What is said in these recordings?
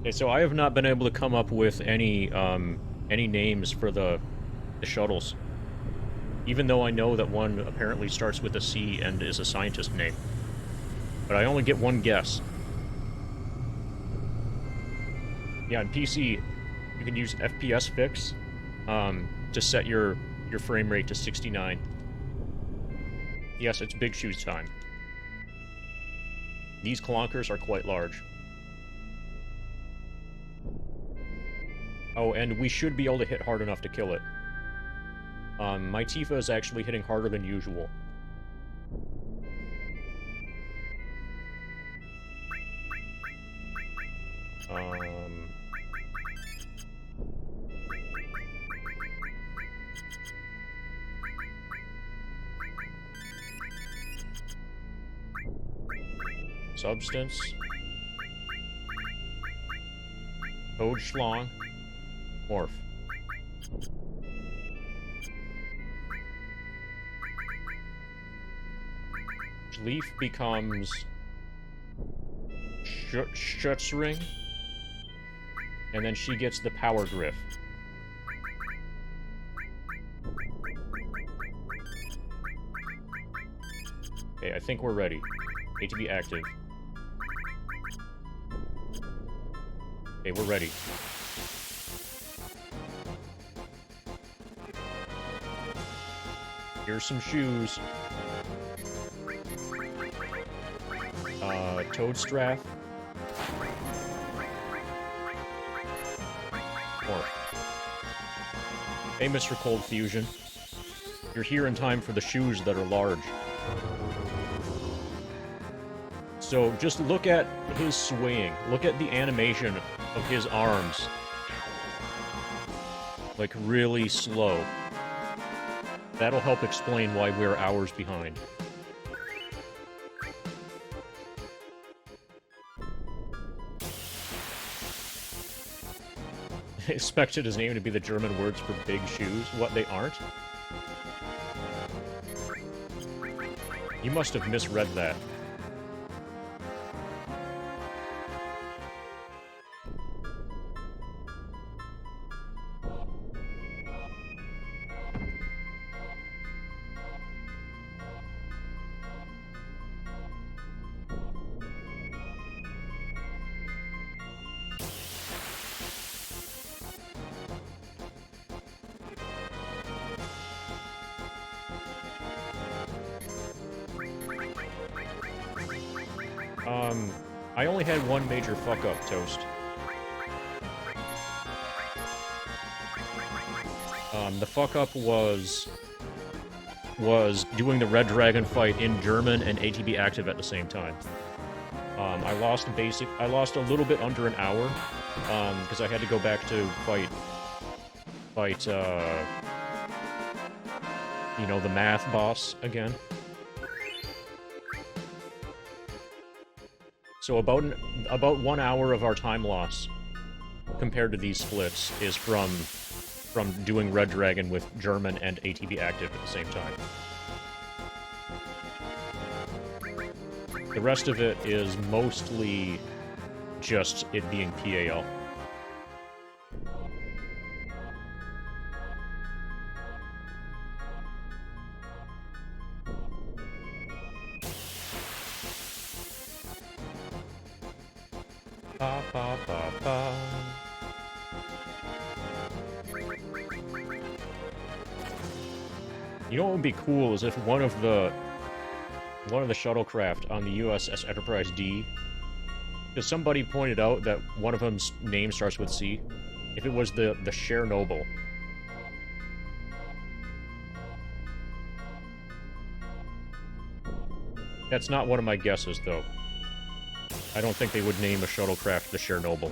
Okay, so I have not been able to come up with any names for the shuttles. Even though I know that one apparently starts with a C and is a scientist name. But I only get one guess. Yeah, on PC, you can use FPS fix to set your frame rate to 69. Yes, it's Big Shoes time. These clonkers are quite large. Oh, and we should be able to hit hard enough to kill it. My Tifa is actually hitting harder than usual. Substance. Code Schlong. Morph. Leaf becomes Schutzring, and then she gets the Power Griff. Okay, I think we're ready. ATB active. Okay, we're ready. Here's some shoes. Toadstraff. Morph. Hey, Mr. Cold Fusion. You're here in time for the shoes that are large. So, just look at his swaying. Look at the animation of his arms. Like, really slow. That'll help explain why we're hours behind. I expected his name to be the German words for big shoes. What, they aren't? You must have misread that. I only had one major fuck-up, Toast. The fuck-up was doing the Red Dragon fight in German and ATB active at the same time. I lost a little bit under an hour, because I had to go back to fight, you know, the math boss again. So about 1 hour of our time loss, compared to these splits, is from doing Red Dragon with German and ATB active at the same time. The rest of it is mostly just it being PAL. Ba, ba, ba, ba. You know what would be cool is if one of the shuttlecraft on the USS Enterprise D, because somebody pointed out that one of them's name starts with C, if it was the Chernobyl. That's not one of my guesses, though. I don't think they would name a shuttlecraft the Chernobyl.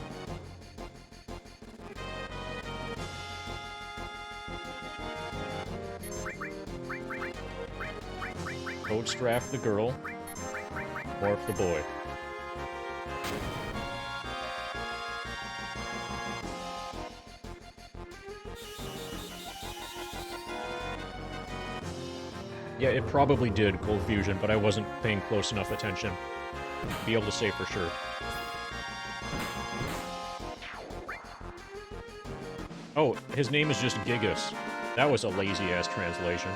Toadstraff the girl, Morph the boy. Yeah, it probably did, Cold Fusion, but I wasn't paying close enough attention to be able to say for sure. Oh, his name is just Gigas. That was a lazy-ass translation.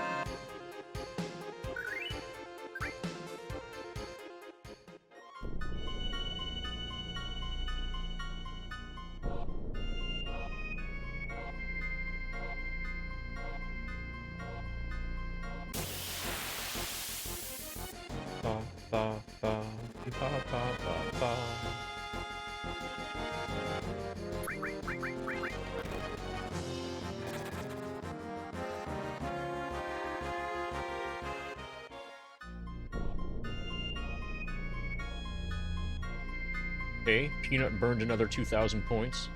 Ba, ba, ba, ba, ba, ba, ba. Okay, Peanut burned another 2,000 points.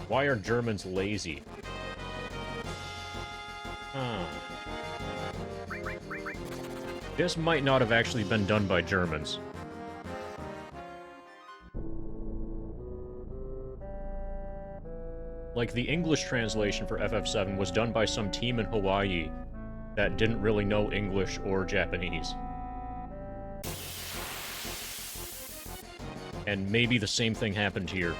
Why are Germans lazy? Huh. This might not have actually been done by Germans. Like, the English translation for FF7 was done by some team in Hawaii that didn't really know English or Japanese. And maybe the same thing happened here.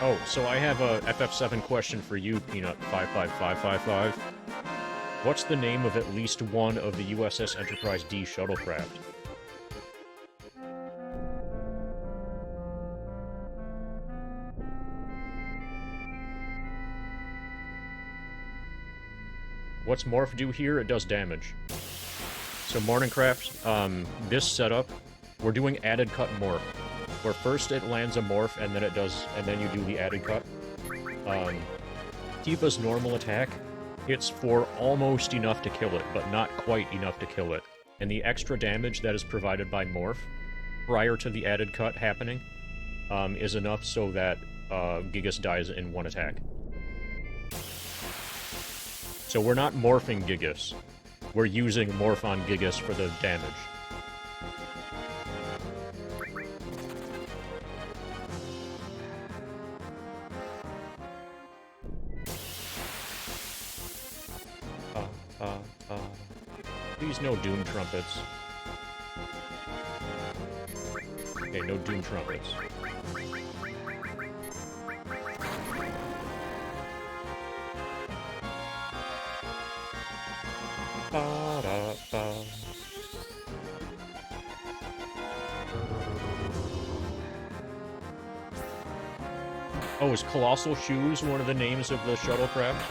Oh, so I have a FF7 question for you, Peanut55555. What's the name of at least one of the USS Enterprise D shuttlecraft? What's Morph do here? It does damage. So Morningcraft, this setup, we're doing added cut Morph. Where first it lands a Morph, and then you do the added cut. Tifa's normal attack hits for almost enough to kill it, but not quite enough to kill it. And the extra damage that is provided by Morph, prior to the added cut happening, is enough so that Gigas dies in one attack. So we're not morphing Gigas. We're using Morph on Gigas for the damage. Please, no Doom Trumpets. Okay, no Doom Trumpets. Ba-da-ba. Oh, is Colossal Shoes one of the names of the shuttlecraft?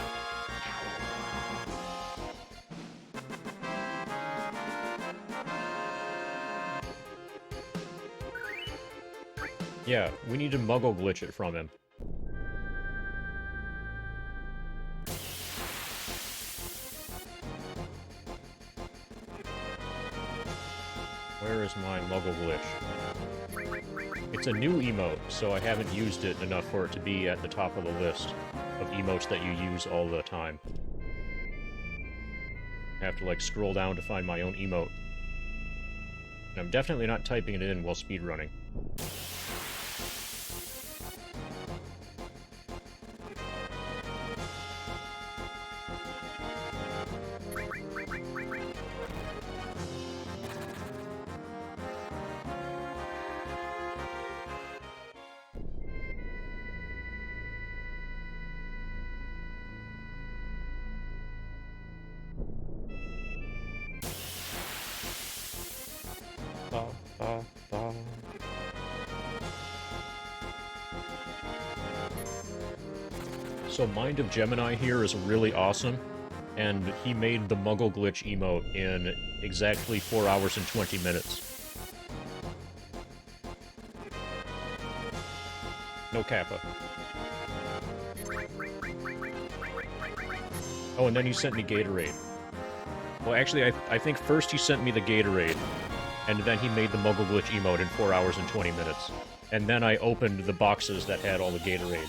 Yeah, we need to Muggle glitch it from him. Where is my Muggle glitch? It's a new emote, so I haven't used it enough for it to be at the top of the list of emotes that you use all the time. I have to, like, scroll down to find my own emote. And I'm definitely not typing it in while speedrunning. So Mind of Gemini here is really awesome, and he made the Muggle Glitch emote in exactly 4 hours and 20 minutes. No Kappa. Oh, and then you sent me Gatorade. Well, actually, I think first he sent me the Gatorade, and then he made the Muggle Glitch emote in 4 hours and 20 minutes. And then I opened the boxes that had all the Gatorade.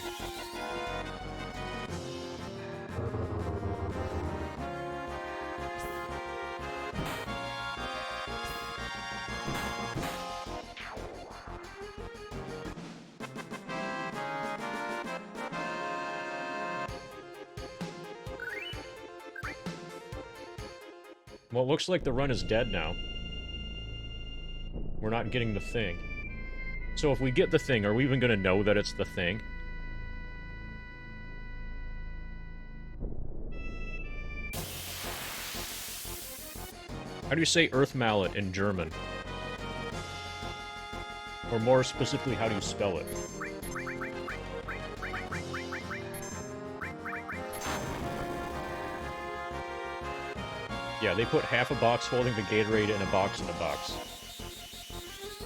Well, it looks like the run is dead now. We're not getting the thing. So if we get the thing, are we even gonna know that it's the thing? How do you say Earth Mallet in German? Or more specifically, how do you spell it? Yeah, they put half a box holding the Gatorade and a box in a box.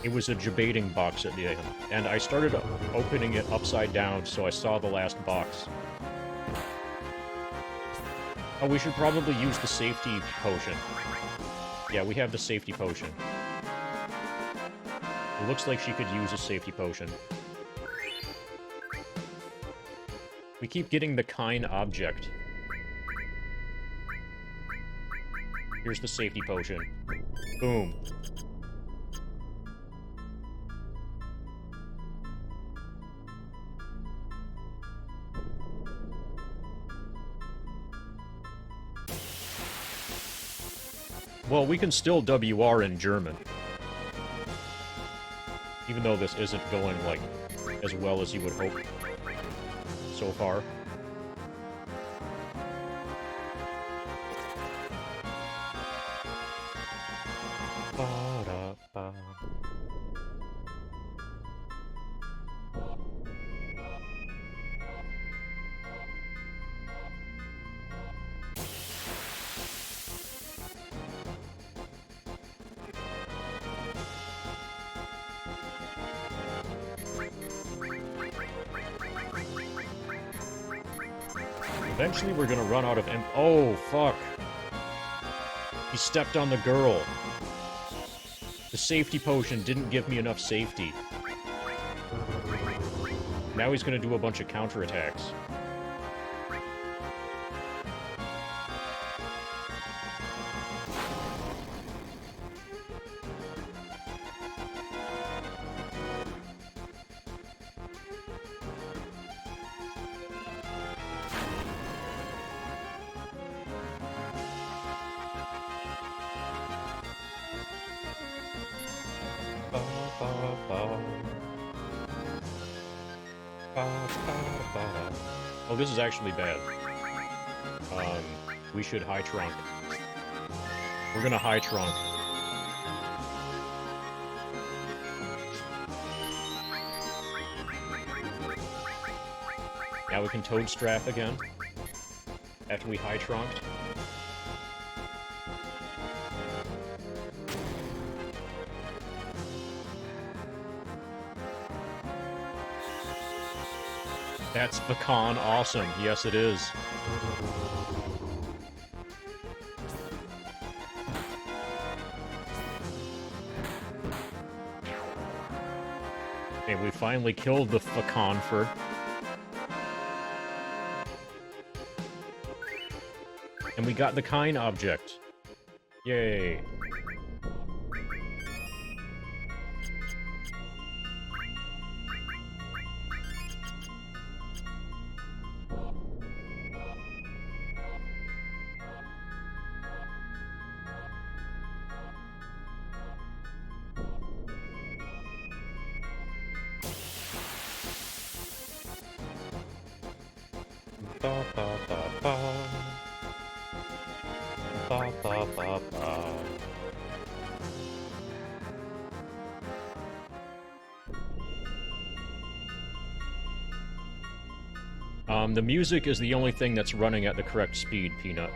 It was a debating box at the end, and I started opening it upside down, so I saw the last box. Oh, we should probably use the safety potion. Yeah, we have the safety potion. It looks like she could use a safety potion. We keep getting the kind object. Here's the safety potion. Boom. Well, we can still WR in German. Even though this isn't going, like, as well as you would hope so far. Ba-da-ba. Eventually we're gonna run out of oh, fuck. He stepped on the girl. The safety potion didn't give me enough safety. Now he's gonna do a bunch of counterattacks. Oh, this is actually bad. We should high trunk. We're gonna high trunk. Now we can toad strap again. After we high trunked. That's pecan awesome. Yes, it is. Okay, we finally killed the Faconfer. And we got the kind object. Yay. Ba, ba, ba, ba. Ba, ba, ba, ba. The music is the only thing that's running at the correct speed, Peanut.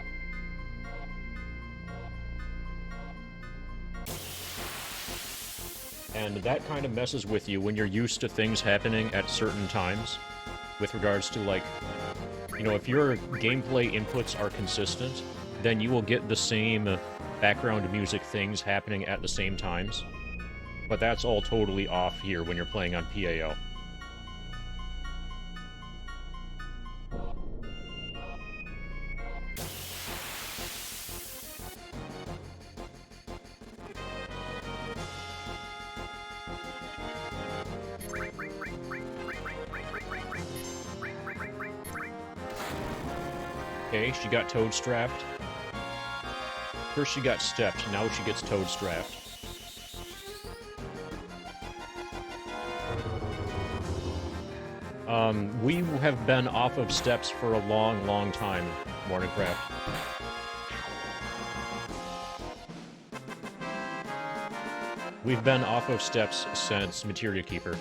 And that kind of messes with you when you're used to things happening at certain times. With regards to, like, you know, if your gameplay inputs are consistent, then you will get the same background music things happening at the same times. But that's all totally off here when you're playing on PAL. Okay, she got toad strapped. First she got stepped, now she gets toad strapped. We have been off of steps for a long, long time, Morningcraft. We've been off of steps since Materia Keeper.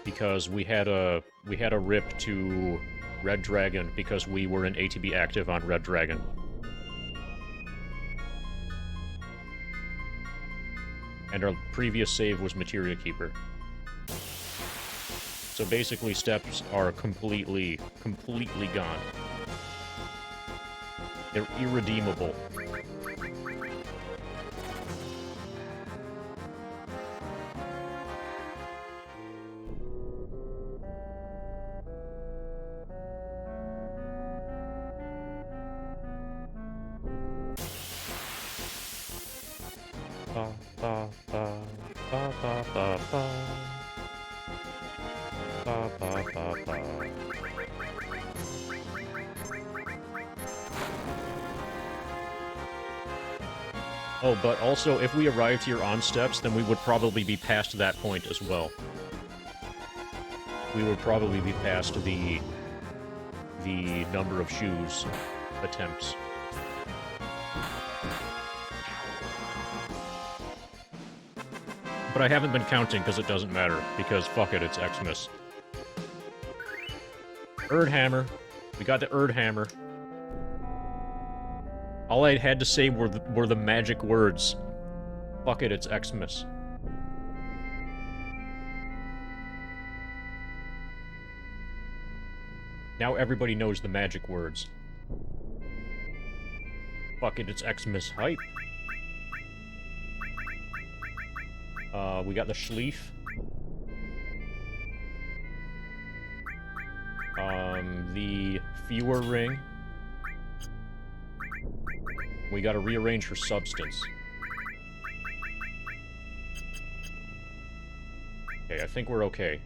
Because we had a rip to Red Dragon because we were an ATB active on Red Dragon. And our previous save was Materia Keeper. So basically steps are completely gone. They're irredeemable. Oh, but also, if we arrived here on steps, then we would probably be past that point as well. We would probably be past the number of shoes attempts. But I haven't been counting because it doesn't matter, because fuck it, it's Xmas. Erdhammer. We got the Erdhammer. All I had to say were the magic words. Fuck it, it's Xmas. Now everybody knows the magic words. Fuck it, it's Xmas. Hype. We got the Schleif. The Fewer Ring. We gotta rearrange her substance. Okay, I think we're okay.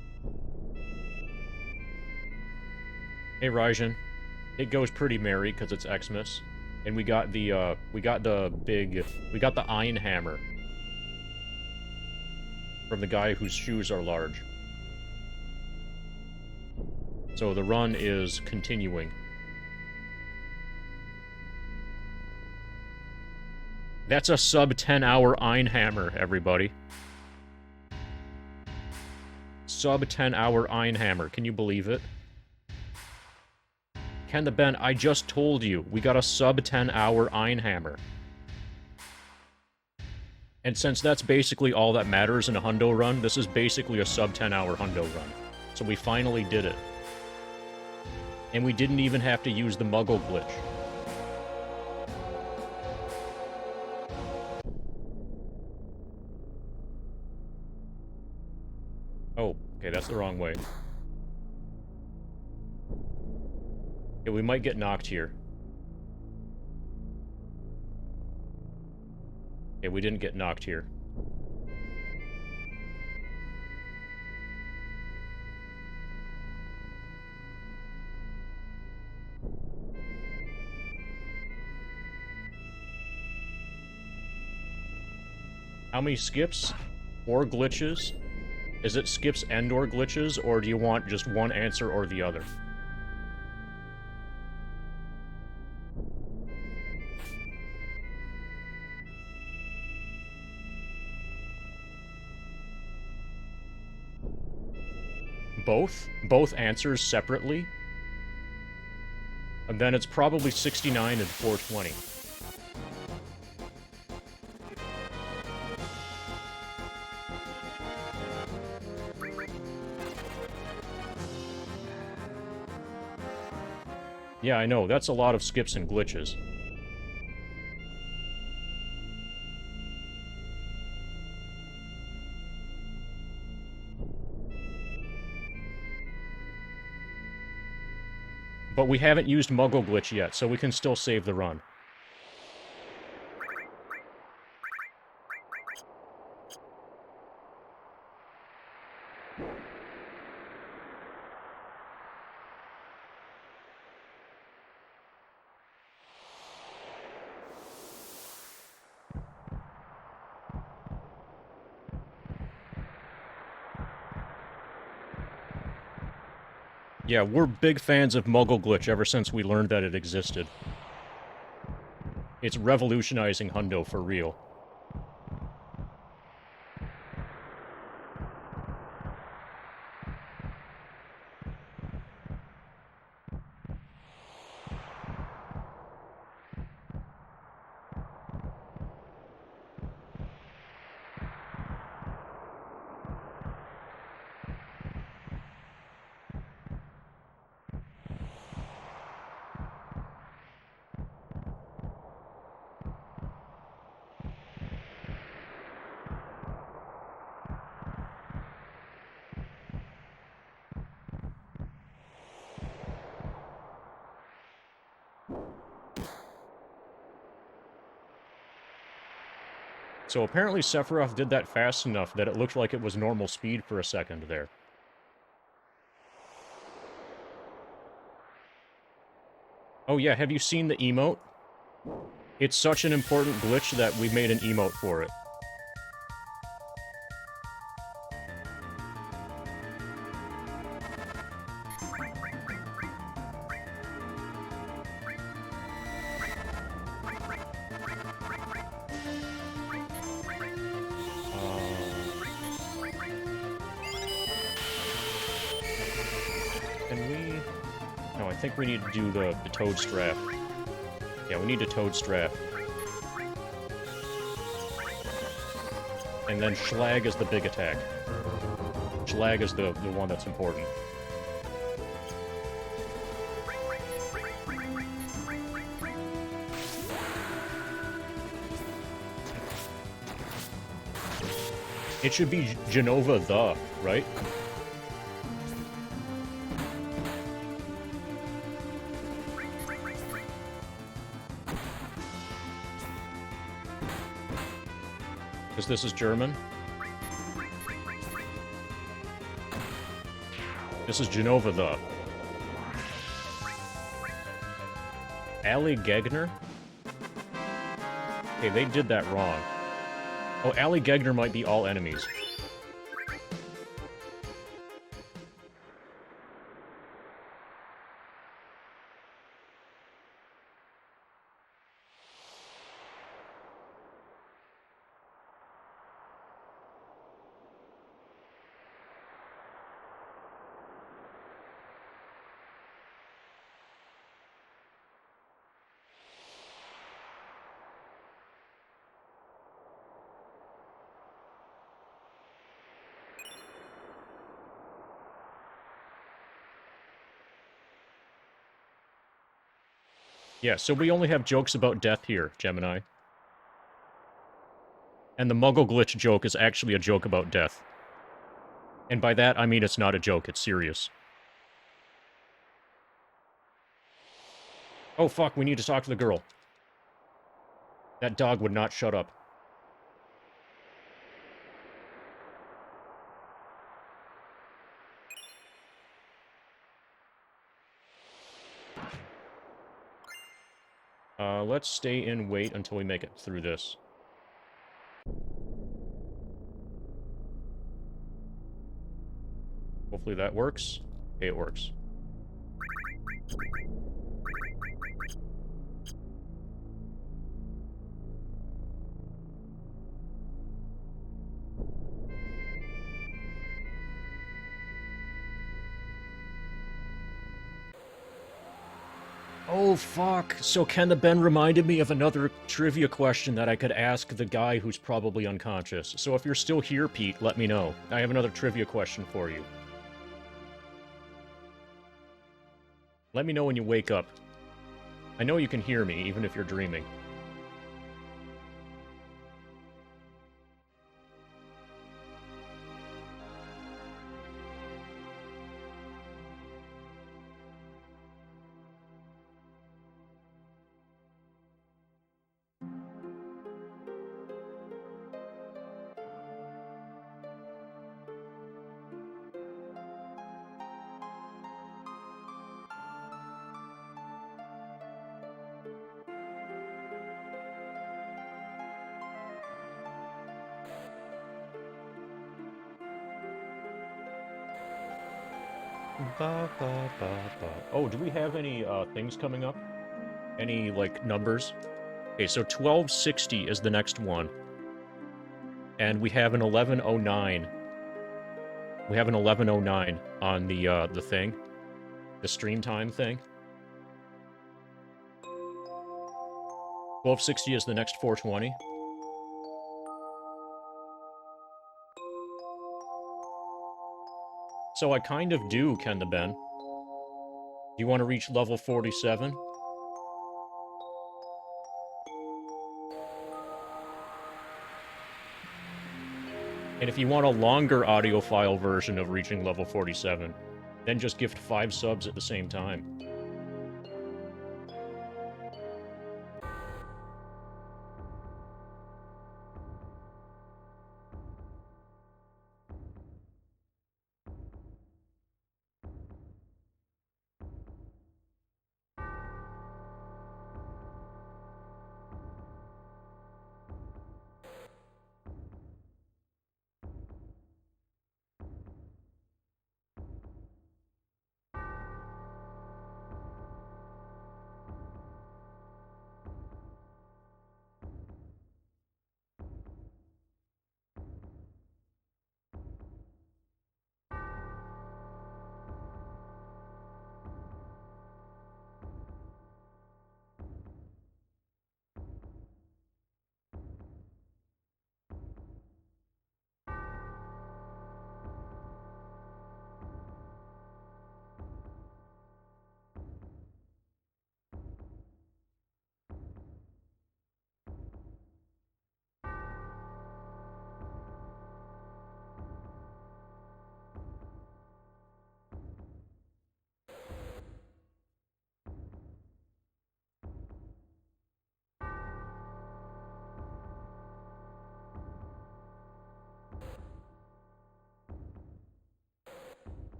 Hey, Raijin. It goes pretty merry, because it's Xmas. And we got the Iron Hammer. From the guy whose shoes are large. So the run is continuing. That's a sub-10-hour Iron Hammer, everybody. Sub-10-hour Iron Hammer. Can you believe it? Ken the Ben, I just told you. We got a sub-10-hour Iron Hammer. And since that's basically all that matters in a hundo run, this is basically a sub-10-hour hundo run. So we finally did it. And we didn't even have to use the Muggle glitch. Oh, okay, that's the wrong way. Yeah, we might get knocked here. Okay, we didn't get knocked here. How many skips? Or glitches? Is it skips and or glitches, or do you want just one answer or the other? Both? Both answers separately? And then it's probably 69 and 420. Yeah, I know. That's a lot of skips and glitches. But we haven't used Muggle Glitch yet, so we can still save the run. Yeah, we're big fans of Muggle Glitch ever since we learned that it existed. It's revolutionizing Hundo for real. So apparently Sephiroth did that fast enough that it looked like it was normal speed for a second there. Oh yeah, have you seen the emote? It's such an important glitch that we made an emote for it. Can we... No, I think we need to do the Toad Strap. Yeah, we need to Toad Strap. And then Schlag is the big attack. Schlag is the one that's important. It should be Genova the, right? Because this is German. This is Genova the. Ali Gegner? Okay, they did that wrong. Oh, Ali Gegner might be all enemies. Yeah, so we only have jokes about death here, Gemini. And the Muggle Glitch joke is actually a joke about death. And by that, I mean it's not a joke, it's serious. Oh fuck, we need to talk to the girl. That dog would not shut up. Let's stay in wait until we make it through this. Hopefully that works. Okay, it works. Oh, fuck. So Ken the Ben reminded me of another trivia question that I could ask the guy who's probably unconscious. So if you're still here, Pete, let me know. I have another trivia question for you. Let me know when you wake up. I know you can hear me, even if you're dreaming. Ba, ba, ba, ba. Oh, do we have any things coming up? Any, like, numbers? Okay, so 1260 is the next one. And we have an 1109. We have an 1109 on the thing. The stream time thing. 1260 is the next 420. So I kind of do, Ken the Ben. Do you want to reach level 47? And if you want a longer audio file version of reaching level 47, then just gift 5 subs at the same time.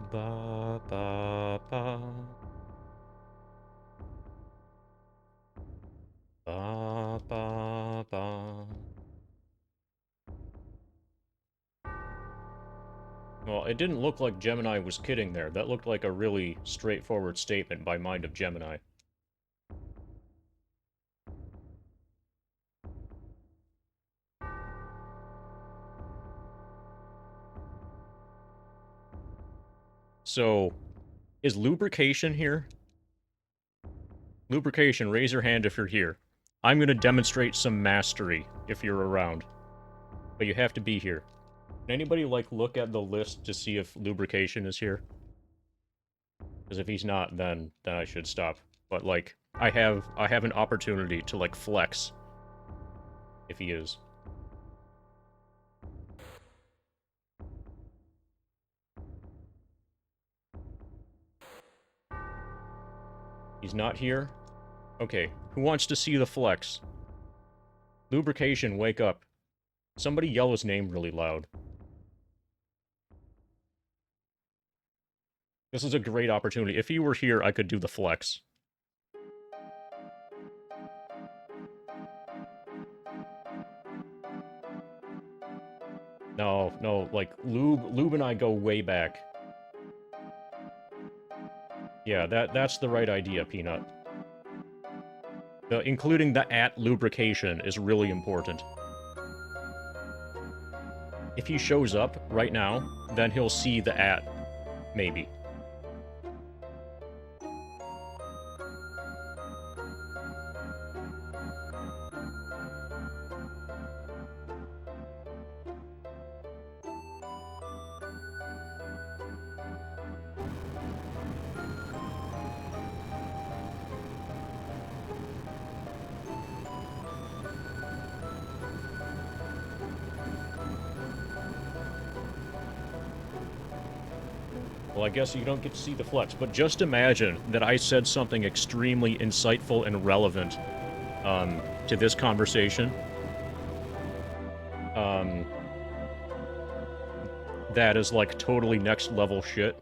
Ba, ba, ba. Ba, ba, ba. Well, it didn't look like Gemini was kidding there. That looked like a really straightforward statement by Mind of Gemini. So, is lubrication here? Lubrication, raise your hand if you're here. I'm gonna demonstrate some mastery if you're around. But you have to be here. Can anybody, like, look at the list to see if lubrication is here? Because if he's not, then I should stop. But, like, I have an opportunity to, like, flex if he is. He's not here? Okay, who wants to see the flex? Lubrication, wake up. Somebody yell his name really loud. This is a great opportunity. If he were here, I could do the flex. No, like, Lube and I go way back. Yeah, that's the right idea, Peanut. Including the @lubrication is really important. If he shows up right now, then he'll see the @ maybe. Well, I guess you don't get to see the flex, but just imagine that I said something extremely insightful and relevant to this conversation. That is, like, totally next level shit.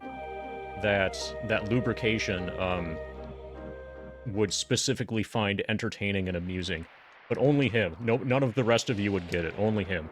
That lubrication would specifically find entertaining and amusing. But only him. No, none of the rest of you would get it. Only him.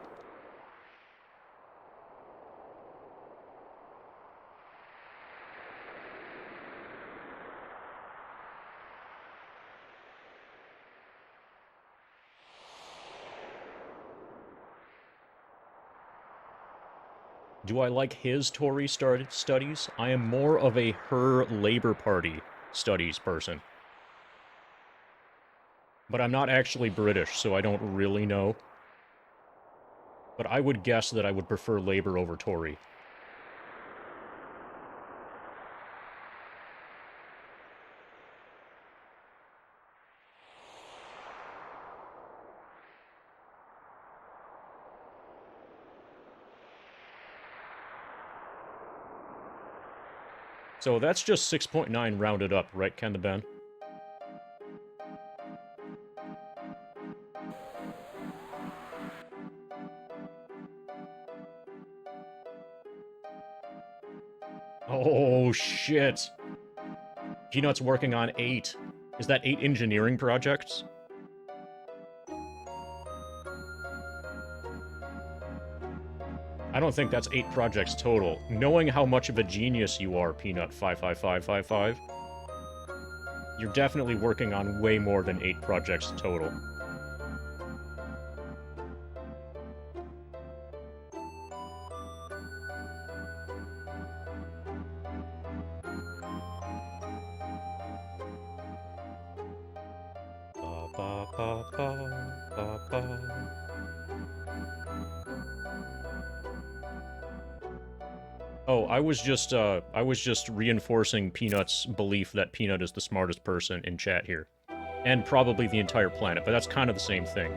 Do I like his Tory studies? I am more of a her Labour Party studies person. But I'm not actually British, so I don't really know. But I would guess that I would prefer Labour over Tory. So that's just 6.9 rounded up, right, Ken the Ben? Oh, shit. Peanut's working on 8. Is that 8 engineering projects? I don't think that's 8 projects total. Knowing how much of a genius you are, Peanut55555, you're definitely working on way more than 8 projects total. Ba, ba, ba, ba, ba. Oh, I was just reinforcing Peanut's belief that Peanut is the smartest person in chat here. And probably the entire planet, but that's kind of the same thing.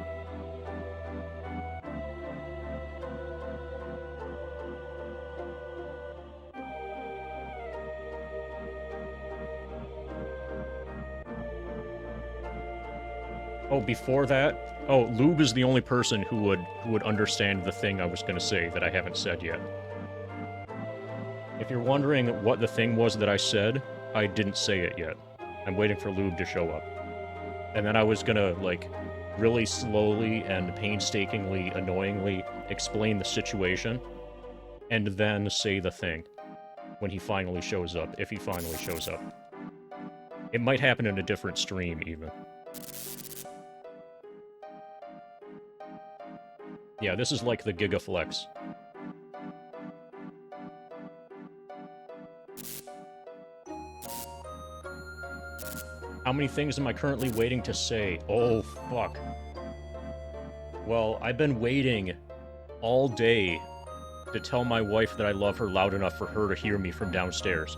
Oh, before that? Oh, Lube is the only person who would understand the thing I was gonna say that I haven't said yet. If you're wondering what the thing was that I said, I didn't say it yet. I'm waiting for Lube to show up. And then I was gonna, like, really slowly and painstakingly, annoyingly explain the situation, and then say the thing when he finally shows up, if he finally shows up. It might happen in a different stream, even. Yeah, this is like the Gigaflex. How many things am I currently waiting to say? Oh, fuck. Well, I've been waiting all day to tell my wife that I love her loud enough for her to hear me from downstairs.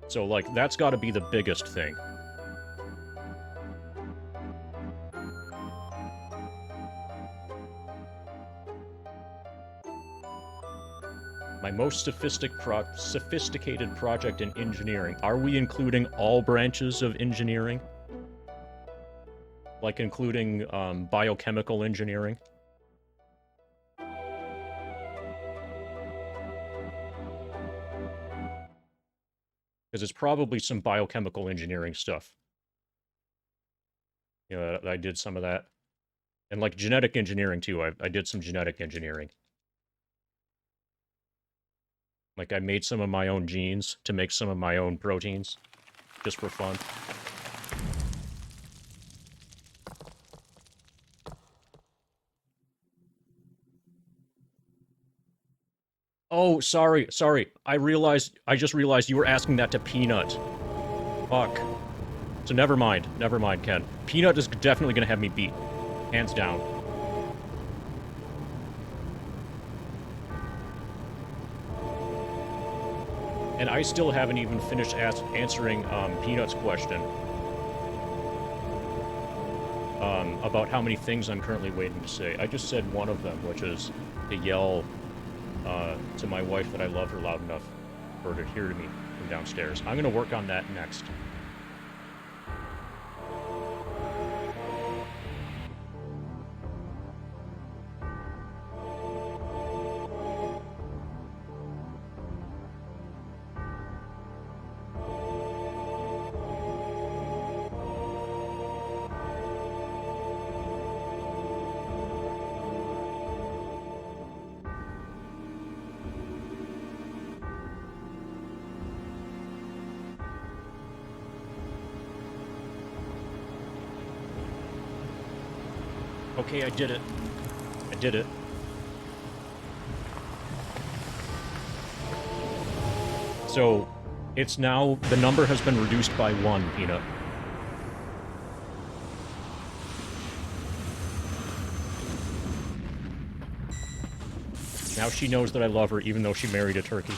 So, like, that's gotta be the biggest thing. My most sophisticated project in engineering. Are we including all branches of engineering? Like including biochemical engineering? Because it's probably some biochemical engineering stuff. You know, I did some of that. And like genetic engineering too. I did some genetic engineering. Like, I made some of my own genes to make some of my own proteins, just for fun. Oh, sorry. I just realized you were asking that to Peanut. Fuck. So never mind, Ken. Peanut is definitely gonna have me beat. Hands down. And I still haven't even finished answering Peanut's question about how many things I'm currently waiting to say. I just said one of them, which is to yell to my wife that I love her loud enough for her to hear me from downstairs. I'm going to work on that next. Okay, I did it. I did it. So, it's now... The number has been reduced by 1, Peanut. Now she knows that I love her, even though she married a turkey.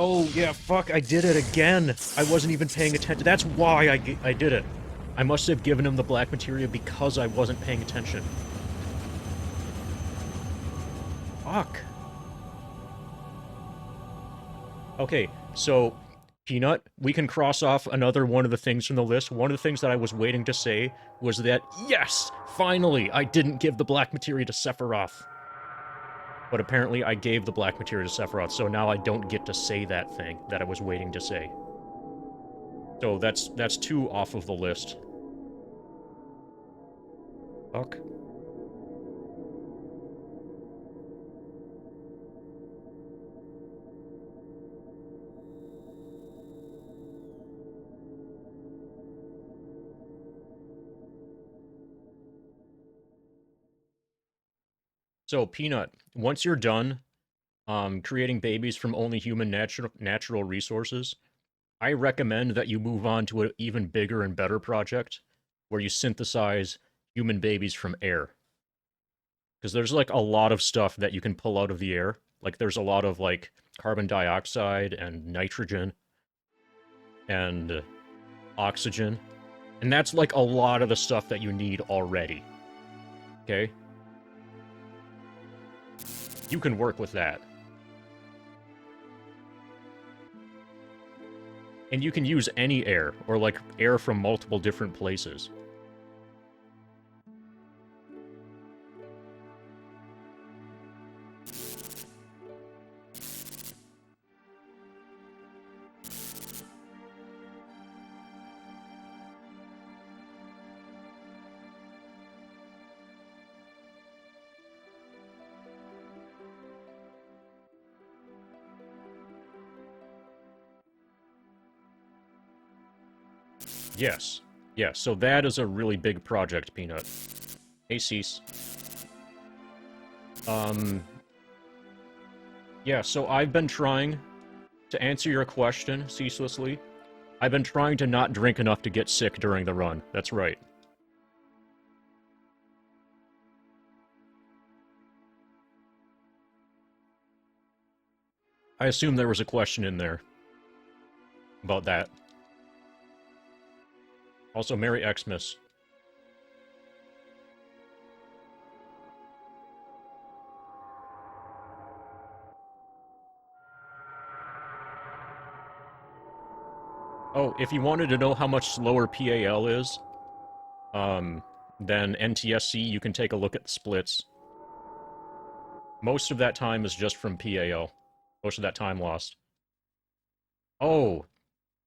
Oh, yeah, fuck, I did it again! I wasn't even paying attention. That's why I did it. I must have given him the black materia because I wasn't paying attention. Fuck. Okay, so, Peanut, we can cross off another one of the things from the list. One of the things that I was waiting to say was that, yes! Finally! I didn't give the black materia to Sephiroth. But apparently I gave the black materia to Sephiroth, so now I don't get to say that thing that I was waiting to say. So that's 2 off of the list. Fuck. So, Peanut, once you're done creating babies from only human natural resources, I recommend that you move on to an even bigger and better project where you synthesize human babies from air. Because there's, like, a lot of stuff that you can pull out of the air. Like, there's a lot of, like, carbon dioxide and nitrogen and oxygen. And that's, like, a lot of the stuff that you need already. Okay? You can work with that. And you can use any air, or, like, air from multiple different places. Yes. Yeah, so that is a really big project, Peanut. Hey, Cease. Yeah, so I've been trying to answer your question ceaselessly. I've been trying to not drink enough to get sick during the run. That's right. I assume there was a question in there about that. Also, Merry Xmas. Oh, if you wanted to know how much slower PAL is, than NTSC, you can take a look at the splits. Most of that time is just from PAL. Most of that time lost. Oh,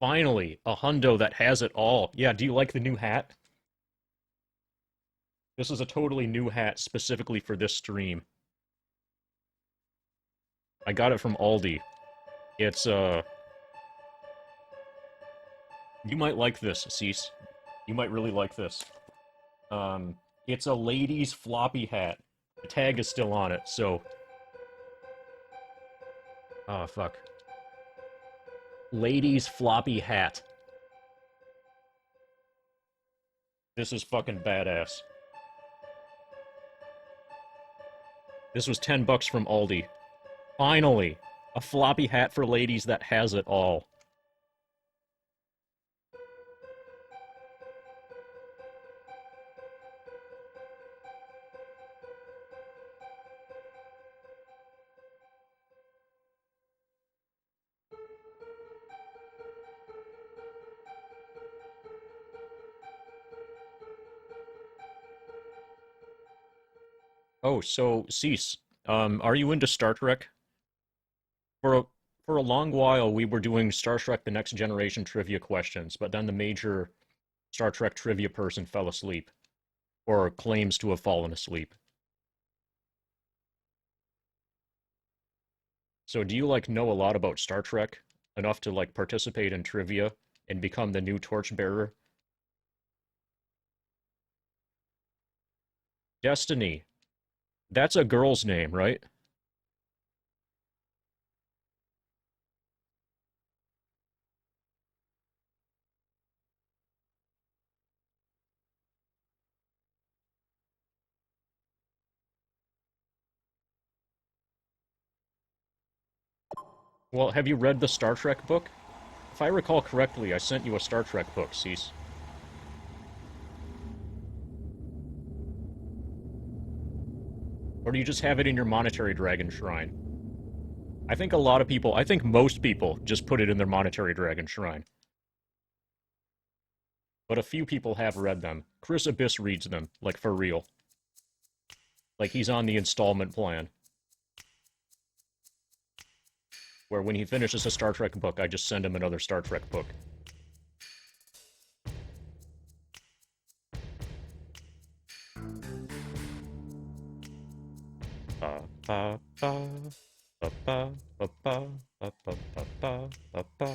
finally, a hundo that has it all. Yeah, do you like the new hat? This is a totally new hat specifically for this stream. I got it from Aldi. It's, you might like this, Cease. You might really like this. It's a lady's floppy hat. The tag is still on it, so... Oh, fuck. Lady's floppy hat. This is fucking badass. This was 10 bucks from Aldi. Finally! A floppy hat for ladies that has it all. Oh, so, Cease, are you into Star Trek? For a, for a long while, we were doing Star Trek The Next Generation trivia questions, but then the major Star Trek trivia person fell asleep, or claims to have fallen asleep. So do you, like, know a lot about Star Trek? Enough to, like, participate in trivia and become the new torchbearer? Destiny. That's a girl's name, right? Well, have you read the Star Trek book? If I recall correctly, I sent you a Star Trek book, Cease. Or do you just have it in your MonetaryDragon shrine? I think a lot of people, I think most people just put it in their MonetaryDragon shrine. But a few people have read them. Chris Abyss reads them, like for real. Like he's on the installment plan. Where when he finishes a Star Trek book, I just send him another Star Trek book. Ba ba ba ba ba ba ba ba ba ba ba ba.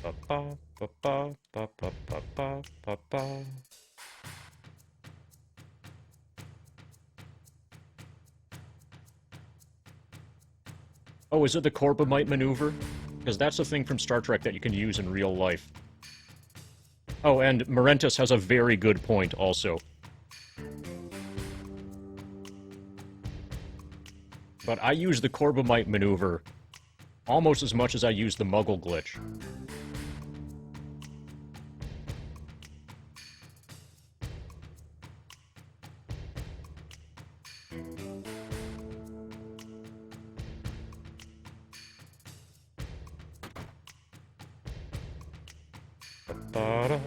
Ba ba ba ba ba ba ba ba ba ba. Oh, is it the Corbomite maneuver? Because that's a thing from Star Trek that you can use in real life. Oh, and Morentus has a very good point also. But I use the Corbomite maneuver almost as much as I use the Muggle glitch. Ba-da.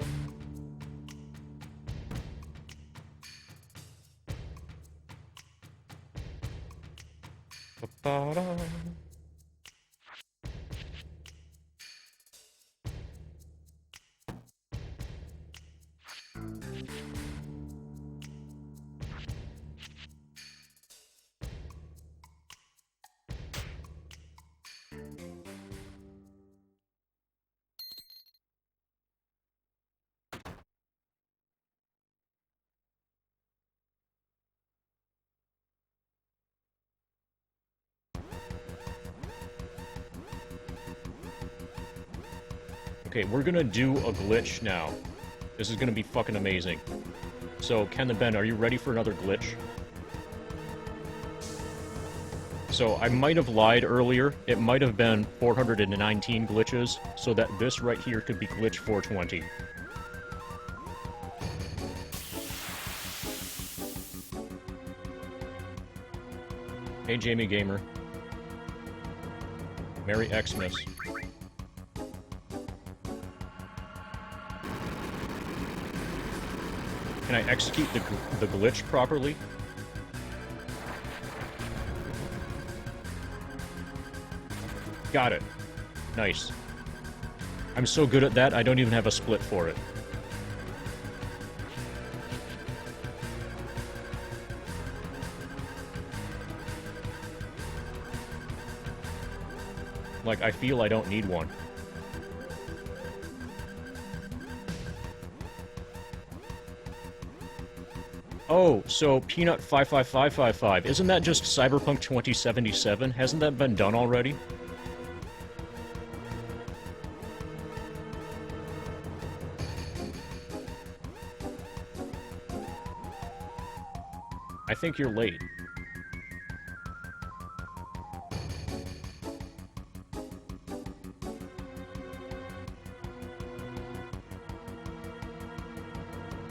Ba-da. Okay, we're gonna do a glitch now. This is gonna be fucking amazing. So, Ken and Ben, are you ready for another glitch? So, I might have lied earlier. It might have been 419 glitches, so that this right here could be glitch 420. Hey, Jamie Gamer. Merry Xmas. Can I execute the glitch properly? Got it. Nice. I'm so good at that, I don't even have a split for it. Like, I feel I don't need one. Oh, so Peanut 55555, isn't that just Cyberpunk 2077? Hasn't that been done already? think you're late.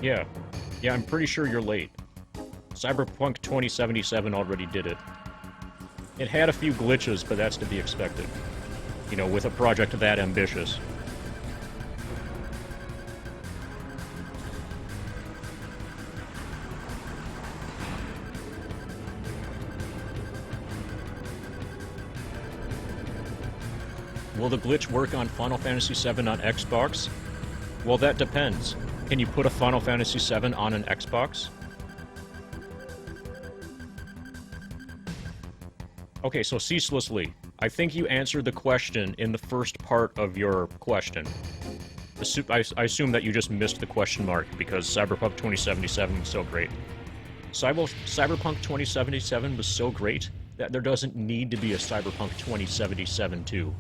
Yeah. Yeah, I'm pretty sure you're late. Cyberpunk 2077 already did it. It had a few glitches, but that's to be expected. You know, with a project that ambitious. Will the glitch work on Final Fantasy VII on Xbox? Well, that depends. Can you put a Final Fantasy VII on an Xbox? Okay, so ceaselessly. I think you answered the question in the first part of your question. I assume that you just missed the question mark because Cyberpunk 2077 was so great. Cyberpunk 2077 was so great that there doesn't need to be a Cyberpunk 2077 too.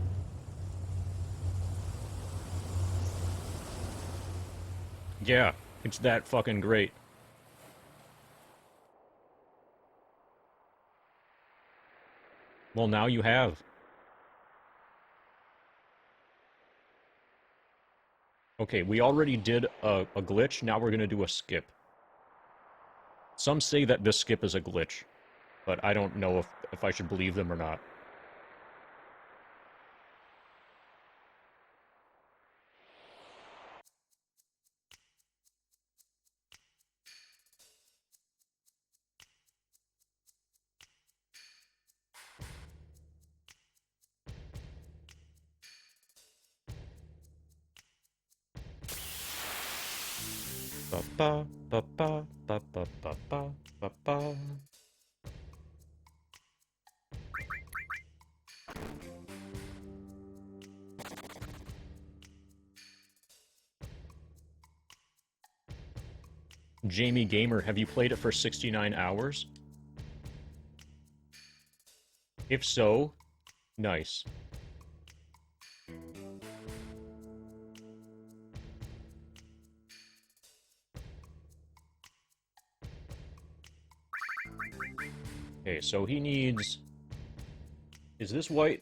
Yeah, it's that fucking great. Well, now you have. Okay, we already did a glitch, now we're gonna do a skip. Some say that this skip is a glitch, but I don't know if I should believe them or not. Ba ba ba ba ba ba ba ba ba ba. Jamie Gamer, have you played it for 69 hours? If so, nice. Okay, so he needs... Is this white?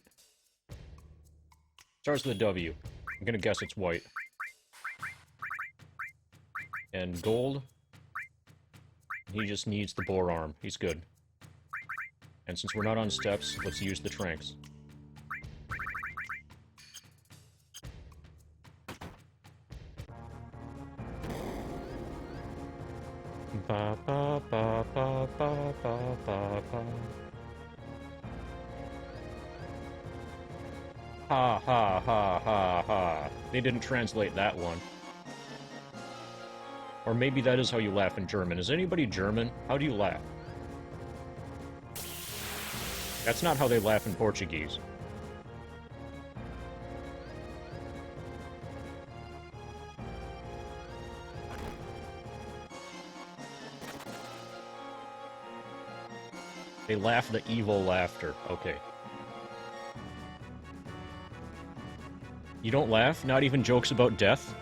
Starts with a W. I'm gonna guess it's white. And gold. He just needs the boar arm. He's good. And since we're not on steps, let's use the tranks. Ba ba ba ba ba ba ba ba. Ha ha ha ha ha. They didn't translate that one. Or maybe that is how you laugh in German. Is anybody German? How do you laugh? That's not how they laugh in Portuguese. They laugh the evil laughter. Okay. You don't laugh? Not even jokes about death?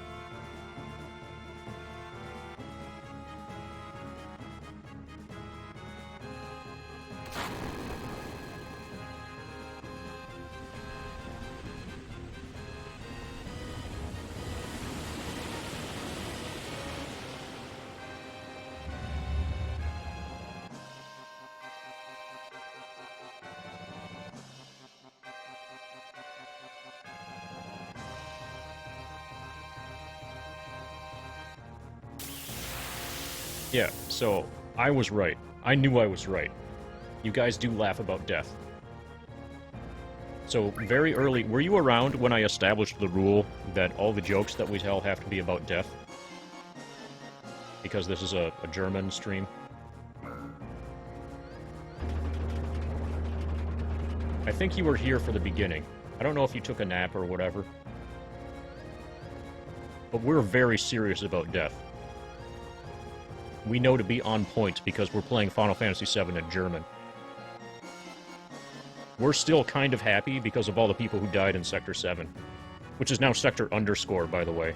Yeah, so, I was right. I knew I was right. You guys do laugh about death. So, very early, were you around when I established the rule that all the jokes that we tell have to be about death? Because this is a German stream? I think you were here for the beginning. I don't know if you took a nap or whatever. But we're very serious about death. We know to be on point because we're playing Final Fantasy VII in German. We're still kind of happy because of all the people who died in Sector 7. Which is now Sector _, by the way.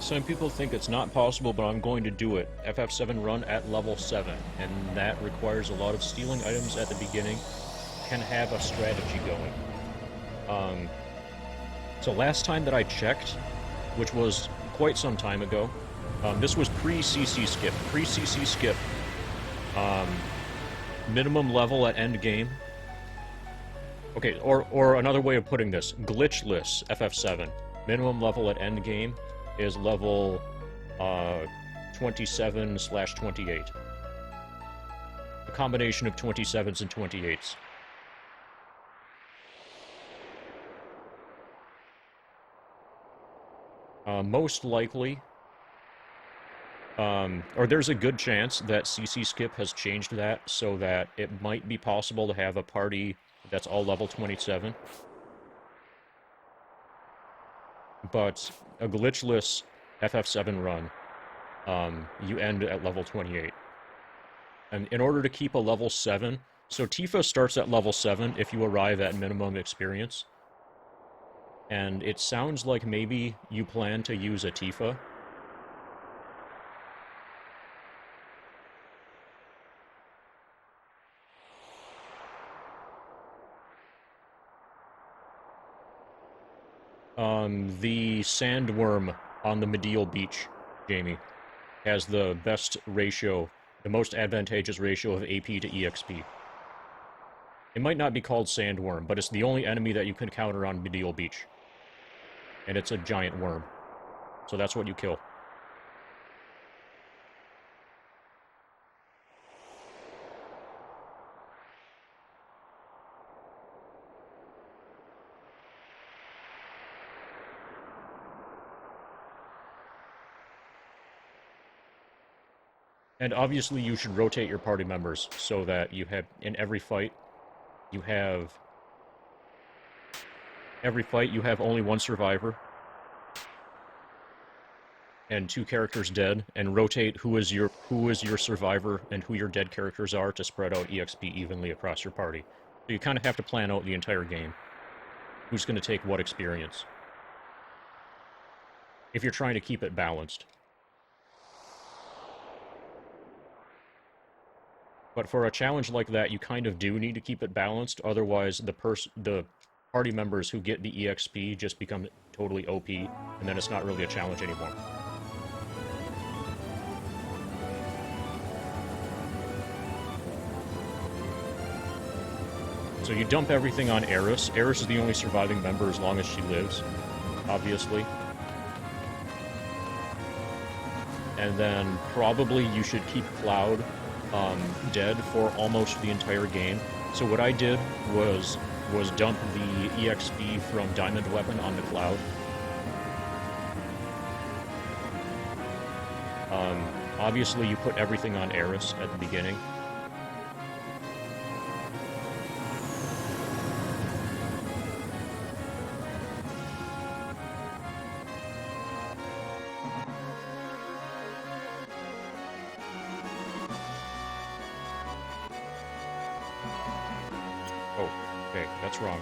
Some people think it's not possible, but I'm going to do it. FF7 run at level 7, and that requires a lot of stealing items at the beginning. Can have a strategy going. So last time that I checked, which was quite some time ago, this was pre-CC skip. Pre-CC skip. Minimum level at end game. Okay, or another way of putting this, glitchless FF7. Minimum level at end game is level 27/28. A combination of 27s and 28s. Most likely, or there's a good chance that CC Skip has changed that so that it might be possible to have a party that's all level 27. But a glitchless FF7 run, you end at level 28. And in order to keep a level 7, so Tifa starts at level 7 if you arrive at minimum experience. And it sounds like maybe you plan to use a Tifa. The sandworm on the Medial Beach, Jamie, has the best ratio, the most advantageous ratio of AP to EXP. It might not be called sandworm, but it's the only enemy that you can counter on Medial Beach. And it's a giant worm. So that's what you kill. And obviously you should rotate your party members so that you have, in every fight, you have only one survivor and 2 characters dead, and rotate who is your survivor and who your dead characters are to spread out EXP evenly across your party. So you kind of have to plan out the entire game. Who's going to take what experience? If you're trying to keep it balanced. But for a challenge like that, you kind of do need to keep it balanced, otherwise the party members who get the EXP just become totally OP, and then it's not really a challenge anymore. So you dump everything on Eris. Eris is the only surviving member as long as she lives, obviously. And then probably you should keep Cloud dead for almost the entire game. So what I did was dump the EXP from Diamond Weapon onto Cloud. Obviously you put everything on Eris at the beginning. That's wrong.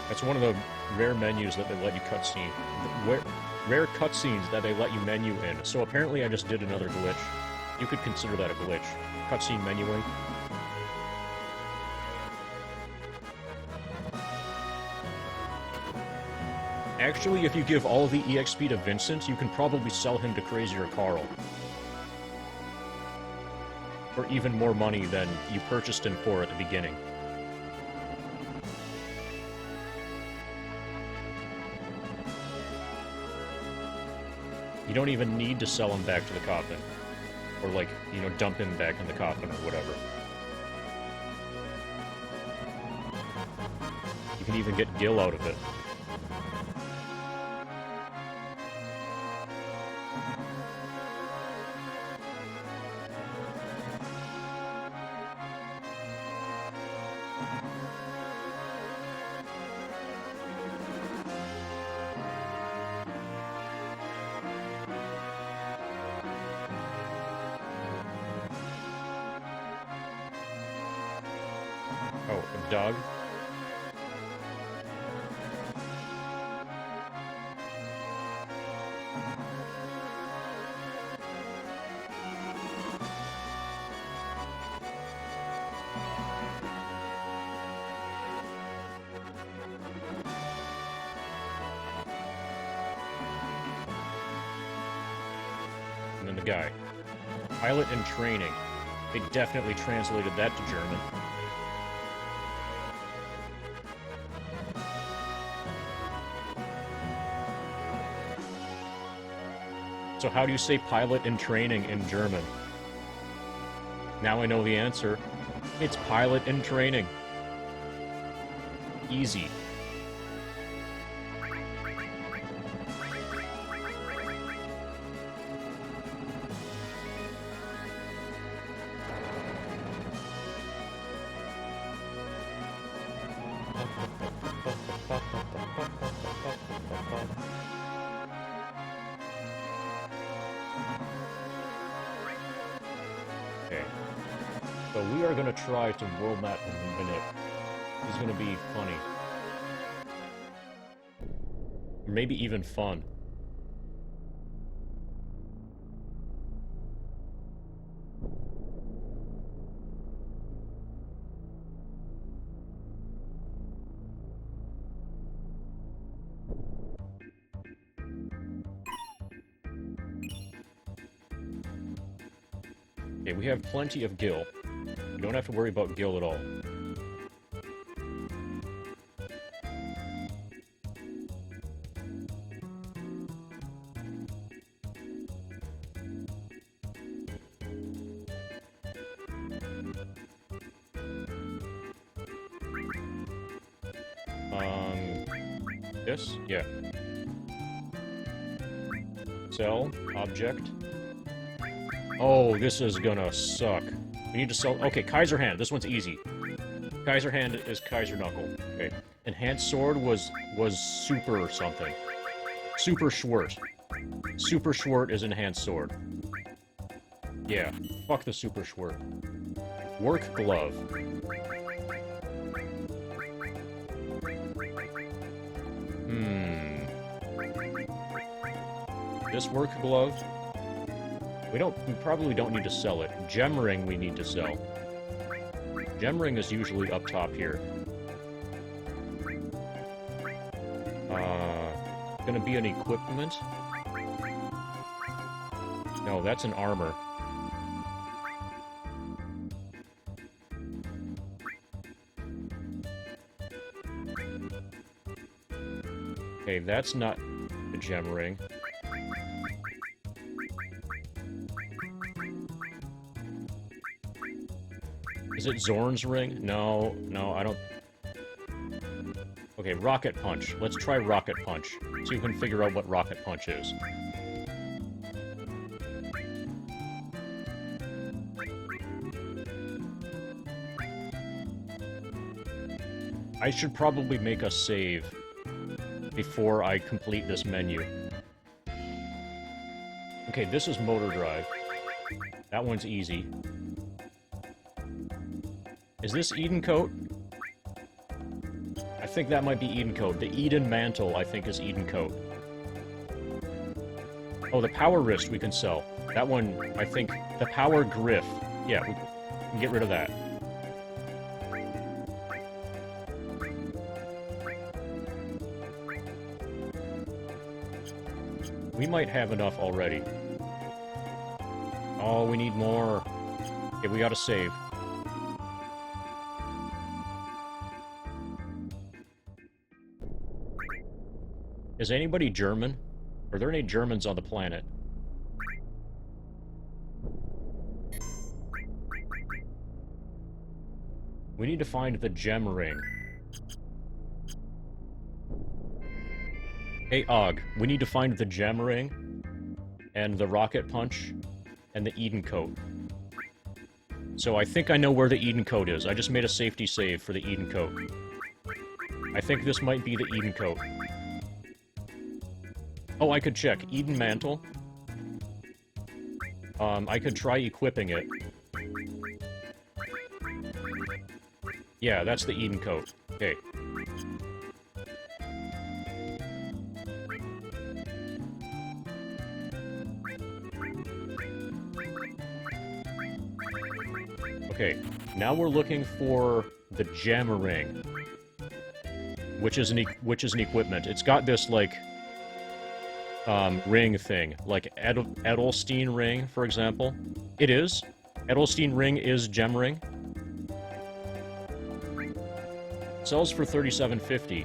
That's one of the rare menus that they let you cutscene. Rare cutscenes that they let you menu in. So apparently I just did another glitch. You could consider that a glitch. Cutscene menuing. Actually, if you give all the EXP to Vincent, you can probably sell him to Crazier Carl. For even more money than you purchased him for at the beginning. You don't even need to sell him back to the coffin. Or, like, you know, dump him back in the coffin or whatever. You can even get Gil out of it. Oh, a dog? the guy. Pilot in training. They definitely translated that to German. So how do you say pilot in training in German? Now I know the answer. It's pilot in training. Easy. Okay. So we are gonna try to world map in a minute. This is gonna be funny. Or maybe even fun. Okay, we have plenty of gil. We don't have to worry about gil at all. This? Yeah. Sell, object. Oh, this is gonna suck. We need to sell... Okay, Kaiser Hand. This one's easy. Kaiser Hand is Kaiser Knuckle. Okay. Enhanced Sword was Super something. Super Schwert. Super Schwert is Enhanced Sword. Yeah. Fuck the Super Schwert. Work Glove. This Work Glove? We probably don't need to sell it. Gem Ring we need to sell. Gem Ring is usually up top here. Gonna be an equipment? No, that's an armor. Okay, that's not a gem ring. Is it Zorn's ring? No, I don't... Okay, Rocket Punch. Let's try Rocket Punch. So you can figure out what Rocket Punch is. I should probably make a save before I complete this menu. Okay, this is Motor Drive. That one's easy. Is this Eden Coat? I think that might be Eden Coat. The Eden Mantle, I think, is Eden Coat. Oh, the Power Wrist we can sell. That one, I think... The Power Griff. Yeah, we can get rid of that. We might have enough already. Oh, we need more. Okay, we gotta save. Is anybody German? Are there any Germans on the planet? We need to find the gem ring. Hey, Og, we need to find the gem ring, and the rocket punch, and the Eden Coat. So I think I know where the Eden Coat is. I just made a safety save for the Eden Coat. I think this might be the Eden Coat. Oh, I could check. Eden Mantle. I could try equipping it. Yeah, that's the Eden Coat. Okay. Okay, now we're looking for the gem ring, which is an equipment. It's got this like ring thing, like Edelstein ring, for example. It is. Edelstein ring is gem ring. Sells for $37.50.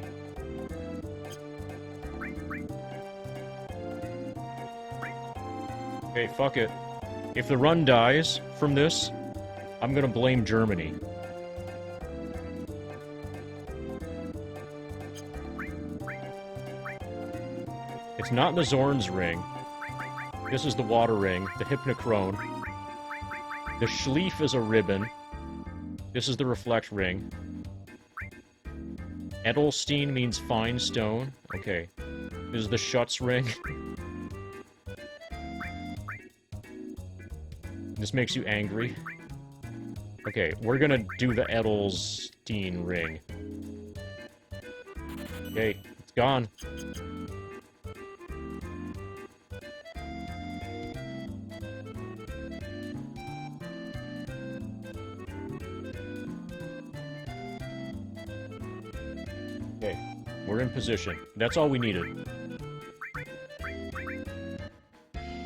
Okay, fuck it. If the run dies from this, I'm gonna blame Germany. It's not the Zorn's ring. This is the water ring, the Hypnochrone. The Schlief is a ribbon. This is the reflect ring. Edelstein means fine stone. Okay. This is the Schutz ring. This makes you angry. Okay, we're gonna do the Edelstein ring. Okay, it's gone. Okay, we're in position. That's all we needed.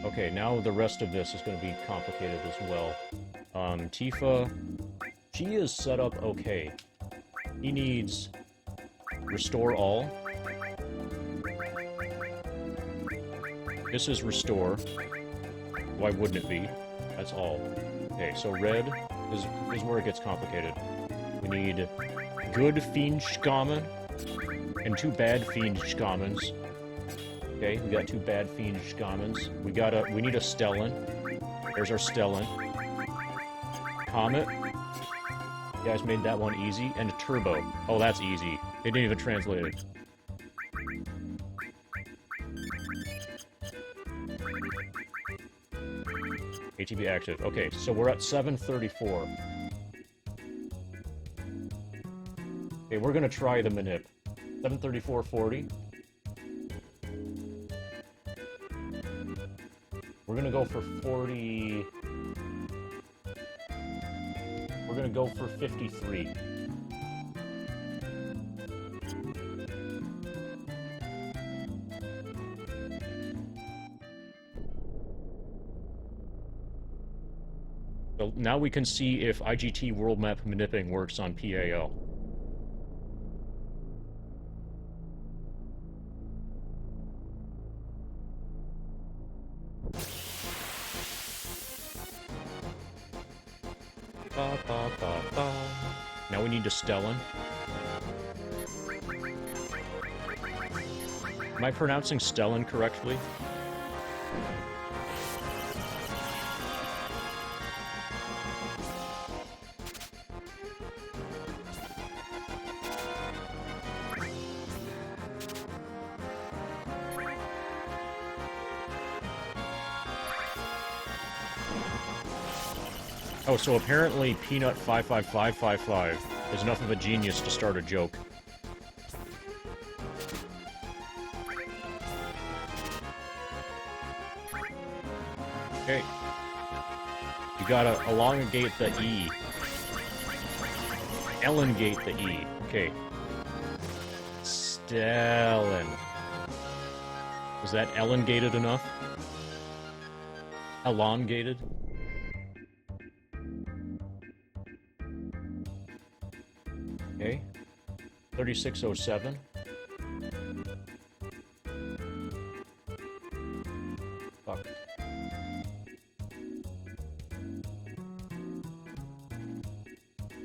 Okay, now the rest of this is going to be complicated as well. Tifa, she is set up okay. He needs restore all. This is restore. Why wouldn't it be? That's all. Okay, so red is where it gets complicated. We need good Fiendskamen and 2 bad Fiendskamens. Okay, we got 2 bad Fiendskamens. We need a Stellan. There's our Stellan. Comet. You guys made that one easy. And a Turbo. Oh, that's easy. They didn't even translate it. ATB active. Okay, so we're at 734. Okay, we're gonna try the manip. 734.40. We're gonna go for 40... We're gonna go for 53. So now we can see if IGT world map manipping works on PAL. Now we need to Stellan. Am I pronouncing Stellan correctly? Oh, so apparently Peanut 55555 is enough of a genius to start a joke. Okay. You gotta elongate the E. Elongate the E. Okay. Stellan. Was that elongated enough? Elongated? Okay. 3607. Fuck.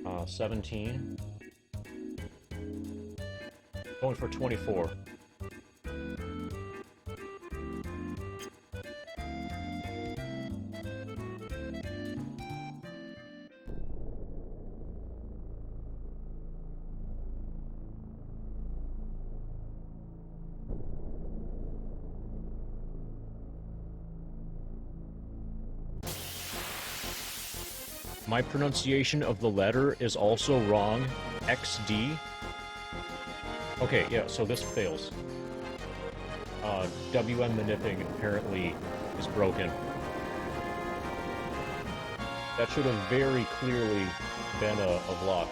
Uh, 17. Going for 24. My pronunciation of the letter is also wrong. XD. Okay, yeah, so this fails. WM manipping apparently is broken. That should have very clearly been a block.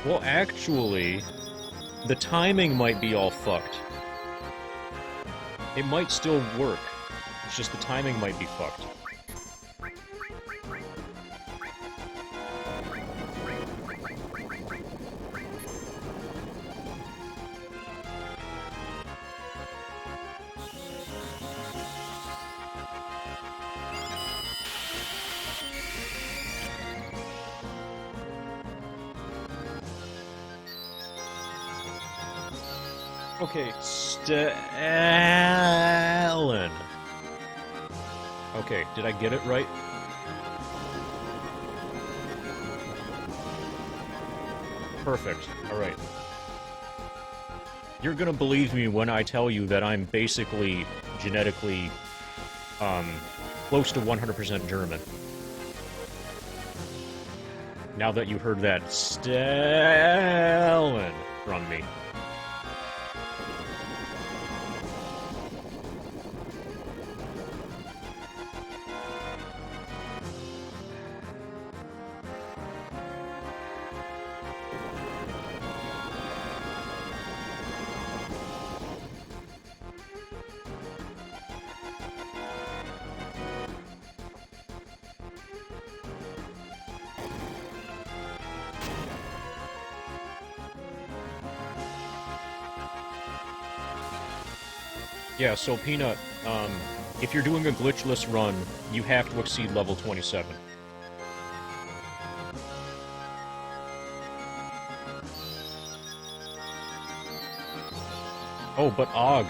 Well, actually, The timing might be all fucked. It might still work. It's just the timing might be fucked. Okay, Stalin. Okay, did I get it right? Perfect. Alright. You're gonna believe me when I tell you that I'm basically genetically, close to 100% German. Now that you heard that Stalin from me. Yeah, so Peanut, if you're doing a glitchless run, you have to exceed level 27. Oh, but Og,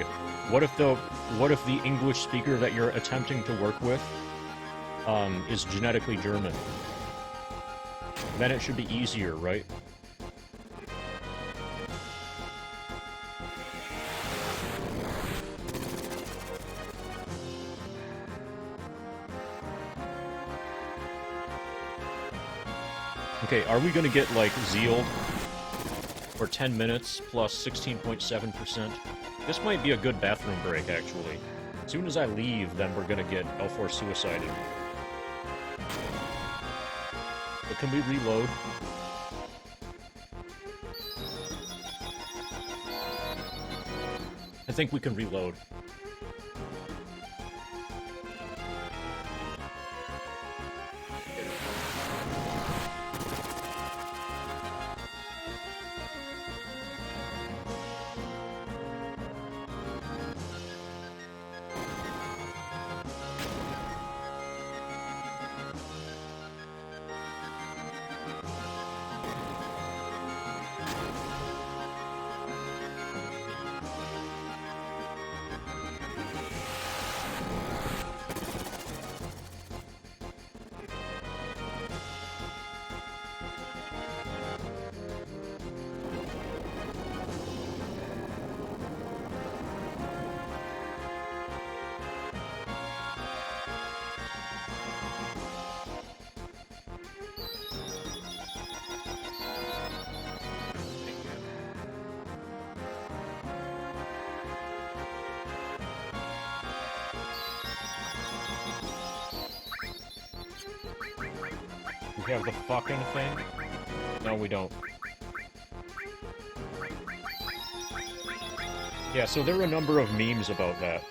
what if the English speaker that you're attempting to work with, is genetically German? Then it should be easier, right? Okay, are we gonna get, like, Zealed? For 10 minutes, plus 16.7%? This might be a good bathroom break, actually. As soon as I leave, then we're gonna get L4 suicided. But can we reload? I think we can reload. We have the fucking thing? No, we don't. Yeah, so there are a number of memes about that.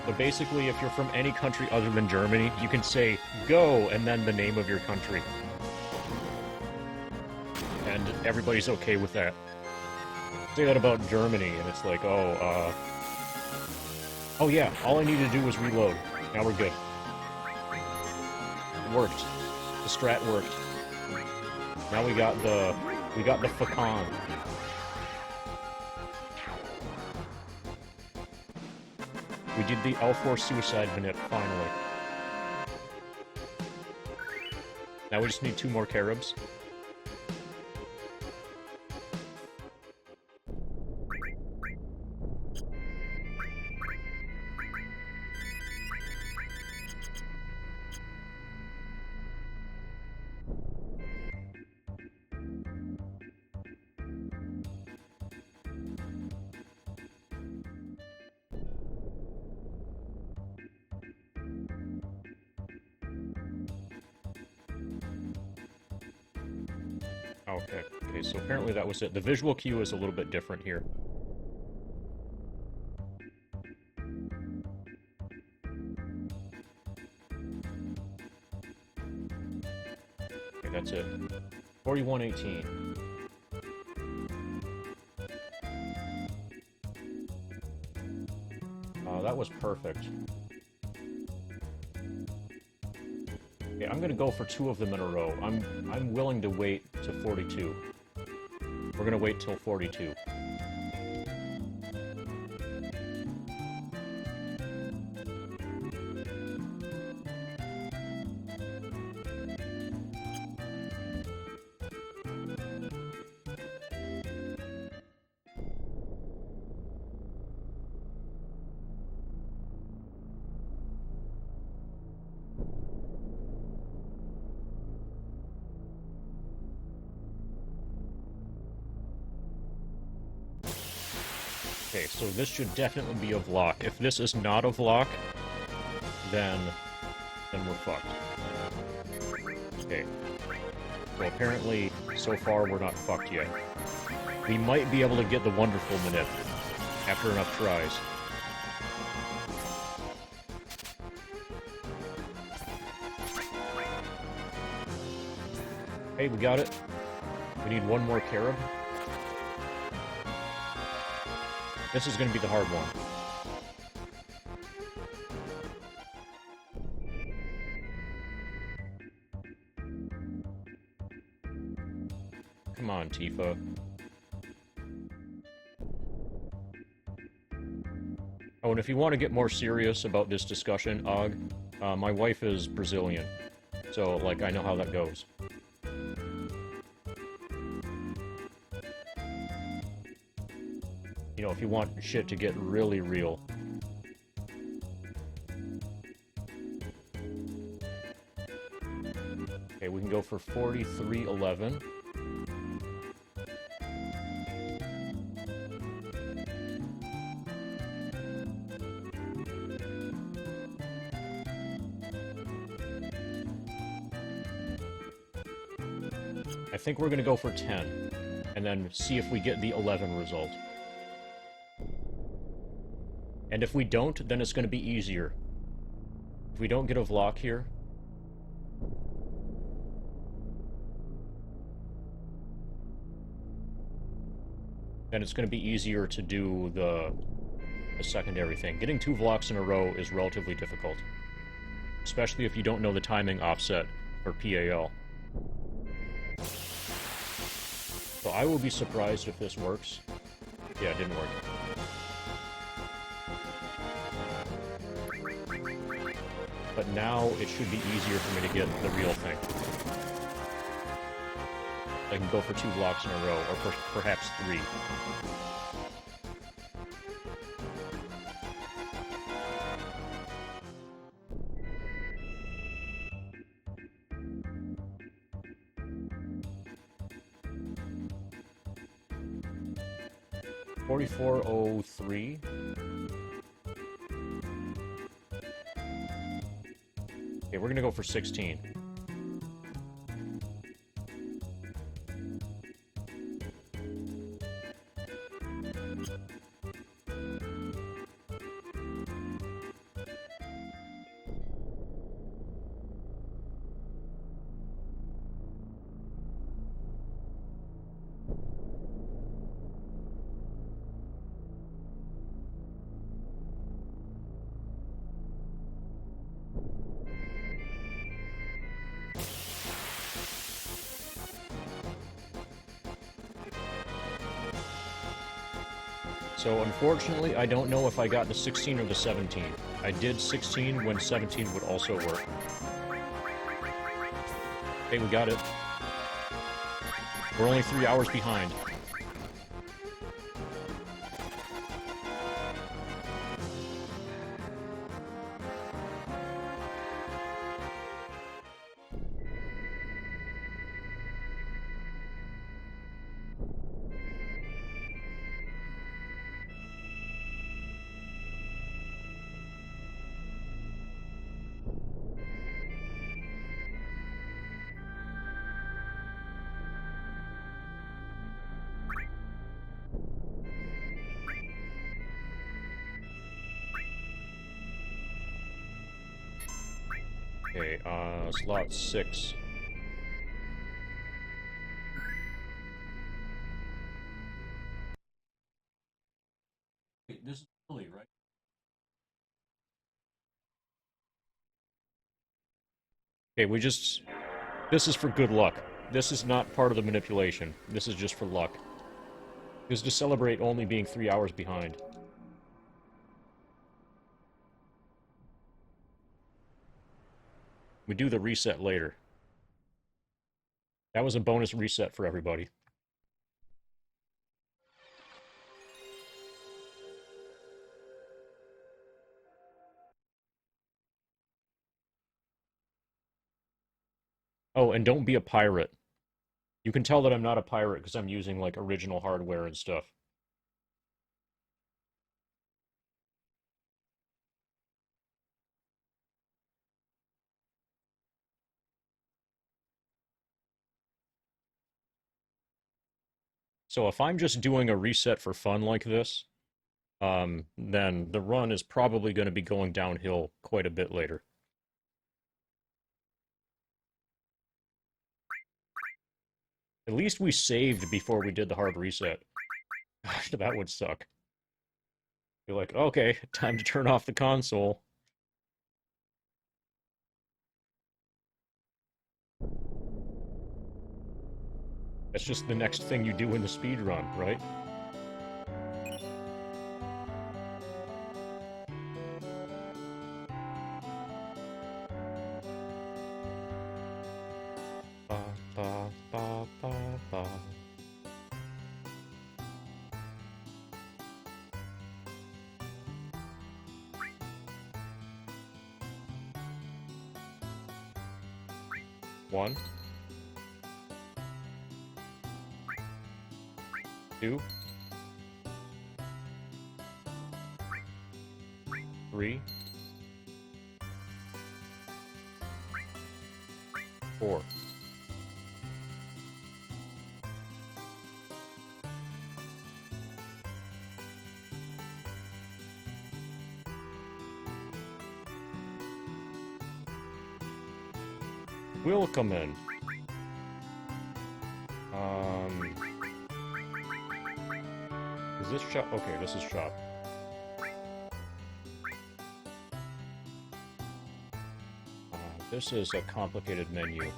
But basically, if you're from any country other than Germany, you can say, go, and then the name of your country. And everybody's okay with that. Say that about Germany, and it's like, oh yeah, all I needed to do was reload. Now we're good. It worked. The strat worked. Now we got the Fakan. We did the L4 suicide minute, finally. Now we just need 2 more Caribs. Okay, okay, so apparently that was it. The visual cue is a little bit different here. Okay, that's it. 4118. That was perfect. Okay, I'm gonna go for 2 of them in a row. I'm willing to wait to 42. We're gonna wait till 42. Okay, so this should definitely be a vlog. If this is not a vlog, then we're fucked. Okay. So apparently, so far, we're not fucked yet. We might be able to get the wonderful minute after enough tries. Hey, we got it. We need one more carob. This is going to be the hard one. Come on, Tifa. Oh, and if you want to get more serious about this discussion, Og, my wife is Brazilian. So, like, I know how that goes. You know, if you want shit to get really real. Okay, we can go for 4311. I think we're gonna go for 10, and then see if we get the 11 result. And if we don't, then it's going to be easier. If we don't get a vlog here... then it's going to be easier to do the secondary thing. Getting 2 vlogs in a row is relatively difficult. Especially if you don't know the timing offset for PAL. So I will be surprised if this works. Yeah, it didn't work. But now it should be easier for me to get the real thing. I can go for 2 blocks in a row, or perhaps 3. $44.03. Okay, we're gonna go for 16. So unfortunately, I don't know if I got the 16 or the 17. I did 16 when 17 would also work. Okay, we got it. We're only 3 hours behind. Okay, slot 6. Wait, this is early, right? Okay, this is for good luck. This is not part of the manipulation. This is just for luck. This is to celebrate only being 3 hours behind. We do the reset later. That was a bonus reset for everybody. Oh, and don't be a pirate. You can tell that I'm not a pirate because I'm using, like, original hardware and stuff. So if I'm just doing a reset for fun like this, then the run is probably going to be going downhill quite a bit later. At least we saved before we did the hard reset. Gosh, that would suck. You're like, okay, time to turn off the console. That's just the next thing you do in the speed run, right? Ba, ba, ba, ba, ba. One. 2. 3. 4. Will come in. Is this shop? Okay, this is shop. This is a complicated menu.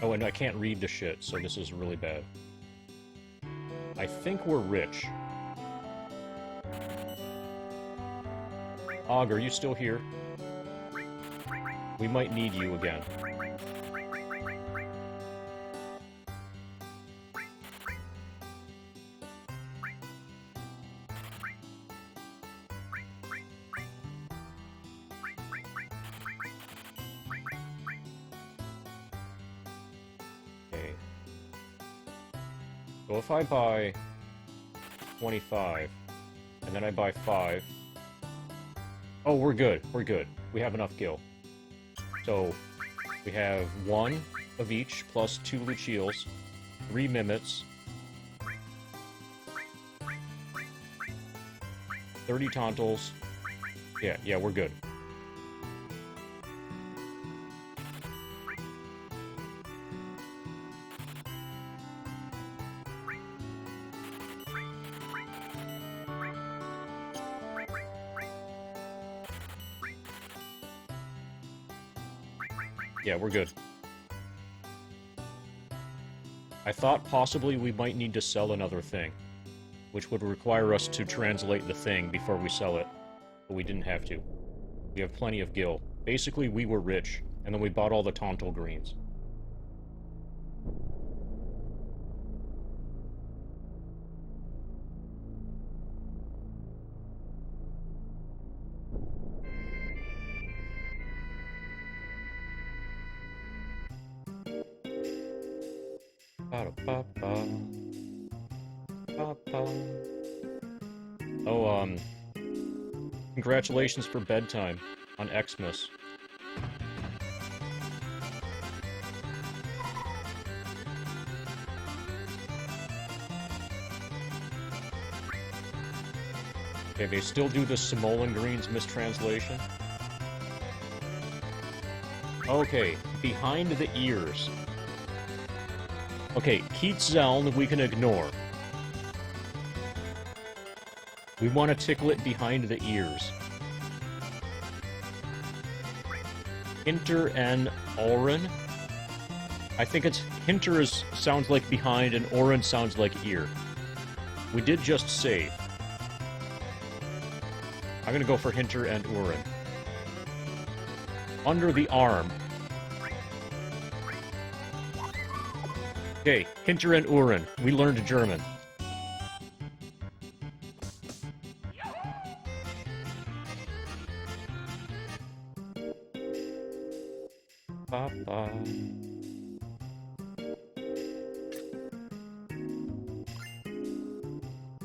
Oh, and I can't read the shit, so this is really bad. I think we're rich. Og, are you still here? We might need you again. Okay. So if I buy 25, and then I buy 5... Oh, we're good. We're good. We have enough gil. So, we have 1 of each, plus 2 Luciles, 3 Mimets, 30 Tontles. Yeah, we're good. Yeah, we're good. I thought possibly we might need to sell another thing, which would require us to translate the thing before we sell it, but we didn't have to. We have plenty of gil. Basically, we were rich, and then we bought all the Tontal greens. Oh, congratulations for bedtime on Xmas. Okay, they still do the Simoleon Greens mistranslation. Okay, behind the ears. Okay, Keatzeln we can ignore. We want to tickle it behind the ears. Hinter and Oren. I think it's Hinter sounds like behind and Oren sounds like ear. We did just save. I'm gonna go for Hinter and Oren. Under the arm. Okay, Hinter and Oren. We learned German. Ba-ba.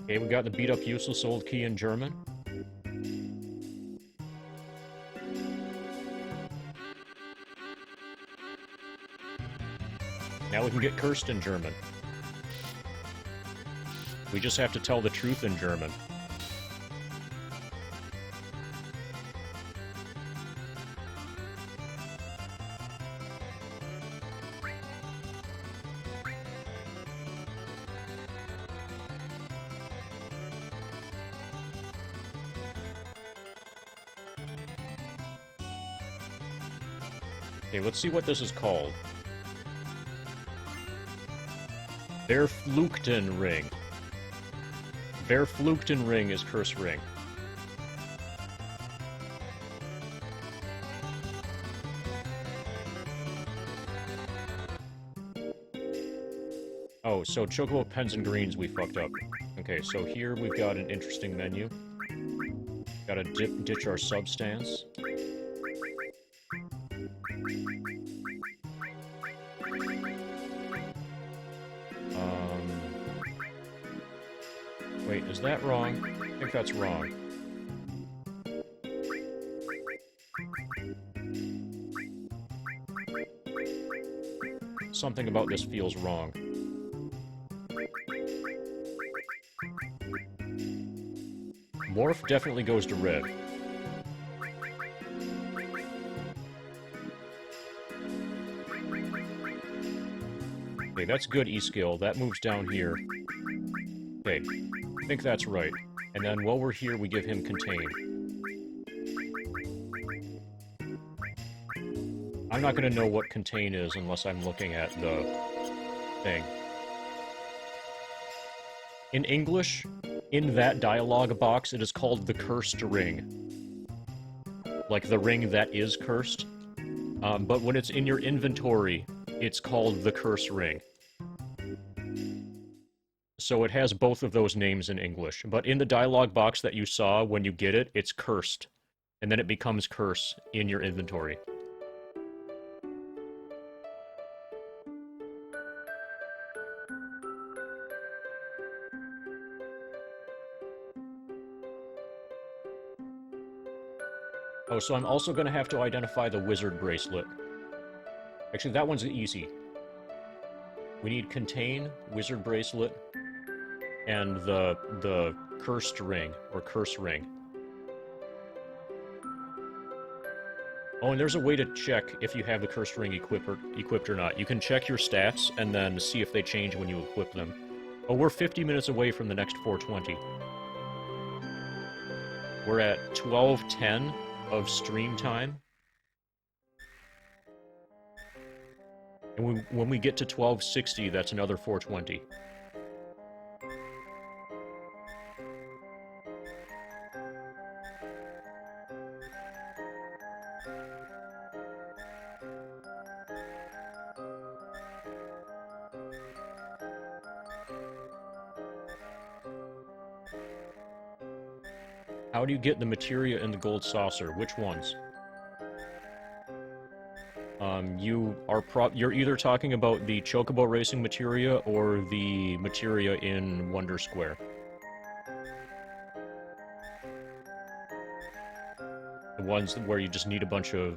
Okay, we got the beat up useless old key in German. Now we can get cursed in German. We just have to tell the truth in German. Okay, let's see what this is called. Verfluchten Ring. Verfluchten Ring is Curse Ring. Oh, so Chocobo Pens and Greens we fucked up. Okay, so here we've got an interesting menu. Gotta ditch our substance. Wait, is that wrong? I think that's wrong. Something about this feels wrong. Morph definitely goes to red. Okay, that's good E-skill. That moves down here. Okay, I think that's right. And then while we're here, we give him Contain. I'm not gonna know what Contain is unless I'm looking at the thing. In English, in that dialogue box, it is called the Cursed Ring. Like the ring that is cursed. But when it's in your inventory, it's called the Curse Ring. So it has both of those names in English. But in the dialogue box that you saw when you get it, it's cursed. And then it becomes curse in your inventory. Oh, so I'm also going to have to identify the wizard bracelet. Actually, that one's easy. We need Contain, wizard bracelet, and the cursed ring, or curse ring. Oh, and there's a way to check if you have the cursed ring equipped or not. You can check your stats and then see if they change when you equip them. Oh, we're 50 minutes away from the next 420. We're at 12:10 of stream time. And when we get to 1260, that's another 420. How do you get the materia and the gold saucer? Which ones? You're either talking about the Chocobo Racing materia or the materia in Wonder Square. The ones where you just need a bunch of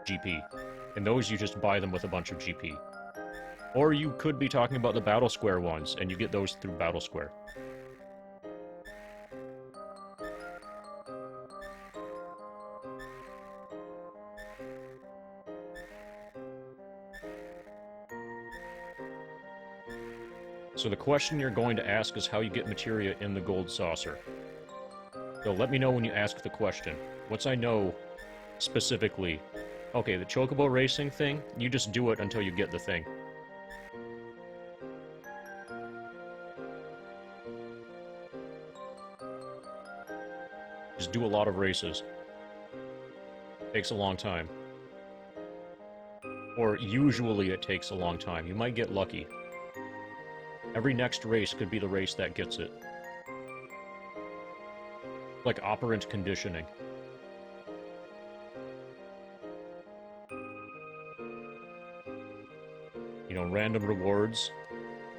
GP. And those you just buy them with a bunch of GP. Or you could be talking about the Battle Square ones, and you get those through Battle Square. So the question you're going to ask is how you get materia in the gold saucer. So let me know when you ask the question. Once I know specifically, okay, the chocobo racing thing, you just do it until you get the thing. Just do a lot of races. Takes a long time. Or usually it takes a long time. You might get lucky. Every next race could be the race that gets it. Like operant conditioning. You know, random rewards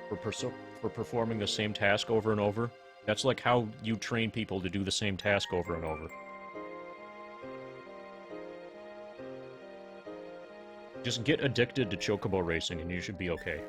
for performing the same task over and over. That's like how you train people to do the same task over and over. Just get addicted to chocobo racing and you should be okay.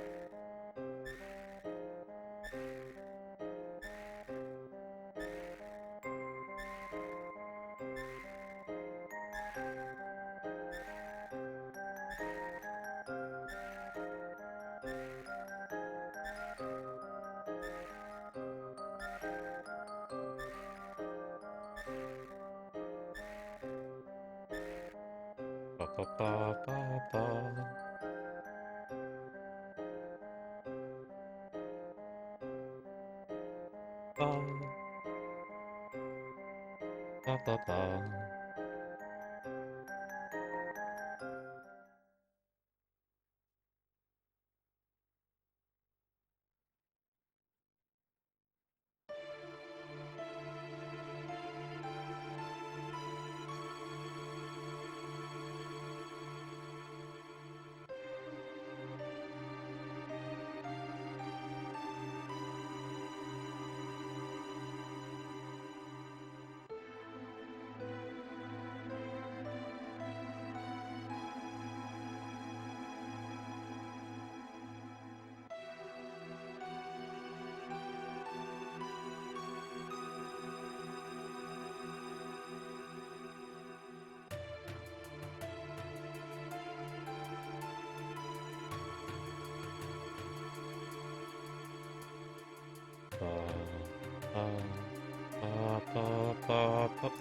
Ba ba ba ba ba. Ba ba ba.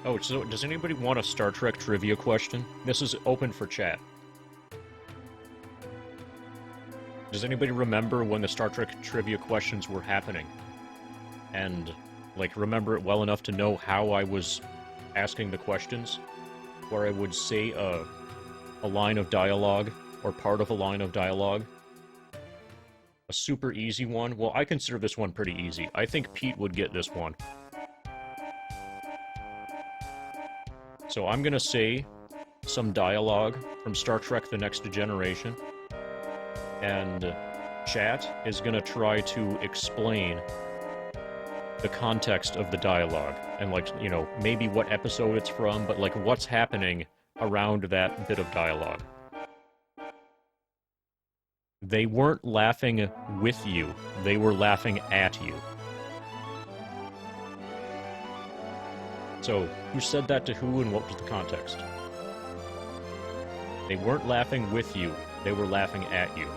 Oh, so does anybody want a Star Trek trivia question? This is open for chat. Does anybody remember when the Star Trek trivia questions were happening? And, like, remember it well enough to know how I was asking the questions? Where I would say a line of dialogue, or part of a line of dialogue? A super easy one? Well, I consider this one pretty easy. I think Pete would get this one. So I'm gonna say some dialogue from Star Trek The Next Generation, and chat is gonna try to explain the context of the dialogue, and, like, you know, maybe what episode it's from, but, like, what's happening around that bit of dialogue. They weren't laughing with you, they were laughing at you. So, who said that to who and what was the context? They weren't laughing with you, they were laughing at you.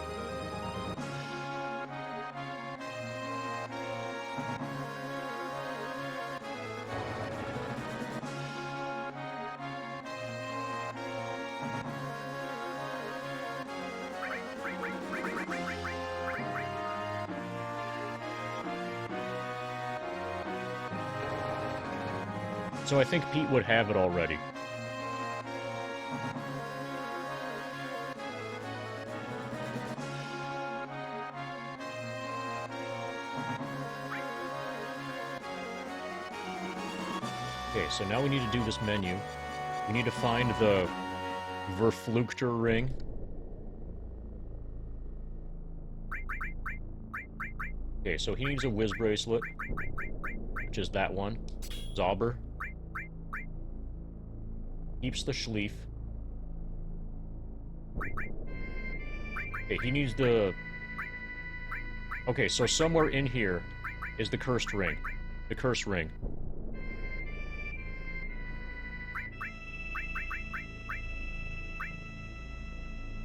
So I think Pete would have it already. Okay, so now we need to do this menu. We need to find the Verfluchter ring. Okay, so he needs a whiz bracelet, which is that one. Zauber. Keeps the Schleif. Okay, he needs the... Okay, so somewhere in here is the cursed ring. The curse ring.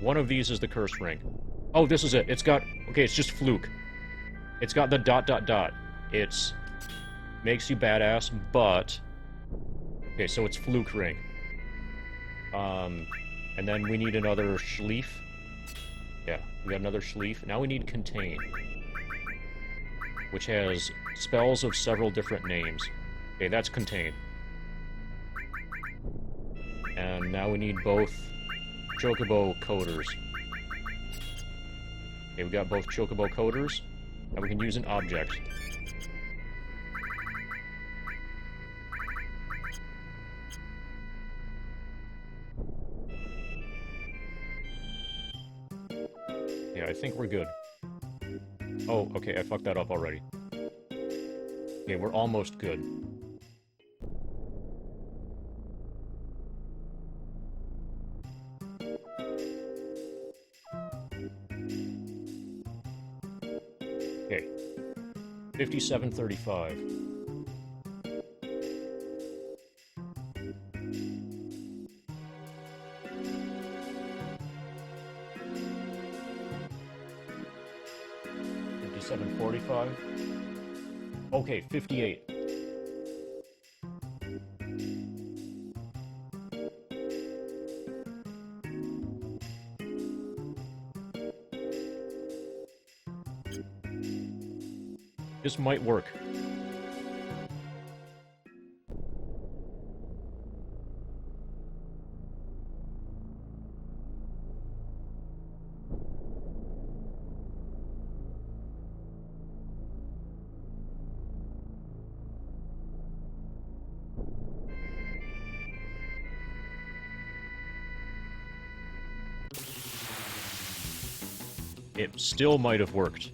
One of these is the cursed ring. Oh, this is it. It's got... Okay, it's just fluke. It's got the dot dot dot. It's makes you badass, but okay, so it's fluke ring. And then we need another schleef. Yeah, we got another schleef. Now we need contain, which has spells of several different names. Okay, that's contain. And now we need both chocobo coders. Okay, we got both chocobo coders, and we can use an object. Yeah, I think we're good. Oh, okay, I fucked that up already. Okay, we're almost good. Okay. 5735. $57.45. Okay, 58. This might work. It still might have worked.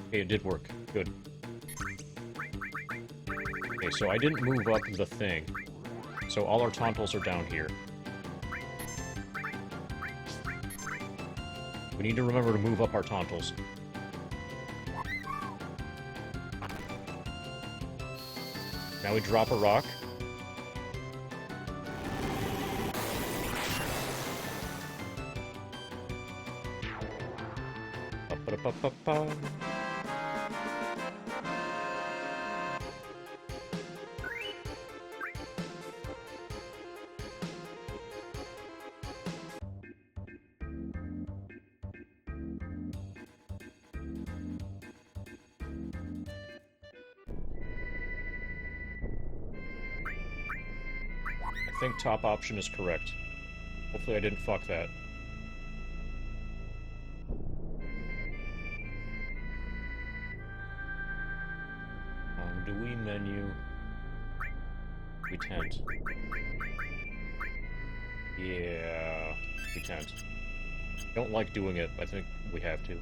Okay, it did work. Good. Okay, so I didn't move up the thing. So all our tauntals are down here. We need to remember to move up our tauntals. Now we drop a rock. Ba-ba-da-ba-ba-ba. I think top option is correct. Hopefully I didn't fuck that. GUI menu. We tent. Yeah, we tent. Don't like doing it, I think we have to.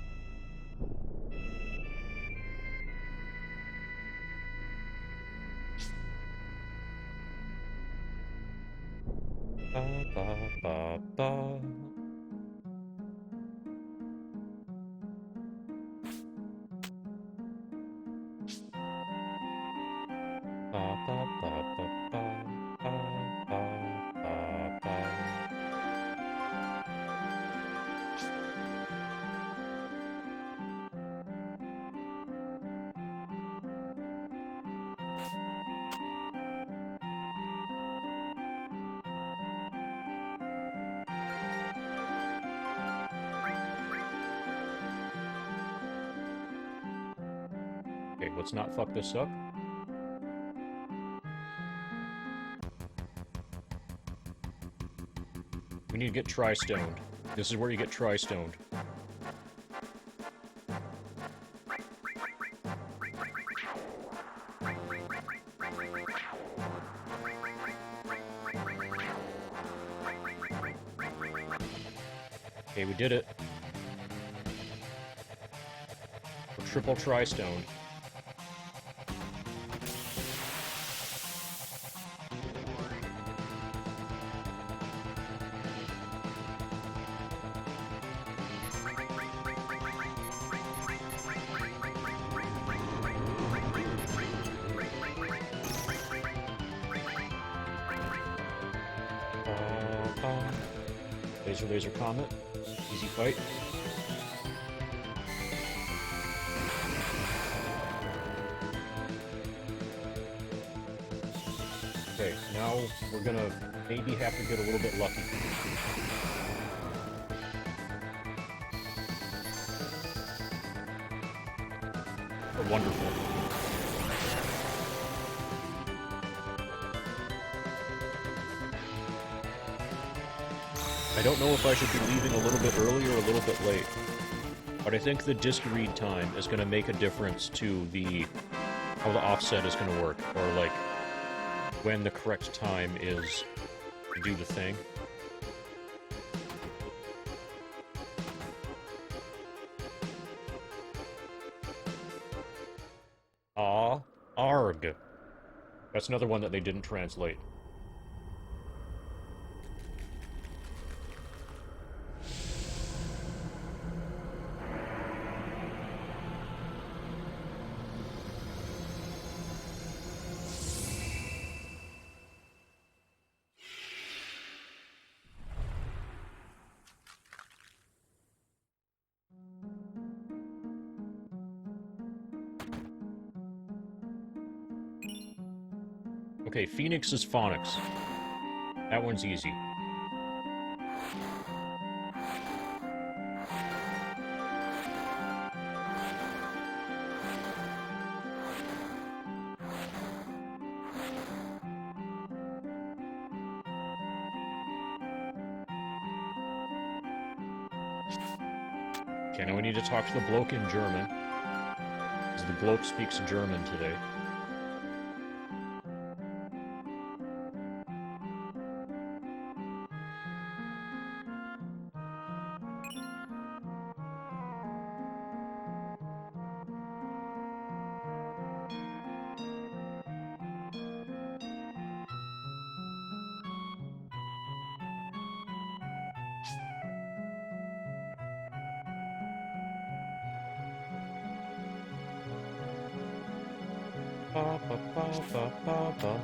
Ba ba ba ba. Ba ba ba ba ba ba ba ba ba. Okay, let's not fuck this up. We need to get tri-stoned. This is where you get tri-stoned. Okay, we did it. We're triple tri-stoned. Laser Comet. Easy fight. well, we're gonna maybe have to get a little bit lucky. But wonderful. I don't know if I should be leaving a little bit early or a little bit late, but I think the disk read time is going to make a difference to how the offset is going to work, or like when the correct time is to do the thing. Arg. That's another one that they didn't translate. Okay, Phoenix is phonics. That one's easy. Okay, now we need to talk to the bloke in German, because the bloke speaks German today. Ba, ba, ba, ba, ba, ba.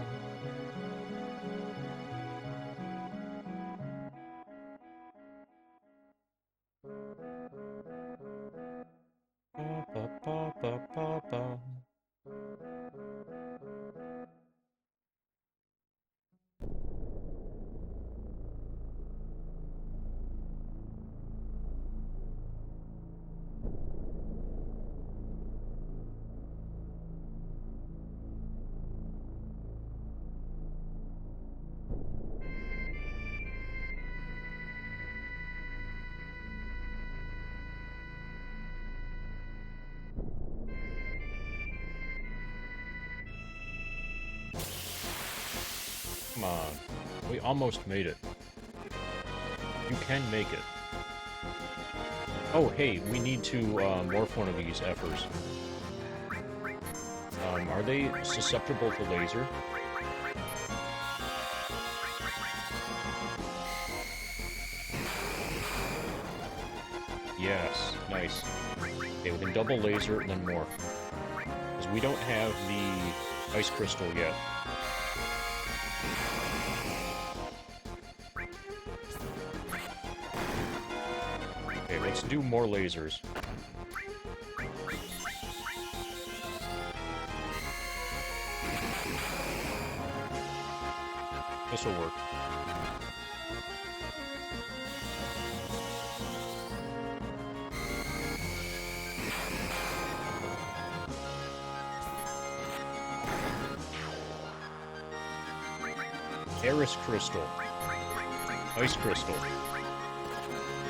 Ba, ba, ba, ba, ba, ba. Come on. We almost made it. You can make it. Oh, hey, we need to morph one of these effers. Are they susceptible to laser? Yes, nice. Okay, we can double laser and then morph. Because we don't have the ice crystal yet. Okay, let's do more lasers. This'll work. Eris crystal. Ice crystal.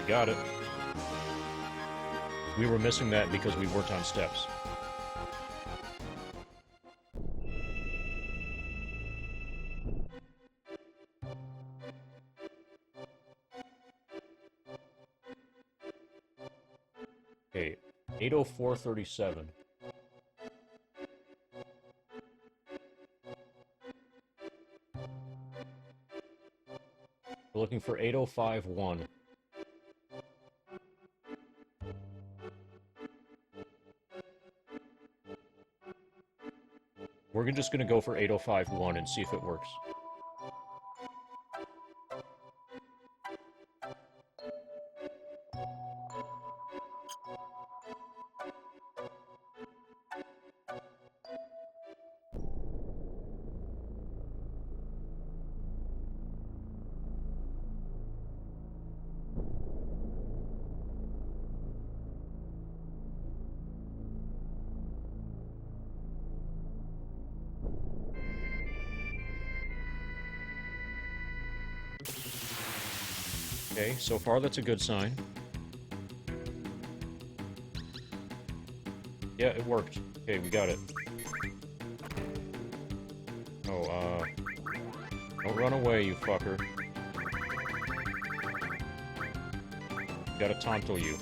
You got it. We were missing that because we weren't on steps. Okay, 80437. We're looking for 8051. We're just gonna go for 8051 and see if it works. Okay, so far that's a good sign. Yeah, it worked. Okay, we got it. Oh, don't run away, you fucker. Gotta tonto you.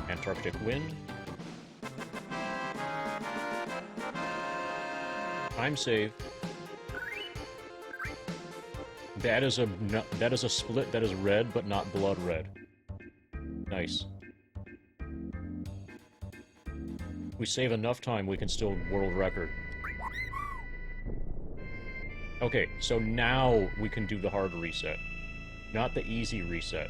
Antarctic wind. Time save. That is a split that is red, but not blood red. Nice. If we save enough time, we can still world record. Okay, so now we can do the hard reset, not the easy reset.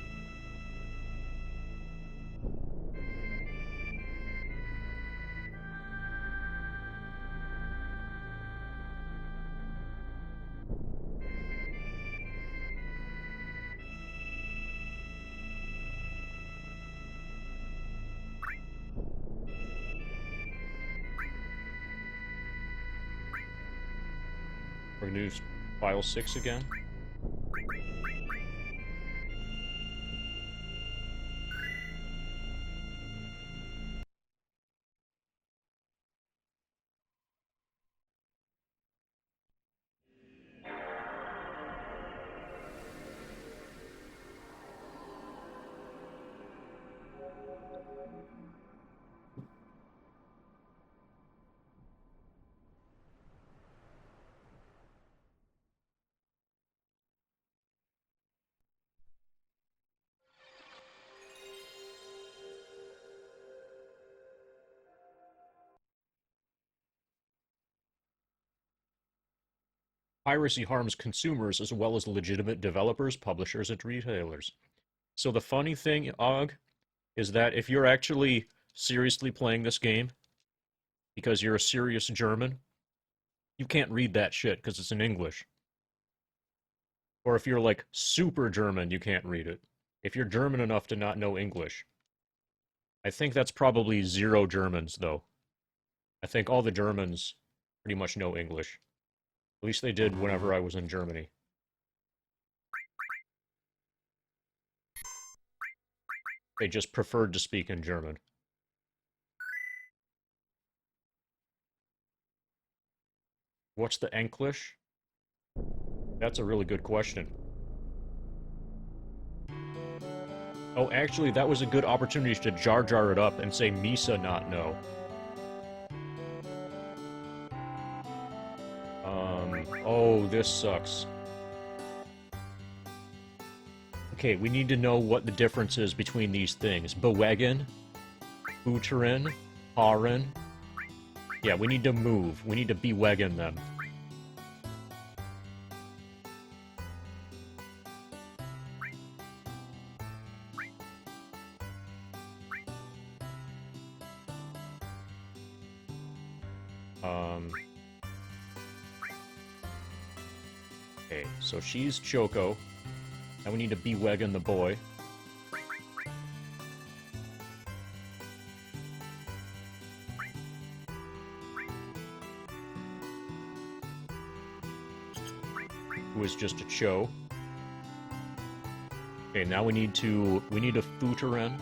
We're gonna do file 6 again. Piracy harms consumers as well as legitimate developers, publishers, and retailers. So the funny thing, Og, is that if you're actually seriously playing this game, because you're a serious German, you can't read that shit because it's in English. Or if you're like super German, you can't read it. If you're German enough to not know English. I think that's probably 0 Germans, though. I think all the Germans pretty much know English. At least they did whenever I was in Germany. They just preferred to speak in German. What's the English? That's a really good question. Oh, actually, that was a good opportunity to Jar Jar it up and say Misa not know. Oh, this sucks. Okay, we need to know what the difference is between these things. Bewegen, Uterin, Harin. Yeah, we need to move. We need to bewegen them. Okay, so she's Choco. Now we need to bewegen the boy. Who is just a Cho. Okay, now we need a Futuren.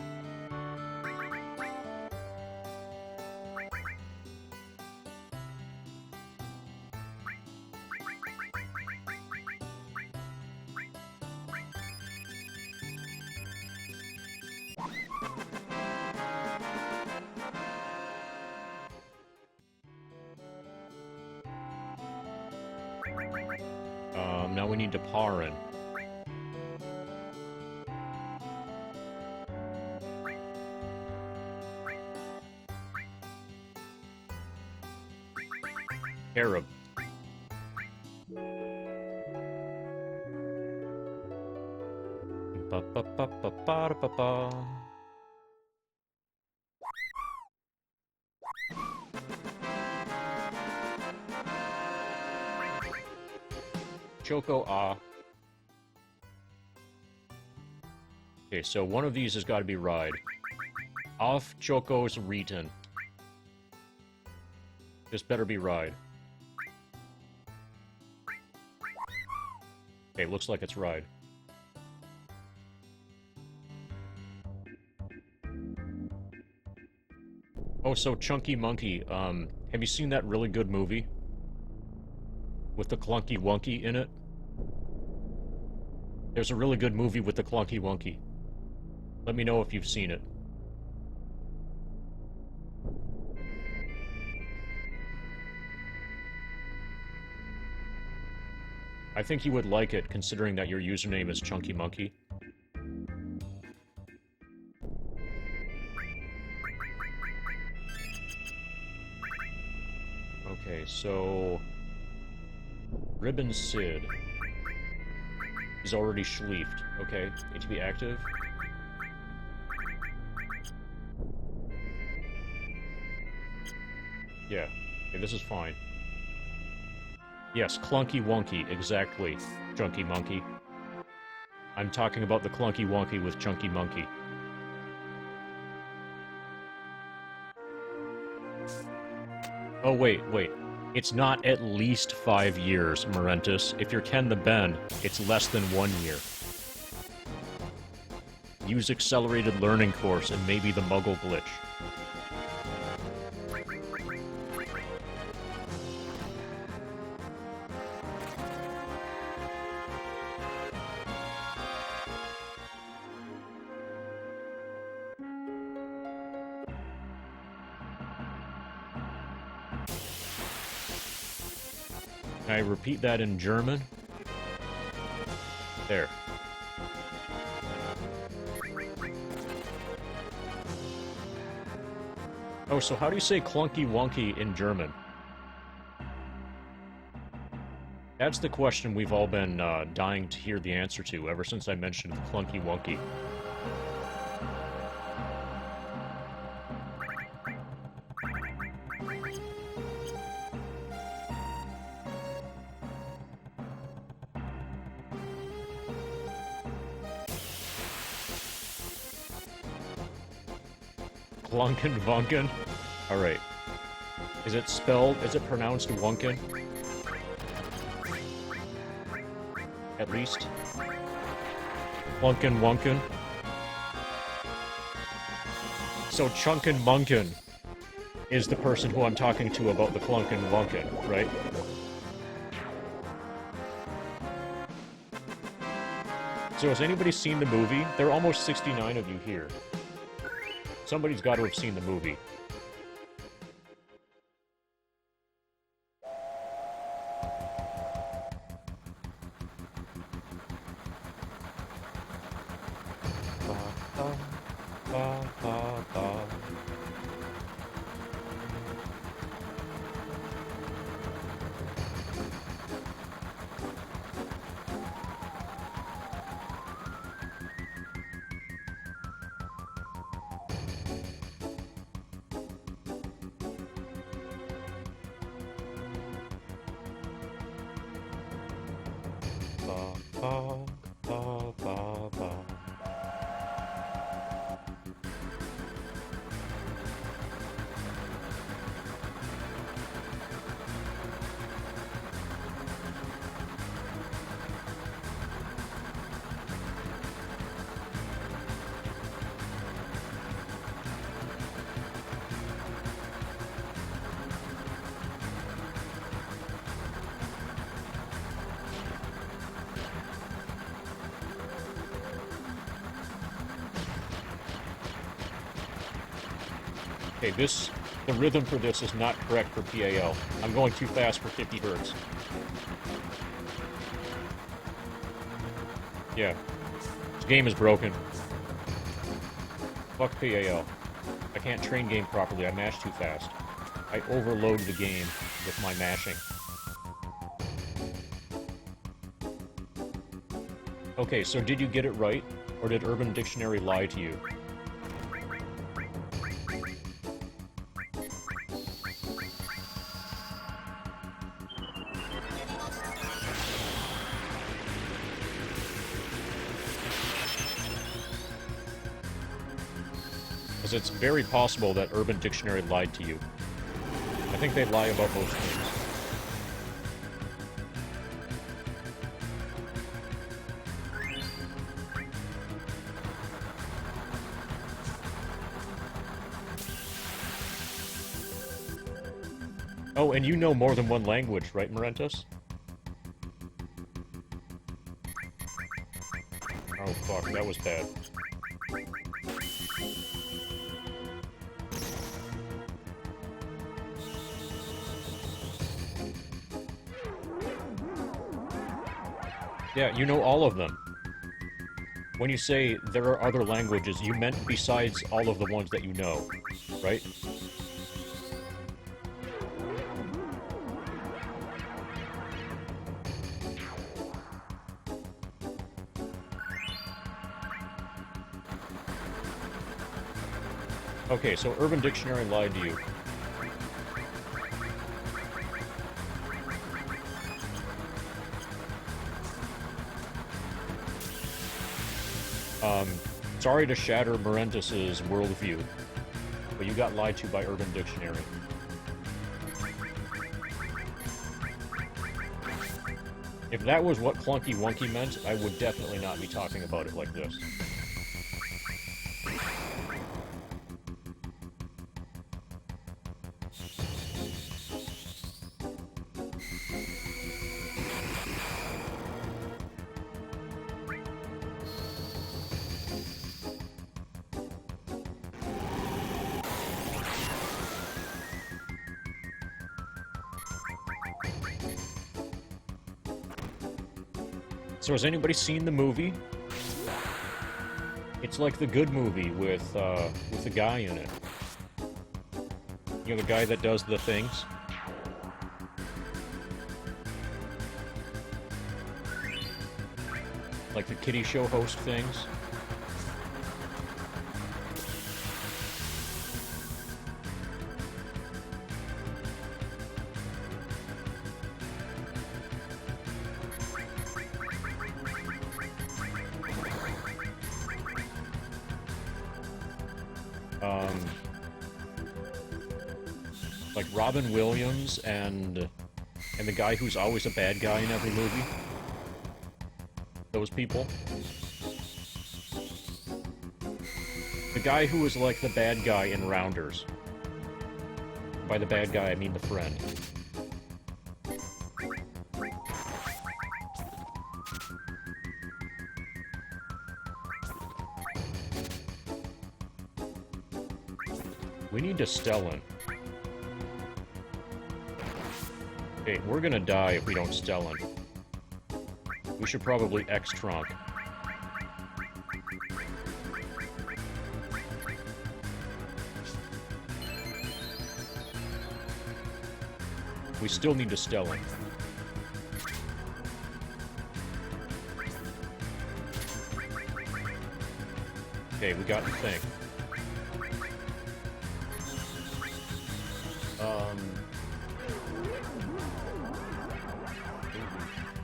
Now we need to Parin. Arab. Ba ba ba ba ba ba ba. Choco Ah. Okay, so one of these has got to be Ride. Off Choco's Reeton. This better be Ride. Okay, looks like it's Ride. Oh, so Chunky Monkey, have you seen that really good movie? With the Clunky Wonky in it? There's a really good movie with the Clunky Wonky. Let me know if you've seen it. I think you would like it, considering that your username is Chunky Monkey. Okay, so... Ribbon Sid. He's already schleefed. Okay, need to be active. Yeah, okay, this is fine. Yes, Clunky Wonky, exactly, Chunky Monkey. I'm talking about the Clunky Wonky with Chunky Monkey. Oh, wait. It's not at least 5 years, Morentus. If you're Ken the Ben, it's less than 1 year. Use accelerated learning course and maybe the Muggle glitch. Can I repeat that in German? There. Oh, so how do you say Clunky Wonky in German? That's the question we've all been dying to hear the answer to ever since I mentioned Clunky Wonky. Clunkin' Vunkin'? Alright. Is it pronounced Wunkin'? At least? Clunkin' Wunkin'? So Chunkin' Munkin' is the person who I'm talking to about the Clunkin' Wunkin', right? So has anybody seen the movie? There are almost 69 of you here. Somebody's got to have seen the movie. Okay, the rhythm for this is not correct for PAL. I'm going too fast for 50 hertz. Yeah. This game is broken. Fuck PAL. I can't train game properly, I mash too fast. I overload the game with my mashing. Okay, so did you get it right? Or did Urban Dictionary lie to you? Because it's very possible that Urban Dictionary lied to you. I think they lie about most things. Oh, and you know more than one language, right, Morentus? Oh, fuck, that was bad. Yeah, you know all of them. When you say there are other languages, you meant besides all of the ones that you know, right? Okay, so Urban Dictionary lied to you. Sorry to shatter Morentus's worldview, but you got lied to by Urban Dictionary. If that was what Clunky Wonky meant, I would definitely not be talking about it like this. So has anybody seen the movie? It's like the good movie with the guy in it. You know, the guy that does the things? Like the kiddie show host things? Like Robin Williams and the guy who's always a bad guy in every movie. Those people. The guy who was like the bad guy in Rounders. By the bad guy, I mean the friend. We need to Stellan. Okay, we're gonna die if we don't Stellan. We should probably X-Trunk. We still need to Stellan. Okay, we got the thing.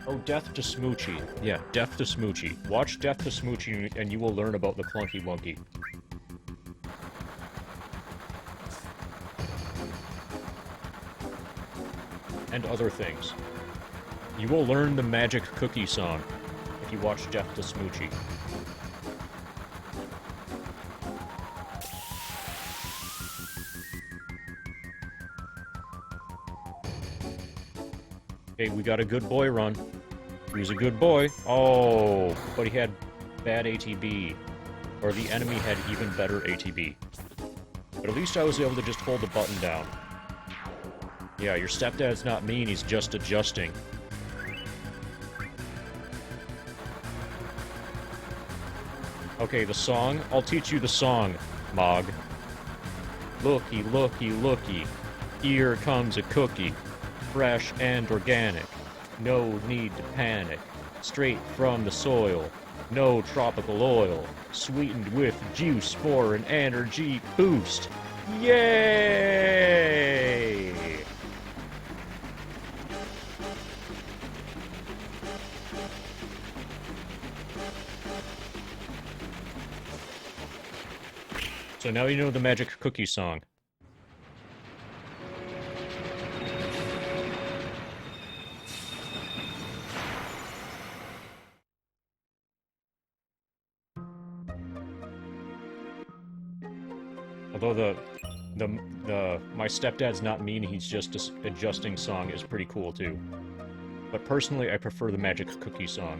Oh, Death to Smoochie. Yeah, Death to Smoochie. Watch Death to Smoochie and you will learn about the Clunky Wonky. And other things. You will learn the Magic Cookie song if you watch Death to Smoochie. Okay, we got a good boy run. He was a good boy. Oh, but he had bad ATB. Or the enemy had even better ATB. But at least I was able to just hold the button down. Yeah, your stepdad's not mean, he's just adjusting. Okay, the song? I'll teach you the song, Mog. Looky, looky, looky. Here comes a cookie. Fresh and organic. No need to panic. Straight from the soil. No tropical oil. Sweetened with juice for an energy boost. Yay! So now you know the magic cookie song. Although the my stepdad's not mean, he's just adjusting song is pretty cool too. But personally, I prefer the magic cookie song.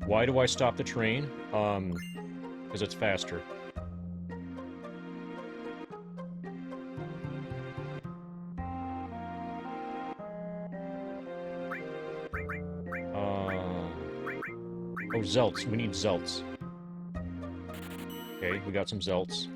Why do I stop the train? Because it's faster. Oh, Zelts. We need Zelts. Okay, we got some Zelts.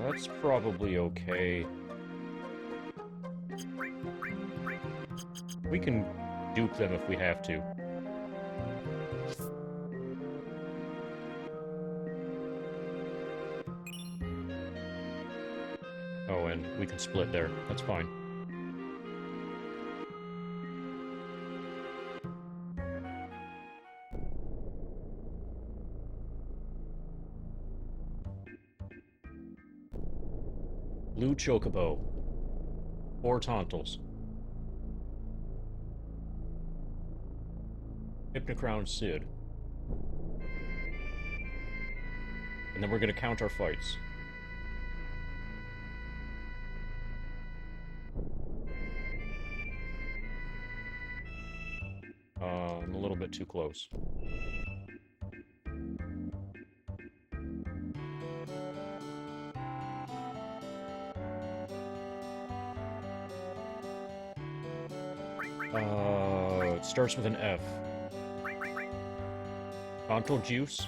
That's probably okay. We can dupe them if we have to. Oh, and we can split there. That's fine. Blue Chocobo. 4 Tontles. Hypnocrown Sid. And then we're gonna count our fights. I'm a little bit too close. It starts with an F. Tontal Juice.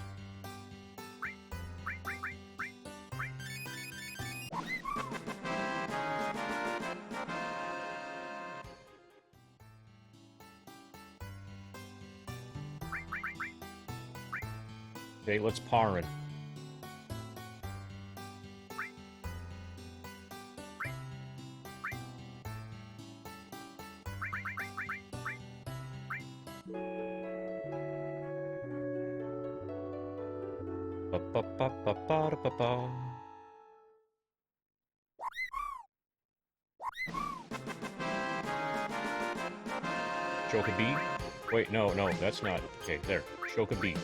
Okay, let's Parin. Ba-ba-ba-ba-ba-ba-ba. Choke a bee? Wait, no, that's not. Okay, there. Choke a bee.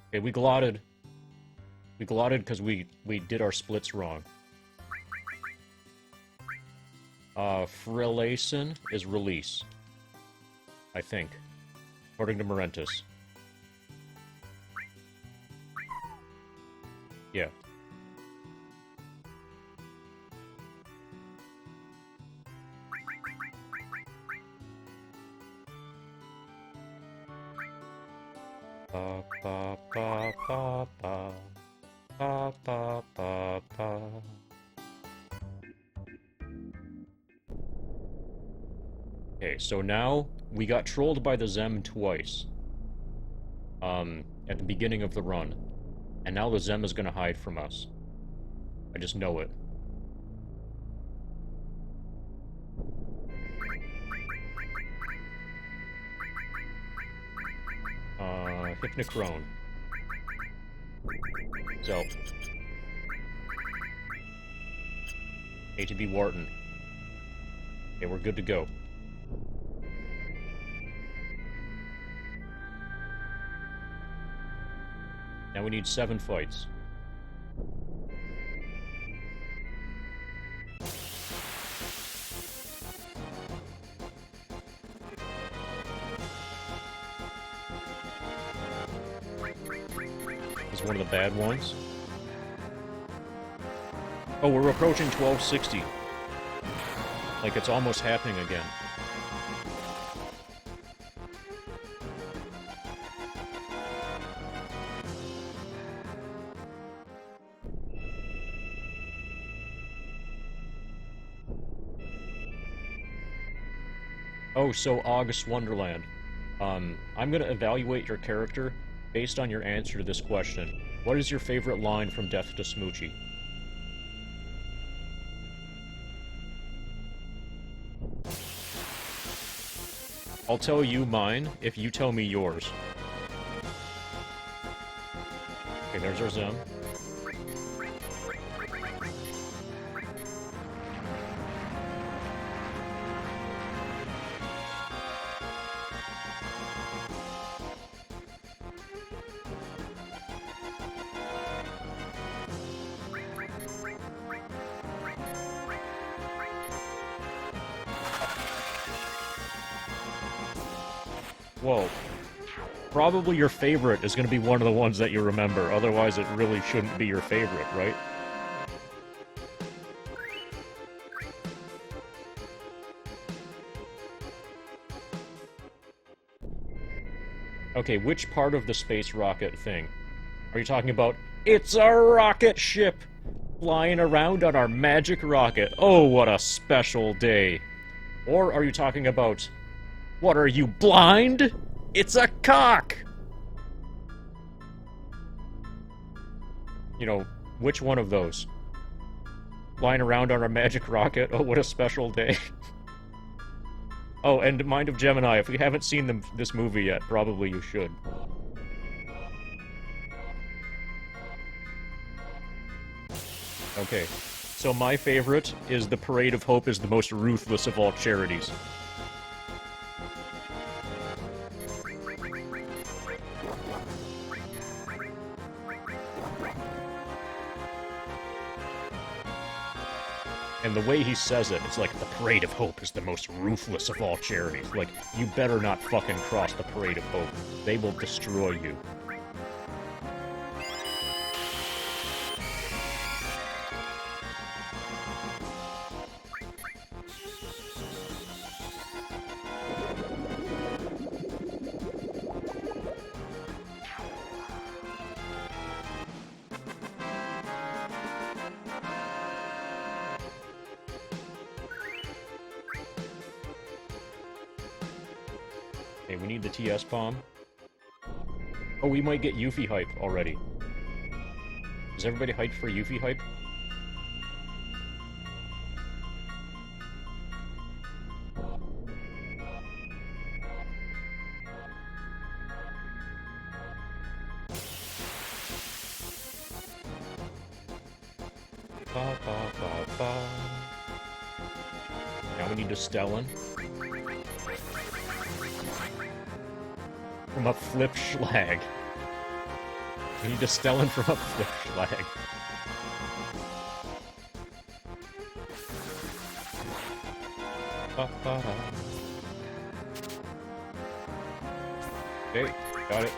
Okay, we glotted. We glotted because we did our splits wrong. Frillason is release. I think. According to Morentus. Yeah. Ba ba ba ba ba ba ba ba ba. Okay, so now we got trolled by the Zem twice. At the beginning of the run. And now the Zem is gonna hide from us. I just know it. Hypnocrone. Zelf. ATB Wharton. Okay, we're good to go. Now we need 7 fights. This is one of the bad ones. Oh, we're approaching 1260. Like it's almost happening again. Oh, so August Wonderland. I'm gonna evaluate your character based on your answer to this question. What is your favorite line from Death to Smoochie? I'll tell you mine if you tell me yours. Okay, there's our Zem. Whoa. Probably your favorite is going to be one of the ones that you remember, otherwise it really shouldn't be your favorite, right? Okay, which part of the space rocket thing? Are you talking about, it's a rocket ship flying around on our magic rocket, oh what a special day? Or are you talking about, what are you, blind? It's a cock! You know, which one of those? Flying around on our magic rocket, oh what a special day. Oh, and Mind of Gemini, if you haven't seen this movie yet, probably you should. Okay, so my favorite is the Parade of Hope is the most ruthless of all charities. And the way he says it, it's like, the Parade of Hope is the most ruthless of all charities. Like, you better not fucking cross the Parade of Hope. They will destroy you. Okay, we need the TS bomb. Oh, we might get Yuffie hype already. Is everybody hyped for Yuffie hype? Ba, ba, ba, ba. Now we need to Stellan. From a flip schlag. We need to Stellan from a flip schlag. Okay, got it.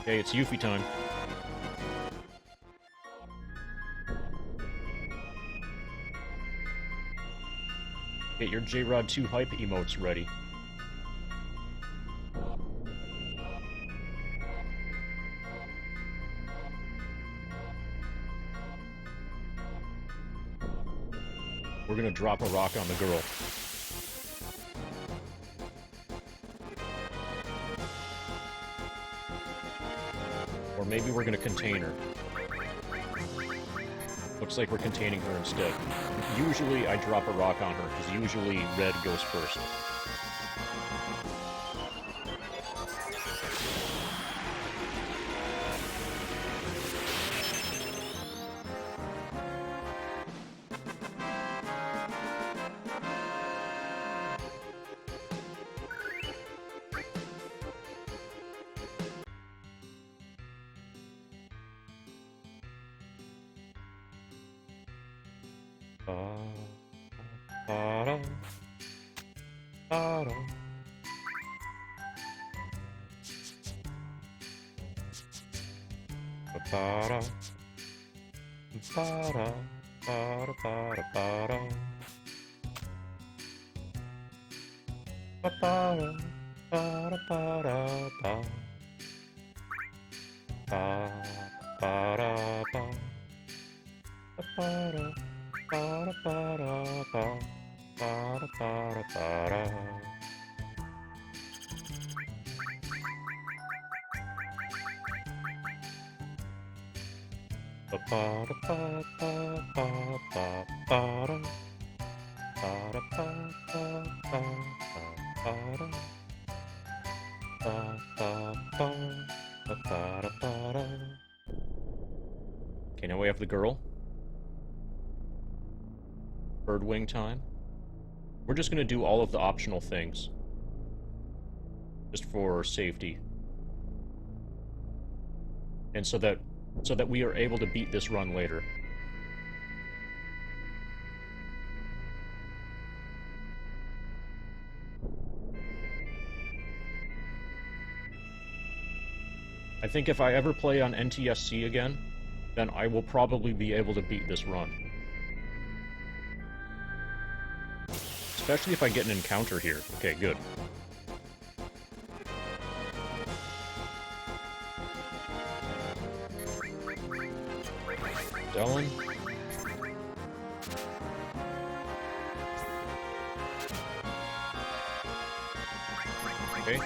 Okay, it's Yuffie time. Get your J-Rod 2 hype emotes ready. We're gonna drop a rock on the girl. Or maybe we're gonna contain her. Looks like we're containing her instead. Usually I drop a rock on her, because usually red goes first. Okay, now we have the girl. Birdwing time. We're just gonna do all of the optional things. Just for safety. And so that we are able to beat this run later. I think if I ever play on NTSC again, then I will probably be able to beat this run. Especially if I get an encounter here. Okay, good. Dylan. Okay.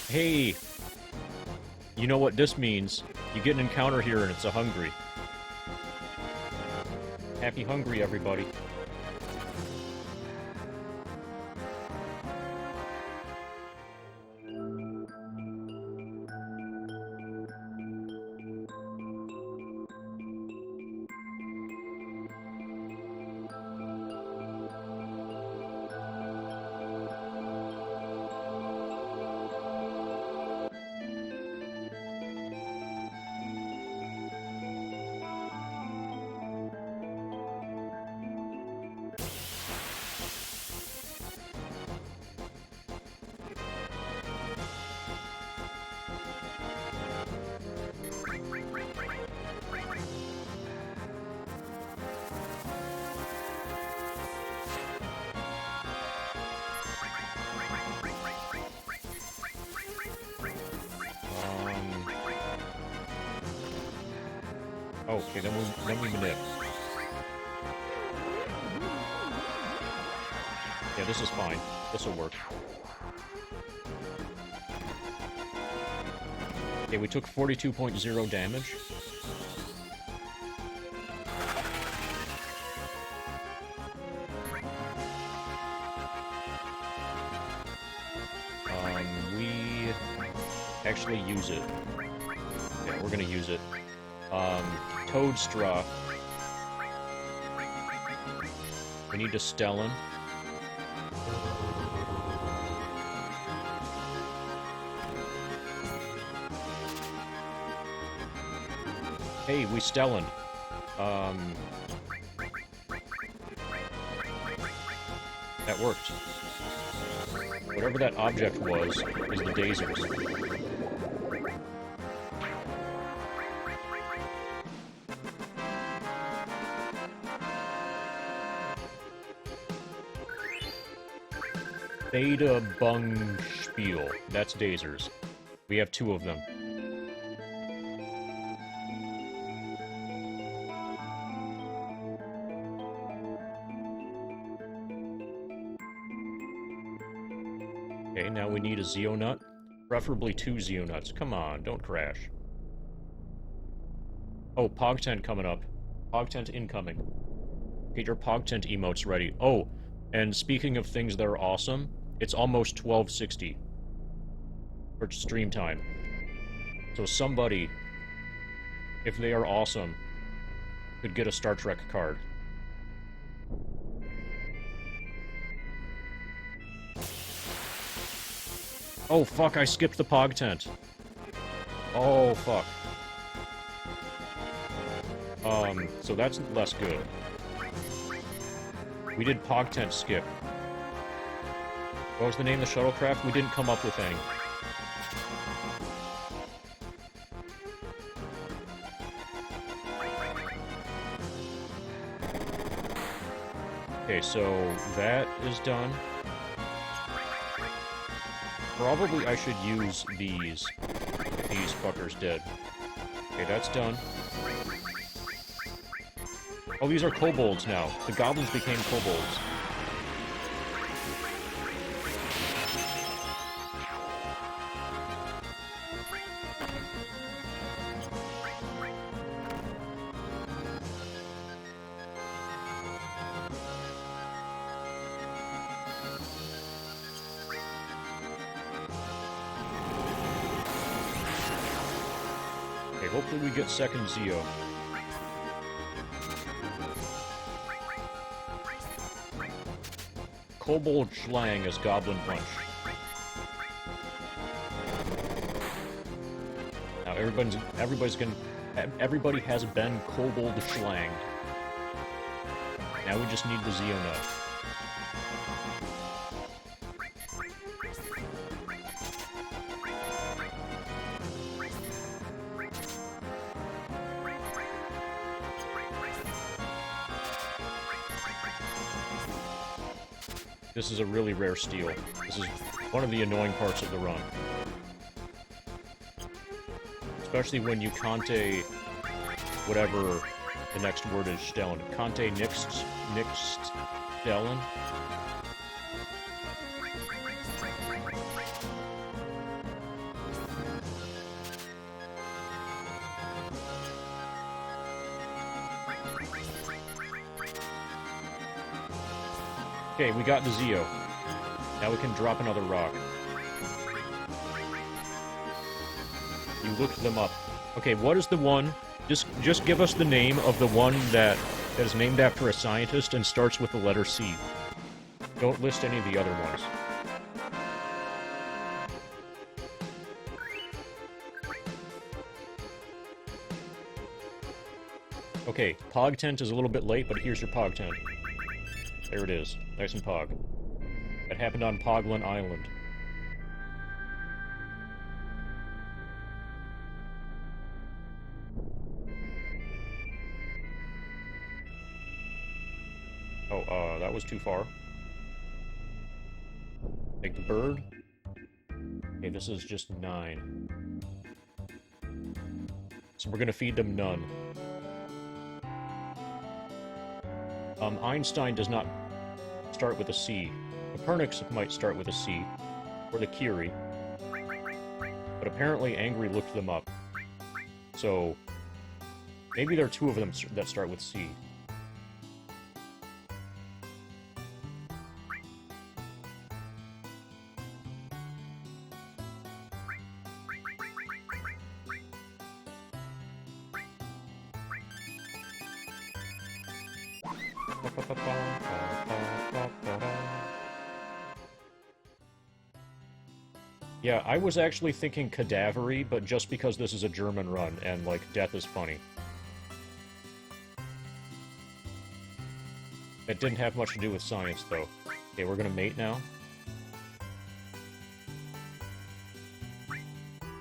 Hey! You know what this means. You get an encounter here and it's a hungry. Happy hungry, everybody. Okay, then we manip. Yeah, this is fine. This'll work. Okay, we took 42.0 damage. We actually use it. Yeah, we're gonna use it. Toadstraw. We need to Stellan. Hey, we Stellan. That worked. Whatever that object was, is the Dazers. Beta Bung Spiel. That's Dazers. We have 2 of them. Okay, now we need a Zeonut. Preferably 2 Zeonuts. Come on, don't crash. Oh, Pogtent coming up. Pogtent incoming. Get your Pogtent emotes ready. Oh, and speaking of things that are awesome, it's almost 12:60 for stream time. So somebody, if they are awesome, could get a Star Trek card. Oh fuck, I skipped the Pogtent. Oh fuck. So that's less good. We did Pogtent skip. What was the name of the shuttlecraft? We didn't come up with any. Okay, so that is done. Probably I should use these if these fuckers did. Okay, that's done. Oh, these are kobolds now. The goblins became kobolds. Okay, hopefully we get second Zeo. Kobold Schlang as Goblin Punch. Now everybody has been Kobold Schlanged. Now we just need the Zeo Nut. This is a really rare steal. This is one of the annoying parts of the run. Especially when you Kante whatever the next word is stellen. Kante Nixt stellen. Okay, we got the Zeo. Now we can drop another rock. You looked them up. Okay, what is the one? Just give us the name of the one that is named after a scientist and starts with the letter C. Don't list any of the other ones. Okay, Pog Tent is a little bit late, but here's your Pog Tent. There it is. Nice and Pog. That happened on Poglin Island. Oh, that was too far. Take the bird. Okay, this is just 9. So we're gonna feed them none. Einstein does not start with a C. Copernicus might start with a C, or the Curie. But apparently Angry looked them up. So, maybe there are 2 of them that start with C. Yeah, I was actually thinking cadavery, but just because this is a German run, and, like, death is funny. It didn't have much to do with science, though. Okay, we're gonna mate now.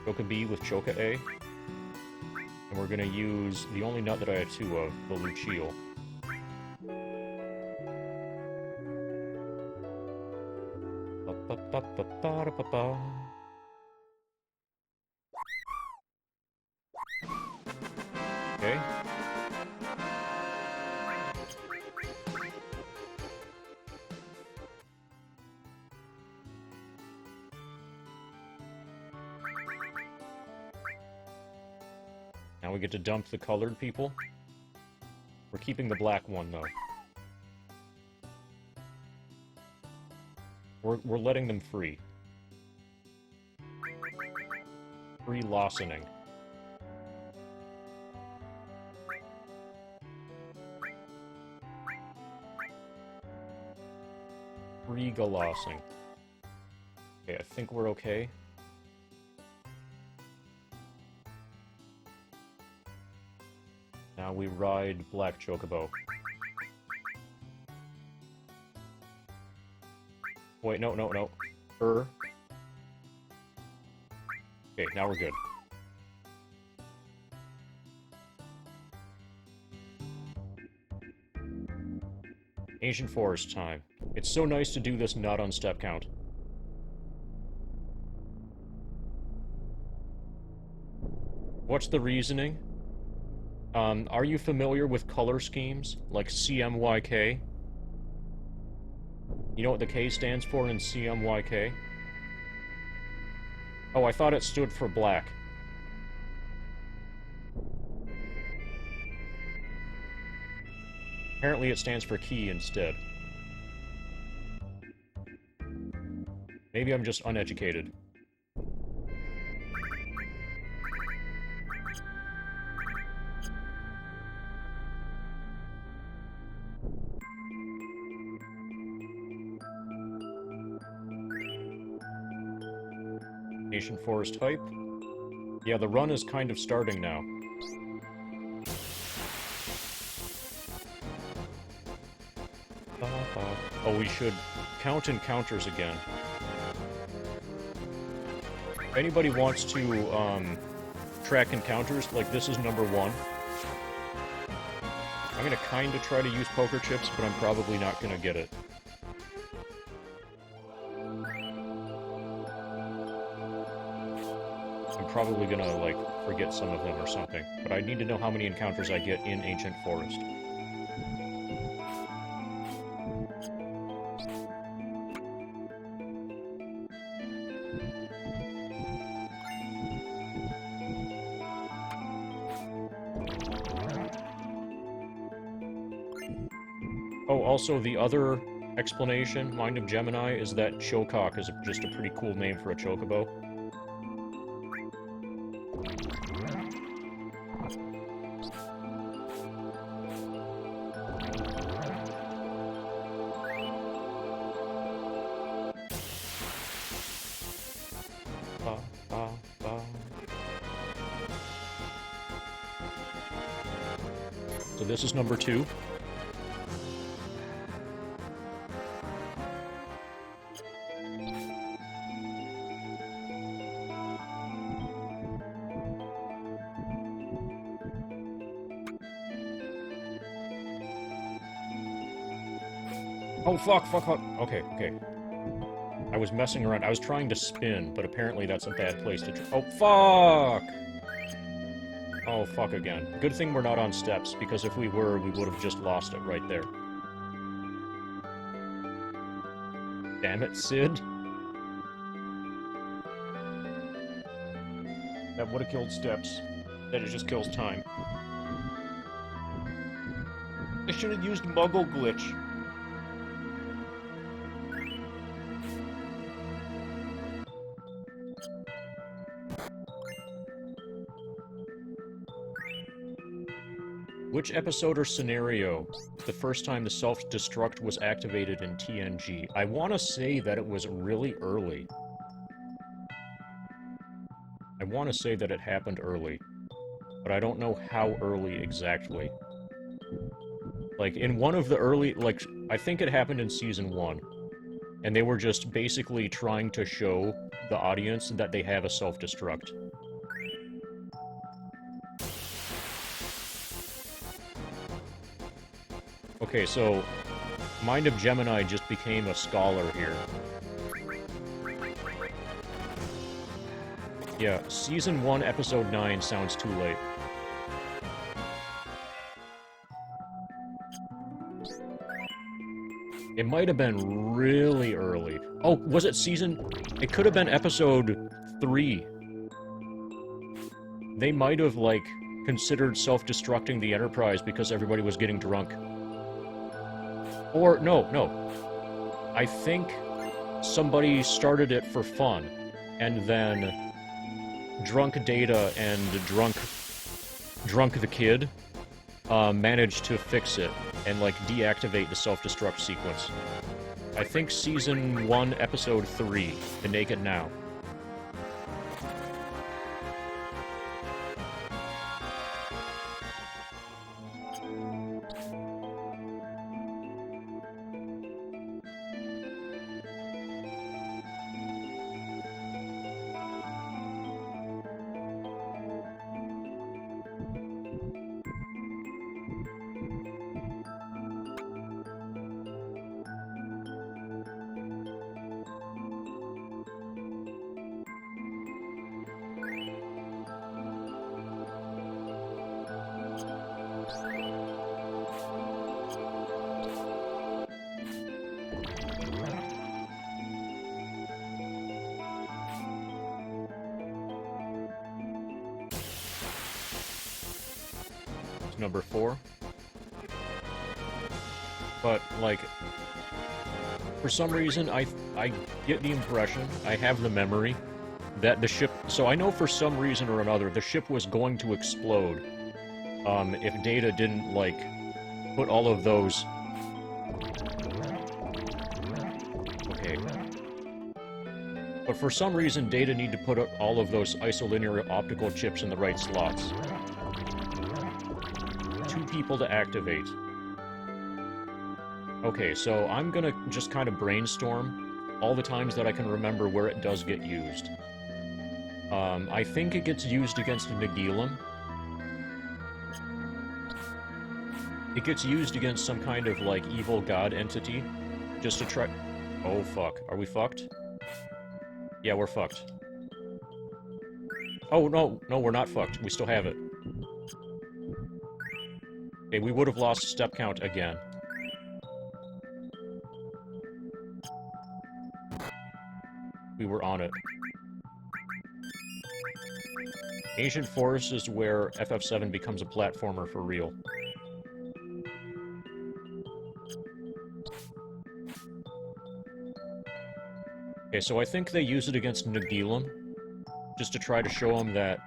Choka B with Choka A. And we're gonna use the only nut that I have 2 of, the Luciole. Okay. Now we get to dump the colored people. We're keeping the black one, though. We're letting them free. Free Lawsoning. Free Galossing. Okay, I think we're okay. Now we ride Black Chocobo. Wait, no. Okay, now we're good. Ancient Forest time. It's so nice to do this not on step count. What's the reasoning? Are you familiar with color schemes, like CMYK? You know what the K stands for in CMYK? Oh, I thought it stood for black. Apparently it stands for key instead. Maybe I'm just uneducated. Ancient Forest hype. Yeah, the run is kind of starting now. Oh, we should count encounters again. If anybody wants to, track encounters, like this is number 1. I'm gonna kinda try to use poker chips, but I'm probably not gonna get it. I'm probably gonna, like, forget some of them or something. But I need to know how many encounters I get in Ancient Forest. Oh, also, the other explanation, Mind of Gemini, is that Chokok is just a pretty cool name for a chocobo. So this is number 2. Oh, fuck. Okay. I was messing around. I was trying to spin, but apparently that's a bad place to oh, fuck! Oh, fuck again. Good thing we're not on steps, because if we were, we would have just lost it right there. Damn it, Sid. That would have killed steps. Then it just kills time. I should have used Muggle Glitch. Which episode or scenario was the first time the self-destruct was activated in TNG? I want to say that it was really early. I want to say that it happened early, but I don't know how early exactly. Like, in one of the early, like, I think it happened in Season 1, and they were just basically trying to show the audience that they have a self-destruct. Okay, so Mind of Gemini just became a scholar here. Yeah, Season 1, Episode 9 sounds too late. It might have been really early. Oh, was it Season... It could have been Episode 3. They might have, like, considered self-destructing the Enterprise because everybody was getting drunk. Or, no. I think somebody started it for fun, and then Drunk Data and Drunk the Kid managed to fix it and, like, deactivate the self-destruct sequence. I think Season 1, Episode 3, The Naked Now. number 4. But, like, for some reason, I get the impression, I have the memory, that the ship... So I know for some reason or another, the ship was going to explode, if Data didn't, like, put all of those... Okay. But for some reason, Data need to put all of those isolinear optical chips in the right slots. 2 people to activate. Okay, so I'm gonna just kind of brainstorm all the times that I can remember where it does get used. I think it gets used against Nagilum. It gets used against some kind of, like, evil god entity, just to try... Oh, fuck. Are we fucked? Yeah, we're fucked. Oh, no, no, we're not fucked. We still have it. Okay, we would have lost step count again. We were on it. Ancient Forest is where FF7 becomes a platformer for real. Okay, so I think they use it against Nagilum, just to try to show him that,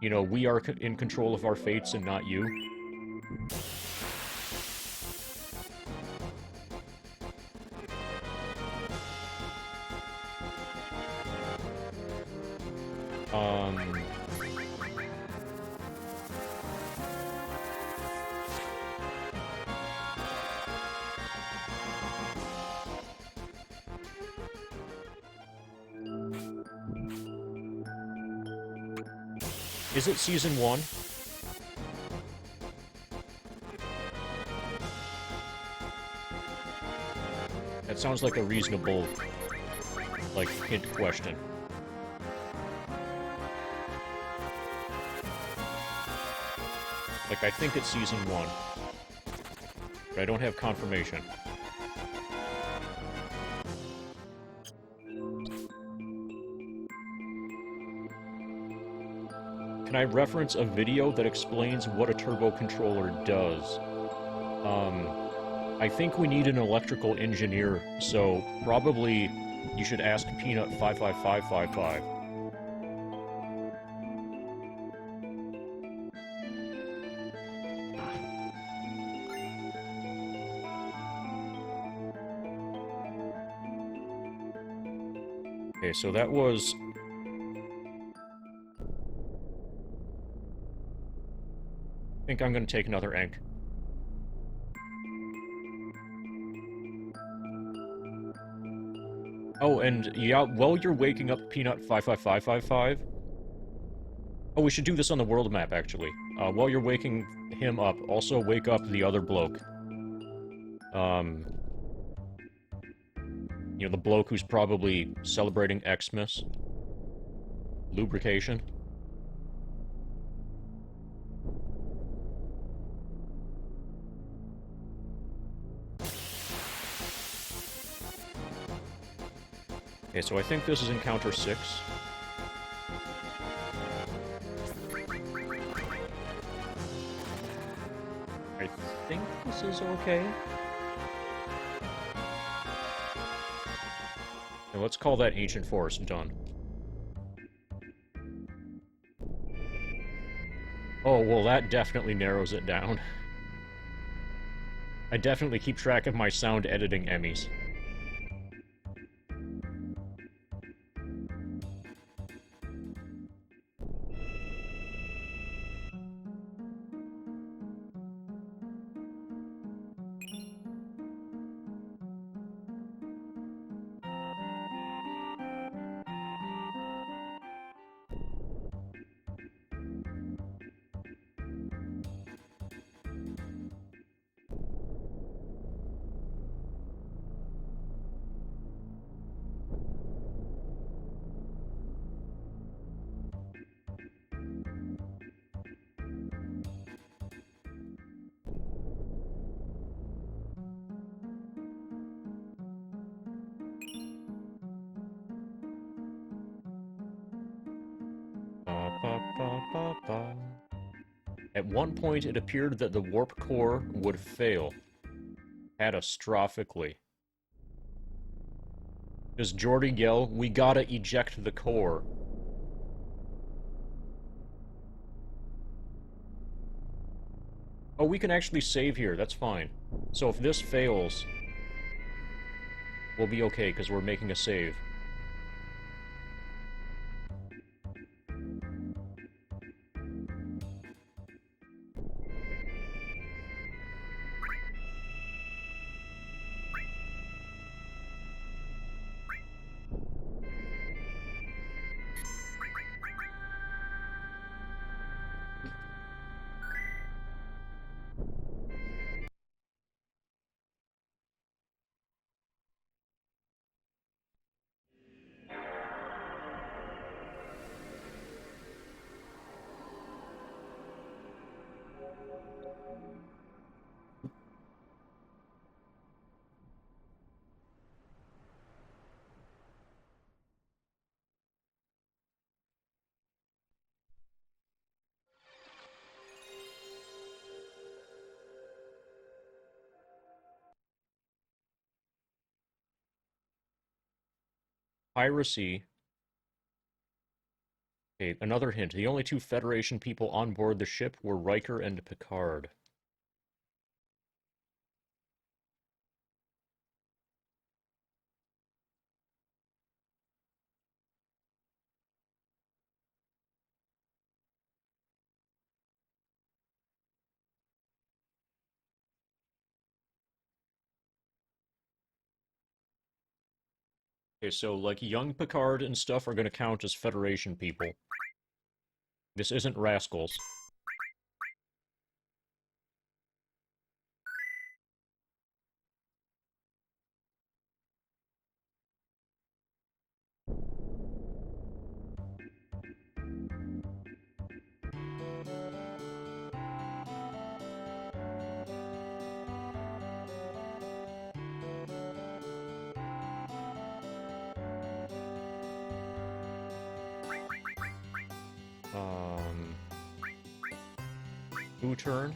you know, we are in control of our fates and not you. Is it Season 1? That sounds like a reasonable, like, hint question. Like, I think it's Season 1. But I don't have confirmation. Can I reference a video that explains what a turbo controller does? I think we need an electrical engineer, so probably you should ask Peanut 55555. Okay, so that was... I think I'm gonna take another ink. Oh, and yeah, while you're waking up Peanut 55555... Oh, we should do this on the world map, actually. While you're waking him up, also wake up the other bloke. You know, the bloke who's probably celebrating Xmas. Lubrication. Okay, so I think this is Encounter 6. I think this is okay. Now let's call that Ancient Forest done. Oh, well, that definitely narrows it down. I definitely keep track of my sound editing Emmys. Ba, ba, ba, ba, ba. At one point, it appeared that the warp core would fail. Catastrophically. Does Jordy yell, "We gotta eject the core"? Oh, we can actually save here. That's fine. So if this fails, we'll be okay, because we're making a save. Piracy. Okay, another hint. The only two Federation people on board the ship were Riker and Picard. Okay, so, like, young Picard and stuff are gonna count as Federation people. This isn't Rascals. Who turn?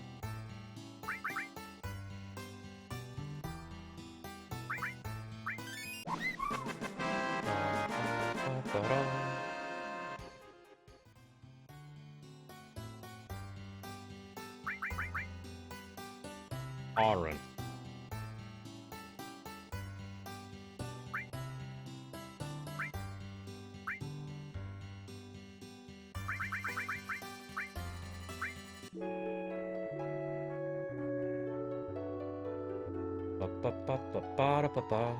Aaron. Ba-ba-ba-ba-ba-da-ba-ba.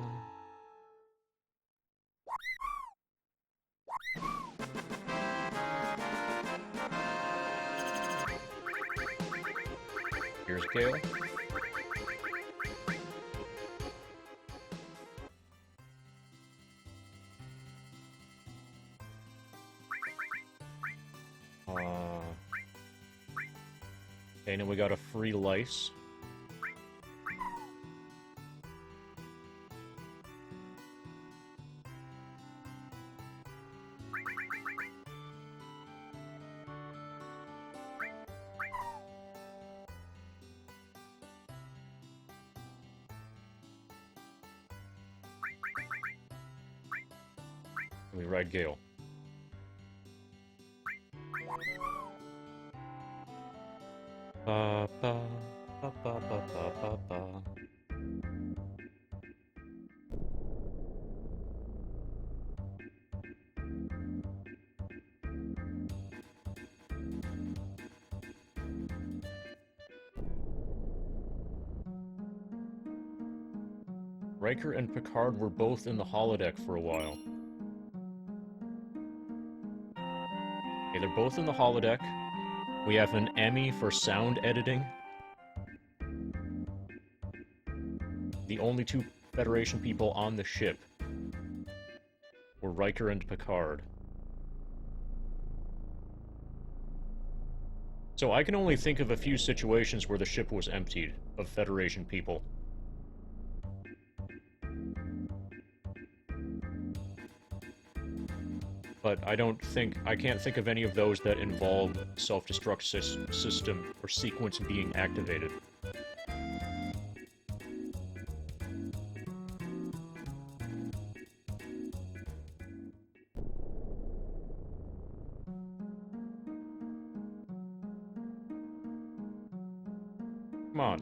Here's Gale. Okay, now we got a free lice. We ride Gale. Ba ba ba ba ba ba ba ba. Riker and Picard were both in the holodeck for a while. Okay, they're both in the holodeck. We have an Emmy for sound editing. The only two Federation people on the ship were Riker and Picard. So I can only think of a few situations where the ship was emptied of Federation people. But I can't think of any of those that involve self-destruct system or sequence being activated. Come on.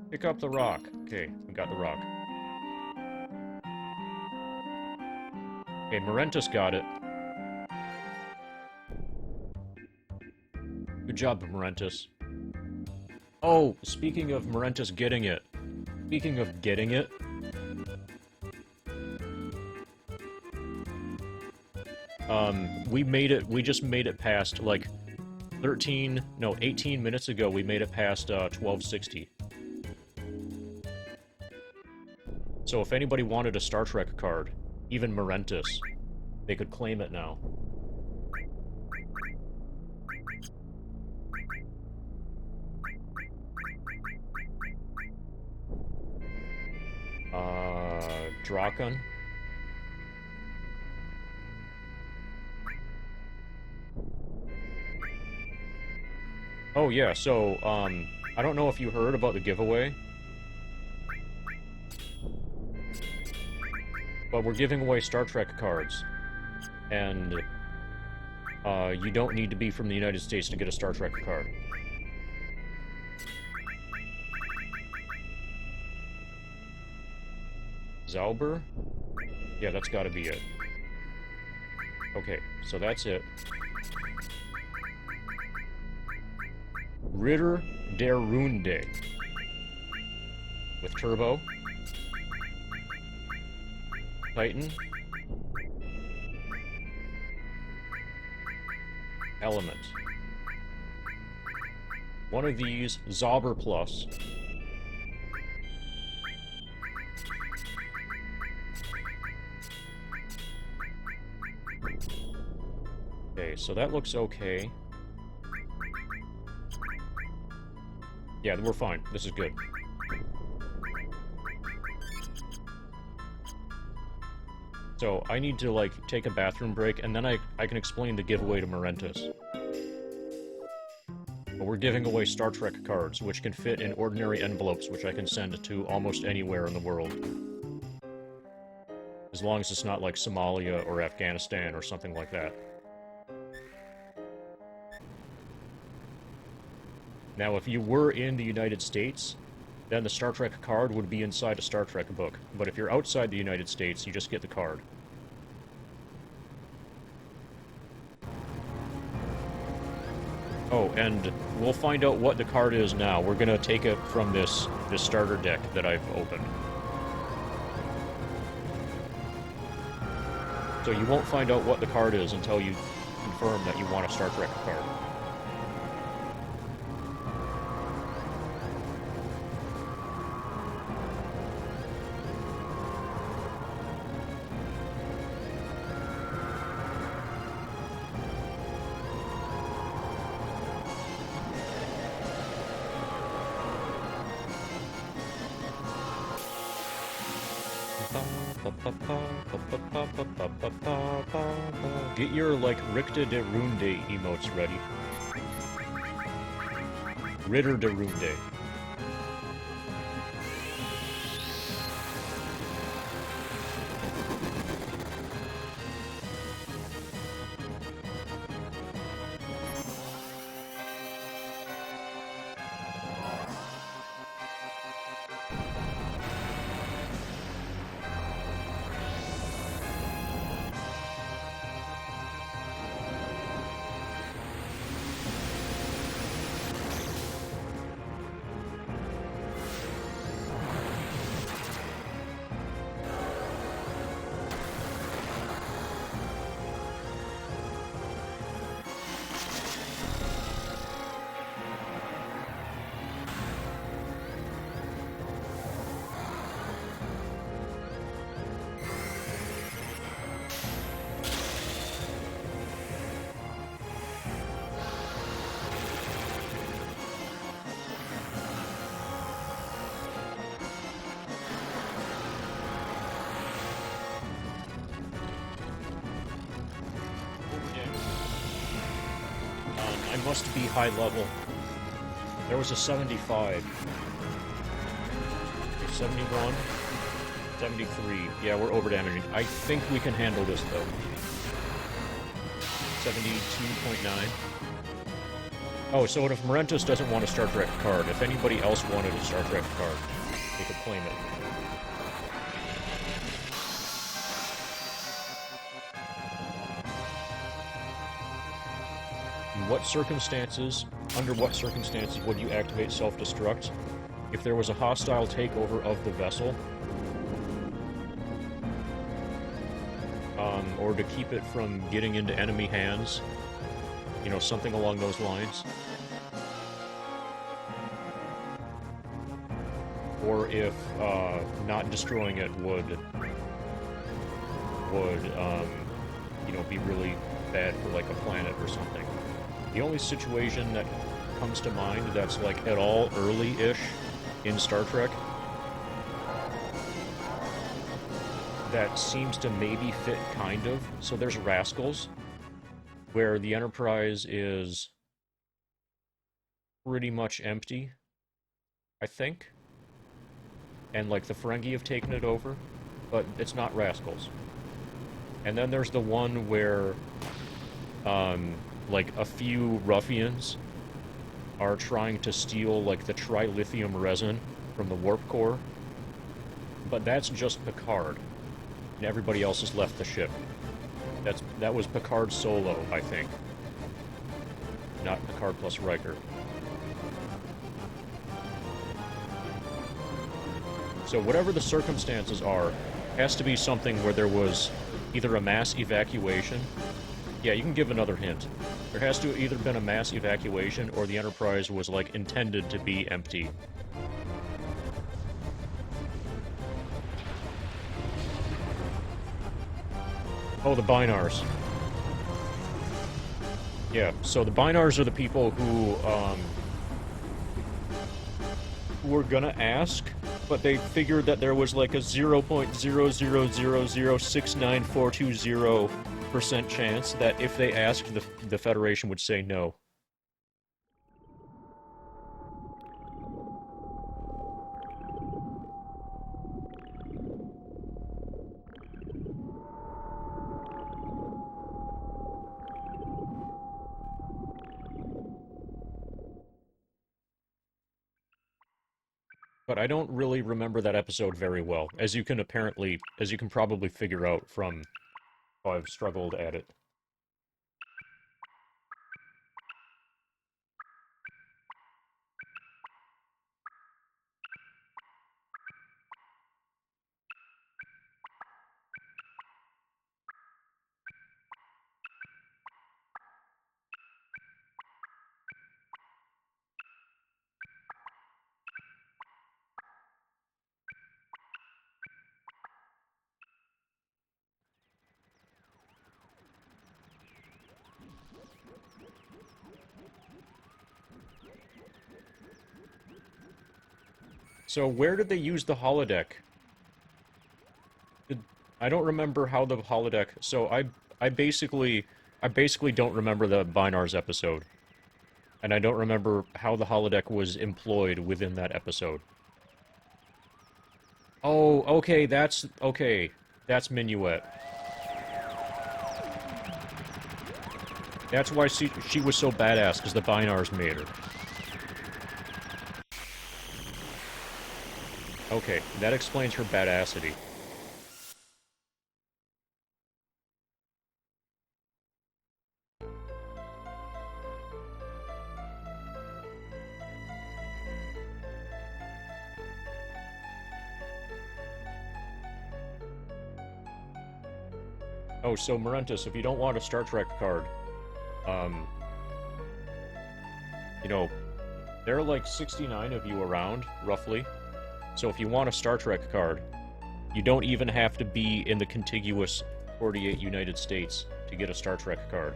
Pick up the rock. Okay, we got the rock. Okay, Morentus got it. Good job, Morentus. Oh, speaking of Morentus getting it. Speaking of getting it. We just made it past, like, 18 minutes ago, we made it past, 1260. So if anybody wanted a Star Trek card, even Morentus, they could claim it now. Dragon? Oh yeah, so, I don't know if you heard about the giveaway, but we're giving away Star Trek cards, and, you don't need to be from the United States to get a Star Trek card. Zauber? Yeah, that's gotta be it. Okay, so that's it. Ritter der Runde. With Turbo. Titan. Element. One of these, Zauber Plus. Okay, so that looks okay. Yeah, we're fine. This is good. So, I need to, like, take a bathroom break, and then I can explain the giveaway to Morentus. But we're giving away Star Trek cards, which can fit in ordinary envelopes, which I can send to almost anywhere in the world. As long as it's not, like, Somalia or Afghanistan or something like that. Now, if you were in the United States, then the Star Trek card would be inside a Star Trek book. But if you're outside the United States, you just get the card. Oh, and we'll find out what the card is now. We're gonna take it from this starter deck that I've opened. So you won't find out what the card is until you confirm that you want a Star Trek card. Get your, like, Ricta de Runde emotes ready. Ritter de Runde. I must be high level. There was a 75. 71. 73. Yeah, we're over-damaging. I think we can handle this, though. 72.9. Oh, so if Morentus doesn't want a Star Trek card, if anybody else wanted a Star Trek card, they could claim it. In what circumstances, under what circumstances would you activate self-destruct? If there was a hostile takeover of the vessel, or to keep it from getting into enemy hands, you know, something along those lines. Or if not destroying it would you know, be really bad for like a planet or something. The only situation that comes to mind that's like at all early-ish in Star Trek that seems to maybe fit kind of. So there's Rascals, where the Enterprise is pretty much empty, I think. And like the Ferengi have taken it over, but it's not Rascals. And then there's the one where like a few ruffians are trying to steal like the trilithium resin from the warp core, but that's just Picard, and everybody else has left the ship. That was Picard solo, I think, not Picard plus Riker. So whatever the circumstances are, has to be something where there was either a mass evacuation. Yeah, you can give another hint. There has to have either been a mass evacuation or the Enterprise was, like, intended to be empty. Oh, the Binars. Yeah, so the Binars are the people who were gonna ask, but they figured that there was like a 0.000069420% chance that if they asked, the Federation would say no. But I don't really remember that episode very well, as you can probably figure out from how I've struggled at it. So where did they use the holodeck? I don't remember how the holodeck... So I basically don't remember the Binars episode. And I don't remember how the holodeck was employed within that episode. Oh, okay, that's Minuet. That's why she was so badass, because the Binars made her. Okay, that explains her badassity. Oh, so Morentus, if you don't want a Star Trek card, you know, there are like 69 of you around, roughly. So if you want a Star Trek card, you don't even have to be in the contiguous 48 United States to get a Star Trek card.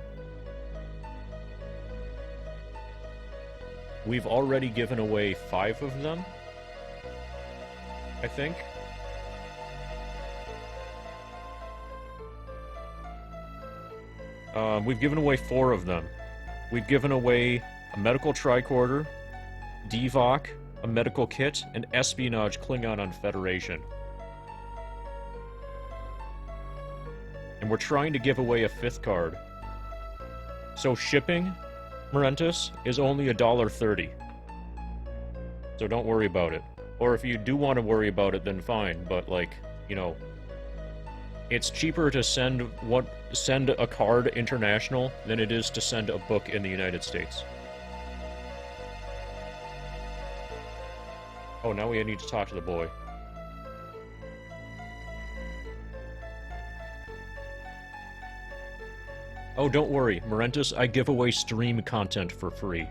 We've already given away 5 of them, I think. We've given away 4 of them. We've given away a medical tricorder, Devok, a medical kit, and espionage Klingon on Federation. And we're trying to give away a 5th card. So shipping, Morentus, is only $1.30. So don't worry about it. Or if you do want to worry about it, then fine, but like, you know, it's cheaper to send a card international than it is to send a book in the United States. Oh, now we need to talk to the boy. Oh, don't worry, Morentus, I give away stream content for free.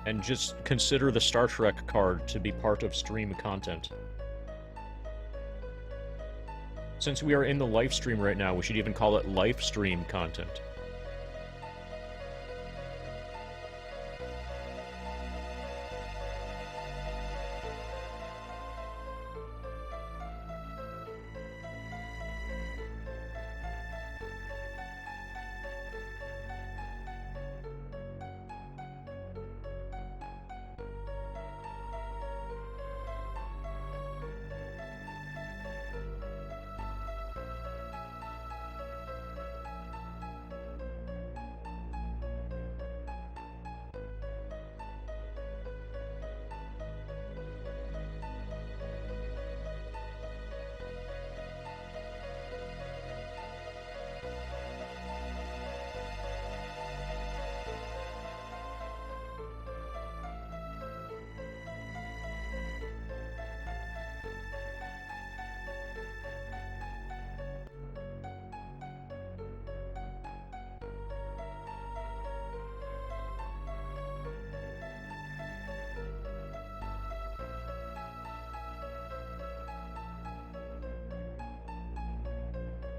And just consider the Star Trek card to be part of stream content. Since we are in the live stream right now, we should even call it live stream content.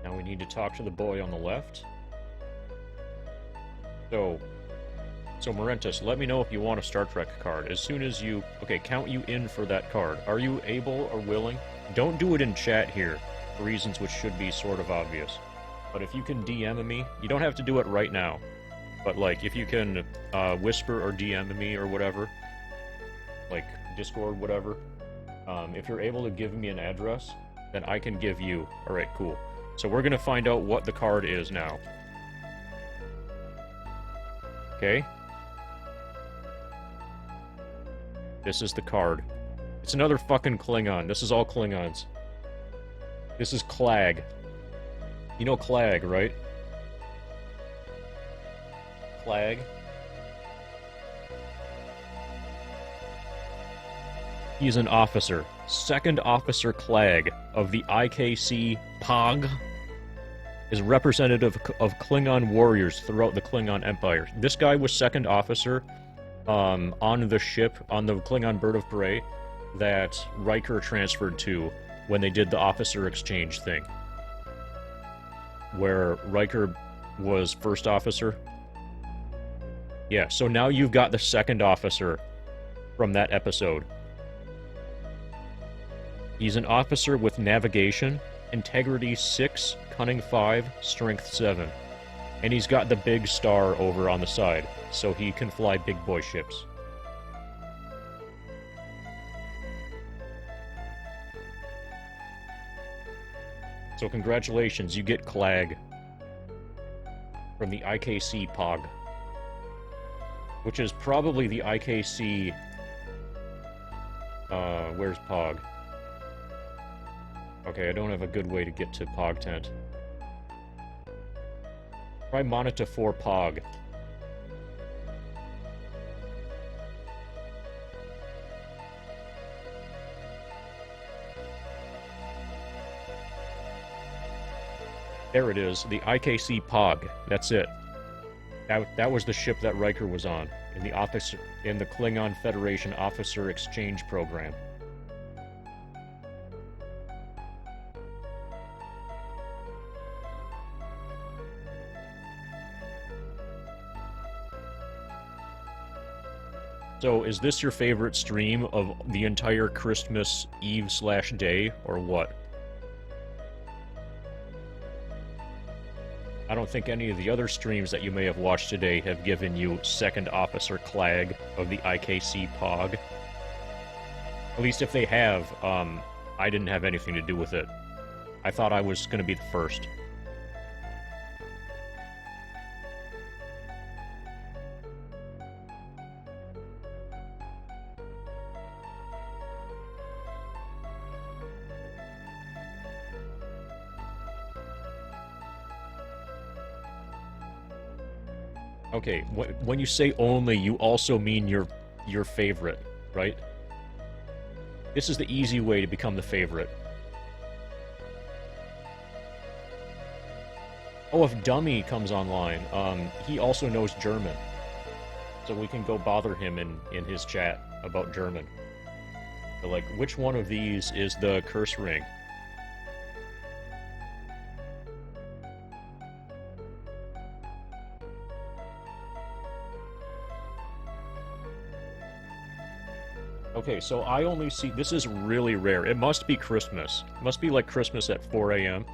Now we need to talk to the boy on the left. So Morentus, let me know if you want a Star Trek card. As soon as you... Okay, count you in for that card. Are you able or willing? Don't do it in chat here, for reasons which should be sort of obvious. But if you can DM me, you don't have to do it right now. But, like, if you can whisper or DM me or whatever, like, Discord, whatever, if you're able to give me an address, then I can give you... Alright, cool. So we're gonna find out what the card is now. Okay? This is the card. It's another fucking Klingon. This is all Klingons. This is Clag. You know Clag, right? Clag. He's an officer. Second Officer Clag of the IKC POG is representative of Klingon warriors throughout the Klingon Empire. This guy was second officer on the ship, on the Klingon Bird of Prey, that Riker transferred to when they did the officer exchange thing. Where Riker was first officer. Yeah, so now you've got the second officer from that episode. He's an officer with navigation, integrity 6, cunning 5, strength 7. And he's got the big star over on the side, so he can fly big boy ships. So congratulations, you get Clag from the IKC POG. Which is probably the IKC... where's POG? Okay, I don't have a good way to get to POG tent. Try Moneta 4 POG. There it is, the IKC POG. That's it. That was the ship that Riker was on in the Klingon Federation Officer Exchange Program. So, is this your favorite stream of the entire Christmas Eve/day, or what? I don't think any of the other streams that you may have watched today have given you Second Officer Clag of the IKC POG. At least if they have, I didn't have anything to do with it. I thought I was going to be the first. Okay, when you say only, you also mean your favorite, right? This is the easy way to become the favorite. Oh, if Dummy comes online, he also knows German. So we can go bother him in his chat about German. But like, which one of these is the curse ring? Okay, so I only see... This is really rare. It must be Christmas. It must be like Christmas at 4 a.m.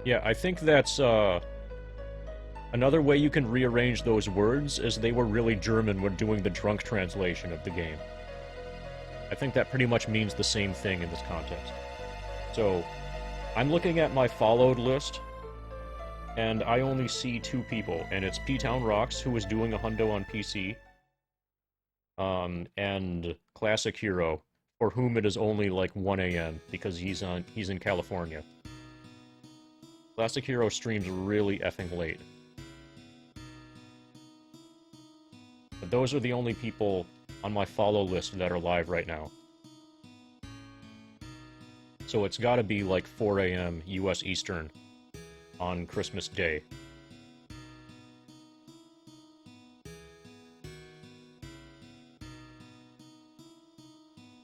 Yeah, I think that's, another way you can rearrange those words is they were really German when doing the drunk translation of the game. I think that pretty much means the same thing in this context. So, I'm looking at my followed list, and I only see 2 people, and it's P-Town Rocks, who is doing a hundo on PC, and Classic Hero, for whom it is only like 1 a.m. because he's in California. Classic Hero streams really effing late. But those are the only people on my follow list that are live right now. So it's gotta be like 4 a.m. US Eastern on Christmas Day.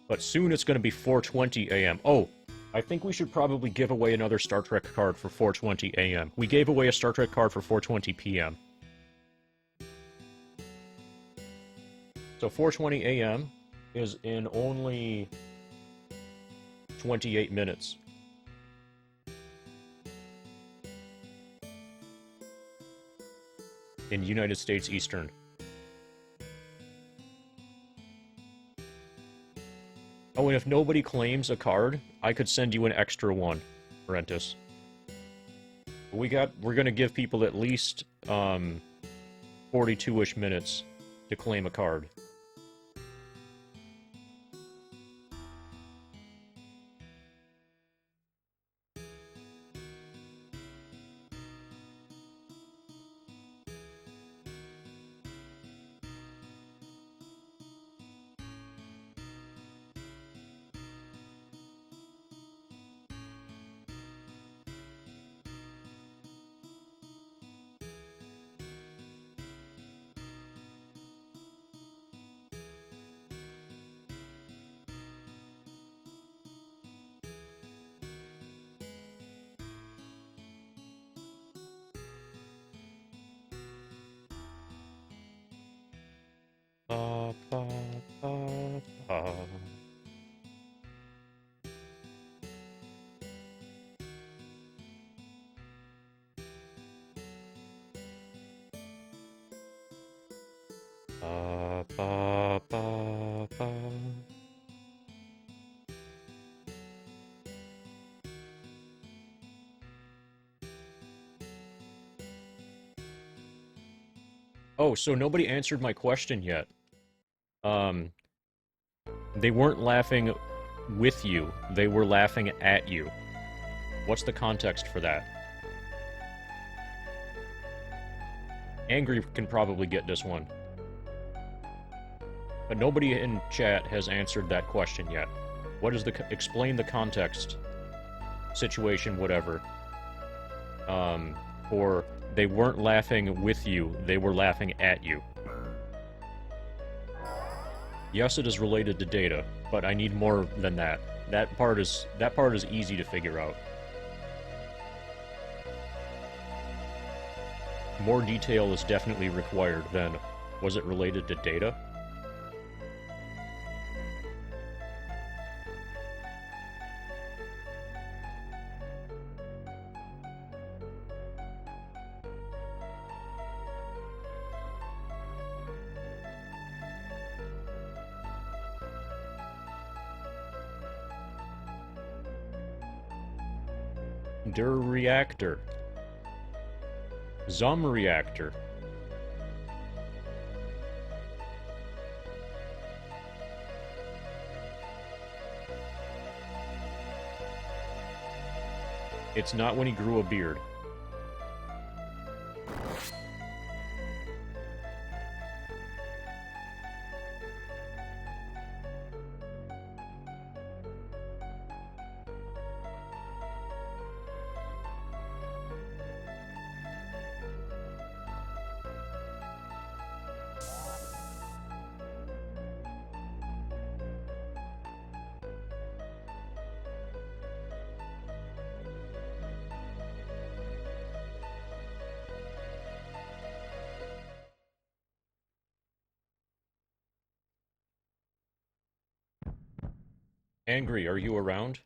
But soon it's gonna be 4:20 a.m. Oh, I think we should probably give away another Star Trek card for 4:20 a.m. We gave away a Star Trek card for 4:20 p.m. So 4:20 a.m. is in only 28 minutes. In United States Eastern. Oh, and if nobody claims a card, I could send you an extra one, Rentis. We're gonna give people at least 42-ish minutes to claim a card. Ba, ba, ba, ba. Ba, ba, ba, ba. Oh, so nobody answered my question yet. They weren't laughing with you, they were laughing at you. What's the context for that? Angry can probably get this one. But nobody in chat has answered that question yet. What is explain the context, situation, whatever. Or they weren't laughing with you, they were laughing at you. Yes, it is related to data, but I need more than that. That part is easy to figure out. More detail is definitely required than Was it related to data? Der Reactor. Zum Reactor. It's not when he grew a beard. Angry, are you around?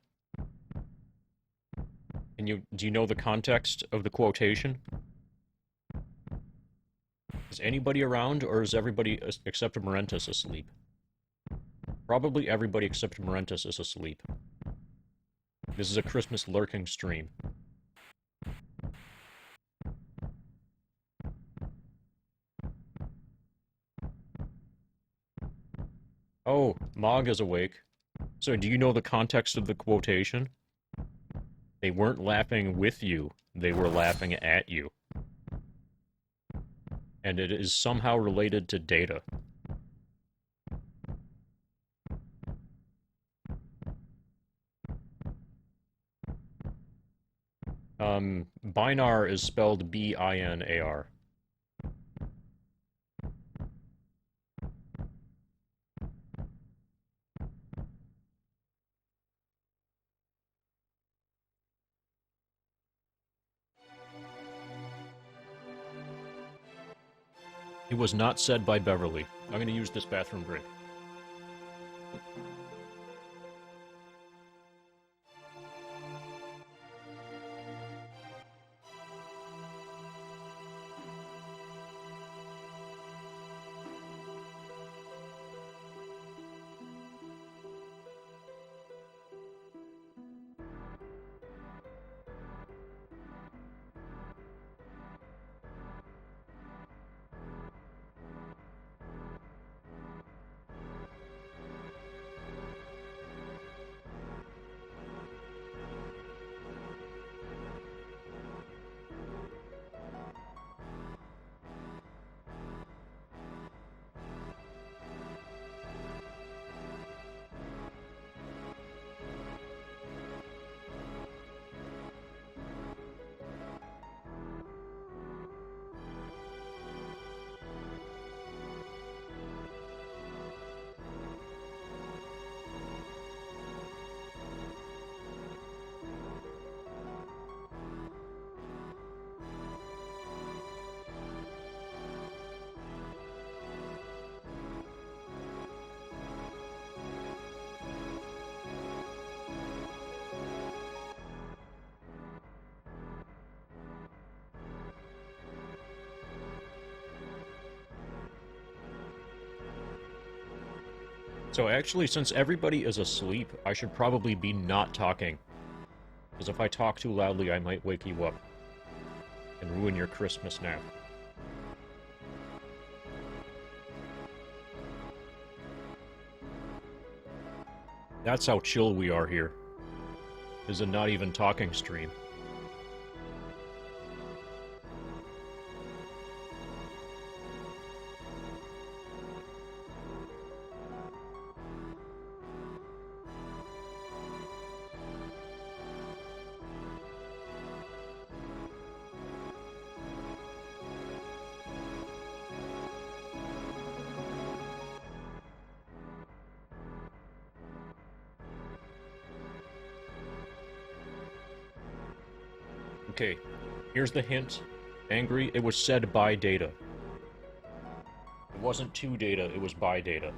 Do you know the context of the quotation? Is anybody around, or is everybody except Morentus asleep? Probably everybody except Morentus is asleep. This is a Christmas lurking stream. Oh, Mog is awake. So do you know the context of the quotation? They weren't laughing with you, they were laughing at you. And it is somehow related to data. Binar is spelled B-I-N-A-R. It was not said by Beverly. I'm going to use this bathroom break. So actually, since everybody is asleep, I should probably be not talking. Because if I talk too loudly, I might wake you up. And ruin your Christmas nap. That's how chill we are here. This is a not even talking stream. Okay, here's the hint. Angry, it was said by data. It wasn't to data, it was by data.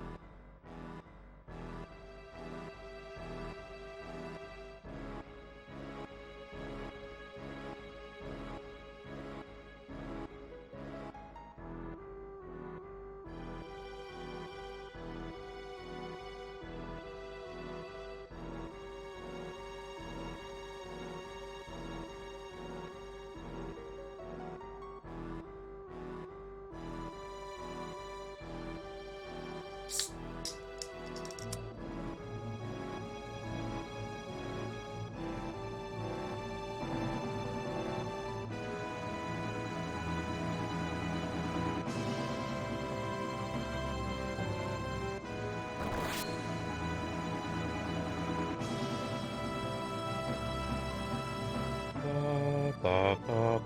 Ba, ba, ba.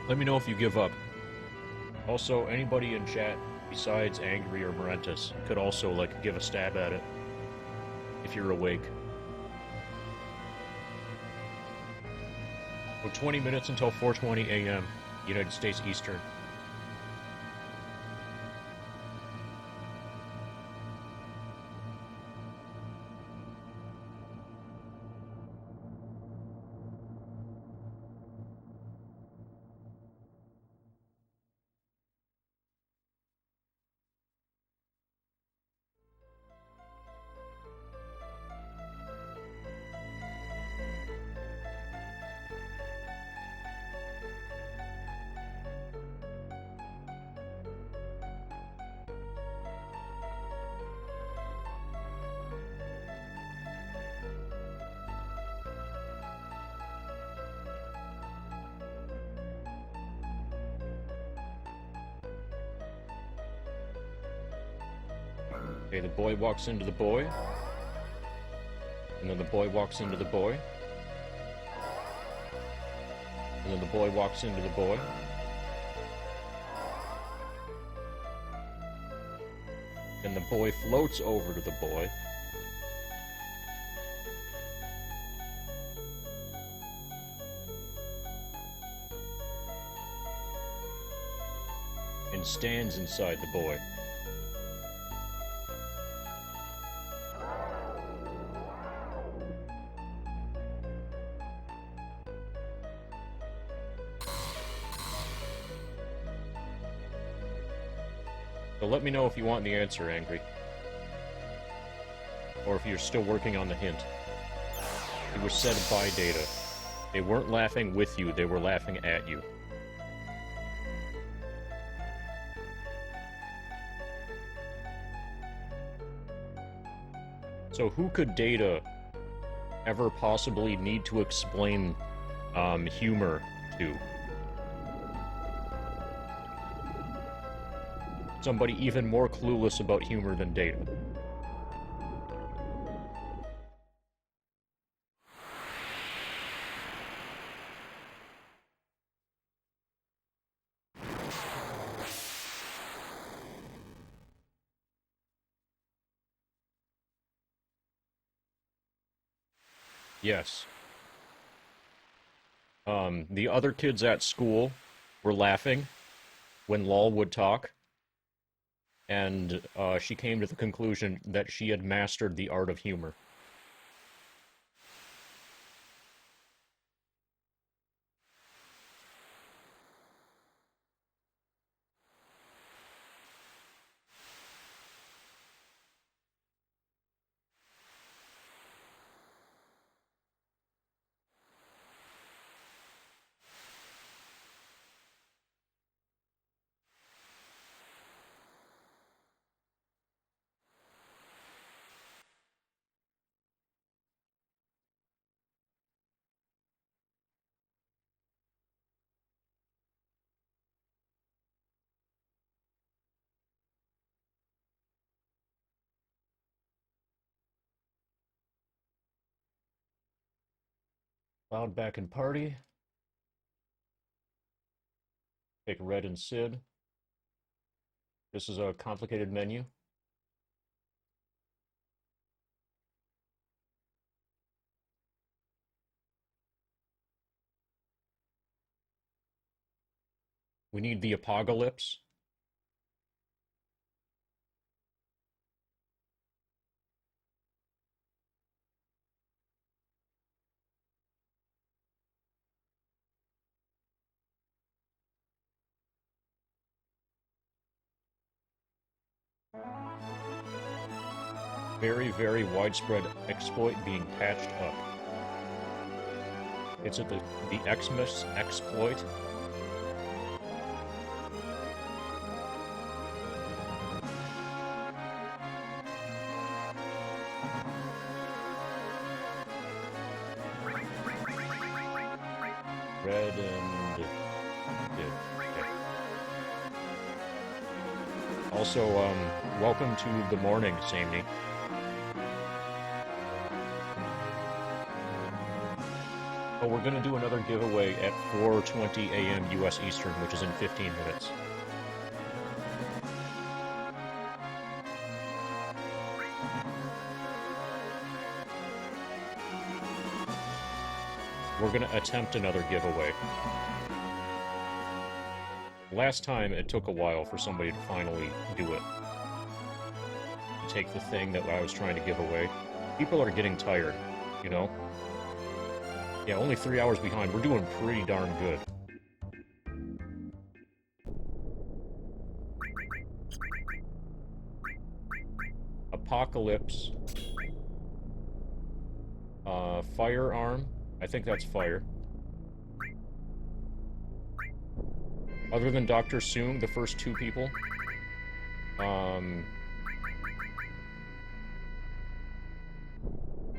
Let me know if you give up. Also, anybody in chat besides Angry or Morentus could also, like, give a stab at it. If you're awake. So 20 minutes until 4:20 a.m. United States Eastern. Okay, the boy walks into the boy. And then the boy walks into the boy. And then the boy walks into the boy. And the boy floats over to the boy. And stands inside the boy. So let me know if you want the answer, Angry. Or if you're still working on the hint. It was said by data. They weren't laughing with you, they were laughing at you. So who could data ever possibly need to explain humor to? Somebody even more clueless about humor than data. Yes. The other kids at school were laughing when Lol would talk, and she came to the conclusion that she had mastered the art of humor. Cloud back and party. Take Red and Sid. This is a complicated menu. We need the apocalypse. Very, very widespread exploit being patched up. It's at the Xmas exploit. Red and... okay. Also, welcome to the morning, Samney. Oh, we're gonna do another giveaway at 4:20 a.m. U.S. Eastern, which is in 15 minutes. We're gonna attempt another giveaway. Last time, it took a while for somebody to finally do it. Take the thing that I was trying to give away. People are getting tired, you know? Yeah, only 3 hours behind. We're doing pretty darn good. Apocalypse. Firearm. I think that's fire. Other than Dr. Soong, the first two people.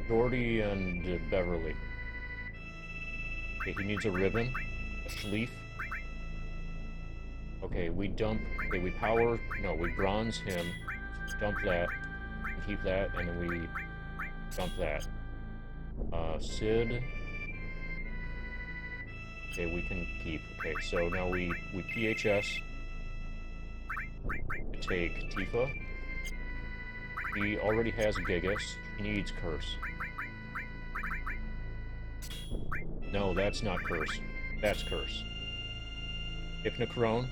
Jordy and Beverly. Okay, he needs a ribbon. A sleeve. Okay, we dump... okay, we power... no, we bronze him. Dump that. Keep that, and then we dump that. Sid... okay, we can keep. Okay, so now we PHS. Take Tifa. He already has Gigas. He needs Curse. No, that's not Curse. That's Curse. Hypnochrone.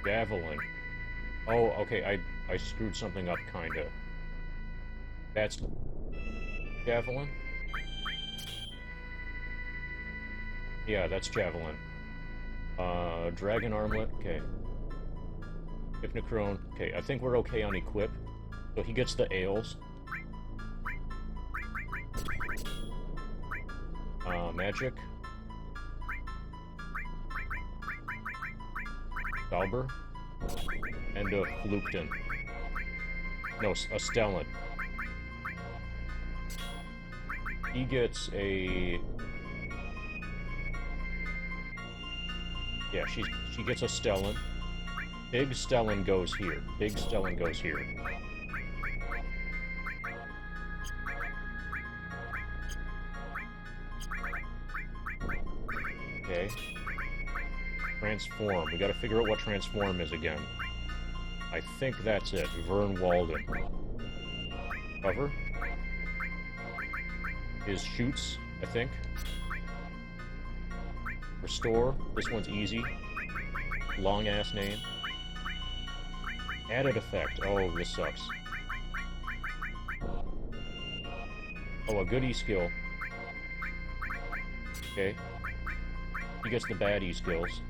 Javelin. Oh, okay, I screwed something up, kinda. That's... Javelin? Yeah, that's Javelin. Dragon Armlet, okay. Hypnochrone, okay, I think we're okay on Equip. So he gets the ales. Magic. Sauber. And a Flukton. No, a Stellan. He gets a... yeah, she gets a Stellan. Big Stellan goes here. Big Stellan goes here. Okay. Transform. We gotta figure out what transform is again. I think that's it. Vern Walden. Cover. His shoots, I think. Restore. This one's easy. Long ass name. Added effect. Oh, this sucks. Oh, a goodie skill. Okay. He gets the baddie skills.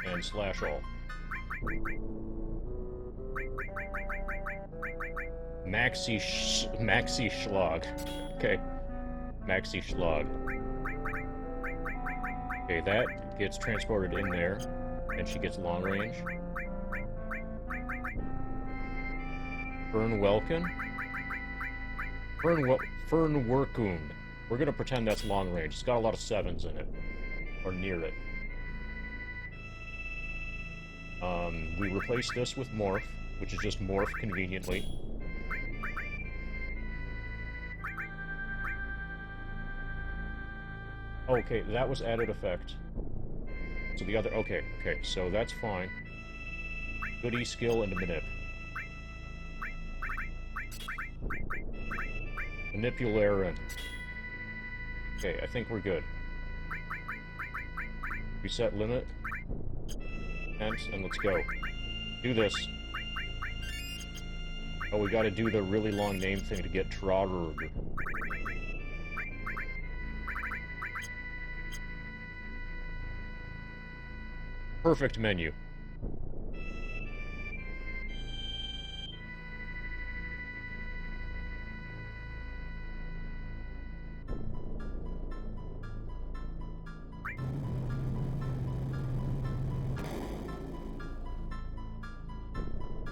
And slash all. Maxi Schlag. Okay. Maxi Schlag. Okay, that gets transported in there, and she gets long range. Fern Welkin? Fern Workund. We're gonna pretend that's long range. It's got a lot of 7s in it. Or near it. We replace this with Morph, which is just Morph conveniently. Okay, that was added effect. So the other... okay, so that's fine. Goodie, skill, and manip. Manipularin. Okay, I think we're good. Reset limit. And let's go. Do this. Oh, we gotta do the really long name thing to get Trarug. Perfect menu.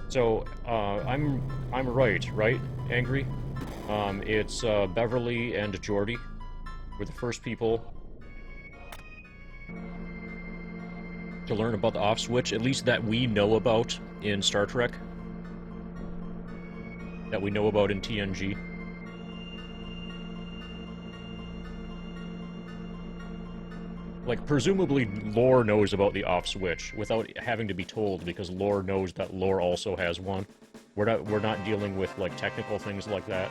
So, I'm right, Angry? It's, Beverly and Geordi were the first people to learn about the off switch, at least that we know about in Star Trek. That we know about in TNG. Like, presumably Lore knows about the off switch without having to be told, because Lore knows that Lore also has one. We're not dealing with, like, technical things like that.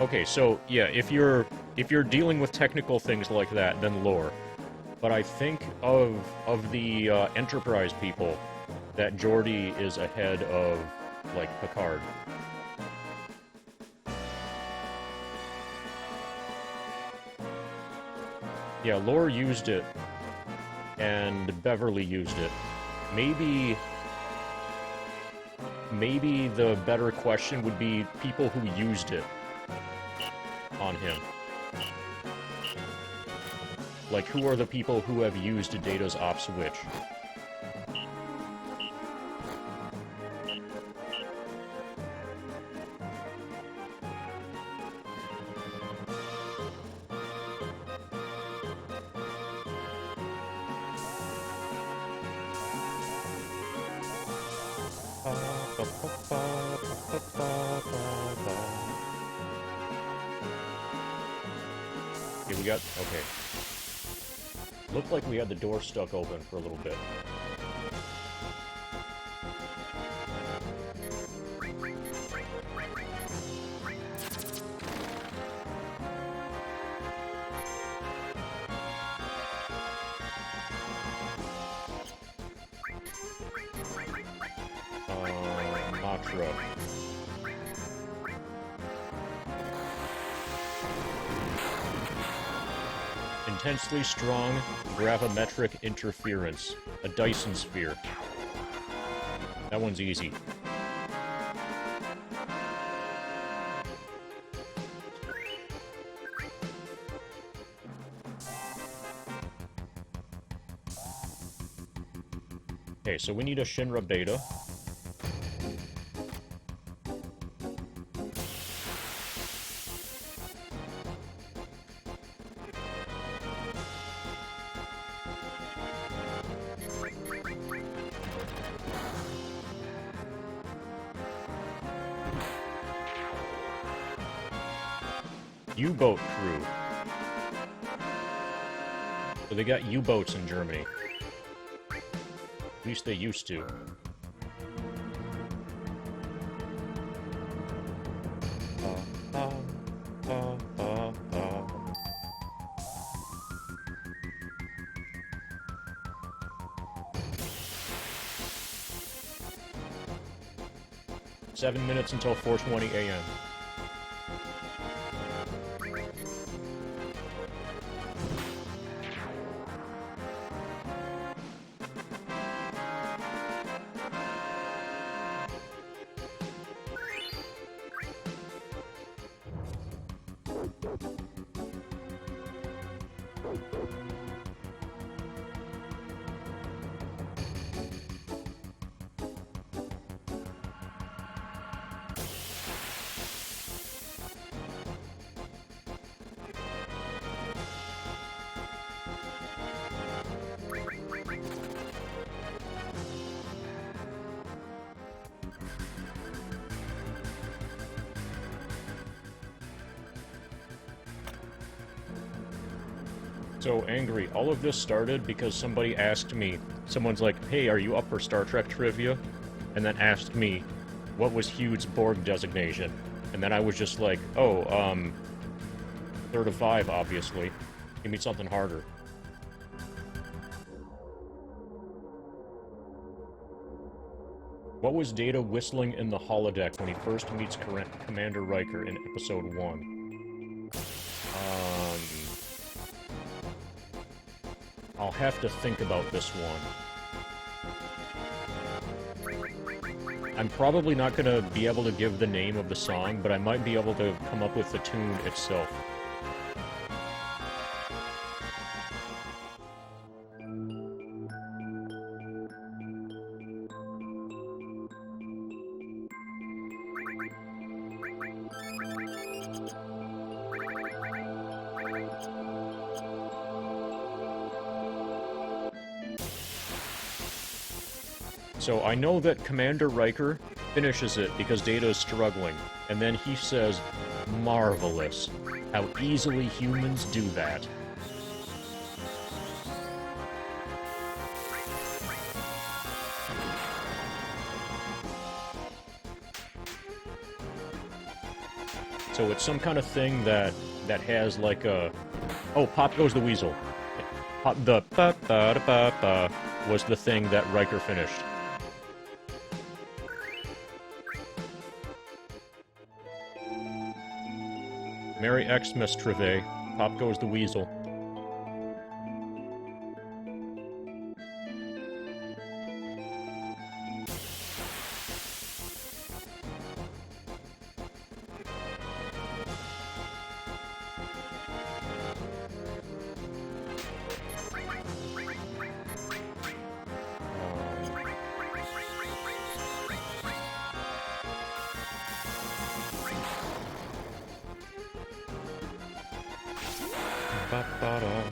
Okay, so yeah, if you're dealing with technical things like that, then Lore. But I think of the Enterprise people, that Geordi is ahead of, like, Picard. Yeah, Lore used it, and Beverly used it. Maybe the better question would be people who used it on him. Like, who are the people who have used Data's off switch? Okay, we got... okay. Looked like we had the door stuck open for a little bit. Matra. Intensely strong gravimetric interference. A Dyson sphere. That one's easy. Okay, so we need a Shinra Beta. U-boat crew. So they got U-boats in Germany. At least they used to. Seven minutes until 4:20 a.m. So angry. All of this started because somebody asked me, someone's like, hey, are you up for Star Trek trivia? And then asked me, what was Hugh's Borg designation? And then I was just like, oh, 3rd of 5, obviously. Give me something harder. What was Data whistling in the holodeck when he first meets Commander Riker in Episode 1? I'll have to think about this one. I'm probably not going to be able to give the name of the song, but I might be able to come up with the tune itself. So I know that Commander Riker finishes it because Data is struggling, and then he says, "Marvelous. How easily humans do that." So it's some kind of thing that has like a... Oh, Pop Goes the Weasel. The ba-ba-da-ba-ba was the thing that Riker finished. Merry Xmas, Treve. Pop Goes the Weasel. Ba-ba-da.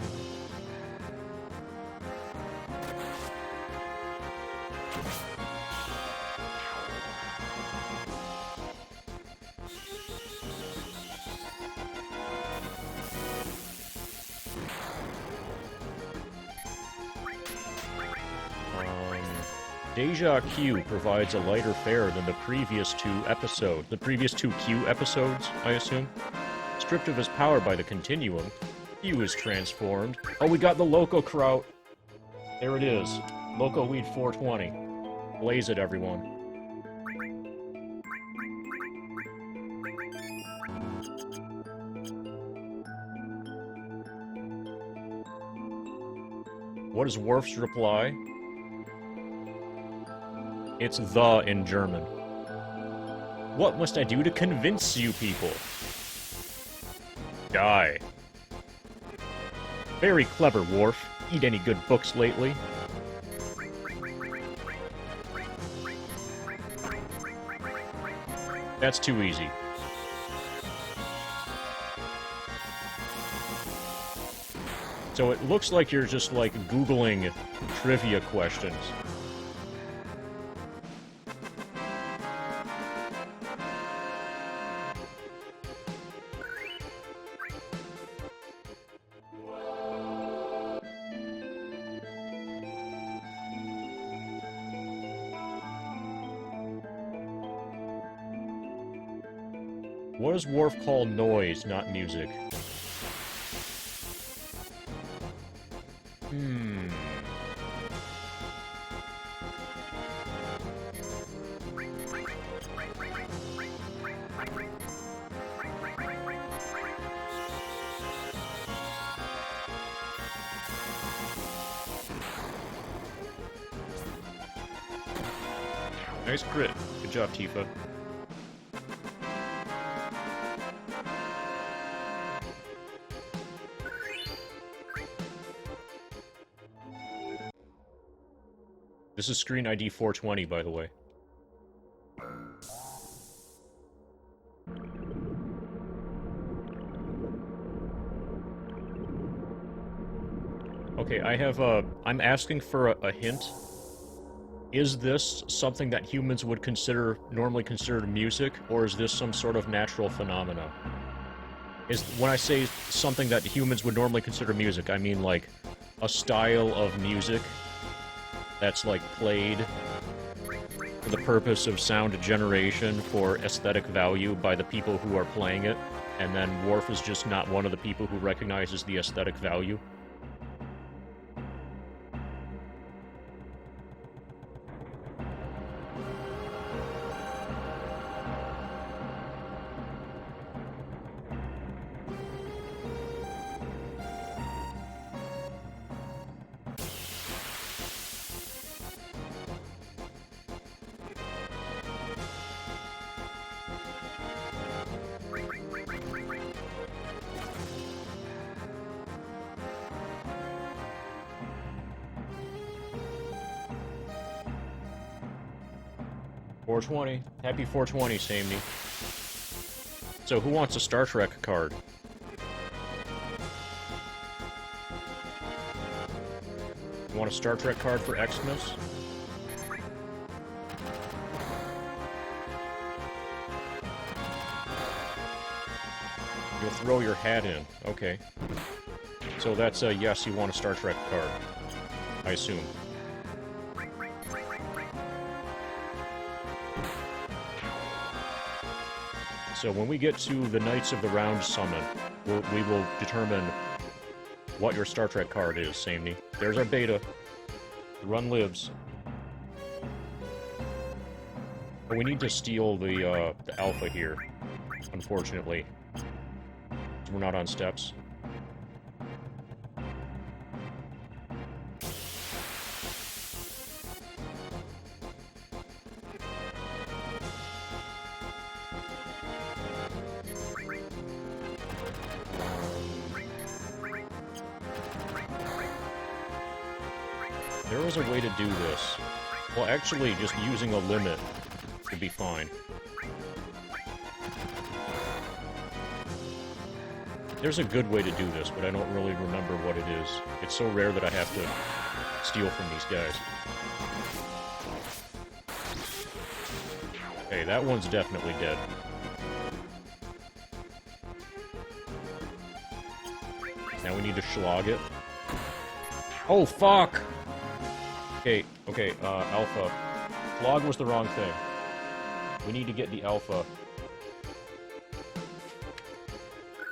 Deja Q provides a lighter fare than the previous two episodes. The previous two Q episodes, I assume. Stripped of his power by the Continuum, Q is transformed. Oh, we got the Loco Kraut. There it is. Loco Weed 420. Blaze it, everyone. What is Worf's reply? It's the in German. What must I do to convince you people? Die. Very clever, Worf. Eat any good books lately? That's too easy. So it looks like you're just, like, Googling trivia questions. What does Worf call noise, not music? Nice crit. Good job, Tifa. This is screen ID 420, by the way. Okay, I'm asking for a hint. Is this something that humans would normally consider music, or is this some sort of natural phenomena? is when I say something that humans would normally consider music, I mean like a style of music that's like played for the purpose of sound generation for aesthetic value by the people who are playing it, and then Worf is just not one of the people who recognizes the aesthetic value. .420. Happy 420, Samey. So, who wants a Star Trek card? You want a Star Trek card for Xmas? You'll throw your hat in. Okay. So that's a yes, you want a Star Trek card. I assume. So when we get to the Knights of the Round Summon, we will determine what your Star Trek card is, Samey. There's our beta. The run lives. But we need to steal the alpha here, unfortunately. We're not on steps. There is a way to do this. Well, actually, just using a limit would be fine. There's a good way to do this, but I don't really remember what it is. It's so rare that I have to steal from these guys. Hey, that one's definitely dead. Now we need to schlag it. Oh, fuck! Okay, alpha. Schlag was the wrong thing. We need to get the alpha.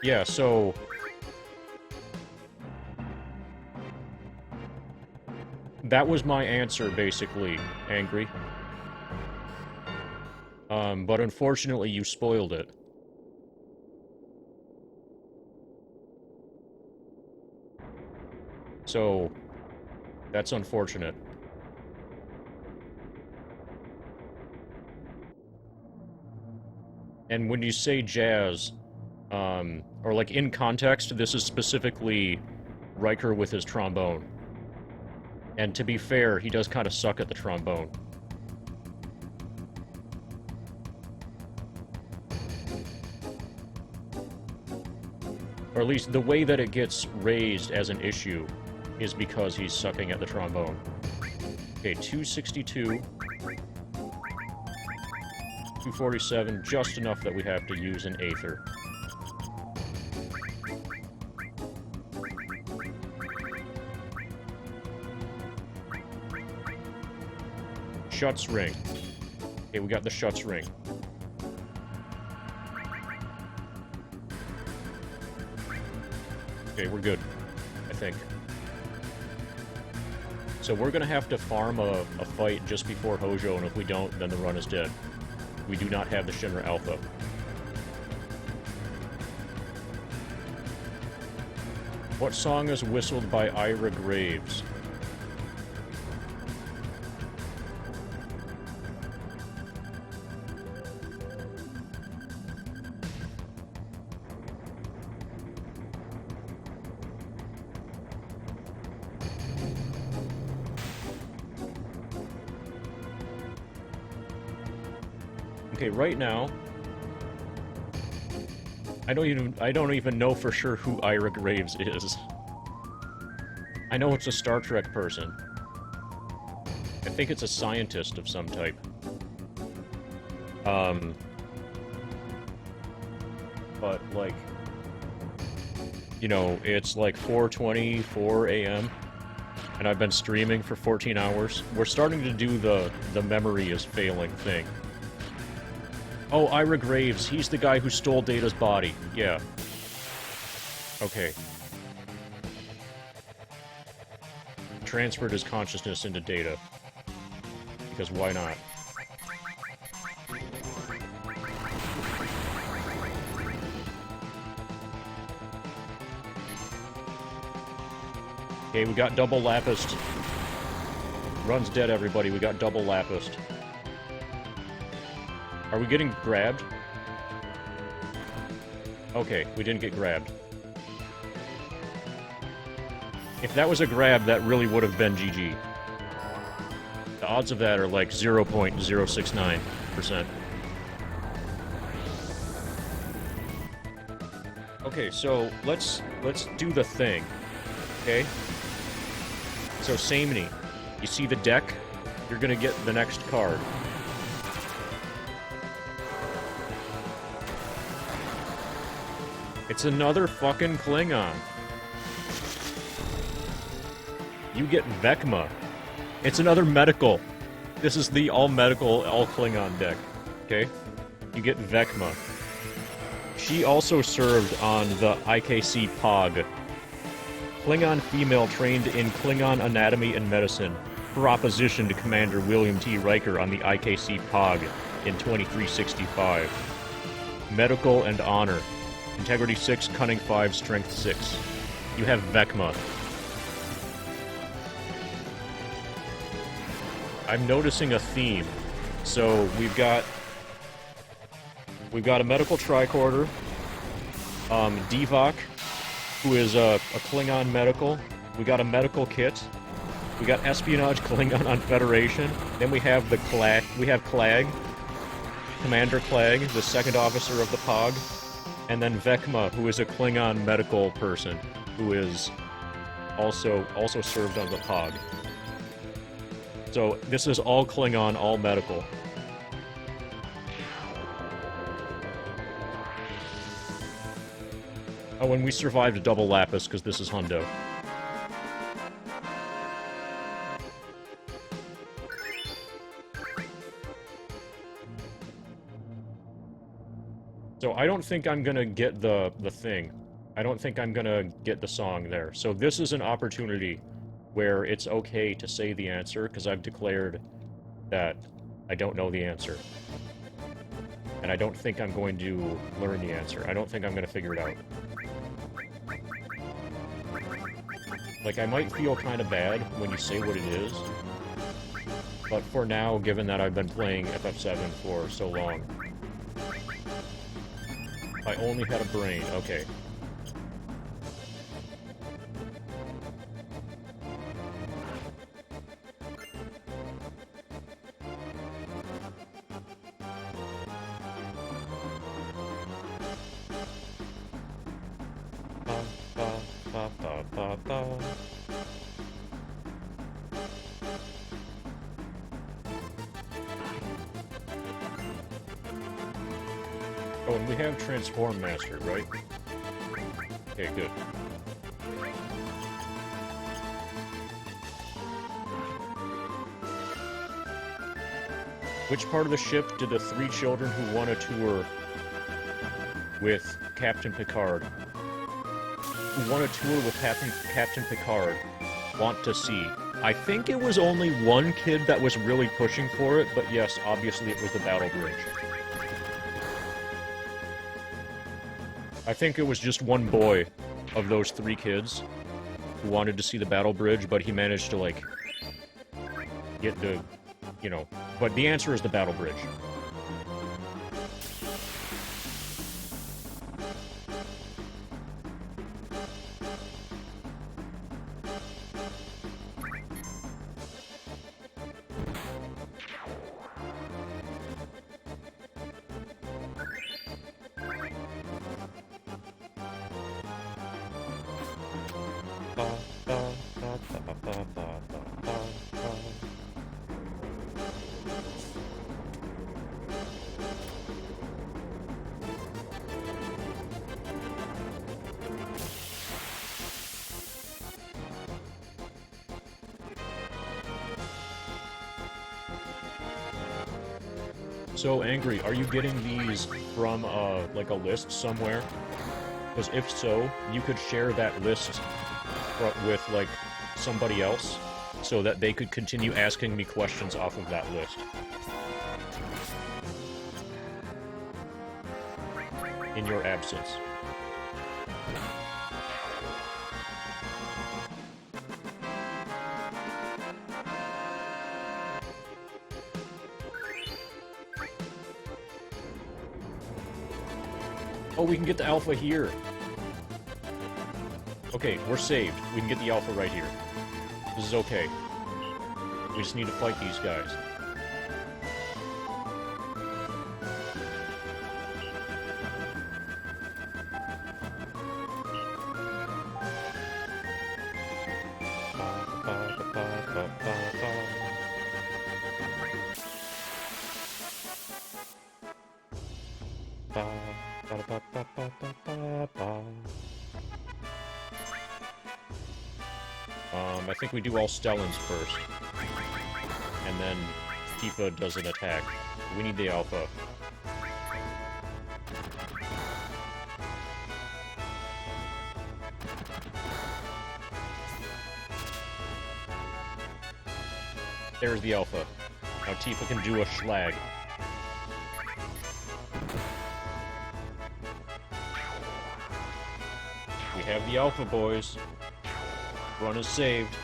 Yeah, so... that was my answer, basically, Angry. But unfortunately you spoiled it. So, that's unfortunate. And when you say jazz, or like in context, this is specifically Riker with his trombone. And to be fair, he does kind of suck at the trombone. Or at least the way that it gets raised as an issue is because he's sucking at the trombone. Okay, 262. 247, just enough that we have to use an Aether. Shuts ring. Okay, we got the Shuts ring. Okay, we're good, I think. So we're gonna have to farm a fight just before Hojo, and if we don't, then the run is dead. We do not have the Shinra Alpha. What song is whistled by Ira Graves? Okay, right now, I don't even know for sure who Ira Graves is. I know it's a Star Trek person. I think it's a scientist of some type. But, like, you know, it's like 4:24 a.m. and I've been streaming for 14 hours. We're starting to do the memory is failing thing. Oh, Ira Graves, he's the guy who stole Data's body. Yeah. Okay. Transferred his consciousness into Data. Because why not? Okay, we got double lapist. Run's dead, everybody. We got double lapist. Are we getting grabbed? Okay, we didn't get grabbed. If that was a grab, that really would have been GG. The odds of that are like 0.069%. Okay, so let's do the thing. Okay? So Samey, you see the deck? You're gonna get the next card. It's another fucking Klingon. You get Vecma. It's another medical. This is the all-medical, all-Klingon deck. Okay? You get Vecma. She also served on the IKC POG. Klingon female trained in Klingon anatomy and medicine. Her opposition to Commander William T. Riker on the IKC POG in 2365. Medical and honor. Integrity 6, Cunning 5, Strength 6. You have Vecma. I'm noticing a theme. So we've got a medical tricorder, Divok, who is a Klingon medical. We got a medical kit. We got espionage Klingon on Federation. Then we have the Clag. We have Clag, Commander Clag, the second officer of the POG, and then Vecma, who is a Klingon medical person, who is also served on the POG. So this is all Klingon, all medical. Oh, and we survived a double lapis because this is Hundo. So I don't think I'm gonna get the thing. I don't think I'm gonna get the song there. So this is an opportunity where it's okay to say the answer, because I've declared that I don't know the answer. And I don't think I'm going to learn the answer. I don't think I'm going to figure it out. Like, I might feel kind of bad when you say what it is. But for now, given that I've been playing FF7 for so long, I only had a brain. Okay. Oh, and we have Transform Master, right? Okay, good. Which part of the ship did the three children who won a tour with Captain Picard, Captain Picard want to see? I think it was only one kid that was really pushing for it, but yes, obviously it was the Battle Bridge. I think it was just one boy of those three kids who wanted to see the Battle Bridge, but he managed to, like, get the, you know... But the answer is the Battle Bridge. So, Angry, are you getting these from, like a list somewhere? Because if so, you could share that list with, like, somebody else, so that they could continue asking me questions off of that list. In your absence. Oh, we can get the alpha here. Okay, we're saved. We can get the alpha right here. This is okay. We just need to fight these guys. I think we do all Stellans first. And then Tifa does an attack. We need the alpha. There's the alpha. Now Tifa can do a schlag. We have the alpha, boys. Run is saved.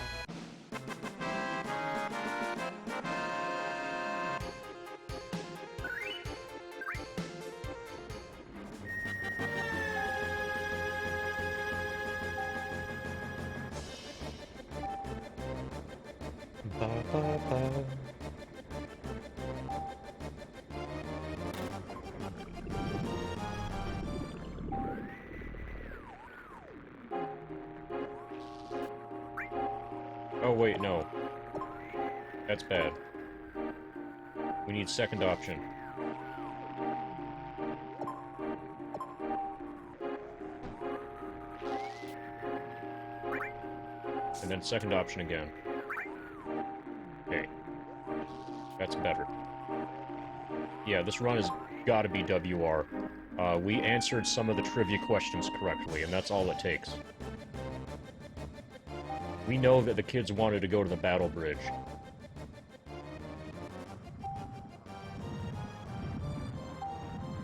Ba, ba, ba. Oh, wait, no. That's bad. We need second option. And then second option again. Okay. That's better. Yeah, this run has gotta be WR. We answered some of the trivia questions correctly, and that's all it takes. We know that the kids wanted to go to the battle bridge.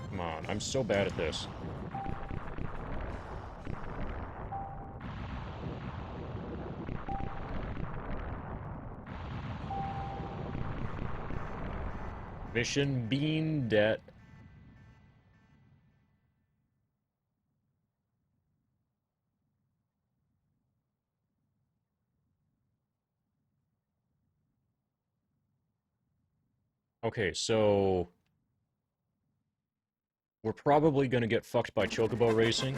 Come on, I'm so bad at this. Mission bean debt. Okay, so we're probably gonna get fucked by Chocobo Racing.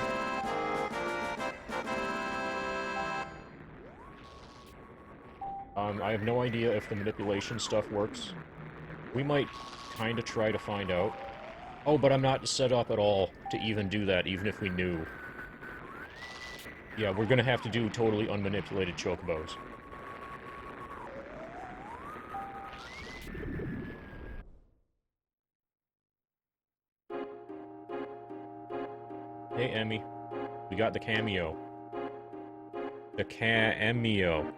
I have no idea if the manipulation stuff works. We might kind of try to find out. Oh, but I'm not set up at all to even do that, even if we knew. Yeah, we're gonna have to do totally unmanipulated Chocobos. Hey, Emmy. We got the cameo. The cameo.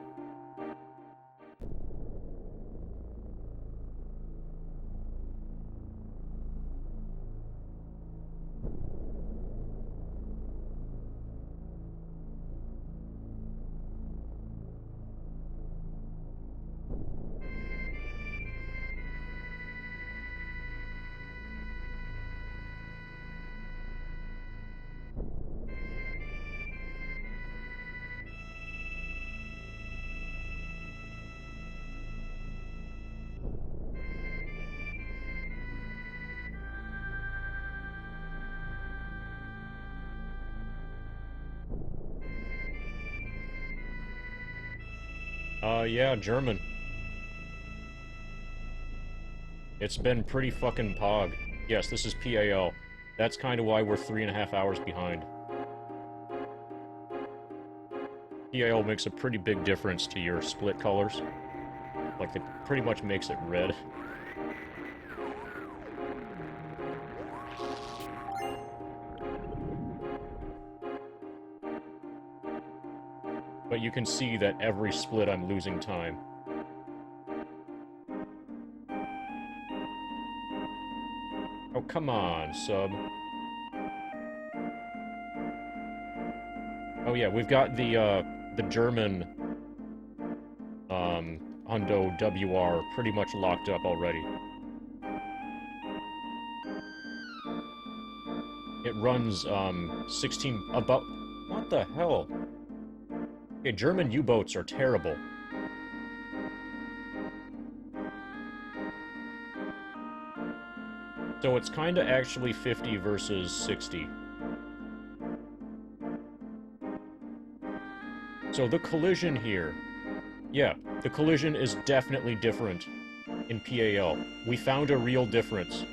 Yeah, German. It's been pretty fucking pog. Yes, this is PAL. That's kind of why we're 3.5 hours behind. PAL makes a pretty big difference to your split colors. Like, it pretty much makes it red. But you can see that every split I'm losing time. Oh, come on, sub. Oh yeah, we've got the German, Hundo WR pretty much locked up already. It runs, 16, about, what the hell? Okay, German U-boats are terrible. So it's kinda actually 50 versus 60. So the collision here, yeah, the collision is definitely different in PAL. We found a real difference.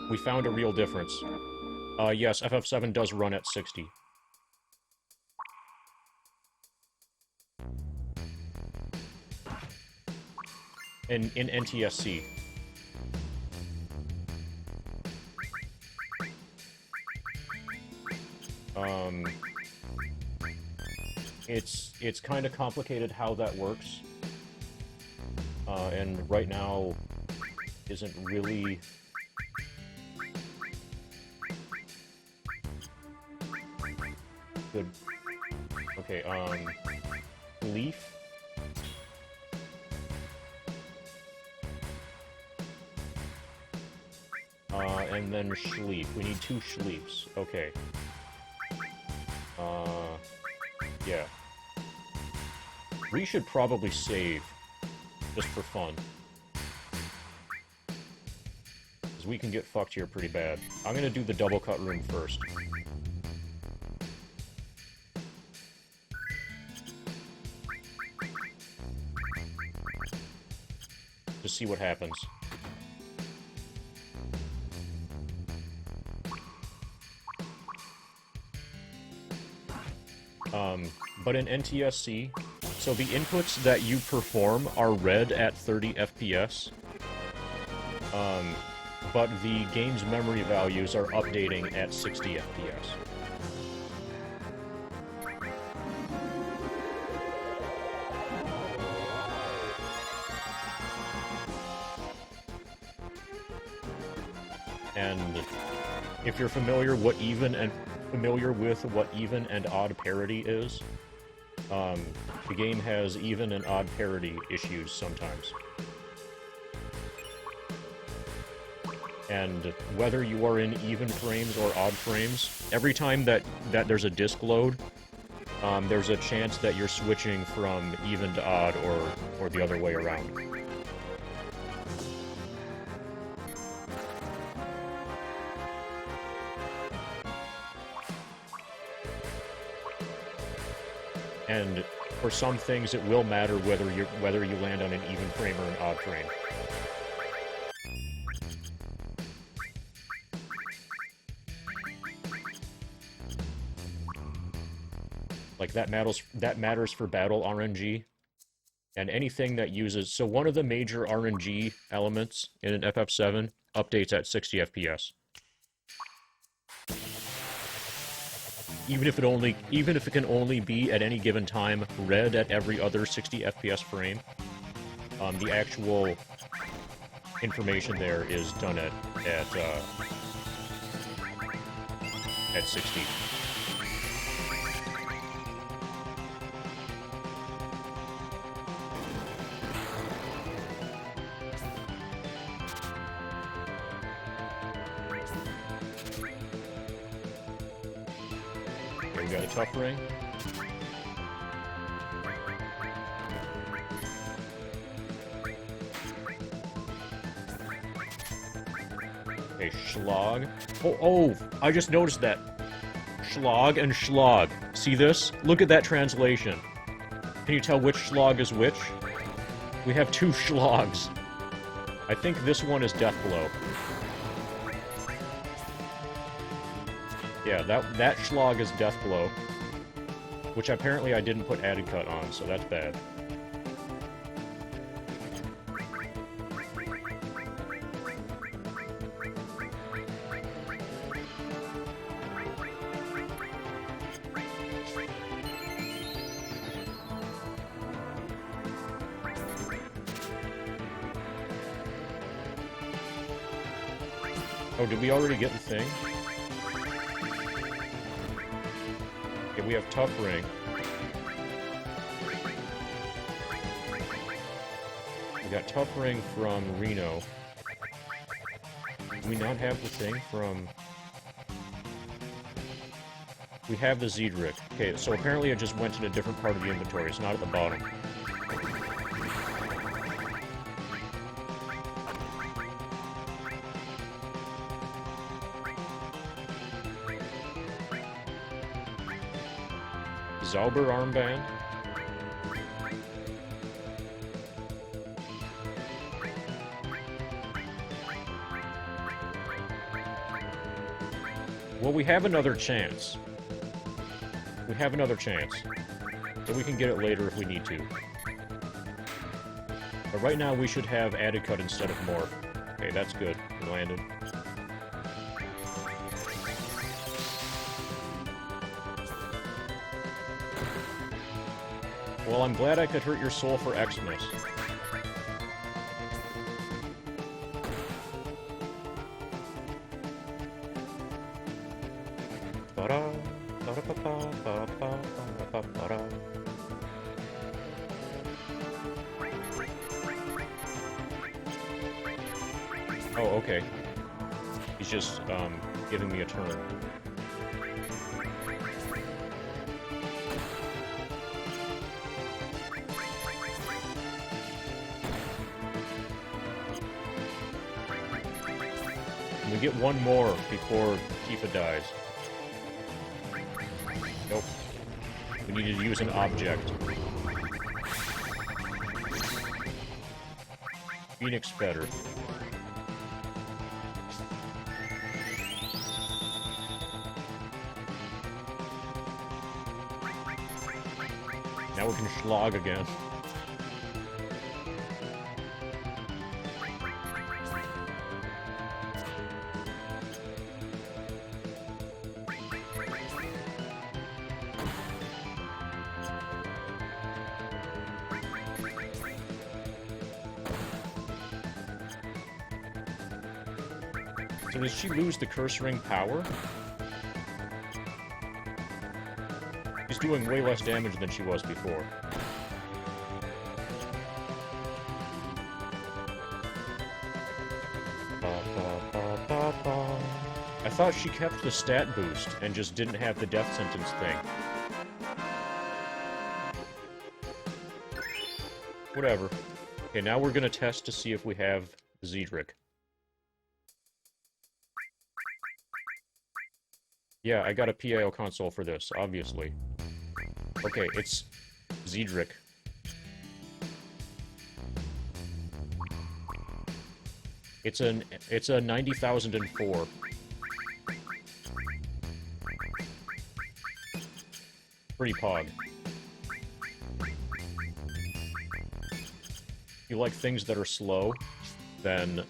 We found a real difference. Yes, FF7 does run at 60. In NTSC. It's kind of complicated how that works. And right now isn't really good. Okay, Leaf. And then Schleep. We need 2 Schleeps. Okay. Yeah. We should probably save, just for fun. Because we can get fucked here pretty bad. I'm gonna do the double cut room first. Just see what happens. But in NTSC, so the inputs that you perform are read at 30 FPS, but the game's memory values are updating at 60 FPS. And if you're familiar with what even and odd parity is, the game has even and odd parity issues sometimes. And whether you are in even frames or odd frames, every time that there's a disk load, there's a chance that you're switching from even to odd or the other way around. And for some things, it will matter whether you land on an even frame or an odd frame. Like that matters for battle RNG, and anything that uses. So one of the major RNG elements in an FF7 updates at 60 FPS. Even if it can only be at any given time read at every other 60 FPS frame, the actual information there is done at 60. We got a tough ring. Okay, Schlag. Oh, I just noticed that. Schlag and Schlag. See this? Look at that translation. Can you tell which Schlag is which? We have 2 Schlags. I think this one is Deathblow. Yeah, that Schlag is Deathblow. Which apparently I didn't put added cut on, so that's bad. Oh, did we already get the thing? Okay, we have Tough Ring. We got Tough Ring from Reno. Do we not have the thing from... We have the Zedric. Okay, so apparently it just went in a different part of the inventory. It's not at the bottom. Zauber armband. Well, we have another chance. We have another chance. So we can get it later if we need to. But right now we should have added cut instead of morph. Okay, that's good. We landed. Well, I'm glad I could hurt your soul for Xmas. Oh, okay. He's just, giving me a turn. We get one more before Tifa dies. Nope. We needed to use an object. Phoenix Fetter. Now we can schlag again. So does she lose the Curse Ring power? She's doing way less damage than she was before. I thought she kept the stat boost and just didn't have the death sentence thing. Whatever. Okay, now we're gonna test to see if we have Zedric. Yeah, I got a PIO console for this, obviously. Okay, it's Zedric. It's a 90,004. Pretty pog. If you like things that are slow, then,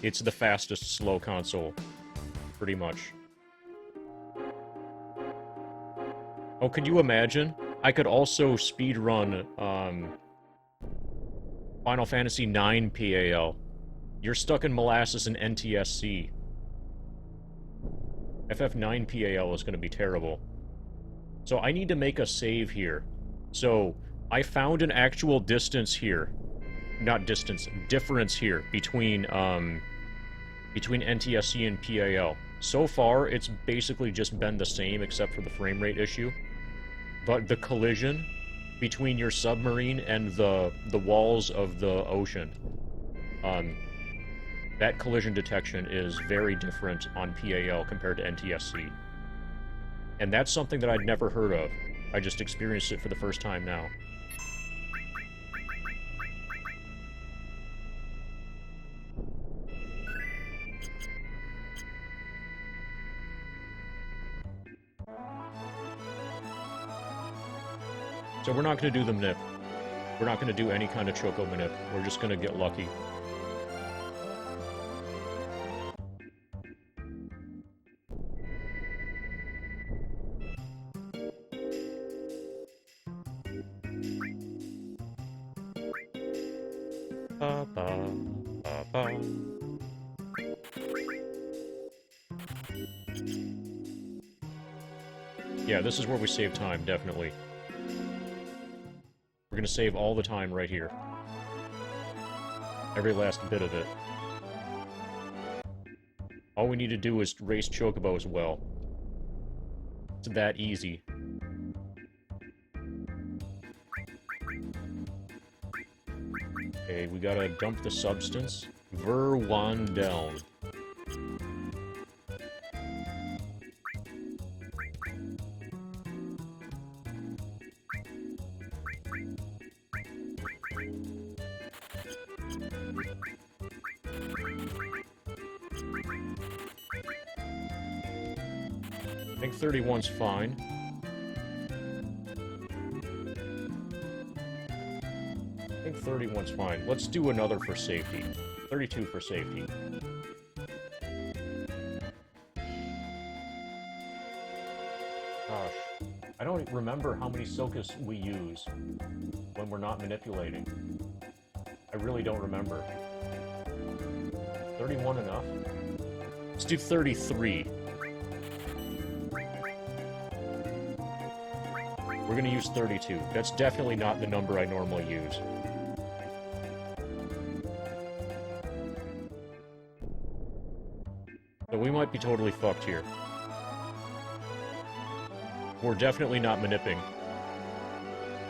it's the fastest slow console. Pretty much. Oh, could you imagine? I could also speedrun, Final Fantasy IX PAL. You're stuck in molasses in NTSC. FF9 PAL is gonna be terrible. So I need to make a save here. So, I found an actual distance here. Not distance, difference here between NTSC and PAL. So far, it's basically just been the same except for the frame rate issue. But the collision between your submarine and the walls of the ocean, that collision detection is very different on PAL compared to NTSC. And that's something that I'd never heard of. I just experienced it for the first time now. So we're not going to do the manip. We're not going to do any kind of choco manip. We're just going to get lucky. Yeah, this is where we save time, definitely. We're gonna save all the time right here. Every last bit of it. All we need to do is race Chocobos well. It's that easy. Okay, we gotta dump the substance. Verwandel. I think 31's fine. I think 31's fine. Let's do another for safety. 32 for safety. Gosh. I don't remember how many Silkus we use when we're not manipulating. I really don't remember. 31 enough? Let's do 33. We're gonna use 32. That's definitely not the number I normally use. So we might be totally fucked here. We're definitely not manipping.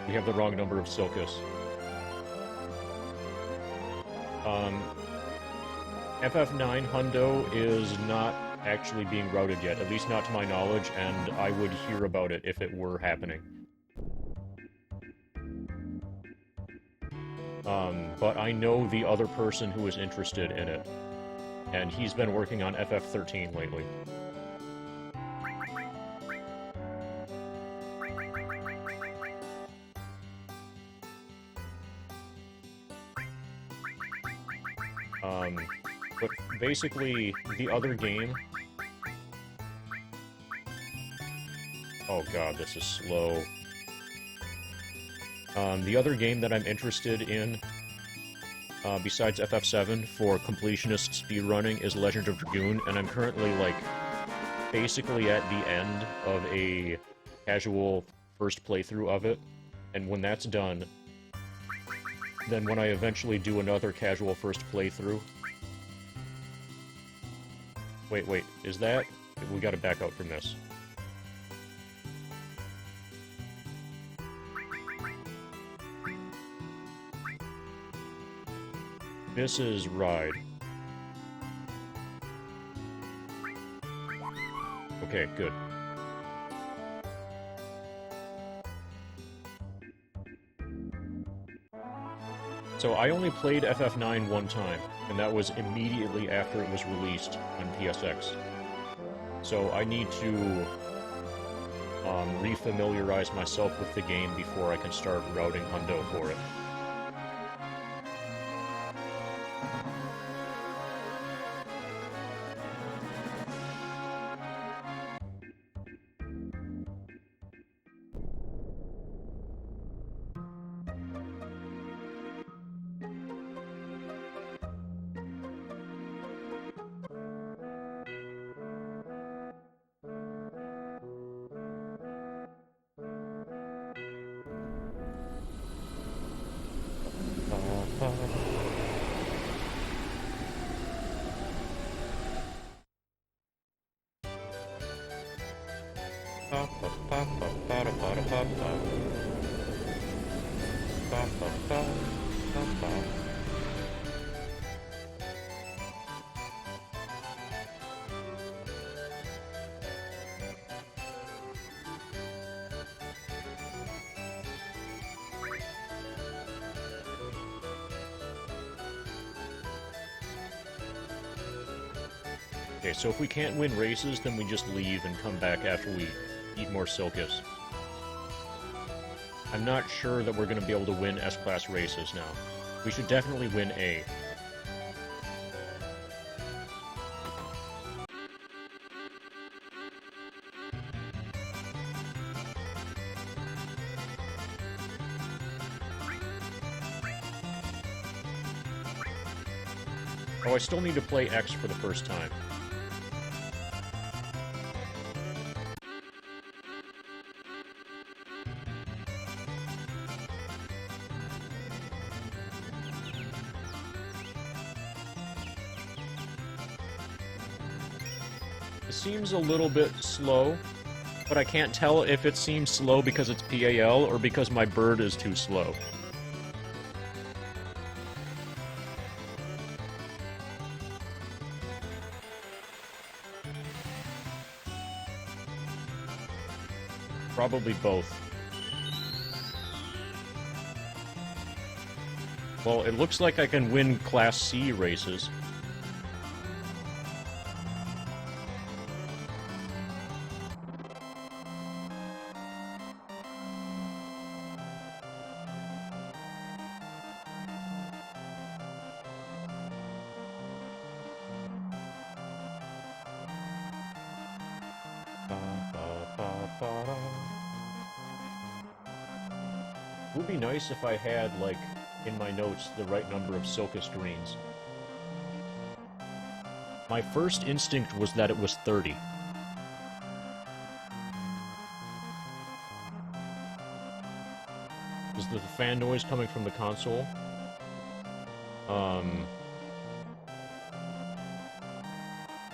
We have the wrong number of Silkus. FF9 Hundo is not actually being routed yet, at least not to my knowledge, and I would hear about it if it were happening. But I know the other person who is interested in it, and he's been working on FF13 lately. But basically, the other game... Oh god, this is slow. The other game that I'm interested in, besides FF7, for completionist speedrunning is Legend of Dragoon, and I'm currently, like, basically at the end of a casual first playthrough of it, and when that's done, then when I eventually do another casual first playthrough... Wait, is that... We gotta back out from this. This is Ride. Okay, good. So I only played FF9 one time, and that was immediately after it was released on PSX. So I need to refamiliarize myself with the game before I can start routing Hundo for it. Okay, so if we can't win races, then we just leave and come back after we eat more Silkus. I'm not sure that we're going to be able to win S-Class races now. We should definitely win A. Oh, I still need to play X for the first time. It seems a little bit slow, but I can't tell if it seems slow because it's PAL or because my bird is too slow. Probably both. Well, it looks like I can win Class C races. It would be nice if I had, like, in my notes, the right number of Silkus greens. My first instinct was that it was 30. Is the fan noise coming from the console?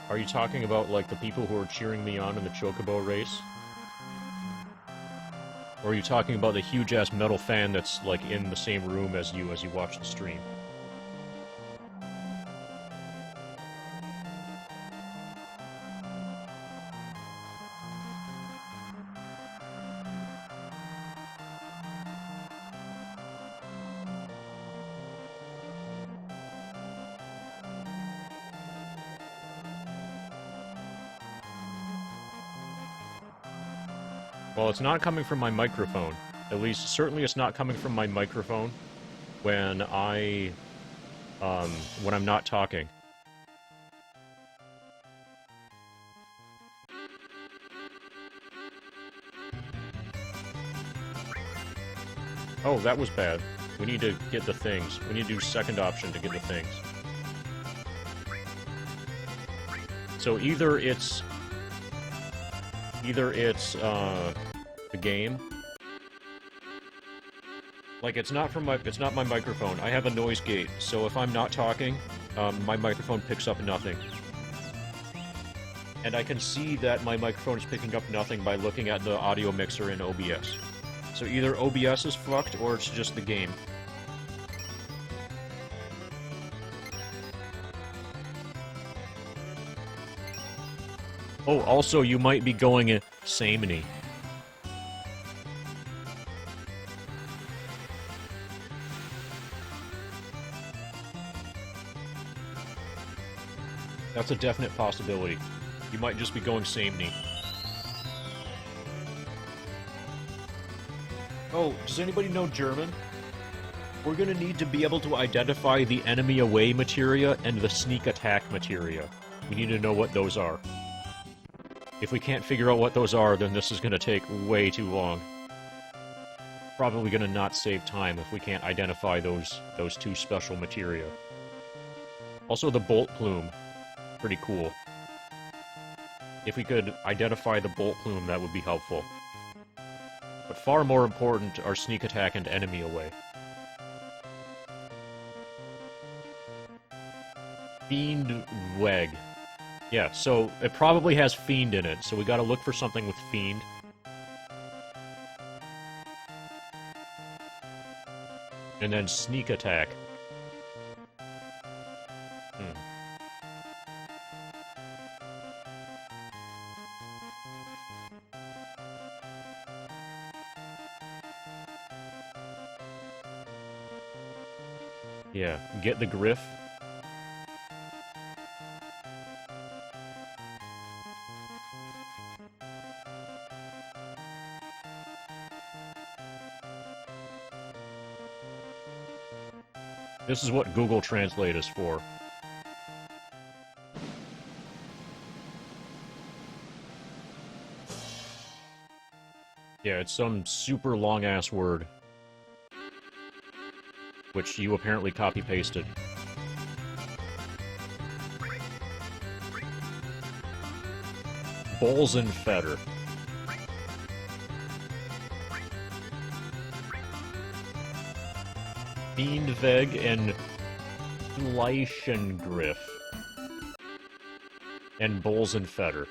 Are you talking about, like, the people who are cheering me on in the Chocobo race? Or are you talking about the huge-ass metal fan that's, like, in the same room as you watch the stream? Well, it's not coming from my microphone. At least, certainly it's not coming from my microphone when when I'm not talking. Oh, that was bad. We need to get the things. We need to do second option to get the things. So either it's the game. Like, it's not my microphone. I have a noise gate, so if I'm not talking, my microphone picks up nothing. And I can see that my microphone is picking up nothing by looking at the audio mixer in OBS. So either OBS is fucked, or it's just the game. Oh, also, you might be going samey. That's a definite possibility. You might just be going samey. Oh, does anybody know German? We're gonna need to be able to identify the enemy away materia and the sneak attack materia. We need to know what those are. If we can't figure out what those are, then this is gonna take way too long. Probably gonna not save time if we can't identify those two special materia. Also, the bolt plume. Pretty cool. If we could identify the bolt plume, that would be helpful. But far more important are sneak attack and enemy away. Fiend Weg. Yeah, so it probably has Fiend in it, so we gotta look for something with Fiend. And then sneak attack. Yeah, get the Griff. This is what Google Translate is for. Yeah, it's some super long-ass word. Which you apparently copy-pasted. Bolzenfeder. Fiendweg and Leichengriff. And Bolzenfeder.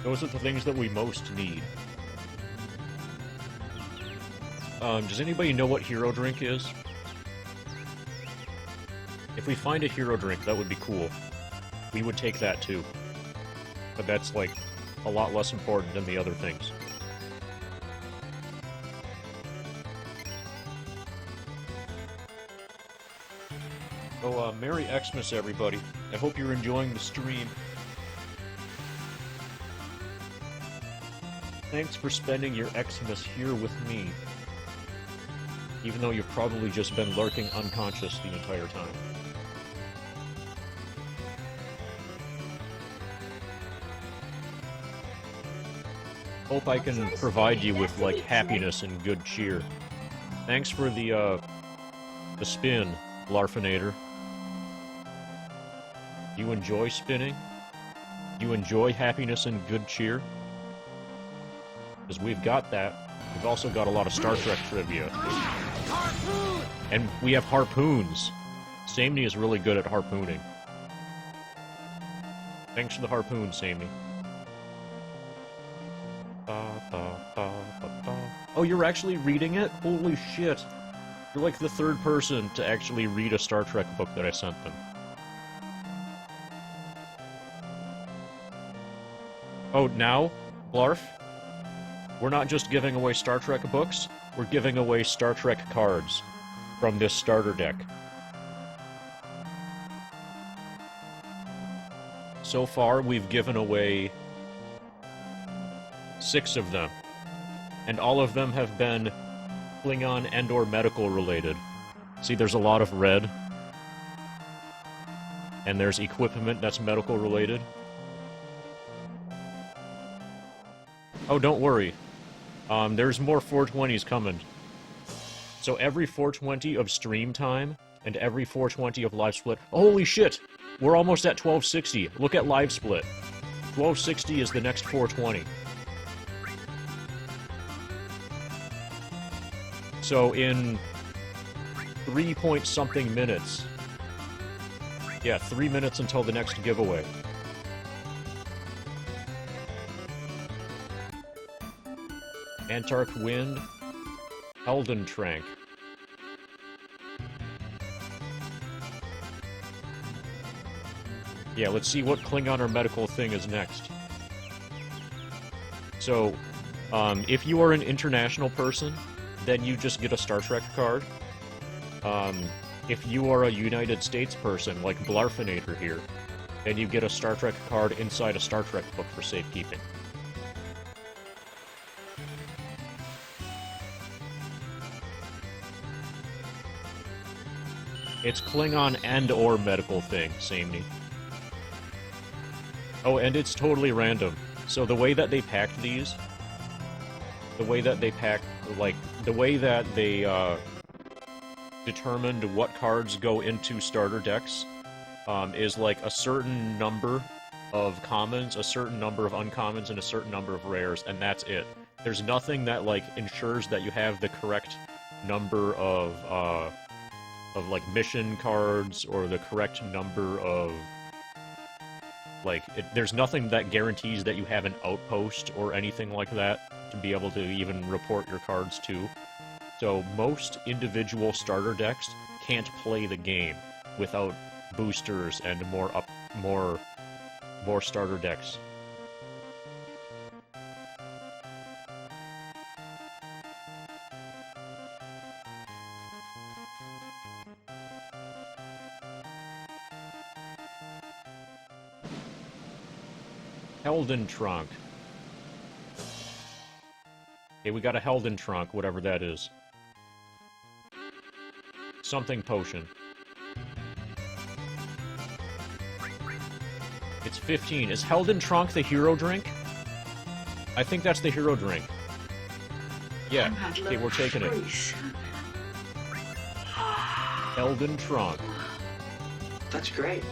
Those are the things that we most need. Does anybody know what hero drink is? If we find a hero drink, that would be cool. We would take that too. But that's, like, a lot less important than the other things. So, Merry Xmas, everybody. I hope you're enjoying the stream. Thanks for spending your Xmas here with me. Even though you've probably just been lurking unconscious the entire time. Hope I can provide you with, like, happiness and good cheer. Thanks for the spin, Larfinator. Do you enjoy spinning? Do you enjoy happiness and good cheer? Because we've got that. We've also got a lot of Star Trek trivia. Harpoon! And we have harpoons. Samney is really good at harpooning. Thanks for the harpoon, Samney. Oh, you're actually reading it? Holy shit. You're like the third person to actually read a Star Trek book that I sent them. Oh, now? Blarf? We're not just giving away Star Trek books, we're giving away Star Trek cards from this starter deck. So far, we've given away 6 of them. And all of them have been Klingon and/or medical related. See, there's a lot of red. And there's equipment that's medical related. Oh, don't worry. There's more 420s coming. So every 420 of stream time, and every 420 of live split... Holy shit! We're almost at 1260. Look at live split. 1260 is the next 420. So in 3-point-something minutes... Yeah, 3 minutes until the next giveaway. Antark Wind, Elden Trank. Yeah, let's see what Klingon or medical thing is next. So, if you are an international person, then you just get a Star Trek card. If you are a United States person, like Blarfinator here, then you get a Star Trek card inside a Star Trek book for safekeeping. It's Klingon and/or medical thing, Samey. Oh, and it's totally random. So the way that they packed these... The way that they packed... Like, the way that they, determined what cards go into starter decks, is like a certain number of commons, a certain number of uncommons, and a certain number of rares, and that's it. There's nothing that, like, ensures that you have the correct number of like, mission cards, or the correct number of... Like, there's nothing that guarantees that you have an outpost or anything like that to be able to even report your cards to. So most individual starter decks can't play the game without boosters and more starter decks. Helden Trunk. Okay, we got a Helden Trunk, whatever that is. Something potion. It's 15. Is Helden Trunk the hero drink? I think that's the hero drink. Yeah, okay, we're taking it. Helden Trunk. That's great.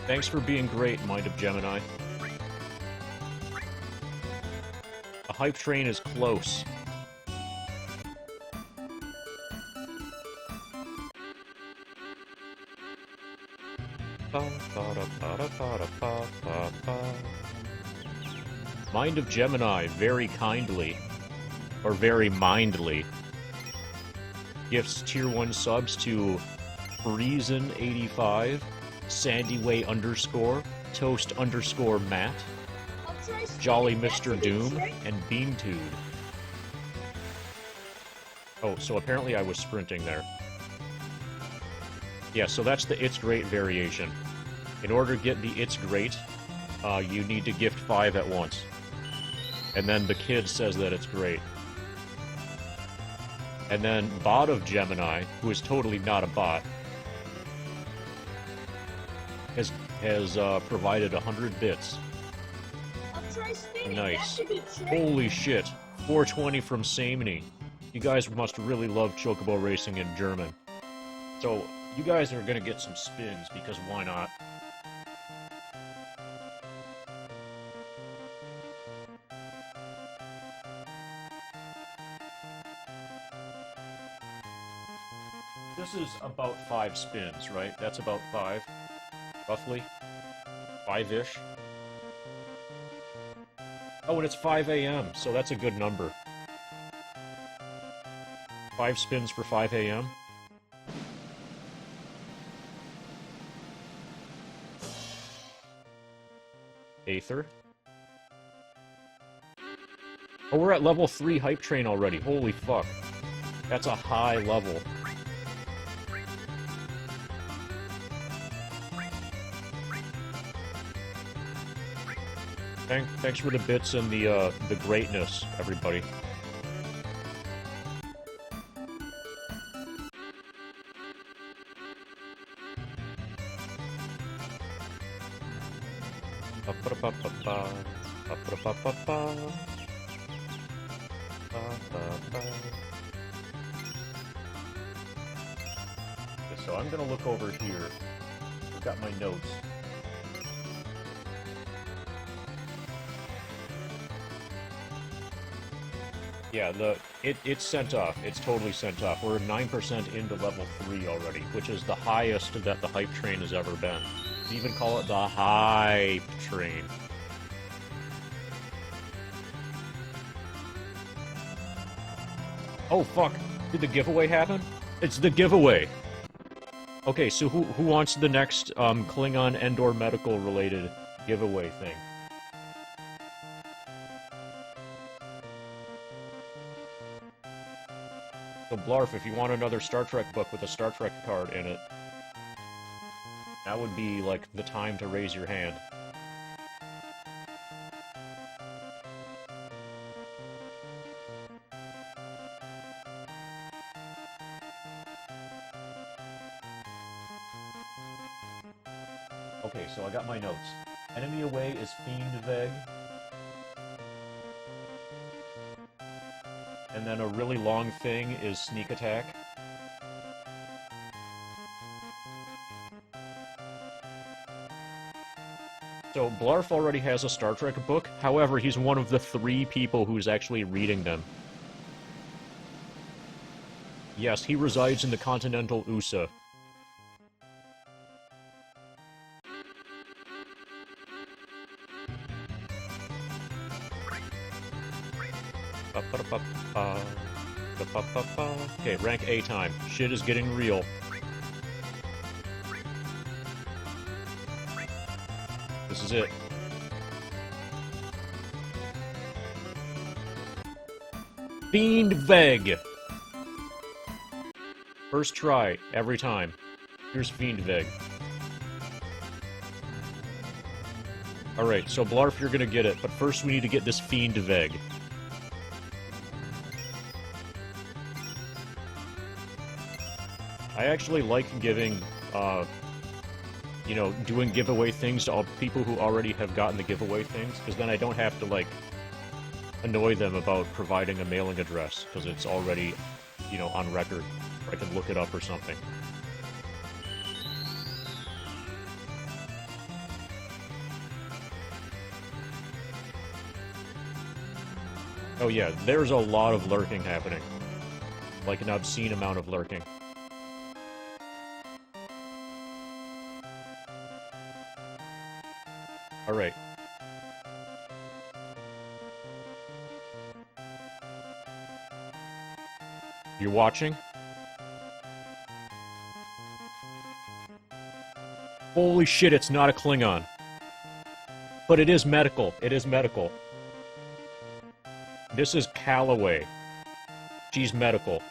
Thanks for being great, Mind of Gemini. A hype train is close. Mind of Gemini, very kindly, or very mindly, gifts tier 1 subs to Friesen85, Sandyway _, Toast _ Matt, Jolly Mr. Doom, and Beantude. Oh, so apparently I was sprinting there. Yeah, so that's the It's Great variation. In order to get the It's Great, you need to gift 5 at once. And then the kid says that it's great. And then Bot of Gemini, who is totally not a bot, has provided 100 bits. Nice. Holy shit. 420 from Sameny. You guys must really love Chocobo Racing in German. So, you guys are gonna get some spins, because why not? This is about 5 spins, right? That's about 5, roughly. 5-ish. Oh, and it's 5 a.m., so that's a good number. 5 spins for 5 a.m. Aether. Oh, we're at level 3 Hype Train already. Holy fuck. That's a high level. Thanks for the bits and the greatness, everybody. Okay, so I'm gonna look over here. I've got my notes. Yeah, it's sent off. It's totally sent off. We're 9% into level 3 already, which is the highest that the Hype Train has ever been. They even call it the Hype Train. Oh, fuck. Did the giveaway happen? It's the giveaway! Okay, so who wants the next Klingon Endor Medical related giveaway thing? So Blarf, if you want another Star Trek book with a Star Trek card in it, that would be, like, the time to raise your hand. Okay, so I got my notes. Enemy away is Fiend Veg. And then a really long thing is Sneak Attack. So, Blarf already has a Star Trek book, however, he's one of the 3 people who's actually reading them. Yes, he resides in the continental USA. Okay, rank A time. Shit is getting real. This is it. Fiend Veg! First try, every time. Here's Fiend Veg. Alright, so Blarf, you're gonna get it, but first we need to get this Fiend Veg. I actually like giving, you know, doing giveaway things to all people who already have gotten the giveaway things, because then I don't have to, like, annoy them about providing a mailing address, because it's already, you know, on record, or I can look it up or something. Oh yeah, there's a lot of lurking happening. Like an obscene amount of lurking. Alright. You watching? Holy shit, it's not a Klingon. But it is medical. It is medical. This is Calloway. She's medical.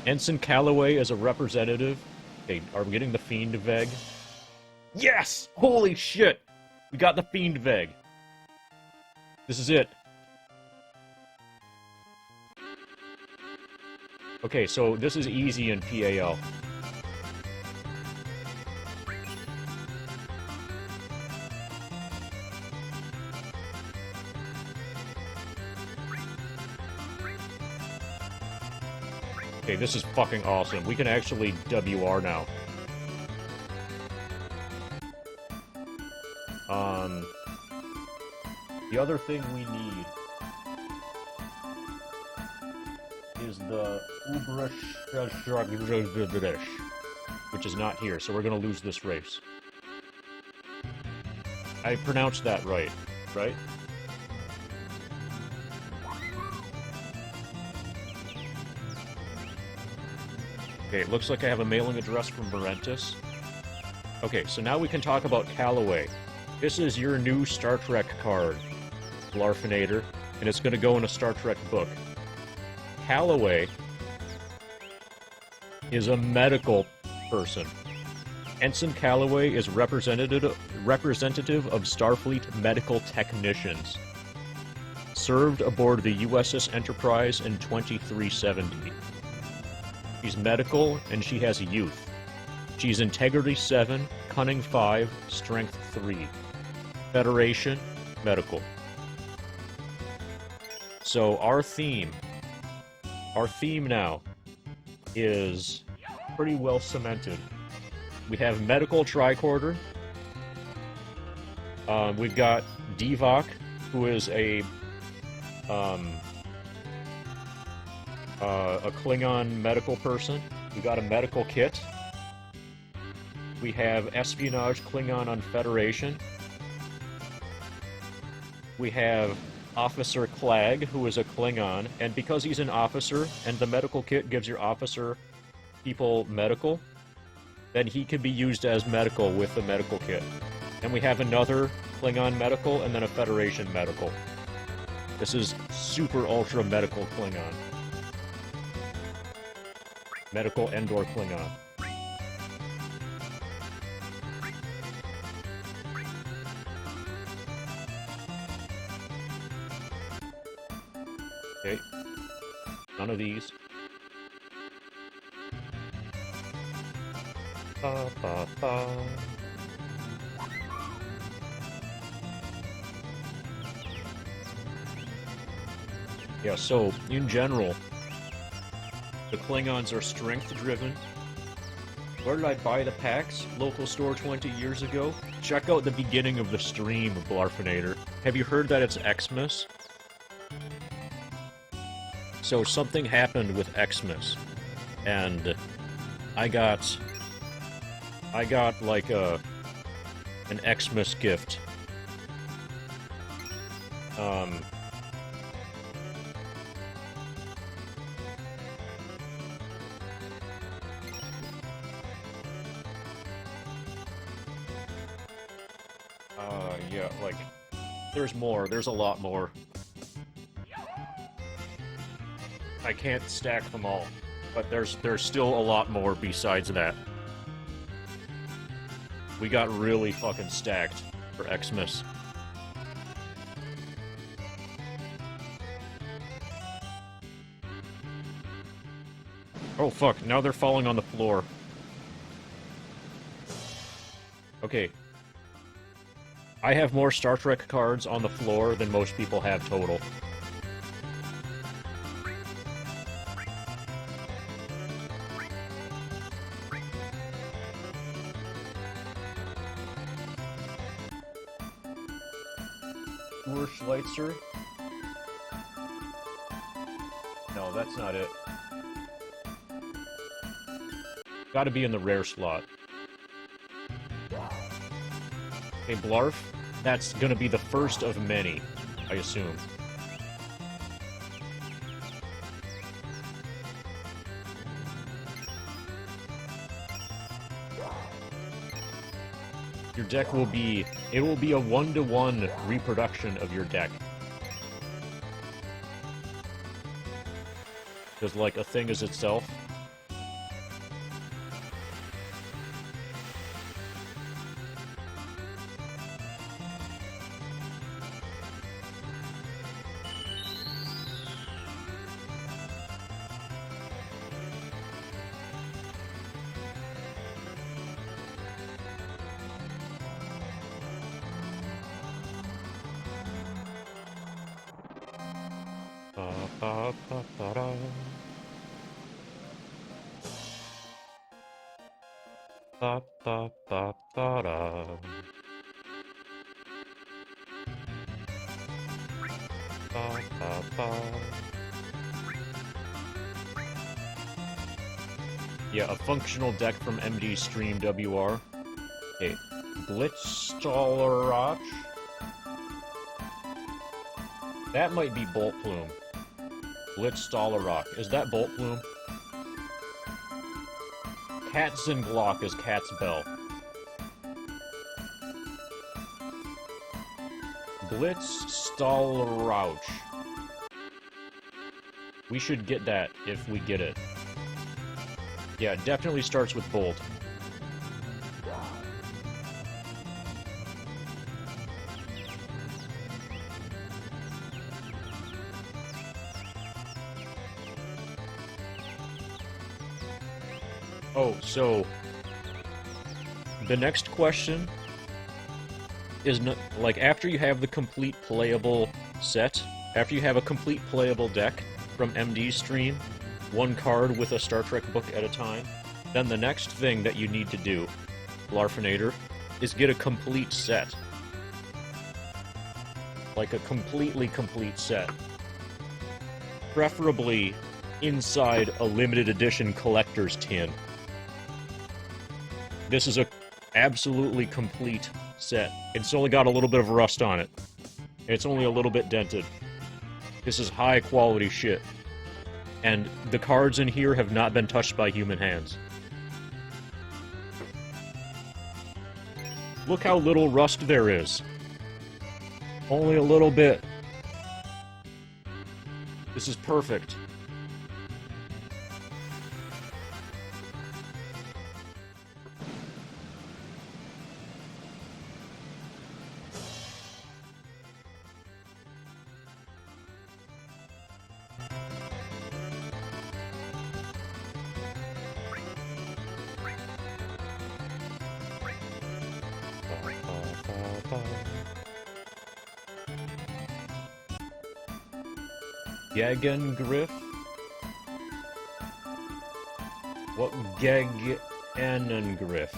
Ensign Calloway is a representative. Okay, are we getting the Fiend Veg? Yes! Holy shit! We got the Fiend Veg. This is it. Okay, so this is easy in PAL. Okay, this is fucking awesome. We can actually WR now. The other thing we need is the Ubrash, which is not here, so we're gonna lose this race. I pronounced that right? Okay, it looks like I have a mailing address from Marentis. Okay, so now we can talk about Calloway. This is your new Star Trek card, Blarfinator, and it's gonna go in a Star Trek book. Calloway is a medical person. Ensign Calloway is representative of Starfleet medical technicians. Served aboard the USS Enterprise in 2370. She's medical, and she has youth. She's Integrity 7, Cunning 5, Strength 3. Federation, medical. So our theme now is pretty well cemented. We have medical tricorder. We've got Divok, who is a Klingon medical person. We got a medical kit. We have espionage Klingon on Federation. We have Officer Clag, who is a Klingon, and because he's an officer, and the medical kit gives your officer people medical, then he can be used as medical with the medical kit. And we have another Klingon medical, and then a Federation medical. This is super ultra medical Klingon. Medical Endor Klingon. Okay. None of these. Ba, ba, ba. Yeah, so, in general, the Klingons are strength-driven. Where did I buy the packs? Local store 20 years ago? Check out the beginning of the stream, Blarfinator. Have you heard that it's Xmas? So something happened with Xmas, and I got like an Xmas gift. Yeah, like, there's more. There's a lot more. I can't stack them all, but there's still a lot more besides that. We got really fucking stacked for Xmas. Oh fuck, now they're falling on the floor. Okay. I have more Star Trek cards on the floor than most people have total. Schleitzer? No, that's not it. Gotta be in the rare slot. Okay, Blarf, that's gonna be the first of many, I assume. Your deck will be... It will be a 1-to-1 reproduction of your deck. Just like a thing is itself. Ba-ba-ba-ba-da. Ba-ba-ba-ba-da. Ba-ba-ba. Yeah, a functional deck from MD Stream WR. Okay, Blitzstallerach. That might be Bolt Plume. Blitzstallerach. Is that Bolt Plume? Katzenglock is Cat's Bell. Blitzstallerach. We should get that if we get it. Yeah, it definitely starts with Bolt. Oh, so the next question is like after you have the complete playable set, after you have a complete playable deck from MD Stream, one card with a Star Trek book at a time, then the next thing that you need to do, Blarfinator, is get a complete set. Like a completely complete set. Preferably inside a limited edition collector's tin. This is a absolutely complete set. It's only got a little bit of rust on it. It's only a little bit dented. This is high quality shit. And the cards in here have not been touched by human hands. Look how little rust there is. Only a little bit. This is perfect. Gagengriff? What Gaganengriff?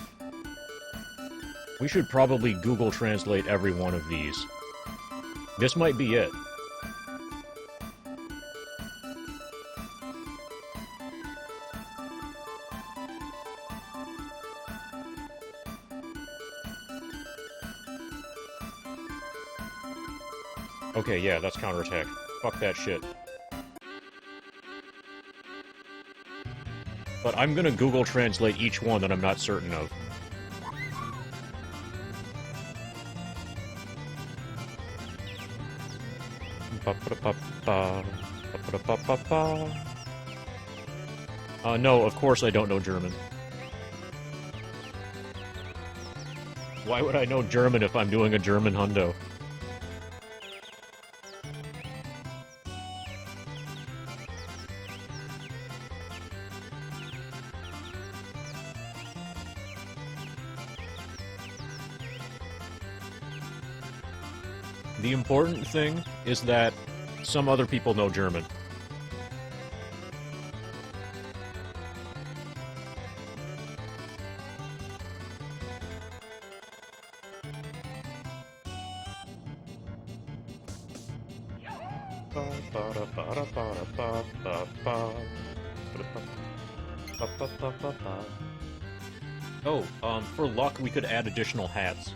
We should probably Google Translate every one of these. This might be it. Okay, yeah, that's counterattack. Fuck that shit. But I'm gonna Google Translate each one that I'm not certain of. No, of course I don't know German. Why would I know German if I'm doing a German hundo? The important thing is that some other people know German. Oh, for luck we could add additional hats.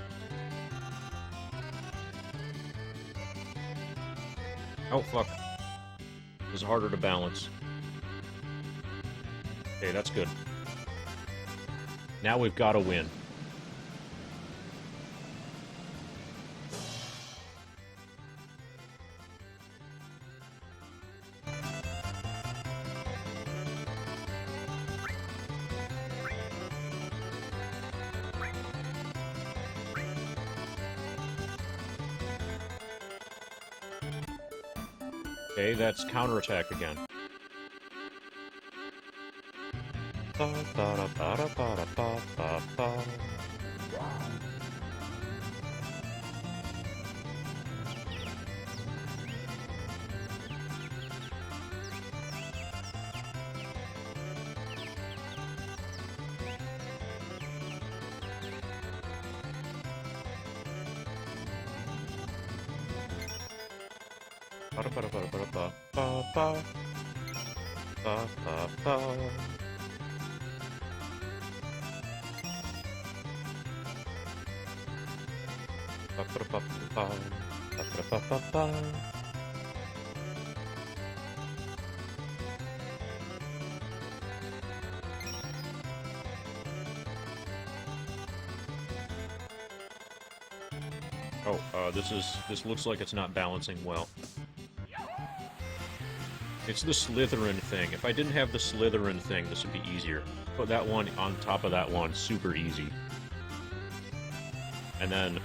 Oh, fuck. This is harder to balance. Okay, that's good. Now we've got to win. Okay, that's counterattack again. Oh, this looks like it's not balancing well. It's the Slytherin thing. If I didn't have the Slytherin thing, this would be easier. Put that one on top of that one, super easy. And then,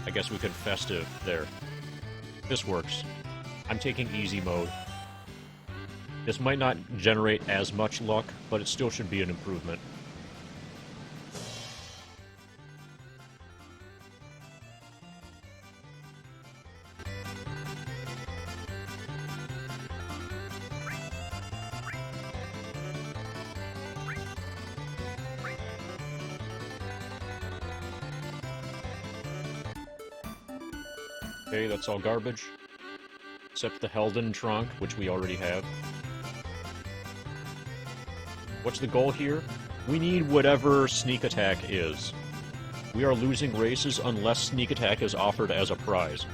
I guess we could festive there. This works. I'm taking easy mode. This might not generate as much luck, but it still should be an improvement. Okay, that's all garbage. Except the Helden trunk, which we already have. What's the goal here? We need whatever sneak attack is. We are losing races unless sneak attack is offered as a prize.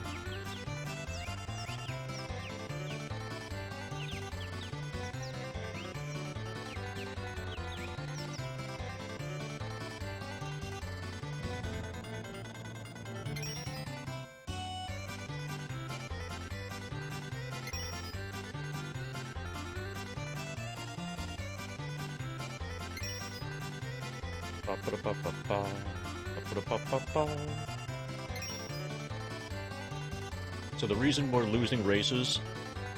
So the reason we're losing races,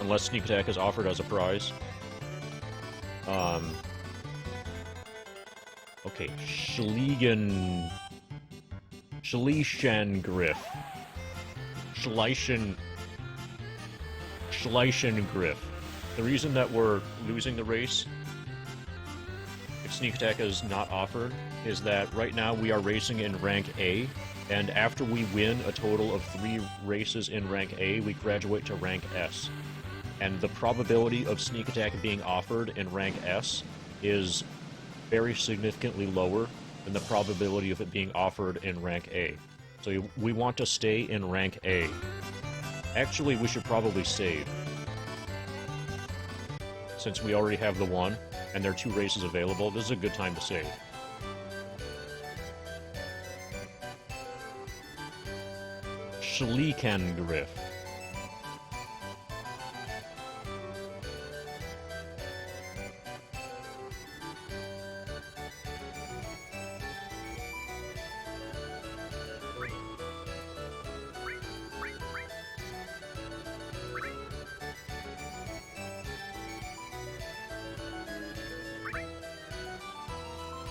unless sneak attack is offered as a prize, okay, Schliessengriff. Schleichengriff. The reason that we're losing the race, if sneak attack is not offered, is that right now we are racing in rank A, and after we win a total of 3 races in rank A, we graduate to rank S. And the probability of sneak attack being offered in rank S is very significantly lower than the probability of it being offered in rank A. So we want to stay in rank A. Actually, we should probably save, since we already have the 1, and there are 2 races available. This is a good time to save. Schliessengriff.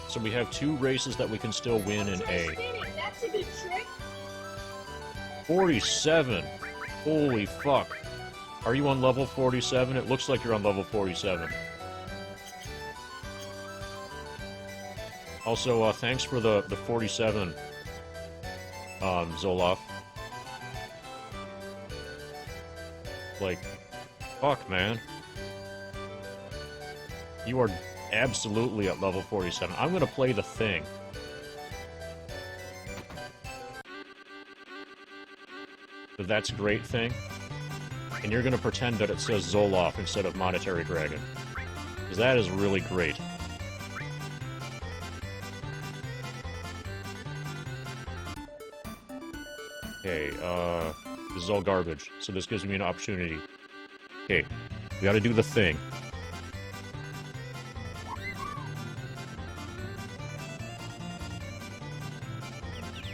So we have 2 races that we can still win in A. That's a good trick. 47! Holy fuck. Are you on level 47? It looks like you're on level 47. Also, thanks for the 47, Zoloff. Like, fuck, man. You are absolutely at level 47. I'm gonna play the thing. The That's Great thing. and you're gonna pretend that it says Zoloff instead of MonetaryDragon. Because that is really great. Okay, this is all garbage, so this gives me an opportunity. Okay, we gotta do the thing.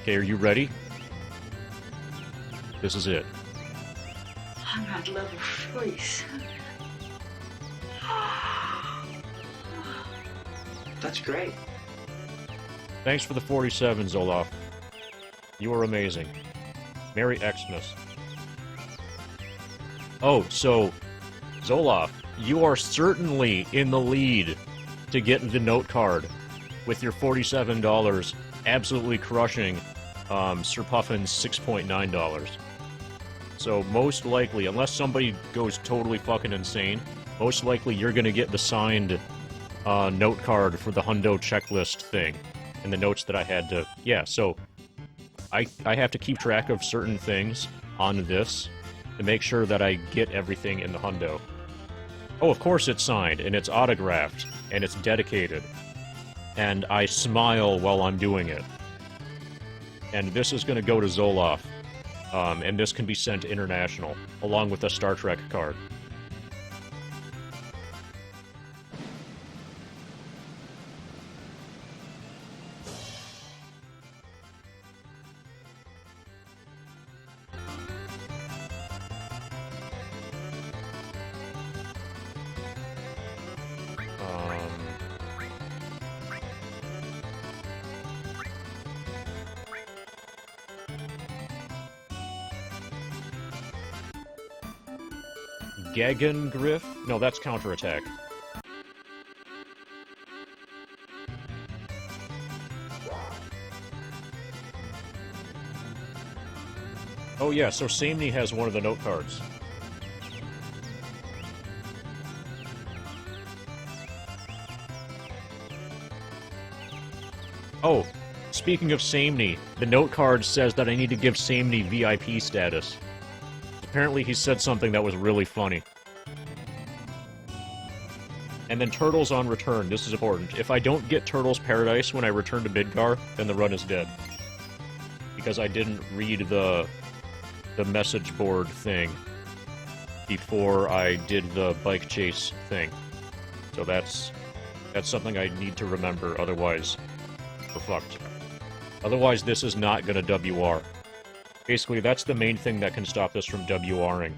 Okay, are you ready? This is it. I'm at level 3. That's great. Thanks for the 47, Zoloff. You are amazing. Merry Xmas. Oh, so, Zoloff, you are certainly in the lead to get the note card with your $47, absolutely crushing Sir Puffin's $6.9. So most likely, unless somebody goes totally fucking insane, most likely you're gonna get the signed note card for the Hundo checklist thing, and the notes that I had to... Yeah, so I have to keep track of certain things on this to make sure that I get everything in the Hundo. Oh, of course it's signed, and it's autographed, and it's dedicated. And I smile while I'm doing it. And this is gonna go to Zoloff. And this can be sent international, along with a Star Trek card. Gagengriff? No, that's counterattack. Oh yeah, so Samney has one of the note cards. Oh, speaking of Samney, the note card says that I need to give Samney VIP status. Apparently he said something that was really funny. And then Turtles on return, this is important. If I don't get Turtles Paradise when I return to Midgar, then the run is dead. Because I didn't read the message board thing before I did the bike chase thing. So that's something I need to remember, otherwise we're fucked. Otherwise this is not gonna WR. Basically, that's the main thing that can stop this from WRing,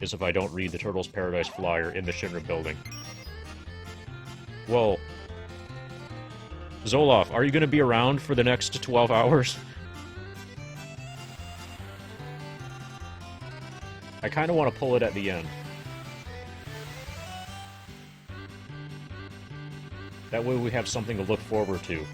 is if I don't read the Turtles Paradise flyer in the Shinra building. Whoa. Zoloff, are you gonna be around for the next 12 hours? I kinda wanna pull it at the end. That way we have something to look forward to.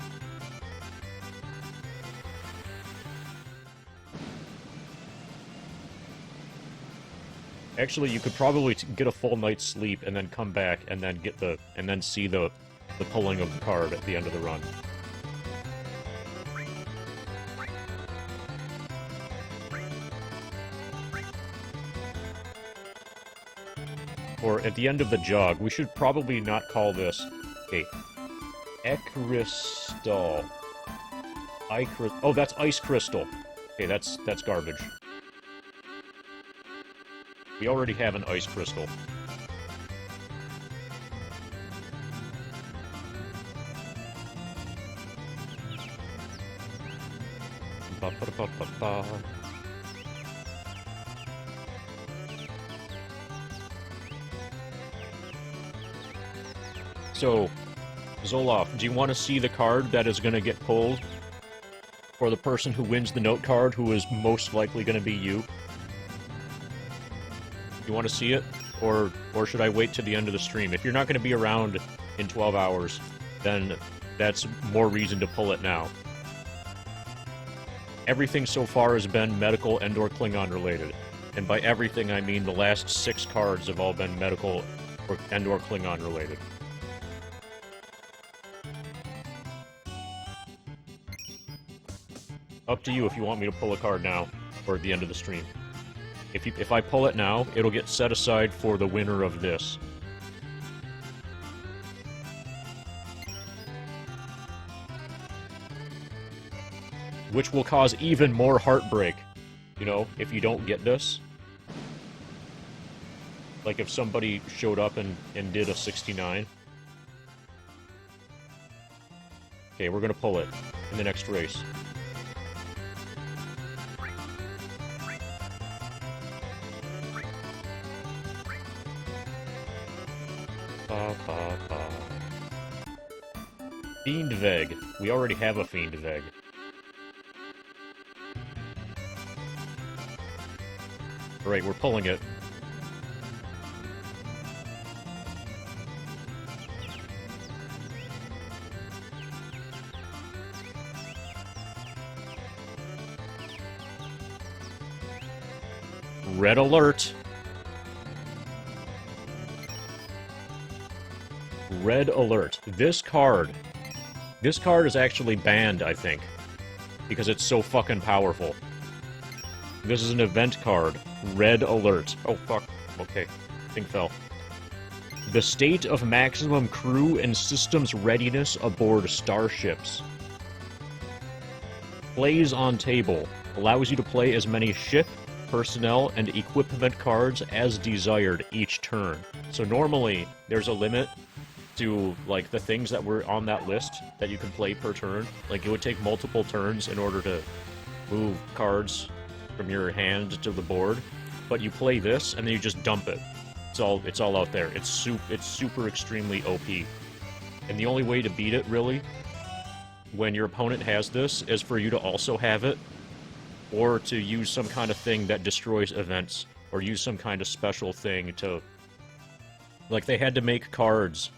Actually, you could probably get a full night's sleep and then come back and then get and then see the pulling of the card at the end of the run. Or at the end of the jog, we should probably not call this a Ecrystal. Oh, that's Ice Crystal. Okay, that's garbage. We already have an Ice Crystal. Ba-ba-da-ba-ba-ba. So, Zoloff, do you want to see the card that is going to get pulled? For the person who wins the note card, who is most likely going to be you? You want to see it? Or should I wait to the end of the stream? If you're not going to be around in 12 hours, then that's more reason to pull it now. Everything so far has been medical and/or Klingon related. And by everything, I mean the last 6 cards have all been medical and/or Klingon related. Up to you if you want me to pull a card now, or at the end of the stream. If I pull it now, it'll get set aside for the winner of this. Which will cause even more heartbreak, you know, if you don't get this. Like if somebody showed up and did a 69. Okay, we're gonna pull it in the next race. Fiend Veg. We already have a Fiend Veg. Alright, we're pulling it. Red alert! Red alert. This card is actually banned, I think. Because it's so fucking powerful. This is an event card. Red alert. Oh, fuck. Okay. Thing fell. The state of maximum crew and systems readiness aboard starships. Plays on table. Allows you to play as many ship, personnel, and equipment cards as desired each turn. So normally, there's a limit to, like, the things that were on that list that you can play per turn. Like, it would take multiple turns in order to move cards from your hand to the board. But you play this, and then you just dump it. It's all out there. It's super extremely OP. And the only way to beat it, really, when your opponent has this, is for you to also have it, or to use some kind of thing that destroys events, or use some kind of special thing to... Like, they had to make cards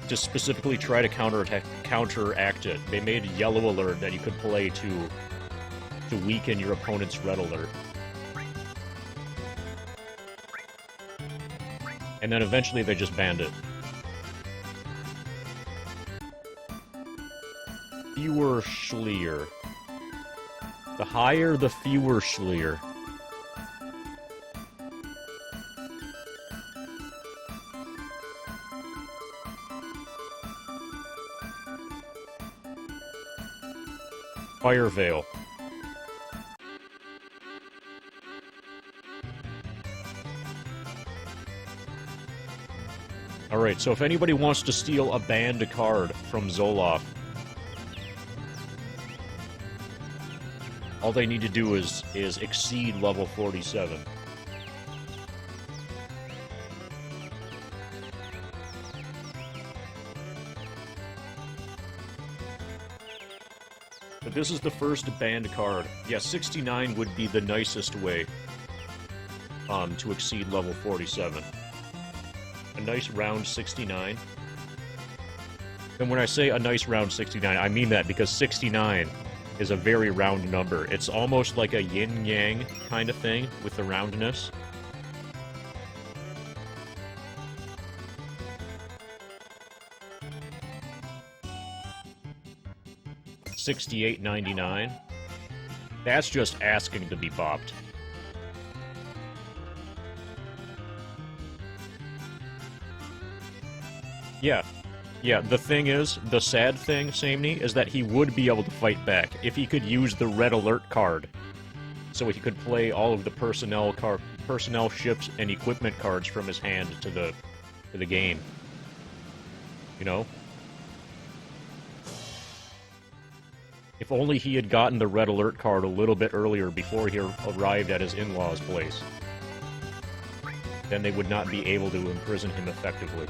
to specifically try to counteract it. They made Yellow Alert that you could play to weaken your opponent's Red Alert. And then eventually they just banned it. Fewer Schleer. The higher, the fewer Schleer. Fire Veil. Alright, so if anybody wants to steal a banned card from Zoloft, all they need to do is exceed level 47. But this is the first banned card. Yeah, 69 would be the nicest way to exceed level 47. A nice round 69. And when I say a nice round 69, I mean that because 69 is a very round number. It's almost like a yin-yang kind of thing with the roundness. $68.99. That's just asking to be bopped. Yeah, the thing is, the sad thing, Samney, is that he would be able to fight back if he could use the Red Alert card. So he could play all of the personnel ships, and equipment cards from his hand to the game. You know? If only he had gotten the Red Alert card a little bit earlier before he arrived at his in-laws' place. Then they would not be able to imprison him effectively.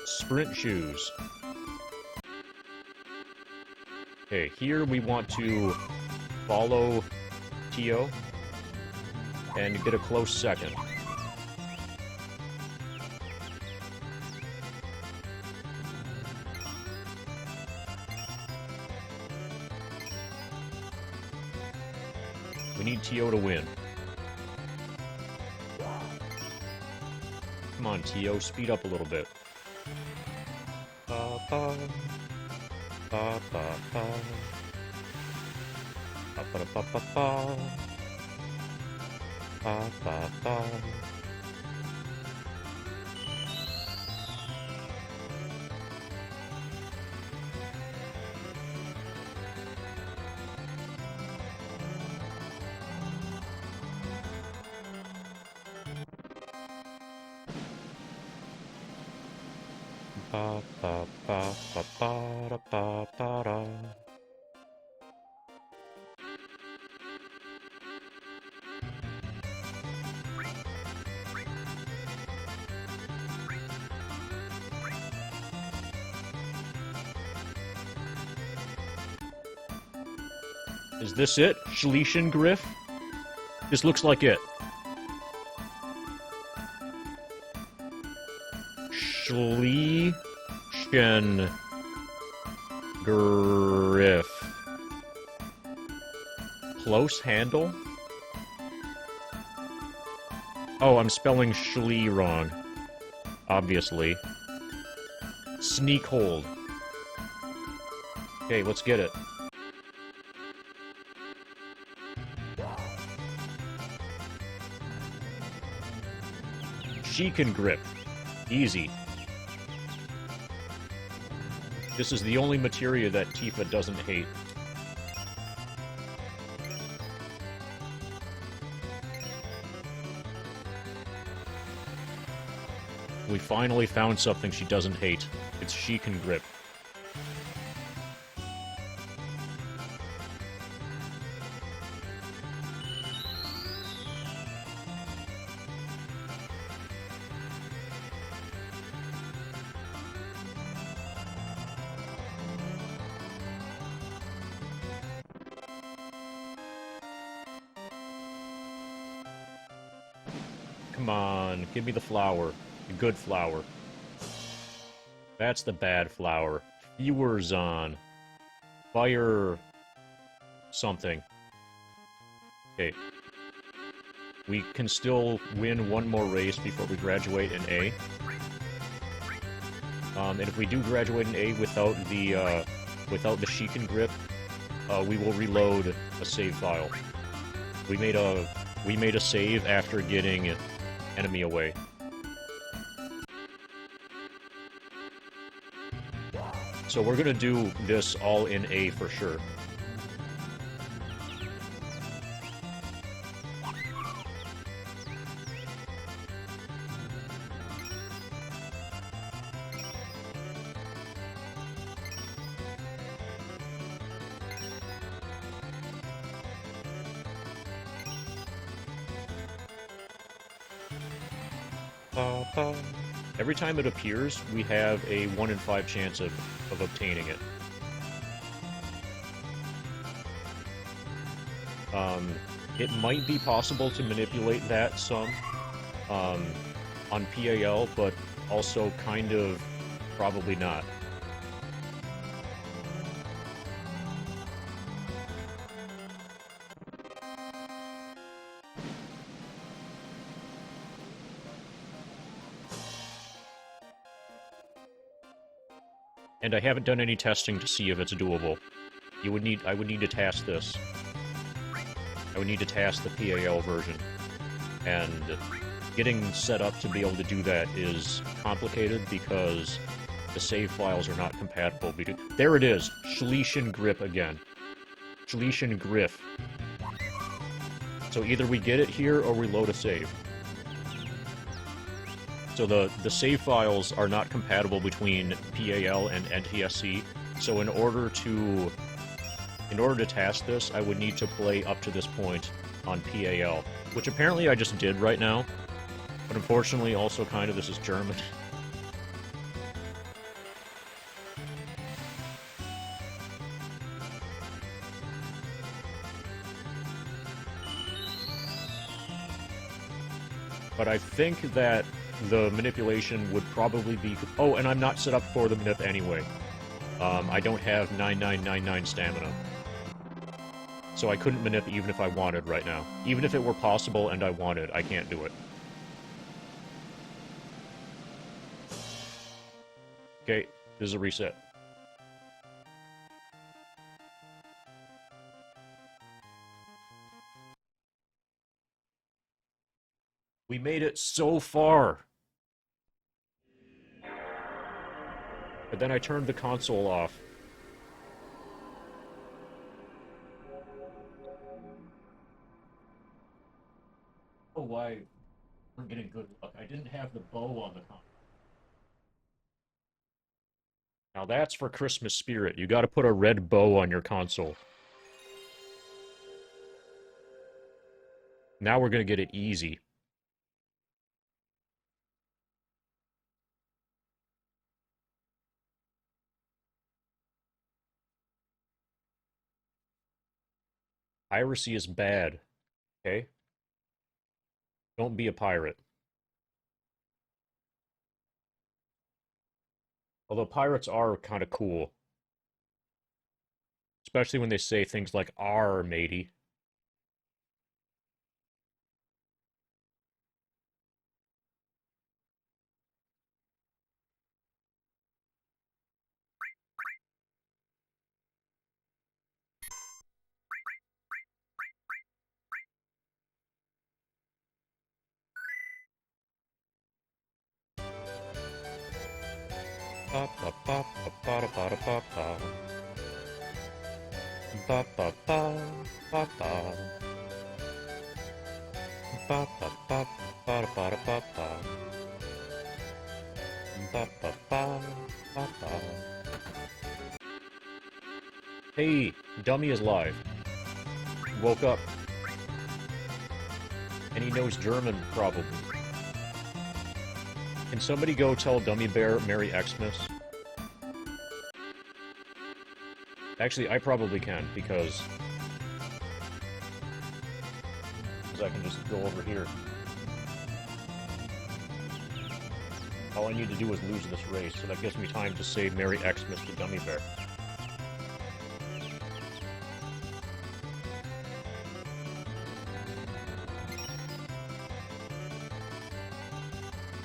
Sprint shoes. Okay, here we want to follow Tio and get a close second. We need Tio to win. Come on, Tio, speed up a little bit. Ba ba ba ba ba ba ba ba ba ba ba ba ba. Ba ba ba ba ba da ba ba da. Is this it? Schliessengriff? This looks like it. Schliessengriff. Close handle? Oh, I'm spelling Schlie wrong. Obviously. Sneak hold. Okay, let's get it. She can grip. Easy. This is the only materia that Tifa doesn't hate. We finally found something she doesn't hate. It's she can grip. Come on, give me the flower. The good flower. That's the bad flower. Viewers on. Fire... something. Okay. We can still win one more race before we graduate in A. And if we do graduate in A without the Sheikah grip, we will reload a save file. We made a save after getting enemy away. So we're gonna do this all in A for sure. Every time it appears, we have a 1 in 5 chance of obtaining it. It might be possible to manipulate that some on PAL, but also kind of probably not. And I haven't done any testing to see if it's doable. I would need to task this. I would need to task the PAL version. And getting set up to be able to do that is complicated because the save files are not compatible. There it is! Schliessengriff again. Schliessengriff. So either we get it here or we load a save. So the save files are not compatible between PAL and NTSC. So in order to task this, I would need to play up to this point on PAL, which apparently I just did right now. But unfortunately, also kind of this is German. But I think that the manipulation would probably be... Oh, and I'm not set up for the manip anyway. I don't have 9999 stamina. So I couldn't manip even if I wanted right now. Even if it were possible and I wanted, I can't do it. Okay, this is a reset. We made it so far! But then I turned the console off. Oh, why we're getting good luck. I didn't have the bow on the console. Now that's for Christmas spirit. You gotta put a red bow on your console. Now we're gonna get it easy. Piracy is bad, okay? Don't be a pirate. Although pirates are kind of cool. Especially when they say things like, "Arr, matey." Ba ba ba ba ba da ba da ba ba. Ba ba ba ba ba. Ba ba ba ba da ba da ba ba. Ba ba ba ba ba. Hey, Dummy is live. He woke up. And he knows German, probably. Can somebody go tell Dummy Bear Merry Xmas? Actually, I probably can, because I can just go over here. All I need to do is lose this race, so that gives me time to say Merry Xmas to Dummy Bear.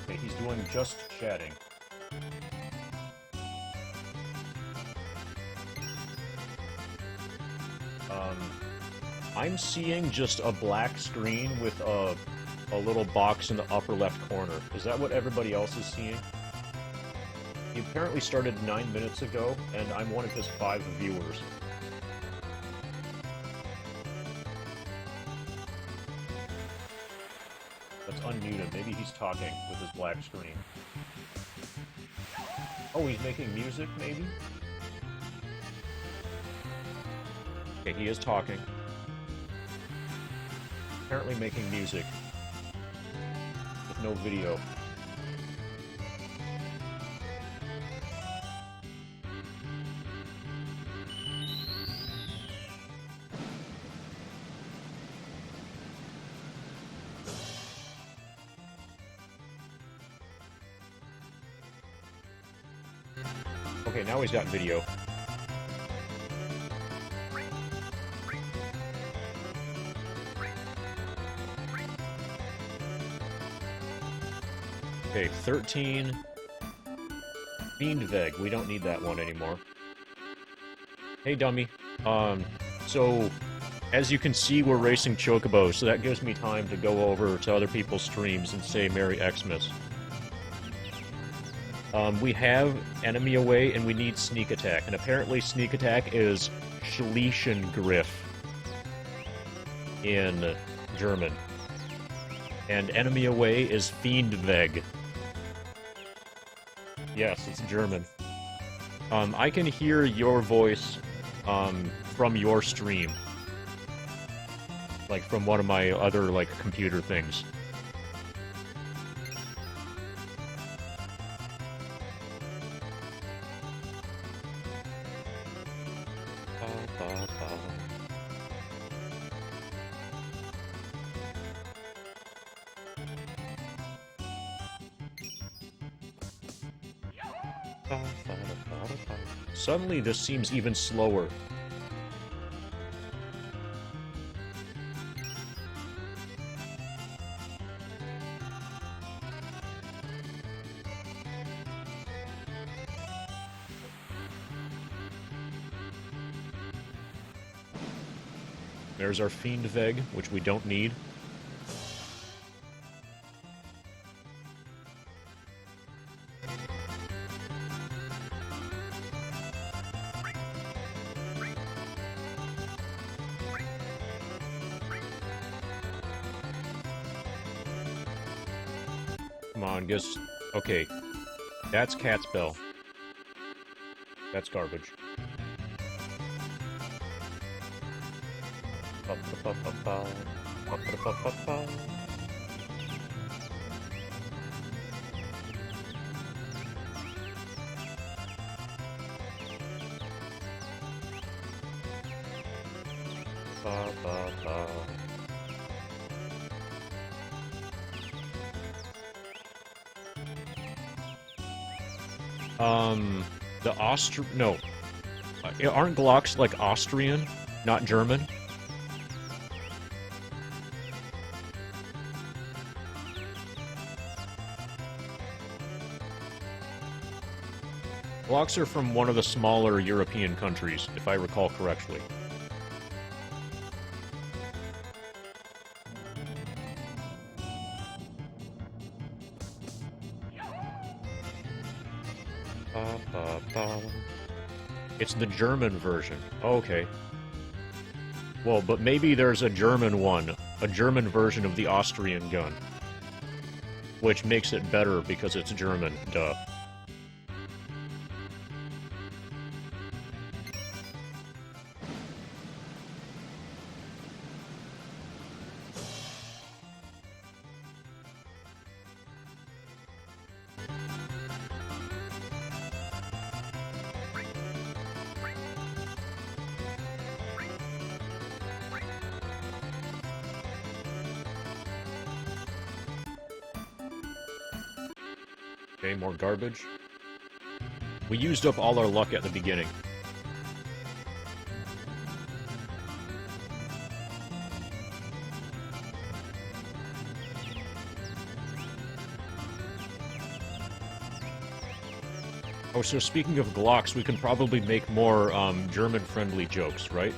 Okay, he's doing just chatting. I'm seeing just a black screen with a little box in the upper left corner. Is that what everybody else is seeing? He apparently started 9 minutes ago, and I'm one of his 5 viewers. Let's unmute him. Maybe he's talking with his black screen. Oh, he's making music, maybe? Okay, he is talking. Apparently making music. With no video. Okay, now he's got video. Okay, 13. Fiendveg, we don't need that one anymore. Hey, dummy. So, as you can see, we're racing Chocobos, so that gives me time to go over to other people's streams and say Merry Xmas. We have Enemy Away, and we need Sneak Attack, and apparently Sneak Attack is Schliessengriff in German. And Enemy Away is Fiendweg. Yes, it's German. I can hear your voice, from your stream. Like, from one of my other, like, computer things. Suddenly, this seems even slower. There's our Fiend Veg, which we don't need. Come on, guess... Okay. That's Cat's Bell. That's garbage. No. Aren't Glocks, like, Austrian, not German? Glocks are from one of the smaller European countries, if I recall correctly. It's the German version. Okay. Well, but maybe there's a German one, a German version of the Austrian gun. Which makes it better because it's German, duh. Okay, more garbage. We used up all our luck at the beginning. Oh, so speaking of Glocks, we can probably make more, German-friendly jokes, right?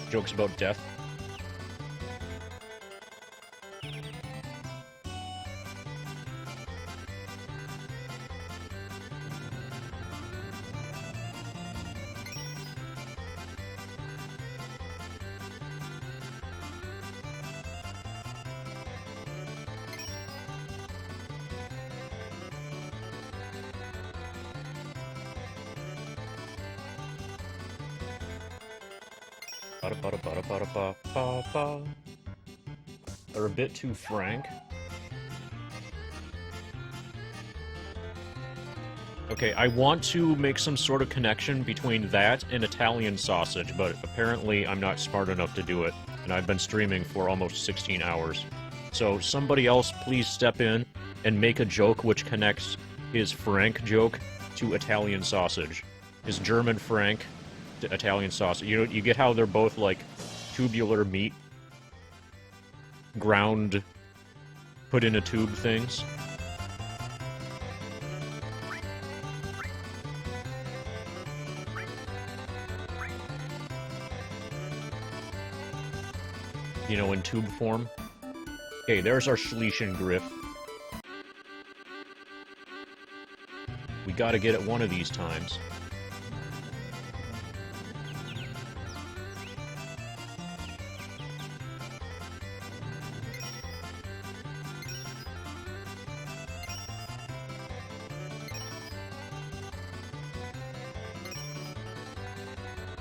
Jokes about death. They're a bit too frank. Okay, I want to make some sort of connection between that and Italian sausage, but apparently I'm not smart enough to do it, and I've been streaming for almost 16 hours. So somebody else please step in and make a joke which connects his Frank joke to Italian sausage. His German Frank to Italian sausage. You know, you get how they're both like tubular meat, ground, put in a tube things? You know, in tube form. Okay, there's our Schleischen Griff. We gotta get it one of these times.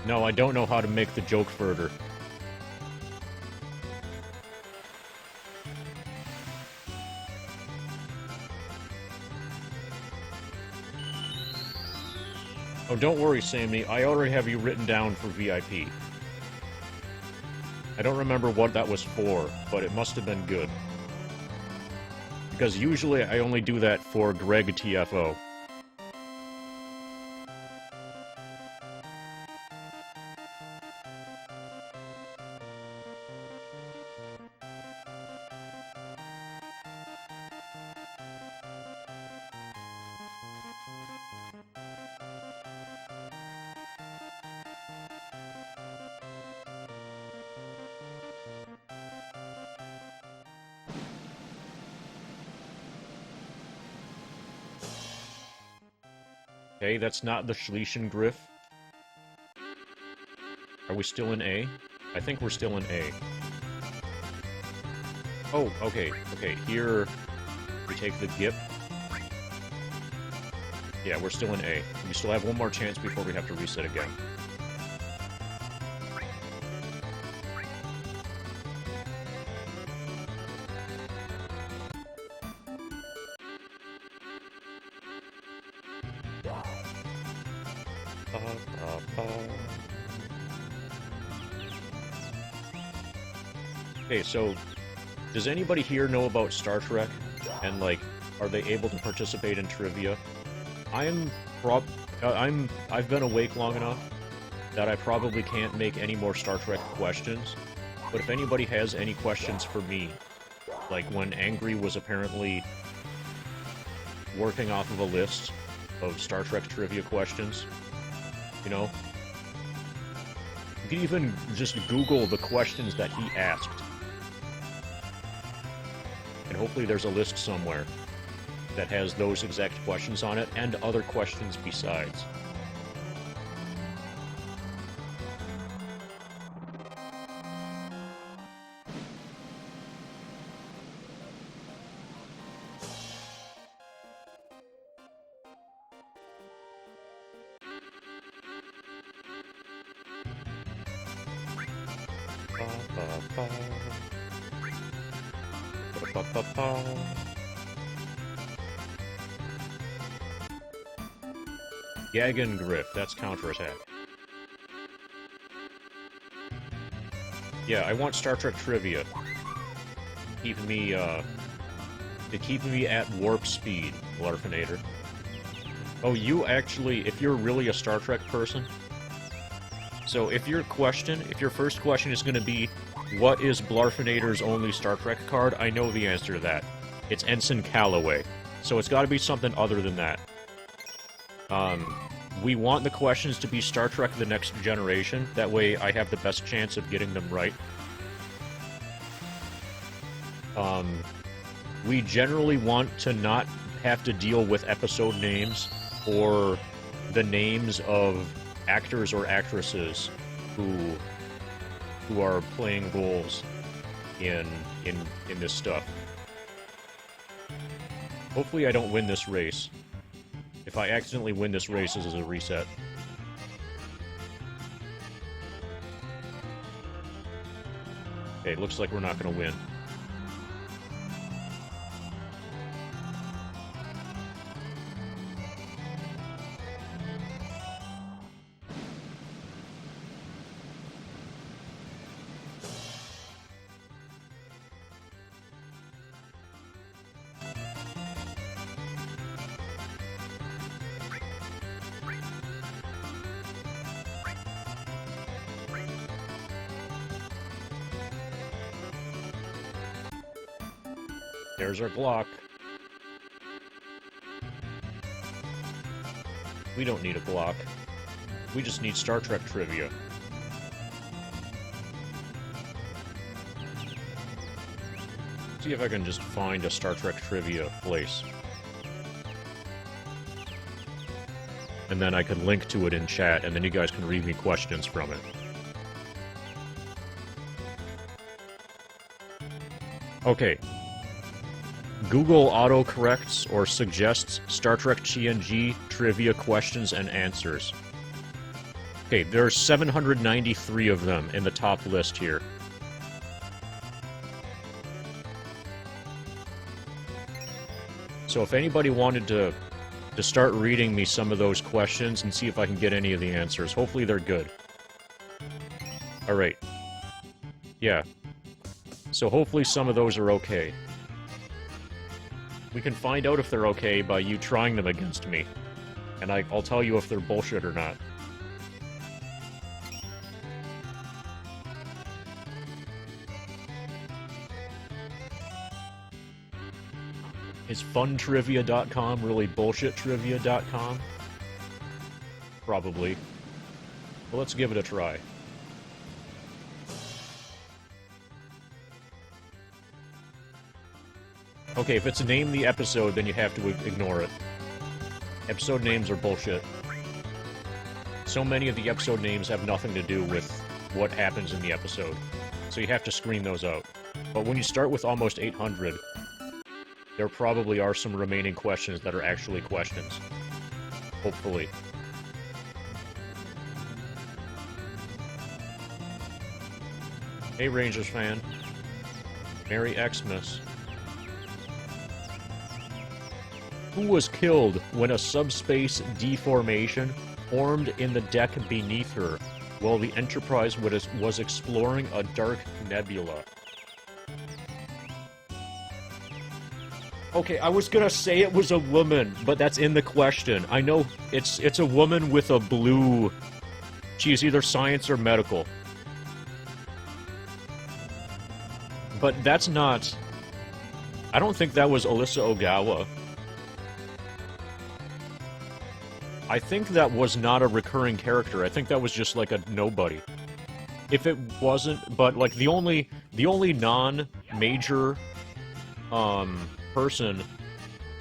No, I don't know how to make the joke further. Oh, don't worry, Sammy. I already have you written down for VIP. I don't remember what that was for, but it must have been good. Because usually I only do that for Greg TFO. Okay, that's not the Schliessengriff. Are we still in A? I think we're still in A. Oh, okay, okay, here we take the Gip. Yeah, we're still in A. We still have one more chance before we have to reset again. Okay, so does anybody here know about Star Trek? And like, are they able to participate in trivia? I've been awake long enough that I probably can't make any more Star Trek questions. But if anybody has any questions for me, like when Angry was apparently working off of a list of Star Trek trivia questions, you know, you can even just Google the questions that he asked. And hopefully there's a list somewhere that has those exact questions on it, and other questions besides. Gagan Griff, that's counterattack. Yeah, I want Star Trek trivia. Keeping me, keeping me at warp speed, Blarfinator. Oh, you actually, if you're really a Star Trek person, so if your first question is going to be, what is Blarfinator's only Star Trek card? I know the answer to that. It's Ensign Calloway. So it's got to be something other than that. We want the questions to be Star Trek The Next Generation. That way I have the best chance of getting them right. We generally want to not have to deal with episode names or the names of actors or actresses who are playing roles in this stuff. Hopefully I don't win this race. If I accidentally win this race, this is a reset. Okay, looks like we're not gonna win. There's our Glock. We don't need a Glock. We just need Star Trek trivia. See if I can just find a Star Trek trivia place. And then I can link to it in chat, and then you guys can read me questions from it. Okay. Google autocorrects or suggests Star Trek TNG trivia questions and answers. Okay, there are 793 of them in the top list here. So if anybody wanted to start reading me some of those questions and see if I can get any of the answers, hopefully they're good. Alright. Yeah. So hopefully some of those are okay. We can find out if they're okay by you trying them against me. And I'll tell you if they're bullshit or not. Is funtrivia.com really bullshittrivia.com? Probably. Well, let's give it a try. Okay, if it's name the episode, then you have to ignore it. Episode names are bullshit. So many of the episode names have nothing to do with what happens in the episode. So you have to screen those out. But when you start with almost 800, there probably are some remaining questions that are actually questions. Hopefully. Hey, Rangers fan. Merry Xmas. Who was killed when a subspace deformation formed in the deck beneath her while the Enterprise was exploring a dark nebula? Okay, I was gonna say it was a woman, but that's in the question. I know it's a woman with a blue... She's either science or medical. But that's not... I don't think that was Alyssa Ogawa. I think that was not a recurring character. I think that was just like a nobody. If it wasn't, but like the only non-major person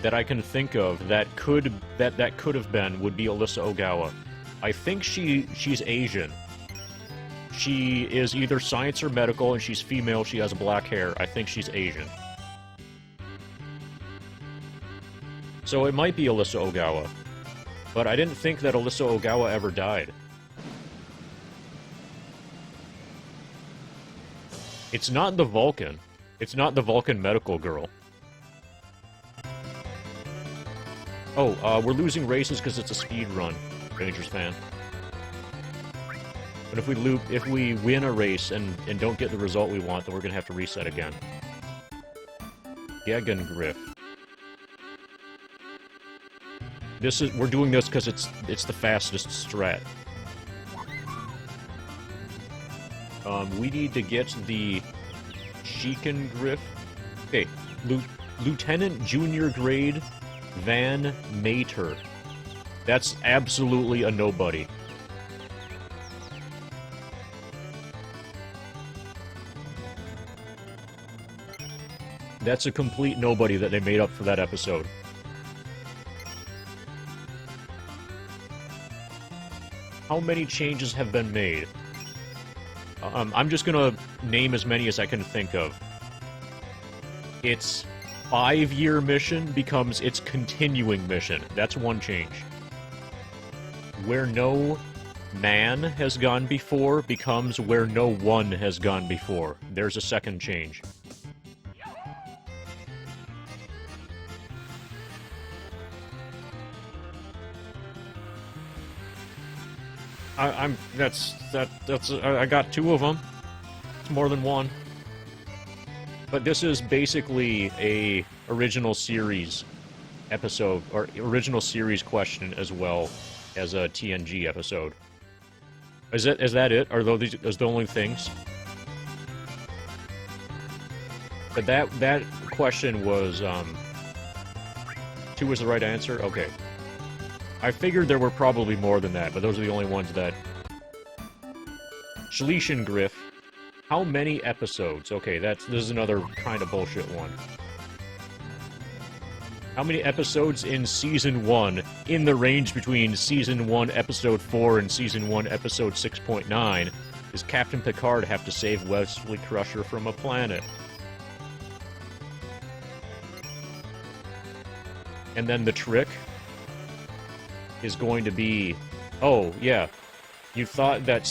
that I can think of that could have been would be Alyssa Ogawa. I think she's Asian. She is either science or medical, and she's female. She has black hair. I think she's Asian. So it might be Alyssa Ogawa. But I didn't think that Alyssa Ogawa ever died. It's not the Vulcan. It's not the Vulcan medical girl. Oh, we're losing races because it's a speed run, Rangers fan. But if we win a race and don't get the result we want, then we're gonna have to reset again. Gagan Griff. We're doing this because it's the fastest strat. We need to get the Sheekan Griff. Okay, Lieutenant Junior Grade Van Mater. That's absolutely a nobody. That's a complete nobody that they made up for that episode. How many changes have been made? I'm just gonna name as many as I can think of. Its 5-year mission becomes its continuing mission. That's one change. Where no man has gone before becomes where no one has gone before. There's a second change. I got 2 of them. It's more than one. But this is basically a original series episode, or original series question as well as a TNG episode. Is that it? Are those the only things? But that question was 2 was the right answer? Okay. I figured there were probably more than that, but those are the only ones that... Schleischen Griff. How many episodes? Okay, this is another kind of bullshit one. How many episodes in Season 1, in the range between Season 1, Episode 4, and Season 1, Episode 6.9, does Captain Picard have to save Wesley Crusher from a planet? And then the trick is going to be... Oh, yeah. You thought that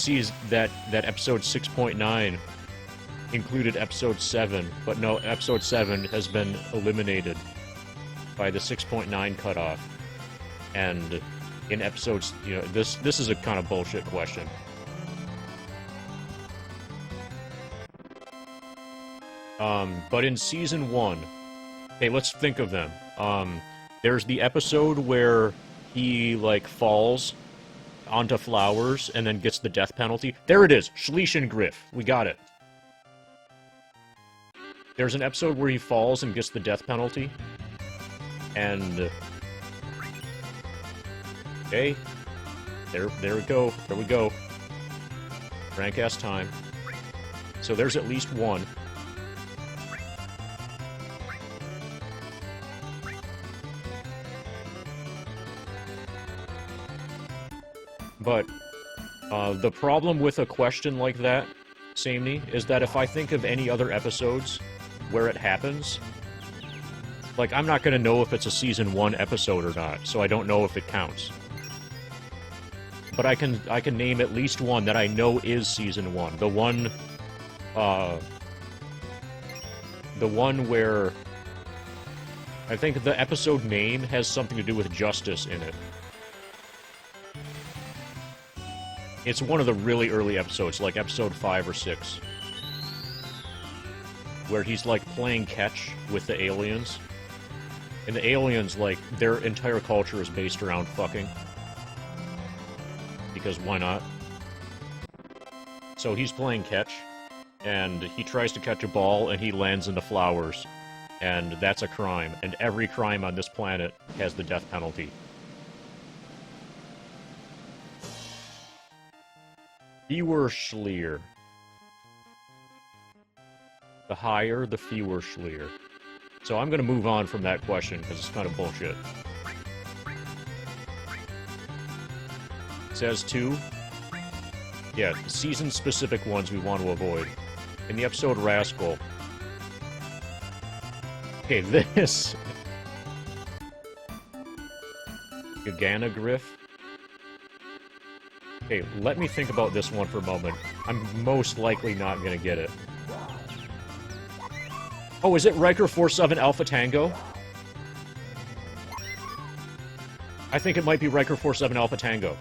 that Episode 6.9 included Episode 7, but no, Episode 7 has been eliminated by the 6.9 cutoff. And in episodes, you know, this is a kind of bullshit question. But in Season 1... Hey, let's think of them. There's the episode where he, like, falls onto flowers and then gets the death penalty. There it is! Schleischen Griff. We got it. There's an episode where he falls and gets the death penalty. And... Okay. There we go. There we go. Rank-ass time. So there's at least one. But the problem with a question like that, Samey, is that if I think of any other episodes where it happens, like, I'm not going to know if it's a Season 1 episode or not, so I don't know if it counts. But I can name at least one that I know is Season 1. The one where I think the episode name has something to do with justice in it. It's one of the really early episodes, like episode 5 or 6. Where he's, like, playing catch with the aliens. And the aliens, like, their entire culture is based around fucking. Because why not? So he's playing catch, and he tries to catch a ball, and he lands in the flowers. And that's a crime. And every crime on this planet has the death penalty. Fewer Schleer. The higher, the fewer Schleer. So I'm gonna move on from that question, because it's kind of bullshit. It says 2. Yeah, season-specific ones we want to avoid. In the episode Rascal. Okay, this... Giganagriff. Okay, let me think about this one for a moment. I'm most likely not gonna get it. Oh, is it Riker 47 Alpha Tango? I think it might be Riker 47 Alpha Tango.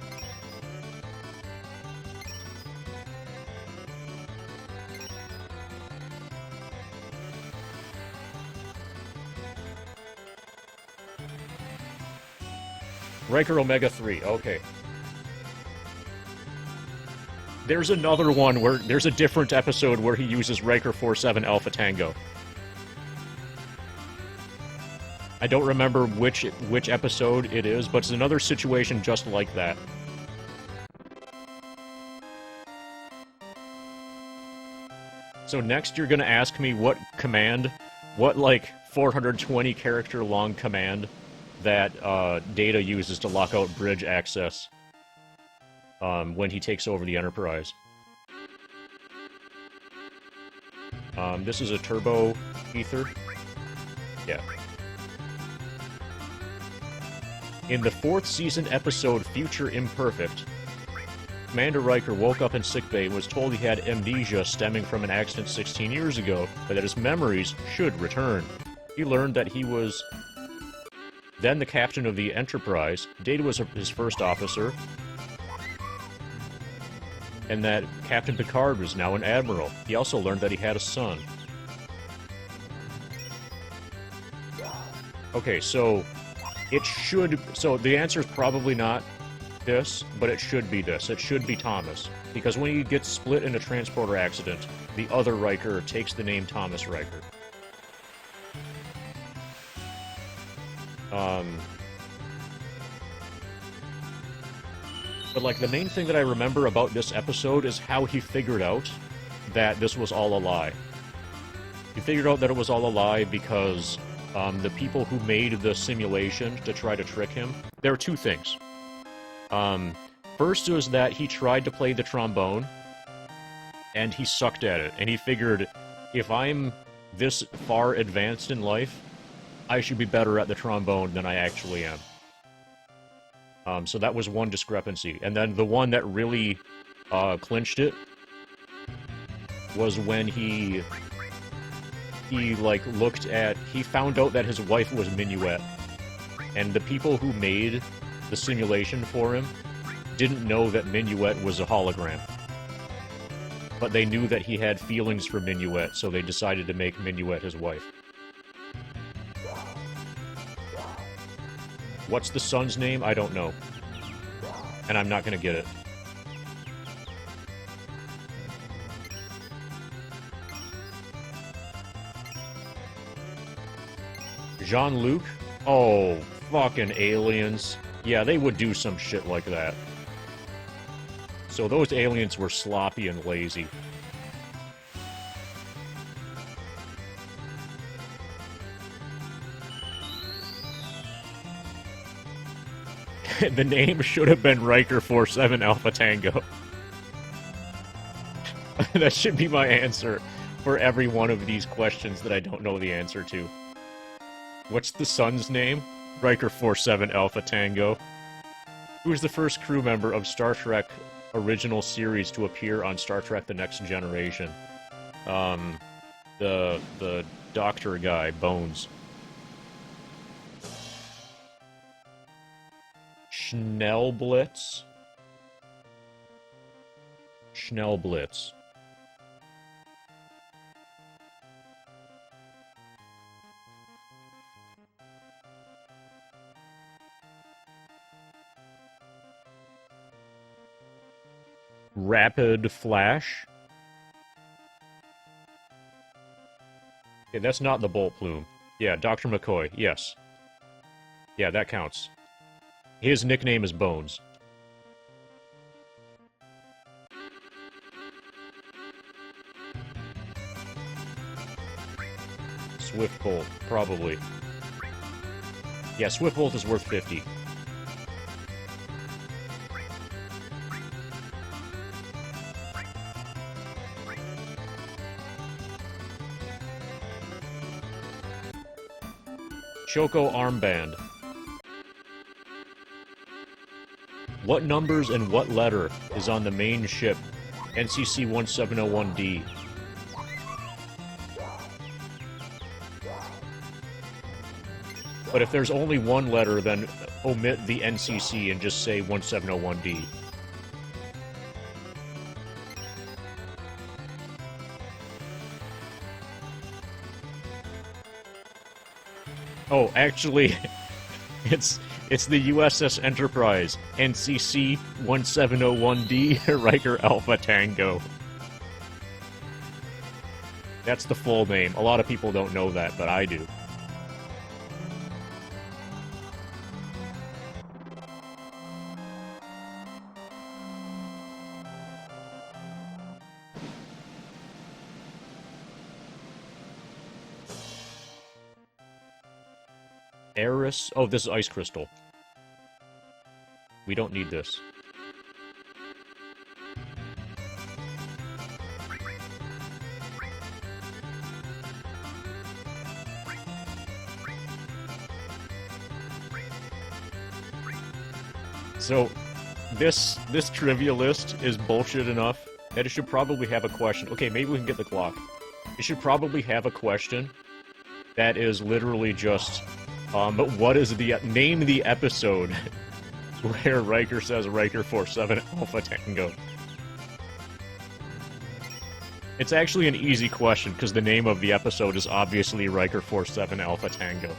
Riker Omega 3, okay. There's another one where there's a different episode where he uses Riker 47 Alpha Tango. I don't remember which episode it is, but it's another situation just like that. So next you're gonna ask me what command, what, like, 420 character long command that Data uses to lock out bridge access when he takes over the Enterprise. This is a turbo ether. Yeah. In the 4th season episode Future Imperfect, Commander Riker woke up in sickbay and was told he had amnesia stemming from an accident 16 years ago, but that his memories should return. He learned that he was then the captain of the Enterprise, Data was his first officer, and that Captain Picard was now an admiral. He also learned that he had a son. Okay, so... it should... so the answer is probably not this, but it should be this. It should be Thomas. Because when he gets split in a transporter accident, the other Riker takes the name Thomas Riker. But, like, the main thing that I remember about this episode is how he figured out that this was all a lie. He figured out that it was all a lie because the people who made the simulation to try to trick him, there were two things. First was that he tried to play the trombone, and he sucked at it, and he figured, if I'm this far advanced in life, I should be better at the trombone than I actually am. So that was one discrepancy. And then the one that really clinched it was when he like looked at... he found out that his wife was Minuet. And the people who made the simulation for him didn't know that Minuet was a hologram. But they knew that he had feelings for Minuet, so they decided to make Minuet his wife. What's the son's name? I don't know. And I'm not gonna get it. Jean-Luc? Oh, fucking aliens. Yeah, they would do some shit like that. So those aliens were sloppy and lazy. The name should have been Riker 47 Alpha Tango. That should be my answer for every one of these questions that I don't know the answer to. What's the son's name? Riker 47 Alpha Tango. Who was the first crew member of Star Trek original series to appear on Star Trek The Next Generation? The doctor guy, Bones. Schnellblitz? Schnellblitz. Rapid Flash? Okay, that's not the Bolt Plume. Yeah, Dr. McCoy, yes. Yeah, that counts. His nickname is Bones. Swift Bolt, probably. Yeah, Swift Bolt is worth 50. Choco Armband. What numbers and what letter is on the main ship, NCC 1701D? But if there's only one letter, then omit the NCC and just say 1701D. Oh, actually, it's the USS Enterprise, NCC 1701D, Riker Alpha Tango. That's the full name. A lot of people don't know that, but I do. Eris. Oh, this is Ice Crystal. We don't need this. So, this trivia list is bullshit enough that it should probably have a question. Okay, maybe we can get the clock. It should probably have a question that is literally just, what is the name of the episode where Riker says Riker 47 Alpha Tango? It's actually an easy question because the name of the episode is obviously Riker 47 Alpha Tango.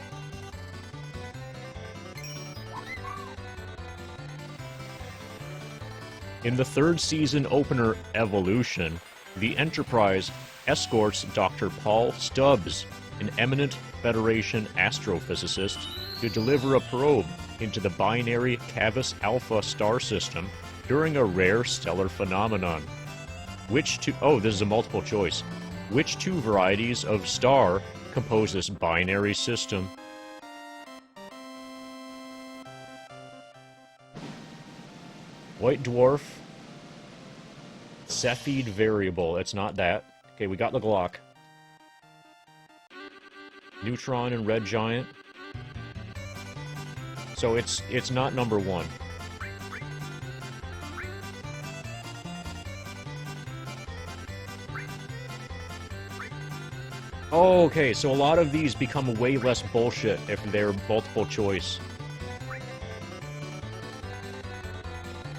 In the third season opener, Evolution, the Enterprise escorts Dr. Paul Stubbs, an eminent Federation astrophysicist, to deliver a probe into the binary Cavus Alpha star system during a rare stellar phenomenon. Oh, this is a multiple choice. Which two varieties of star compose this binary system? White dwarf. Cepheid variable. It's not that. Okay, we got the Glock. Neutron and red giant. So it's not number one. Oh, okay, so a lot of these become way less bullshit if they're multiple choice.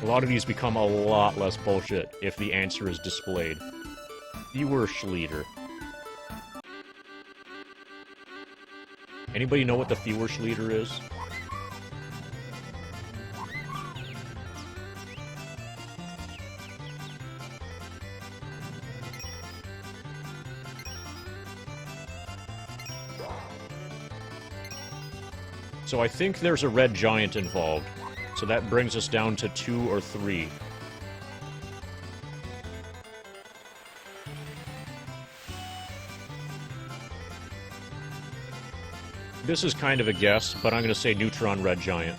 A lot of these become a lot less bullshit if the answer is displayed. Führerschleder. Anybody know what the Führerschleder is? So I think there's a red giant involved. So that brings us down to 2 or 3. This is kind of a guess, but I'm going to say Neutron Red Giant.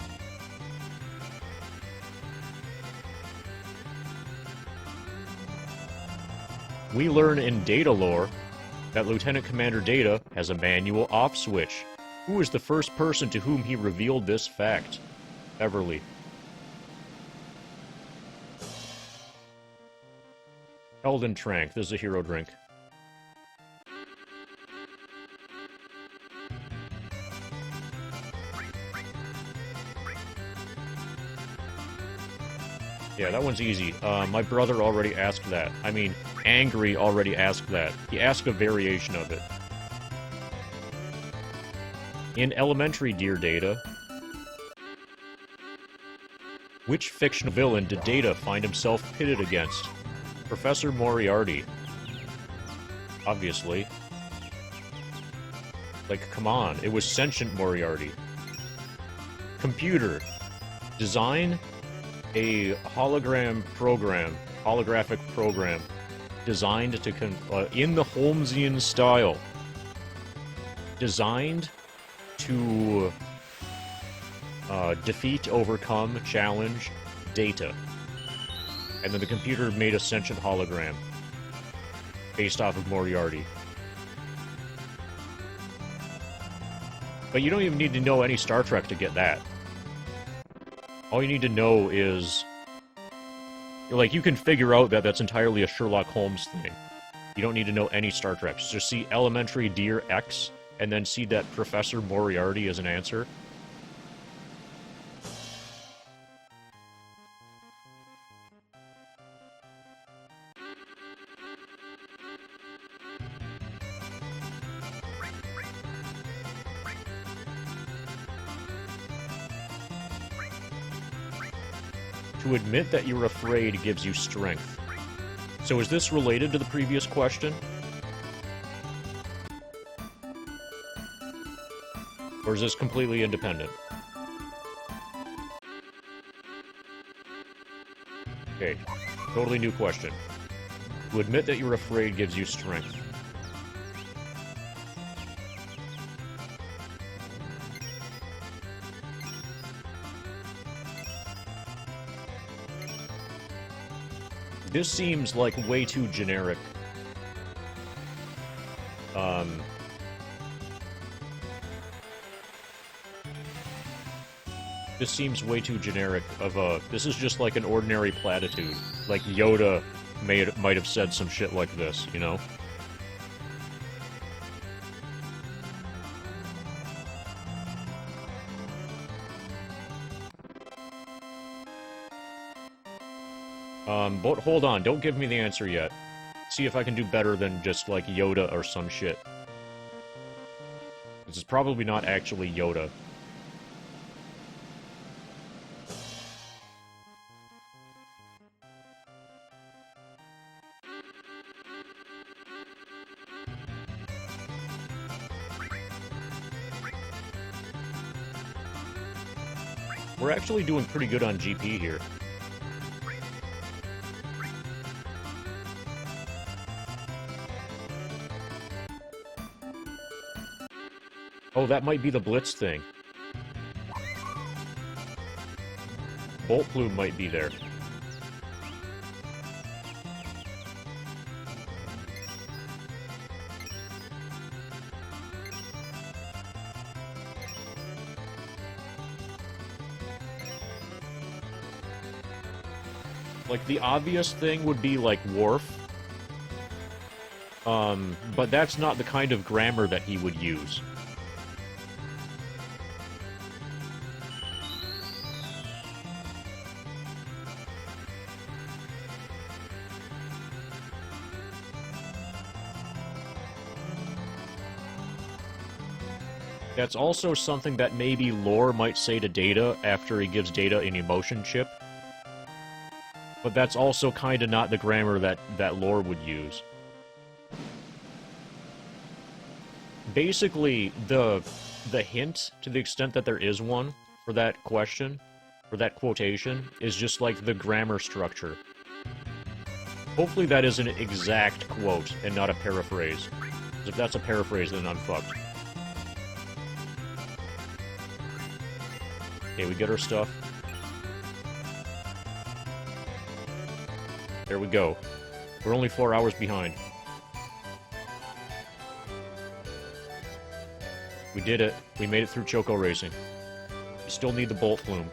We learn in Data lore that Lieutenant Commander Data has a manual off switch. Who is the first person to whom he revealed this fact? Everly. Elden Trank. This is a hero drink. Yeah, that one's easy. My brother already asked that. I mean, Angry already asked that. He asked a variation of it. In Elementary, Dear Data, which fictional villain did Data find himself pitted against? Professor Moriarty. Obviously. Like, come on. It was Sentient Moriarty. Computer. Design a holographic program, designed to, in the Holmesian style, designed to defeat, overcome, challenge Data. And then the computer made a sentient hologram based off of Moriarty. But you don't even need to know any Star Trek to get that. All you need to know is, like, you can figure out that that's entirely a Sherlock Holmes thing. You don't need to know any Star Trek. Just see Elementary Dear X, and then see that Professor Moriarty as an answer. To admit that you're afraid gives you strength. So is this related to the previous question? Or is this completely independent? Okay, totally new question. To admit that you're afraid gives you strength. This seems like way too generic. This seems way too generic of a... This is just like an ordinary platitude. Like Yoda might have said some shit like this, you know? But hold on, don't give me the answer yet. See if I can do better than just, like, Yoda or some shit. This is probably not actually Yoda. We're actually doing pretty good on GP here. Oh, that might be the Blitz thing. Bolt Plume might be there. Like, the obvious thing would be, like, Worf. But that's not the kind of grammar that he would use. That's also something that maybe Lore might say to Data after he gives Data an emotion chip. But that's also kinda not the grammar that Lore would use. Basically, the hint, to the extent that there is one, for that question, for that quotation, is just like the grammar structure. Hopefully that is an exact quote, and not a paraphrase. Because if that's a paraphrase, then I'm fucked. Okay, we get our stuff. There we go. We're only 4 hours behind. We did it. We made it through Choco Racing. We still need the Bolt Plume.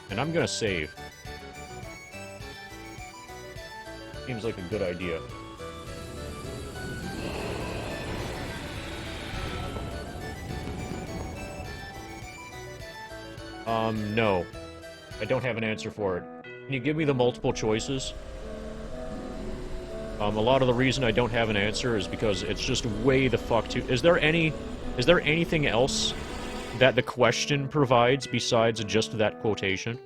And I'm gonna save. Seems like a good idea. No. I don't have an answer for it. Can you give me the multiple choices? A lot of the reason I don't have an answer is because it's just way the fuck too... Is there anything else that the question provides besides just that quotation?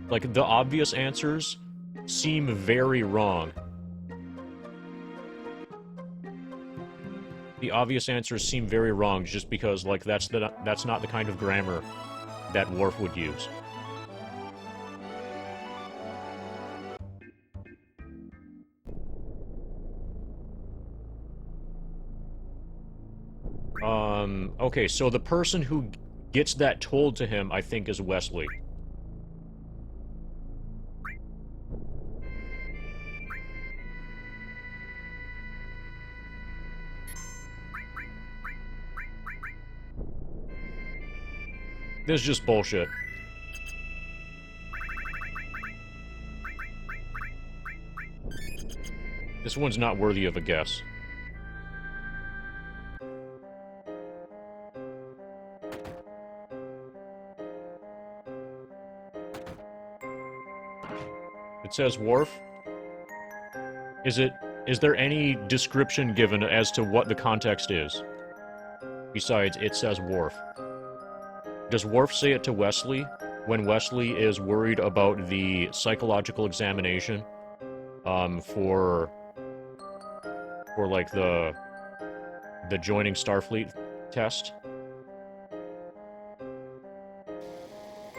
Like, the obvious answers seem very wrong. The obvious answers seem very wrong just because, like, that's not the kind of grammar that Worf would use. Okay, so the person who gets that told to him, I think, is Wesley. This is just bullshit. This one's not worthy of a guess. It says Worf. Is there any description given as to what the context is? Besides, it says Worf. Does Worf say it to Wesley when Wesley is worried about the psychological examination for like the joining Starfleet test?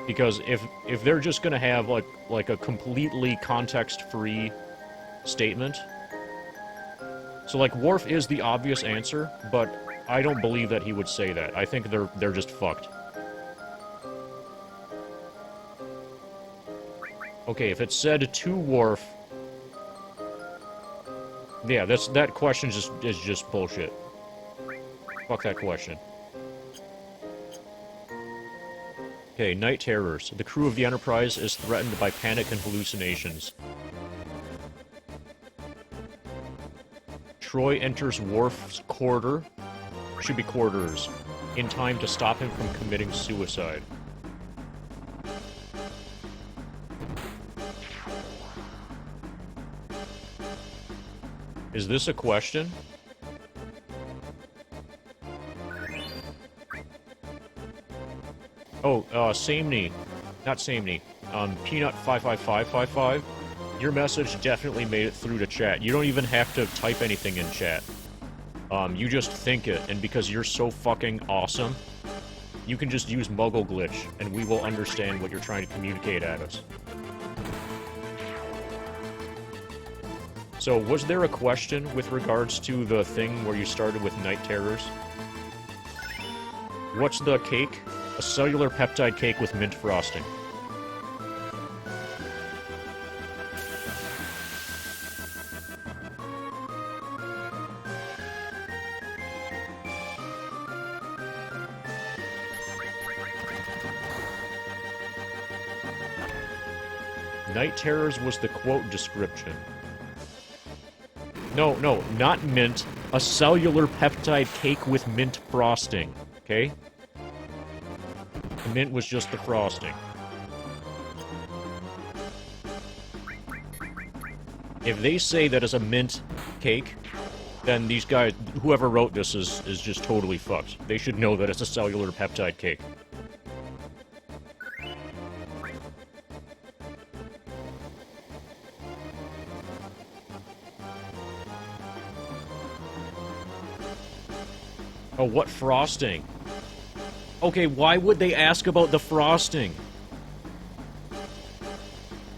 Because if they're just gonna have like a completely context-free statement, so like Worf is the obvious answer, but I don't believe that he would say that. I think they're just fucked. Okay, if it's said to Worf, yeah, that question is just bullshit. Fuck that question. Okay, night terrors. The crew of the Enterprise is threatened by panic and hallucinations. Troy enters Worf's quarter, should be quarters, in time to stop him from committing suicide. Is this a question? Oh, Samney. Not Samney. Peanut55555. Your message definitely made it through to chat. You don't even have to type anything in chat. You just think it, and because you're so fucking awesome, you can just use Muggle Glitch, and we will understand what you're trying to communicate at us. So, was there a question with regards to the thing where you started with night terrors? What's the cake? A cellular peptide cake with mint frosting. Night terrors was the quote description. No, not mint. A cellular peptide cake with mint frosting. Okay? The mint was just the frosting. If they say that it's a mint cake, then these guys, whoever wrote this is just totally fucked. They should know that it's a cellular peptide cake. Oh, what frosting? Okay, why would they ask about the frosting?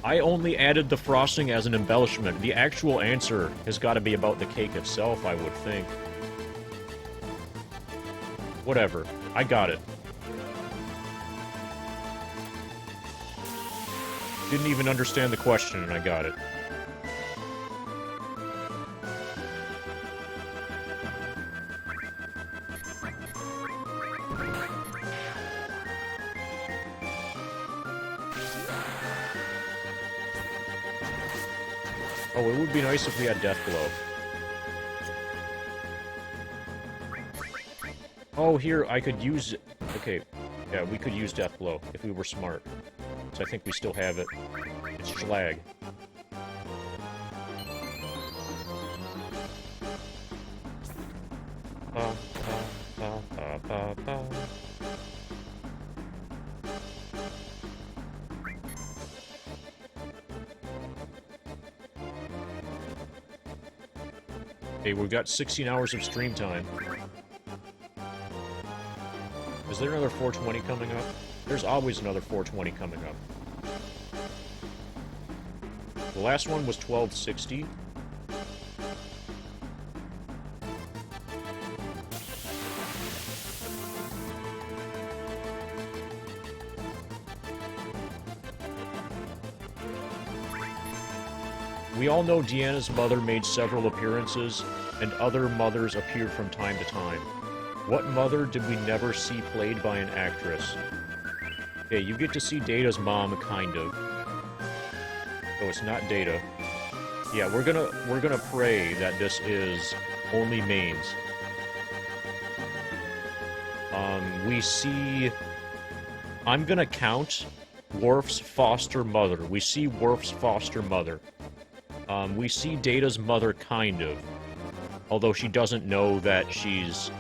I only added the frosting as an embellishment. The actual answer has got to be about the cake itself, I would think. Whatever. I got it. Didn't even understand the question, and I got it. Oh, it would be nice if we had Death Blow. Oh, here, I could use... Okay, yeah, we could use Death Blow if we were smart. So I think we still have it. It's Schlag. Okay, we've got 16 hours of stream time. Is there another 420 coming up? There's always another 420 coming up. The last one was 1260. We all know Deanna's mother made several appearances, and other mothers appeared from time to time. What mother did we never see played by an actress? Okay, you get to see Data's mom, kind of. Oh, it's not Data. Yeah, we're gonna pray that this is only mains. We see... I'm gonna count Worf's foster mother. We see Worf's foster mother. We see Data's mother, kind of. Although she doesn't know that she's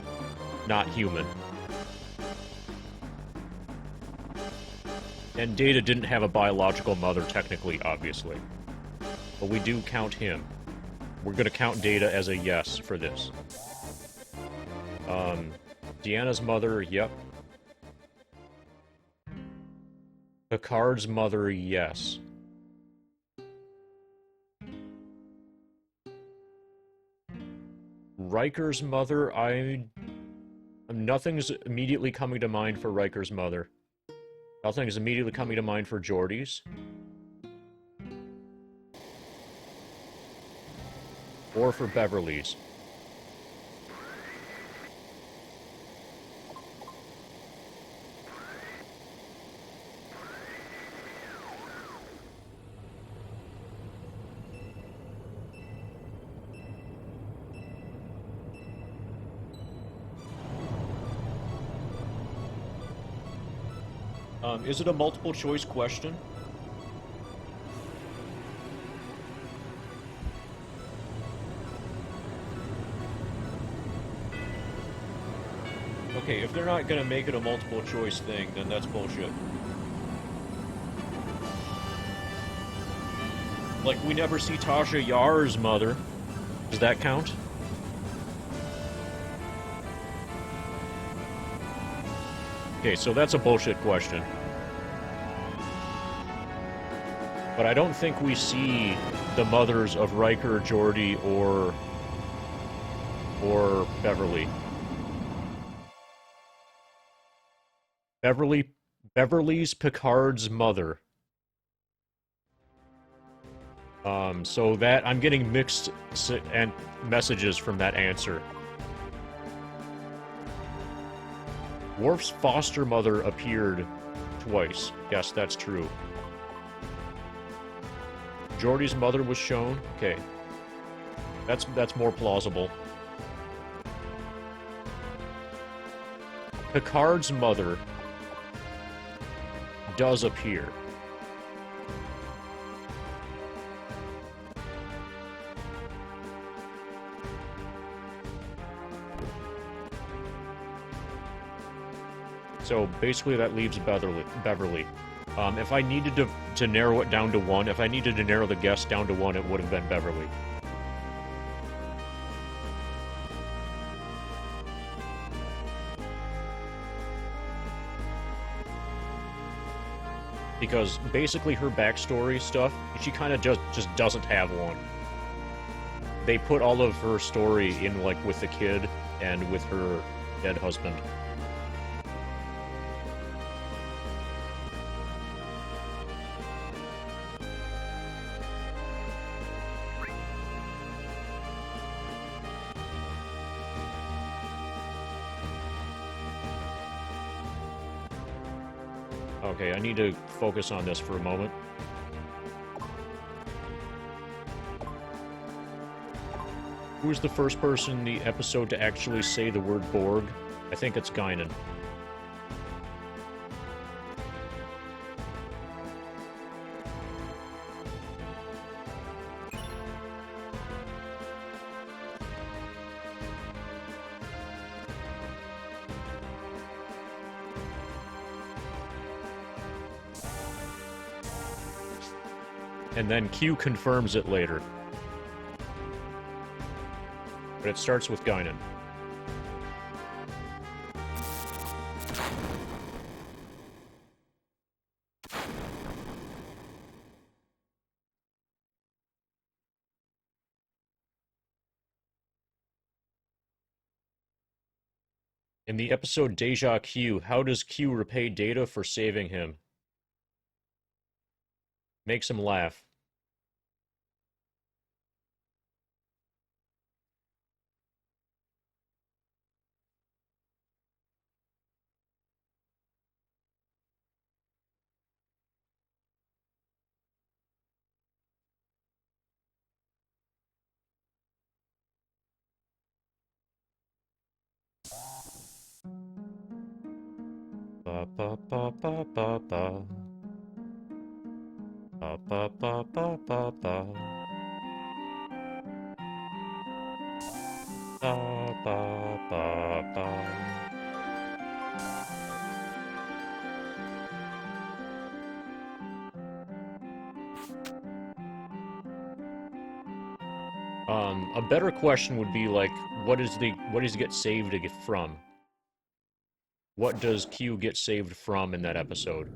not human. And Data didn't have a biological mother, technically, obviously. But we do count him. We're gonna count Data as a yes for this. Deanna's mother, yep. Picard's mother, yes. Riker's mother, nothing's immediately coming to mind for Riker's mother. Nothing is immediately coming to mind for Geordi's. Or for Beverly's. Is it a multiple choice question? Okay, if they're not gonna make it a multiple choice thing, then that's bullshit. Like, we never see Tasha Yar's mother. Does that count? Okay, so that's a bullshit question. But I don't think we see the mothers of Riker, Geordi, or Beverly. Beverly's Picard's mother. So that, I'm getting mixed messages from that answer. Worf's foster mother appeared twice. Yes, that's true. Geordi's mother was shown. Okay. That's more plausible. Picard's mother does appear. So basically that leaves Beverly. If I needed to narrow it down to one, if I needed to narrow the guess down to one, it would have been Beverly. Because basically her backstory stuff, she kind of just doesn't have one. They put all of her story in, like, with the kid and with her dead husband. Okay, I need to focus on this for a moment. Who's the first person in the episode to actually say the word Borg? I think it's Guinan. And then Q confirms it later. But it starts with Guinan. In the episode Deja Q, how does Q repay Data for saving him? Makes him laugh. Ba ba ba ba ba ba. Ba ba ba ba ba ba. Ba ba ba ba. A better question would be like, what does he get saved from? What does Q get saved from in that episode?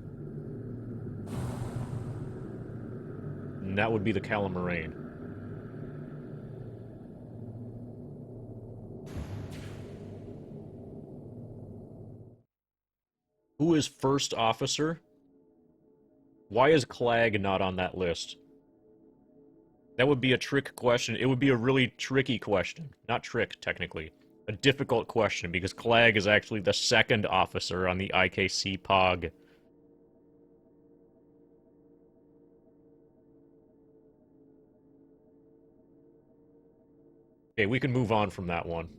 And that would be the Calamarain. Who is first officer? Why is Clag not on that list? That would be a trick question. It would be a really tricky question. Not trick, technically. A difficult question, because Clag is actually the second officer on the IKC POG. Okay, we can move on from that one.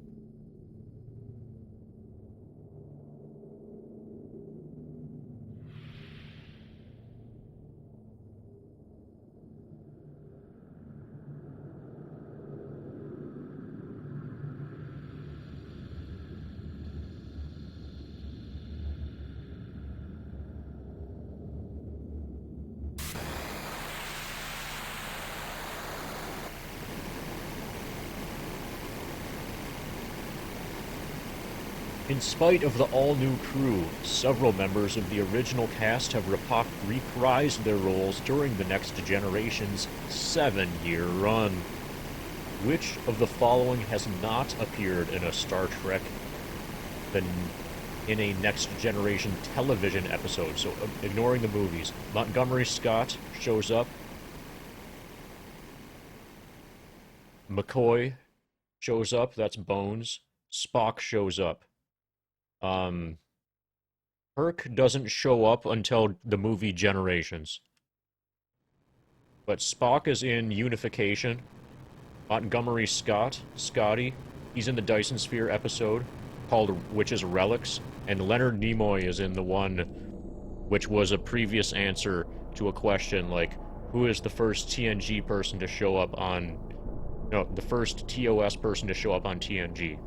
In spite of the all-new crew, several members of the original cast have reprised their roles during the Next Generation's 7-year run. Which of the following has not appeared in a Star Trek in a Next Generation television episode? So, ignoring the movies. Montgomery Scott shows up. McCoy shows up, that's Bones. Spock shows up. Kirk doesn't show up until the movie Generations. But Spock is in Unification. Montgomery Scott, Scotty, he's in the Dyson Sphere episode, which is Relics. And Leonard Nimoy is in the one which was a previous answer to a question like, who is the first TNG person to show up on... No, the first TOS person to show up on TNG.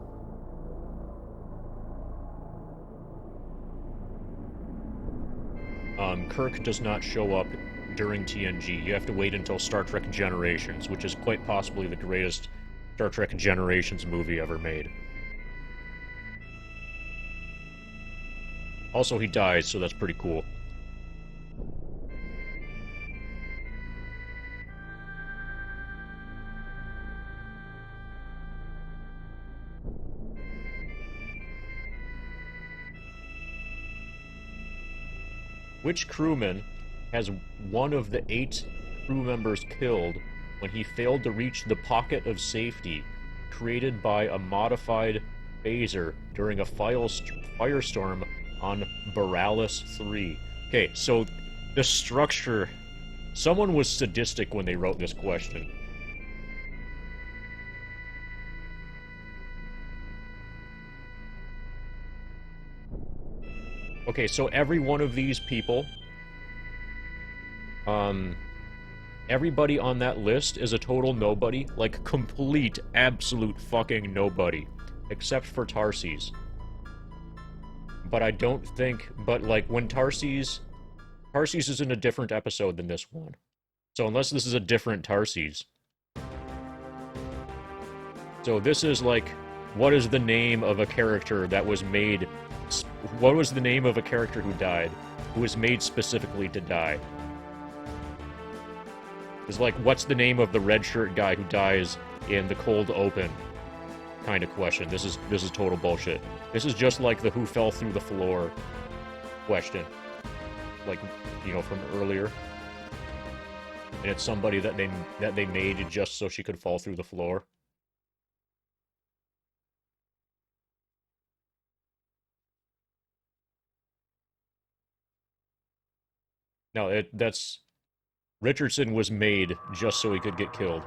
Kirk does not show up during TNG. You have to wait until Star Trek Generations, which is quite possibly the greatest Star Trek Generations movie ever made. Also, he dies, so that's pretty cool. Which crewman has one of the 8 crew members killed when he failed to reach the pocket of safety created by a modified phaser during a firestorm on Borealis 3? Okay, so the structure... Someone was sadistic when they wrote this question. Okay, so every one of these people... everybody on that list is a total nobody. Like, complete, absolute fucking nobody. Except for Tarses. But I don't think... But, like, when Tarses... Tarses is in a different episode than this one. So unless this is a different Tarses... So this is, like... What is the name of a character that was made... What was the name of a character who died? Who was made specifically to die? It's like, what's the name of the red shirt guy who dies in the cold open kind of question. This is total bullshit. This is just like the who fell through the floor question. Like, you know, from earlier. And it's somebody that they made just so she could fall through the floor. No, that's... Richardson was made just so he could get killed.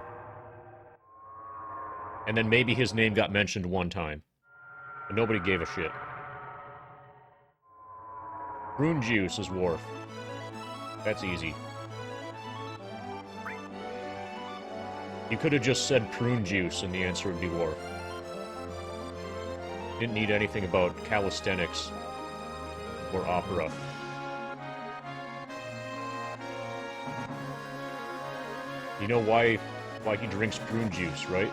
And then maybe his name got mentioned one time. But nobody gave a shit. Prune juice is Worf. That's easy. You could have just said prune juice and the answer would be Worf. Didn't need anything about calisthenics or opera. You know why he drinks prune juice, right?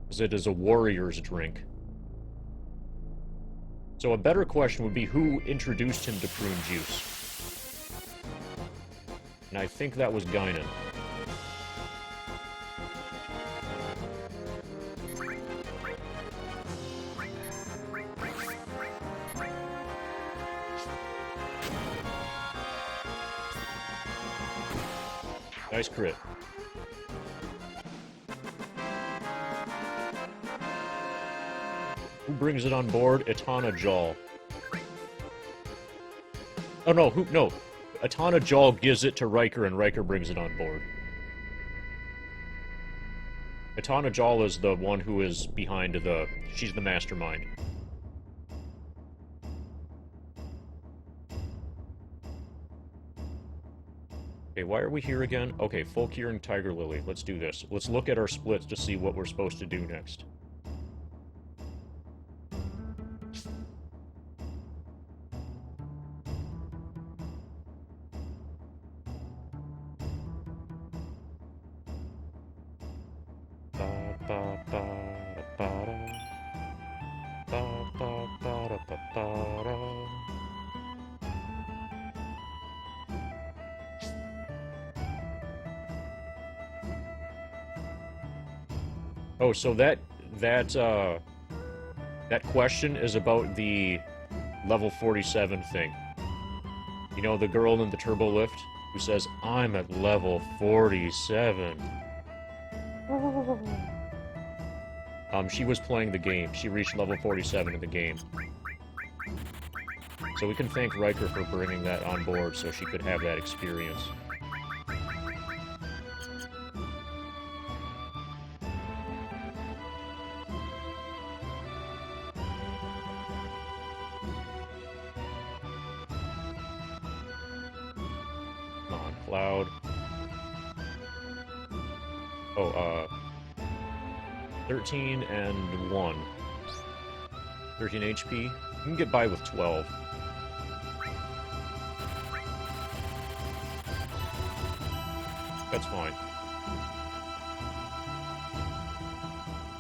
Because it is a warrior's drink. So a better question would be who introduced him to prune juice? And I think that was Guinan. Nice crit. Who brings it on board? Etana Jal. Oh no, no. Etana Jal gives it to Riker and Riker brings it on board. Etana Jal is the one who is behind the... She's the mastermind. Okay, why are we here again? Okay, Folkier and Tiger Lily. Let's do this. Let's look at our splits to see what we're supposed to do next. Oh, so that question is about the level 47 thing. You know, the girl in the turbo lift who says, "I'm at level 47." She was playing the game. She reached level 47 in the game. So we can thank Riker for bringing that on board so she could have that experience. Cloud. Oh, 13 and 1. 13 HP. You can get by with 12. That's fine.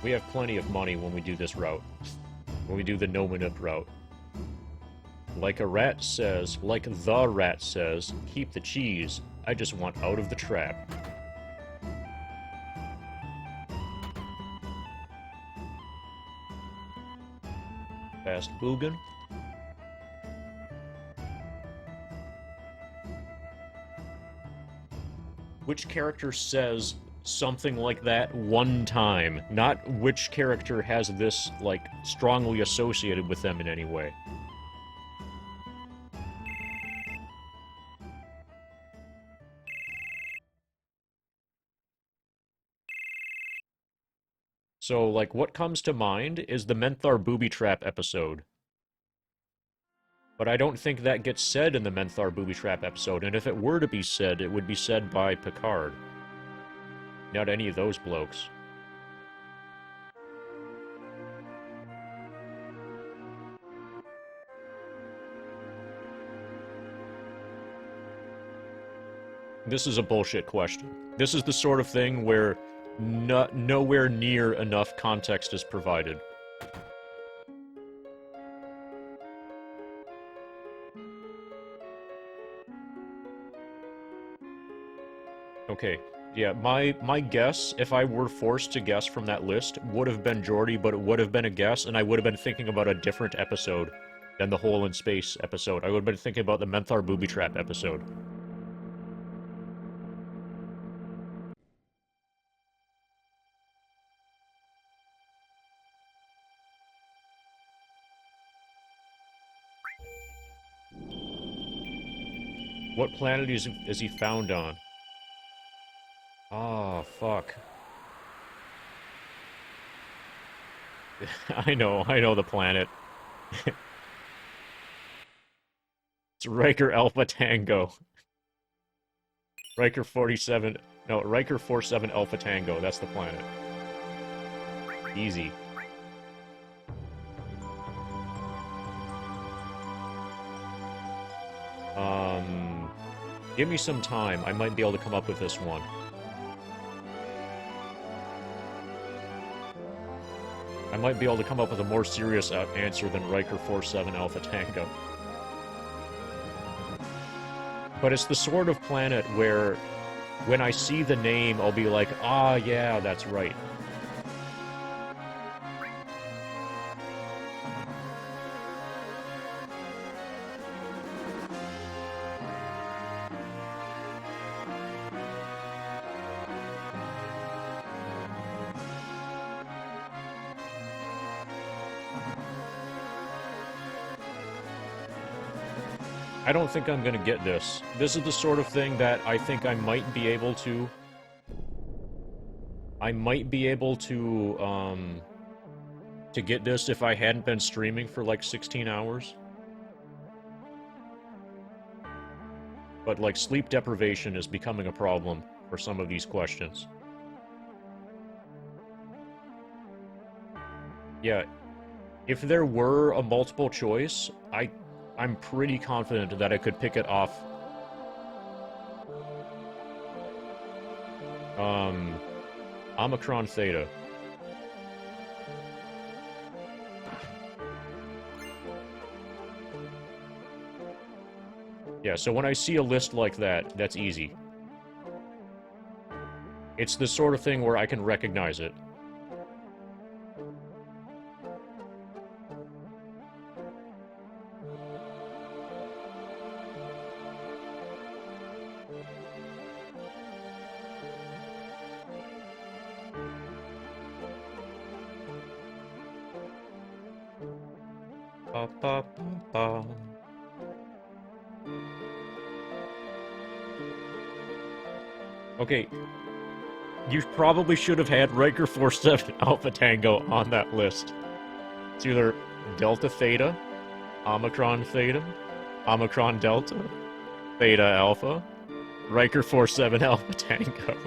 We have plenty of money when we do this route. When we do the no manip route. Like the rat says, keep the cheese. I just want out of the trap. asked Boogan. Which character says something like that one time? Not which character has this, like, strongly associated with them in any way. So, like, what comes to mind is the Menthar Booby Trap episode. But I don't think that gets said in the Menthar Booby Trap episode, and if it were to be said, it would be said by Picard. Not any of those blokes. This is a bullshit question. This is the sort of thing where nowhere near enough context is provided. Okay, yeah, my guess, if I were forced to guess from that list, would have been Geordi, but it would have been a guess, and I would have been thinking about a different episode than the Hole in Space episode. I would have been thinking about the Menthar Booby Trap episode. What planet is he found on? Oh, fuck. I know the planet. It's Riker Alpha Tango. Riker 47... No, Riker 47 Alpha Tango. That's the planet. Easy. Give me some time. I might be able to come up with this one. I might be able to come up with a more serious answer than Riker 47 Alpha Tango. But it's the sort of planet where, when I see the name, I'll be like, ah, yeah, that's right. I don't think I'm gonna get this. This is the sort of thing that I think I might be able to... to get this if I hadn't been streaming for like 16 hours. But like sleep deprivation is becoming a problem for some of these questions. Yeah, if there were a multiple choice, I'm pretty confident that I could pick it off. Omicron Theta. Yeah, so when I see a list like that, that's easy. It's the sort of thing where I can recognize it. Ba, ba, ba, ba. Okay, you probably should have had Riker 47 Alpha Tango on that list. It's either Delta Theta, Omicron Theta, Omicron Delta, Theta Alpha, Riker 47 Alpha Tango.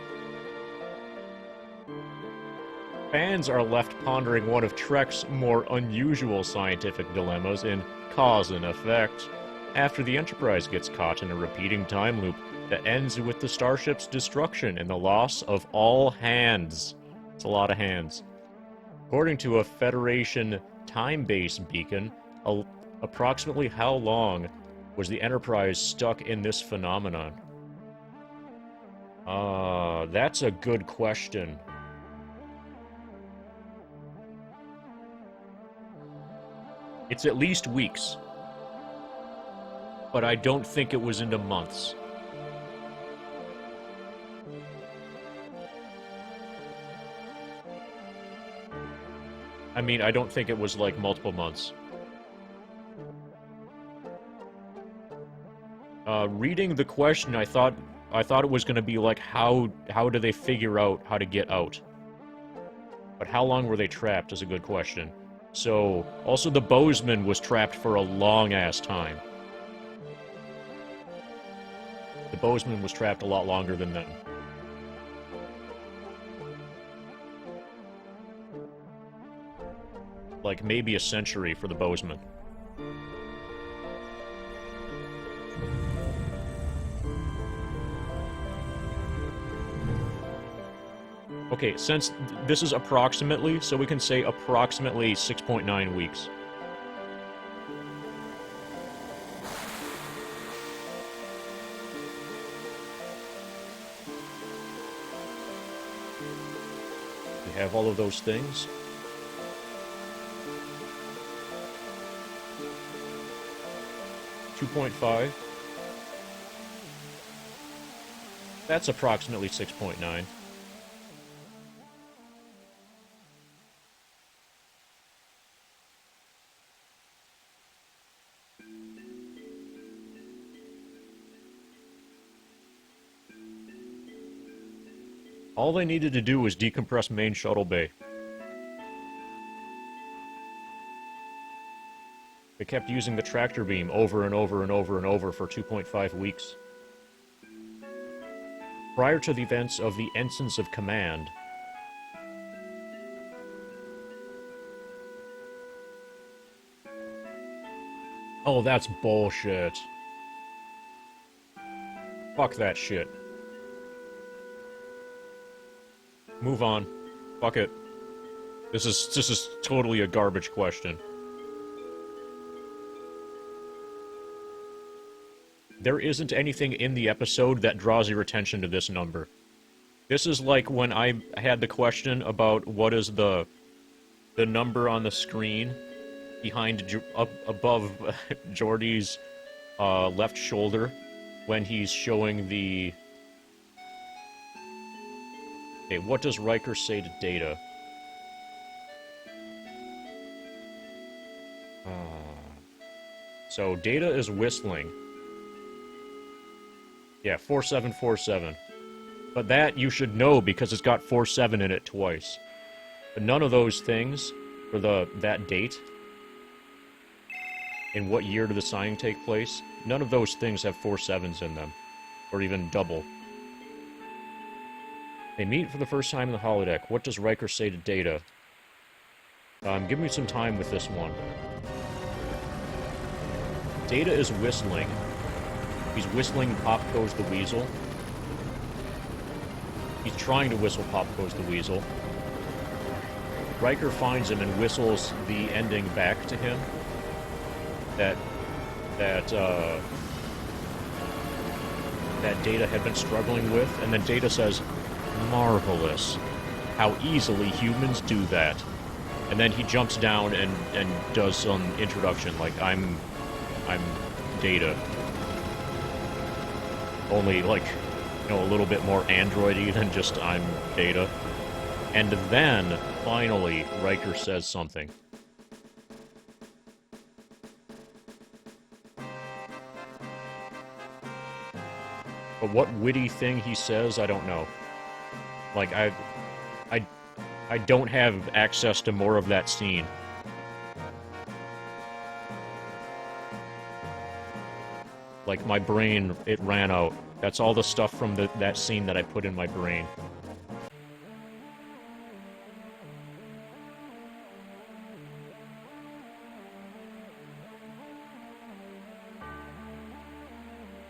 Fans are left pondering one of Trek's more unusual scientific dilemmas in Cause and Effect, after the Enterprise gets caught in a repeating time loop that ends with the starship's destruction and the loss of all hands. It's a lot of hands. According to a Federation time-based beacon, approximately how long was the Enterprise stuck in this phenomenon? That's a good question. It's at least weeks. But I don't think it was into months. I mean, I don't think it was, like, multiple months. Reading the question, I thought it was gonna be, like, how do they figure out how to get out? But how long were they trapped is a good question. So, also the Bozeman was trapped for a long-ass time. The Bozeman was trapped a lot longer than them. Like, maybe a century for the Bozeman. Okay, since this is approximately, so we can say approximately 6.9 weeks. We have all of those things. .5. That's approximately 6.9. All they needed to do was decompress main shuttle bay. They kept using the tractor beam over and over and over and over for 2.5 weeks. Prior to the events of the Ensigns of Command, oh, that's bullshit. Fuck that shit. Move on. Fuck it. This is totally a garbage question. There isn't anything in the episode that draws your attention to this number. This is like when I had the question about what is the number on the screen behind, up above Geordi's left shoulder when he's showing the... Okay, what does Riker say to Data? So Data is whistling. Yeah, 4747. But that you should know because it's got 47 in it twice. But none of those things for that date and what year did the signing take place, none of those things have 47s in them. Or even double. They meet for the first time in the holodeck. What does Riker say to Data? Give me some time with this one. Data is whistling. He's whistling Pop Goes the Weasel. He's trying to whistle Pop Goes the Weasel. Riker finds him and whistles the ending back to him. That Data had been struggling with, and then Data says, "Marvelous. How easily humans do that." And then he jumps down and does some introduction, like, I'm Data. Only, like, you know, a little bit more androidy than just I'm Data. And then, finally, Riker says something. But what witty thing he says, I don't know. Like, I don't have access to more of that scene. Like, my brain, it ran out. That's all the stuff from that scene that I put in my brain.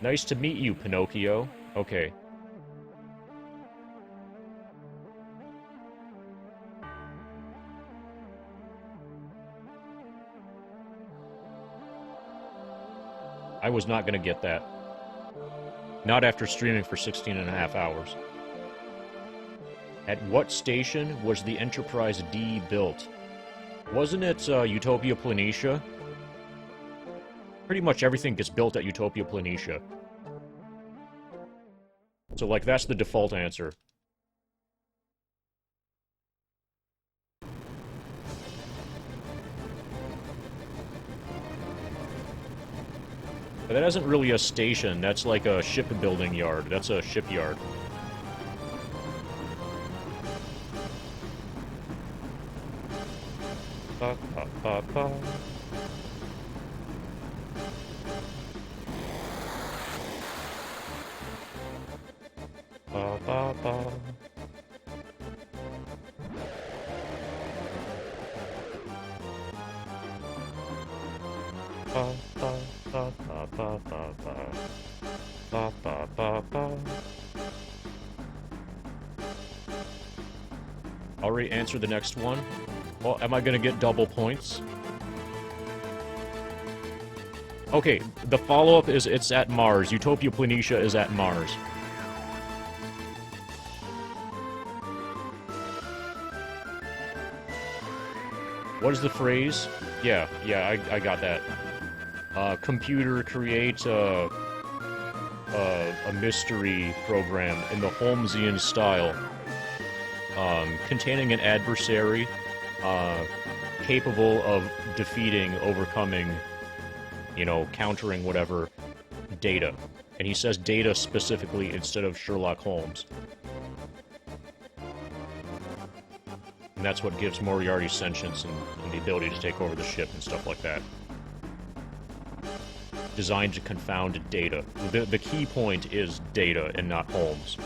Nice to meet you, Pinocchio. Okay. I was not gonna get that. Not after streaming for 16.5 hours. At what station was the Enterprise D built? Wasn't it Utopia Planitia? Pretty much everything gets built at Utopia Planitia. So, like, that's the default answer. But that isn't really a station, that's like a shipbuilding yard. That's a shipyard. Ba, ba, ba, ba. Ba, ba, ba. Ba, ba, ba, ba, ba, ba, ba. Ba, ba, ba, ba. Already answered the next one. Well, am I gonna get double points? Okay, the follow-up is it's at Mars. Utopia Planitia is at Mars. What is the phrase? Yeah, I got that. Computer create a mystery program in the Holmesian style, containing an adversary, capable of defeating, overcoming, you know, countering whatever Data. And he says Data specifically instead of Sherlock Holmes. And that's what gives Moriarty sentience and the ability to take over the ship and stuff like that. Designed to confound Data. The key point is Data and not Holmes.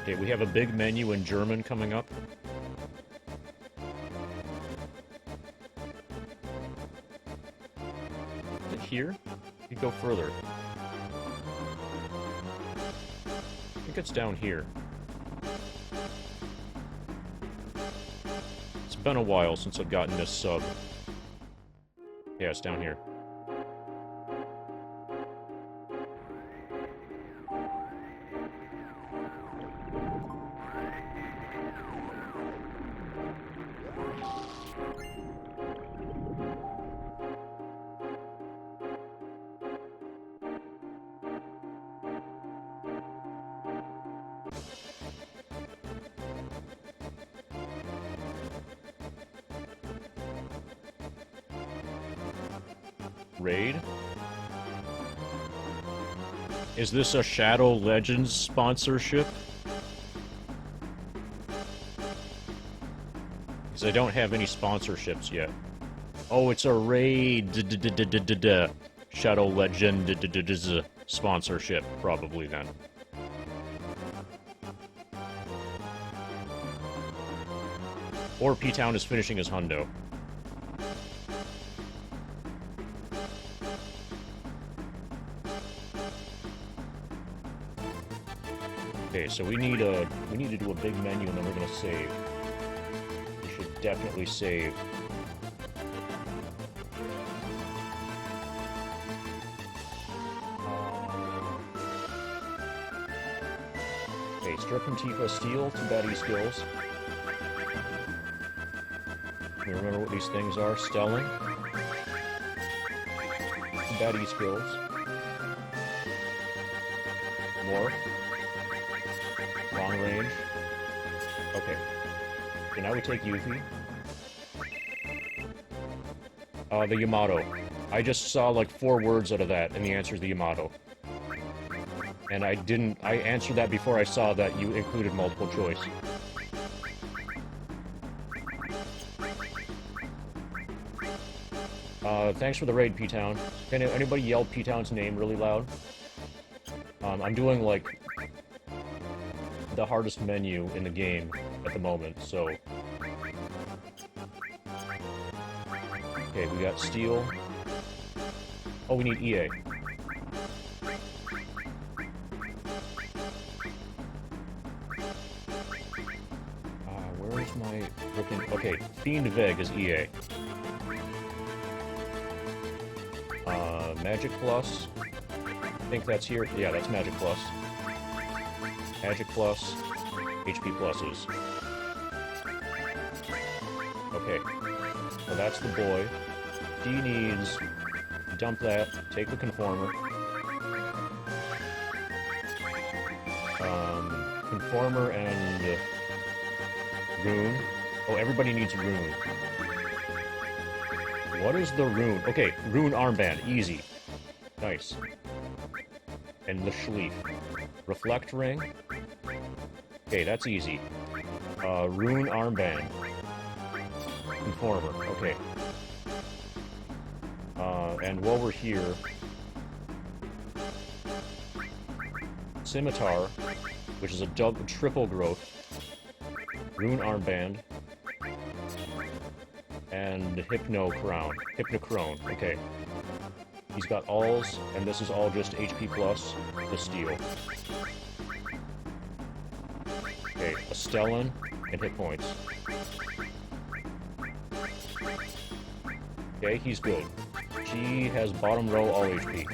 Okay, we have a big menu in German coming up. Is it here? You go further. I think it's down here. It's been a while since I've gotten this sub. Yeah, it's down here. Raid? Is this a Shadow Legends sponsorship? Because I don't have any sponsorships yet. Oh, it's a raid Shadow Legend sponsorship, probably then. Or P-Town is finishing his hundo. Okay, so we need to do a big menu and then we're gonna save. We should definitely save. Okay, Strip and Tifa Steel, too bad he skills. Can you remember what these things are? Stelling. Too bad he skills. More. Long range. Okay. So now we take Yuffie. The Yamato. I just saw like 4 words out of that, and the answer is the Yamato. And I answered that before I saw that you included multiple choice. Thanks for the raid, P-Town. Can anybody yell P-Town's name really loud? I'm doing, like, the hardest menu in the game at the moment, so... Okay, we got Steel. Oh, we need EA. Where's my frickin'... Okay, Fiend Veg is EA. Magic Plus. I think that's here. Yeah, that's Magic Plus. Magic Plus. HP Pluses. Okay. So that's the boy. He needs... Dump that. Take the Conformer. Conformer and... Rune. Oh, everybody needs Rune. What is the Rune? Okay, Rune Armband. Easy. Nice. And the Schleif. Reflect Ring. Okay, that's easy. Rune Armband. Conformer. Okay. And while we're here... Scimitar, which is a triple growth. Rune Armband. And Hypnochrone. Okay. He's got alls, and this is all just HP plus the steel. Okay, a Stellan and hit points. Okay, he's good. She has bottom row all HP.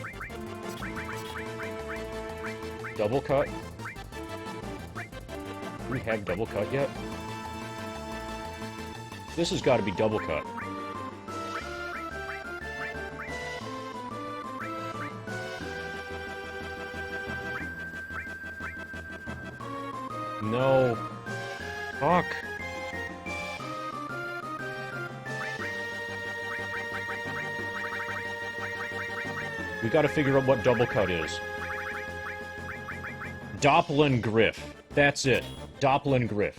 Double cut. Do we have double cut yet? This has got to be double cut. No. Fuck. We gotta figure out what double cut is. Doppelin Griff. That's it. Doppelin Griff.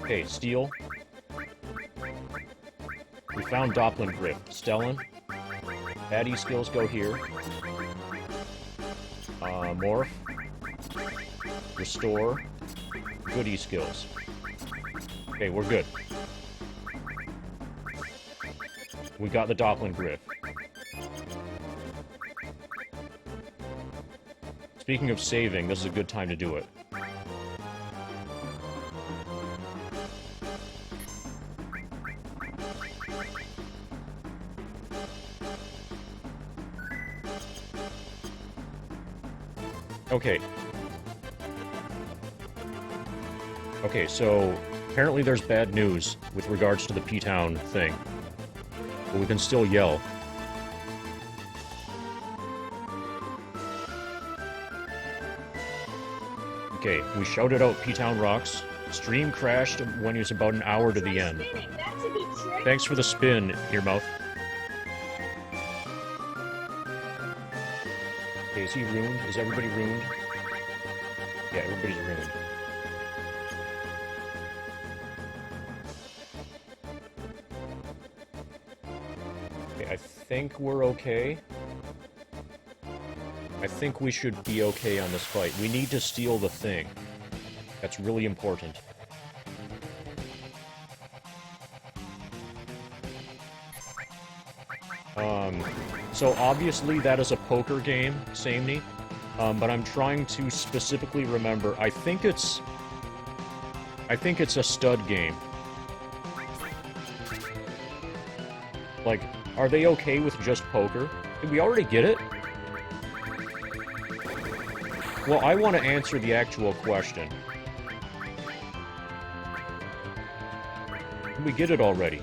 Okay, steel. We found Doppelin Griff. Stellan. Addy skills go here. Morph. Restore. Goody skills. Okay, we're good. We got the Doppelin Griff. Speaking of saving, this is a good time to do it. Okay. Okay, so apparently there's bad news with regards to the P-Town thing. But we can still yell. Okay, we shouted out P-Town rocks. Stream crashed when it was about an hour to the end. Thanks for the spin, Earmouth. Okay, is he ruined? Is everybody ruined? Yeah, everybody's ruined. Okay, I think we're okay. I think we should be okay on this fight. We need to steal the thing. That's really important. So obviously that is a poker game, Samey. But I'm trying to specifically remember. I think it's a stud game. Like, are they okay with just poker? Did we already get it? Well, I want to answer the actual question. Did we get it already?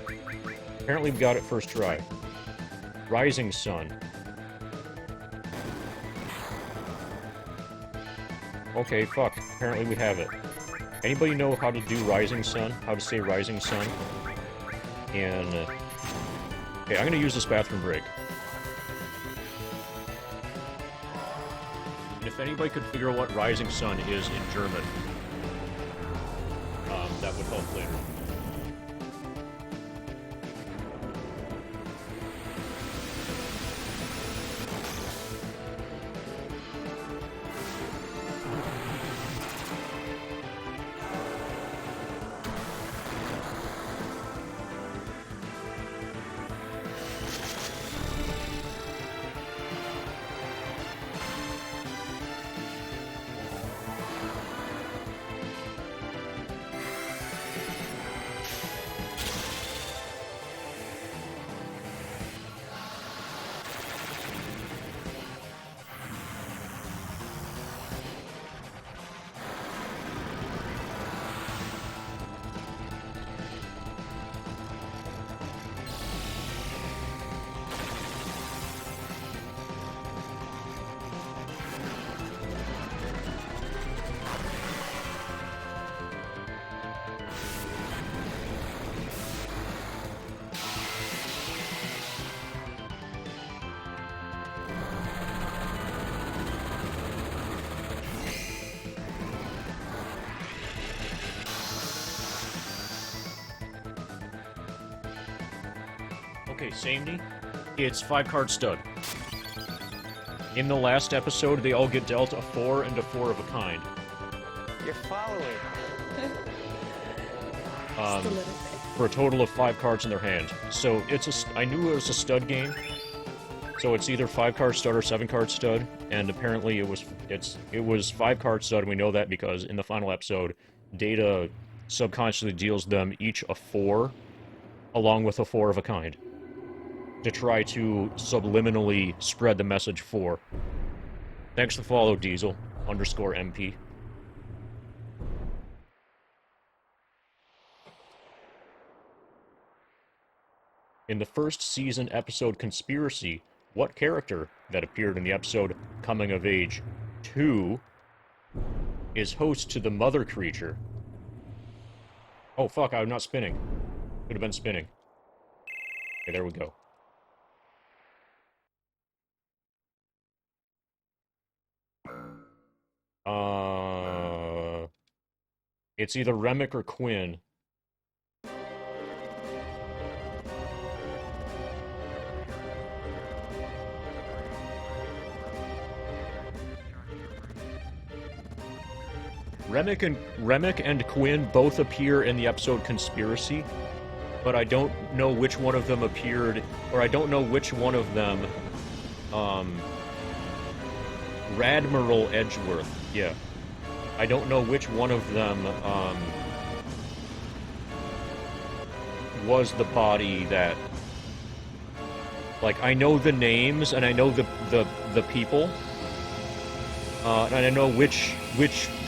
Apparently we got it first try. Rising Sun. Okay, fuck. Apparently we have it. Anybody know how to do Rising Sun? How to say Rising Sun? And, okay, I'm gonna use this bathroom break. In a If anybody could figure out what Rising Sun is in German, that would help later. Okay, Samey, it's 5-card stud. In the last episode, they all get dealt a 4 and a 4 of a kind. You're following. For a total of 5 cards in their hand. So it's I knew it was a stud game. So it's either 5-card stud or 7-card stud, and apparently it was 5-card stud, and we know that because in the final episode, Data subconsciously deals them each a 4, along with a 4 of a kind, to try to subliminally spread the message 4. Thanks to follow, Diesel _MP. In the first season episode Conspiracy, what character that appeared in the episode Coming of Age 2 is host to the mother creature? Oh fuck, I'm not spinning. Could have been spinning. Okay, there we go. It's either Remick or Quinn. Remick and Quinn both appear in the episode Conspiracy, but I don't know which one of them appeared, or I don't know which one of them, Radmiral Edgeworth, yeah. I don't know which one of them, was the body that... Like, I know the names, and I know the people, and I know which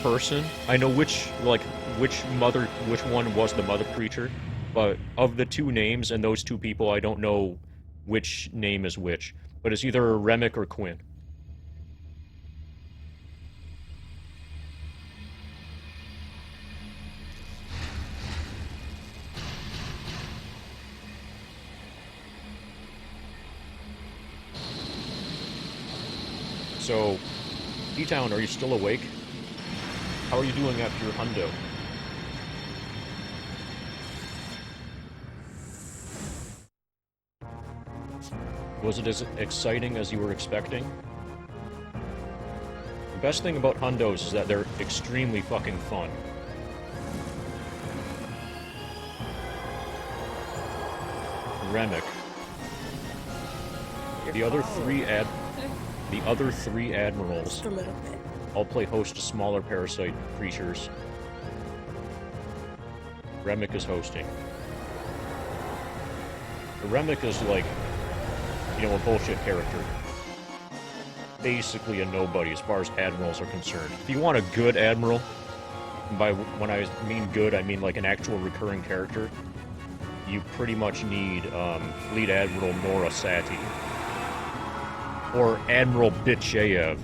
person, I know which one was the mother creature, but of the two names and those two people, I don't know which name is which, but it's either Remick or Quinn. So, D-Town, are you still awake? How are you doing after your hundo? Was it as exciting as you were expecting? The best thing about hundos is that they're extremely fucking fun. Remick. The other three admirals Just a little bit. all play host to smaller parasite creatures. Remick is hosting. Remick is like, you know, a bullshit character. Basically a nobody as far as admirals are concerned. If you want a good admiral, by when I mean good, I mean like an actual recurring character, you pretty much need Fleet Admiral Nora Sati. Or Admiral Bitcheyev.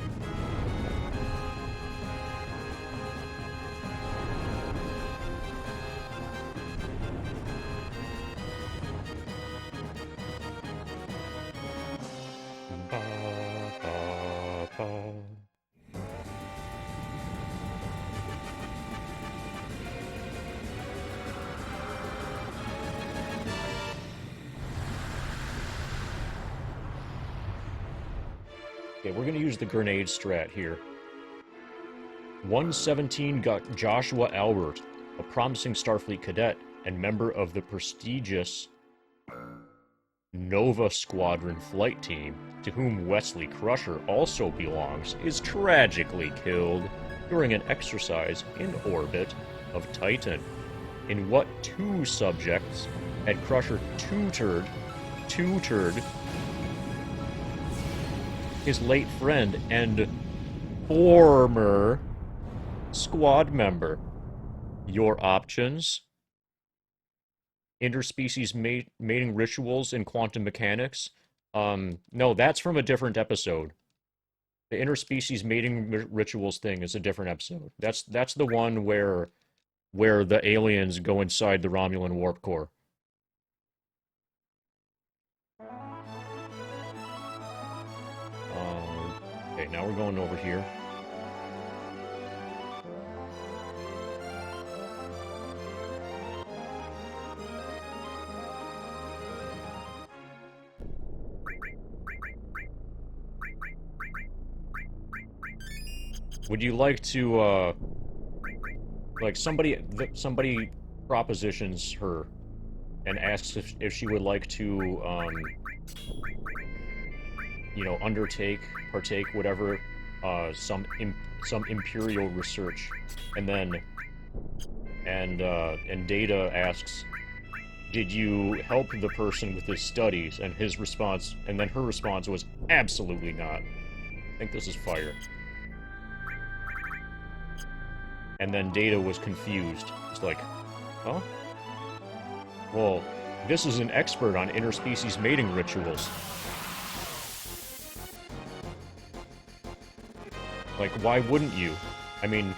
Okay, we're gonna use the grenade strat here. 117 got Joshua Albert, a promising Starfleet cadet and member of the prestigious Nova Squadron flight team, to whom Wesley Crusher also belongs, is tragically killed during an exercise in orbit of Titan. In what two subjects had Crusher tutored his late friend and former squad member? Your options: interspecies mating rituals in quantum mechanics. No, that's from a different episode. The interspecies mating rituals thing is a different episode. That's the one where the aliens go inside the Romulan warp core. Okay, now we're going over here. Would you like to, like somebody propositions her and asks if she would like to, you know, partake, whatever, some imperial research, and then, and Data asks, did you help the person with his studies? And his response, and then her response was, absolutely not. I think this is fire. And then Data was confused. It's like, huh? Well, this is an expert on interspecies mating rituals. Like, why wouldn't you? I mean,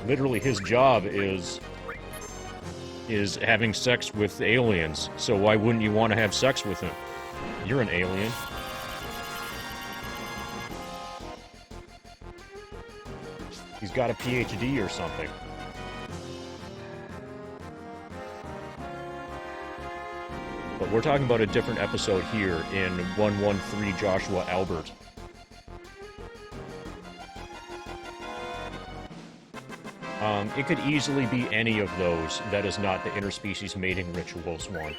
literally his job is having sex with aliens, so why wouldn't you want to have sex with him? You're an alien. He's got a PhD or something. But we're talking about a different episode here in 113 Joshua Albert. It could easily be any of those that is not the interspecies mating rituals one.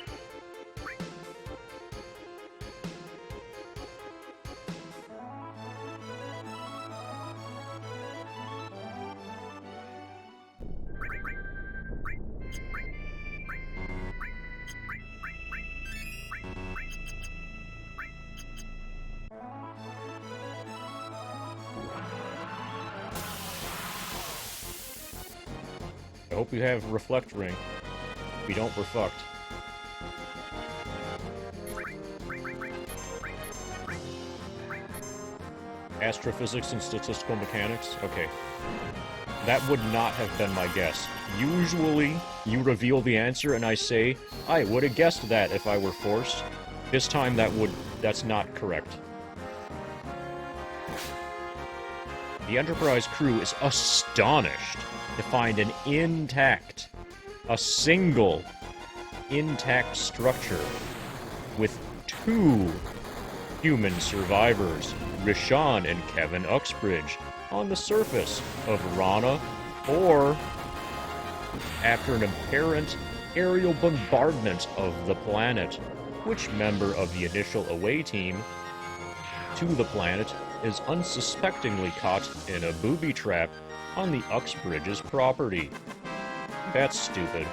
I hope you have Reflect Ring. If we don't, we're fucked. Astrophysics and statistical mechanics? Okay. That would not have been my guess. Usually, you reveal the answer and I say, I would have guessed that if I were forced. This time that's not correct. The Enterprise crew is astonished to find a single intact structure with two human survivors, Rishan and Kevin Uxbridge, on the surface of Rana, or after an apparent aerial bombardment of the planet. Which member of the initial away team to the planet is unsuspectingly caught in a booby trap on the Uxbridge's property? That's stupid.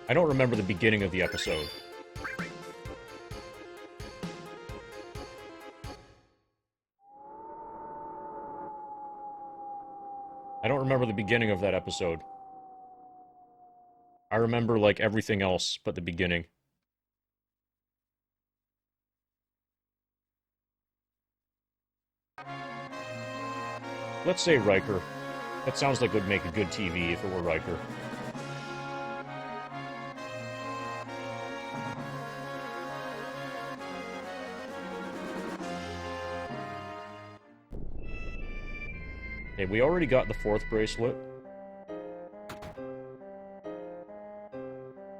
I don't remember the beginning of the episode. I don't remember the beginning of that episode. I remember, like, everything else but the beginning. Let's say Riker. That sounds like it would make a good TV if it were Riker. Okay, we already got the 4th bracelet.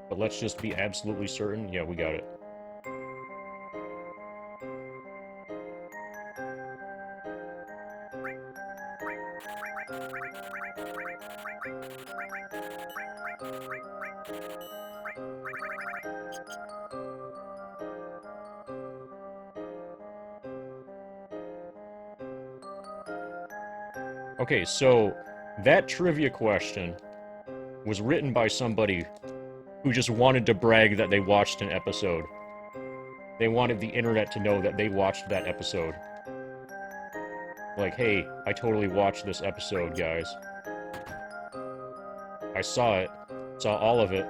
But let's just be absolutely certain. Yeah, we got it. Okay, so that trivia question was written by somebody who just wanted to brag that they watched an episode. They wanted the internet to know that they watched that episode. Like, hey, I totally watched this episode, guys. I saw it. Saw all of it.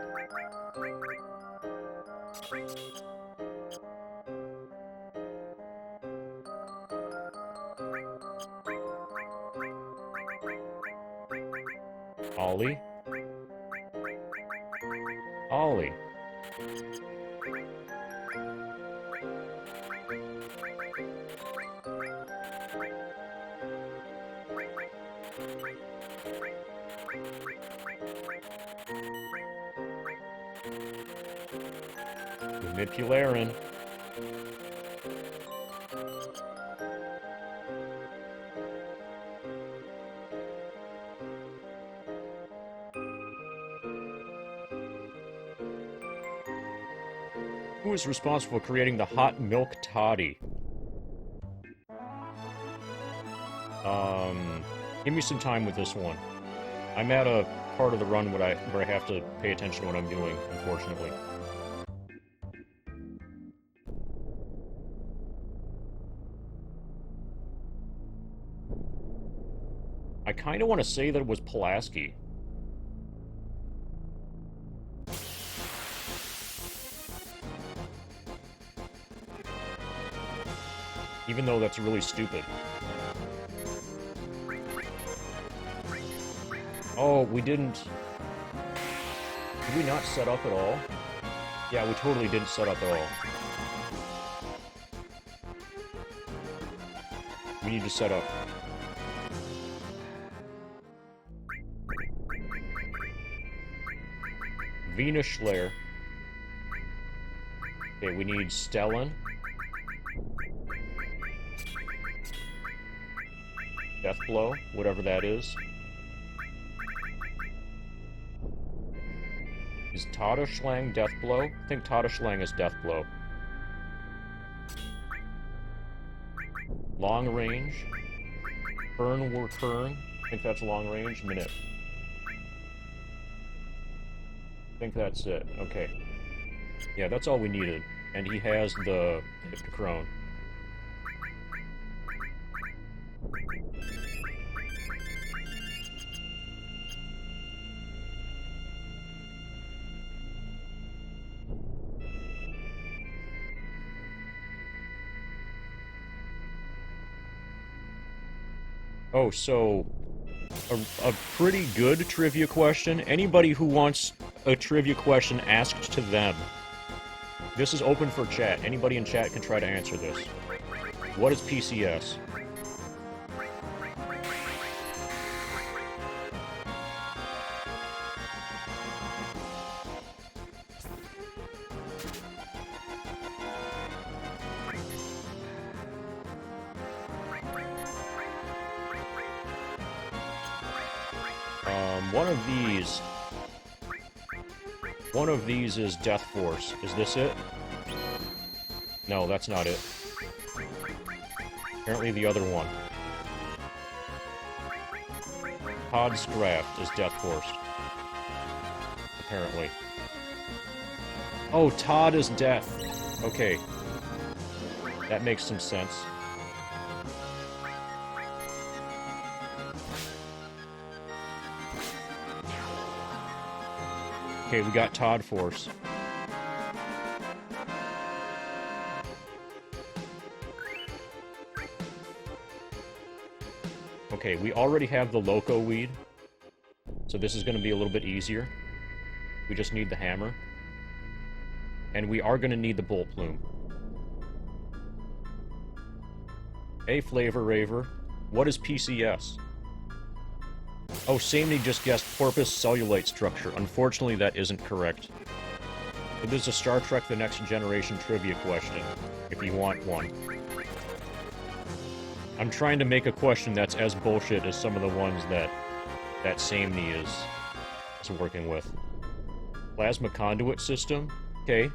Ollie? Ollie. Manipularin'. Who is responsible for creating the hot milk toddy? Give me some time with this one. I'm at a part of the run where I have to pay attention to what I'm doing, unfortunately. I kind of want to say that it was Pulaski. Even though that's really stupid. Oh, we didn't... Did we not set up at all? Yeah, we totally didn't set up at all. We need to set up. Venus Slayer. Okay, we need Stellan. Deathblow, whatever that is. Is Todashlang Deathblow? I think Todashlang is Deathblow. Long range. Kern were Kern. I think that's long range. Minute. I think that's it. Okay. Yeah, that's all we needed. And he has the Hypnochrone. Oh, so a pretty good trivia question. Anybody who wants a trivia question asked to them. This is open for chat. Anybody in chat can try to answer this. What is PCS? One of these is Death Force. Is this it? No, that's not it. Apparently the other one. Todd's Graft is Death Force. Apparently. Oh, Todd is Death. Okay. That makes some sense. Okay, we got Todd Force. Okay, we already have the Loco Weed, so this is going to be a little bit easier. We just need the hammer. And we are going to need the Bolt Plume. Hey, Flavor Raver. What is PCS? Oh, Samney just guessed porpoise cellulite structure. Unfortunately, that isn't correct. But this is a Star Trek The Next Generation trivia question, if you want one. I'm trying to make a question that's as bullshit as some of the ones that Samney is working with. Plasma conduit system? Okay.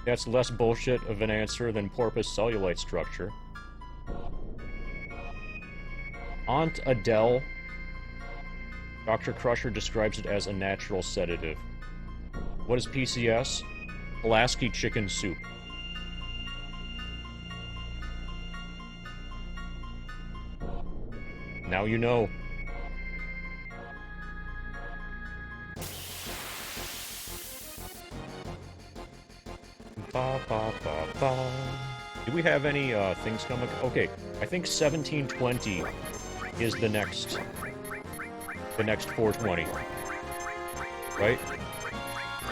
That's less bullshit of an answer than porpoise cellulite structure. Aunt Adele. Dr. Crusher describes it as a natural sedative. What is PCS? Pulaski chicken soup. Now you know. Ba, ba, ba, ba. Do we have any things coming? Okay, I think 1720 is the next 420. Right?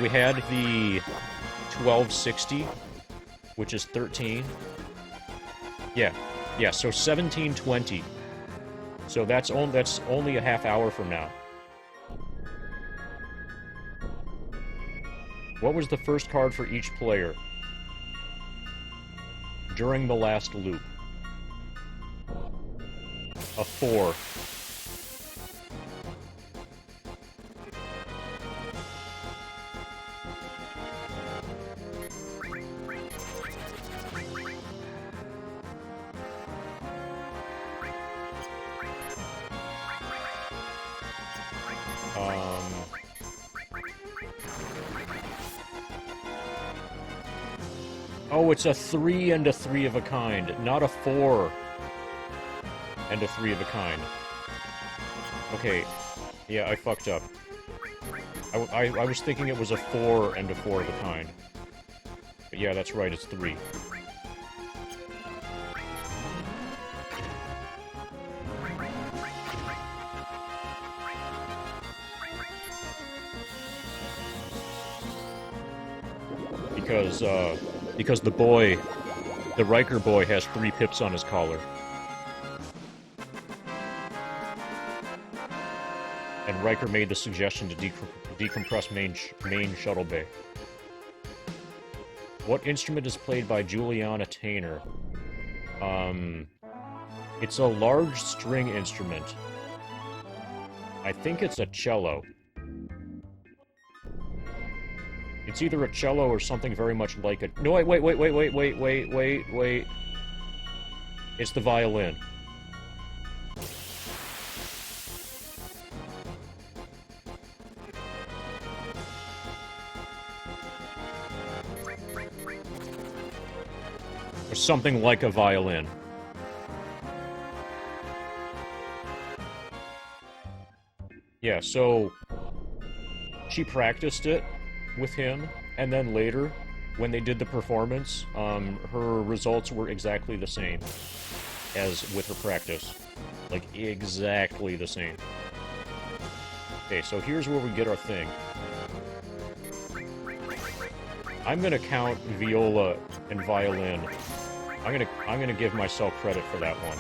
We had the 1260, which is 13. Yeah, so 1720. So that's only a half hour from now. What was the first card for each player during the last loop? A 4. Oh, it's a 3 and a 3 of a kind, not a 4 and a 3 of a kind. Okay, yeah, I fucked up. I was thinking it was a 4 and a 4 of a kind. But yeah, that's right, it's 3. Because the Riker boy has 3 pips on his collar. And Riker made the suggestion to decompress main shuttle bay. What instrument is played by Juliana Tainer? It's a large string instrument. I think it's a cello. It's either a cello or something very much like it. No, wait. It's the violin. Or something like a violin. Yeah, so she practiced it with him, and then later, when they did the performance, her results were exactly the same as with her practice. Like, exactly the same. Okay, so here's where we get our thing. I'm gonna count viola and violin. I'm gonna give myself credit for that one.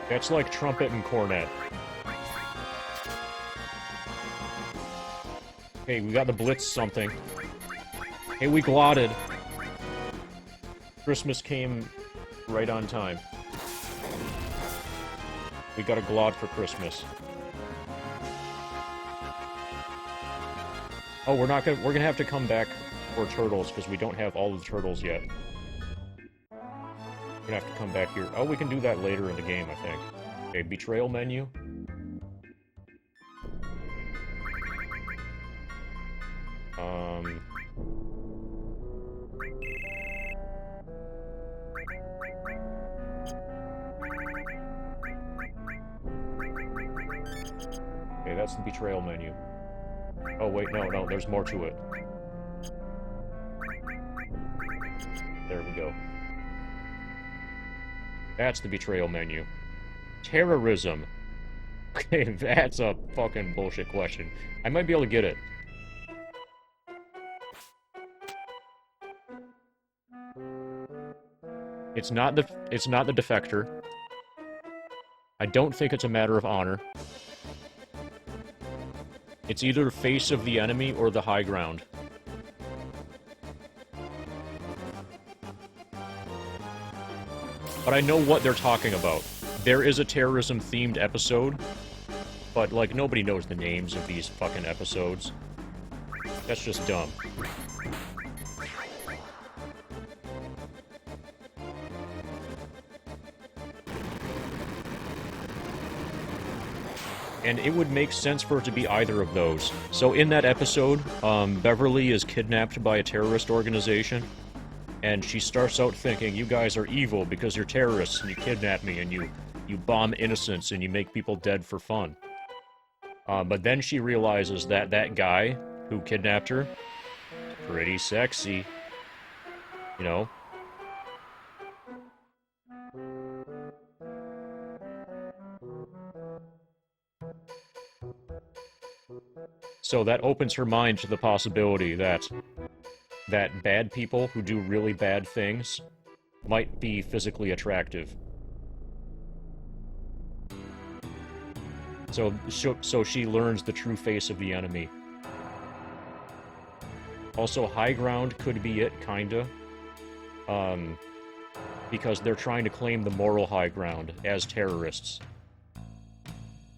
That's like trumpet and cornet. Hey, we got the blitz something. Hey, we glotted. Christmas came right on time. We got a glot for Christmas. Oh, we're gonna have to come back for turtles because we don't have all of the turtles yet. We're gonna have to come back here. Oh, we can do that later in the game, I think. Okay, betrayal menu. Okay, that's the betrayal menu. Oh, wait, no, there's more to it. There we go. That's the betrayal menu. Terrorism. Okay, that's a fucking bullshit question. I might be able to get it. It's not the defector. I don't think it's a matter of honor. It's either face of the enemy or the high ground. But I know what they're talking about. There is a terrorism-themed episode, but, like, nobody knows the names of these fucking episodes. That's just dumb. And it would make sense for it to be either of those. So in that episode, Beverly is kidnapped by a terrorist organization, and she starts out thinking, you guys are evil because you're terrorists, and you kidnap me, and you bomb innocents, and you make people dead for fun. But then she realizes that that guy who kidnapped her is pretty sexy. You know? So that opens her mind to the possibility that bad people who do really bad things might be physically attractive. So she learns the true face of the enemy. Also, high ground could be it, kinda. Because they're trying to claim the moral high ground as terrorists.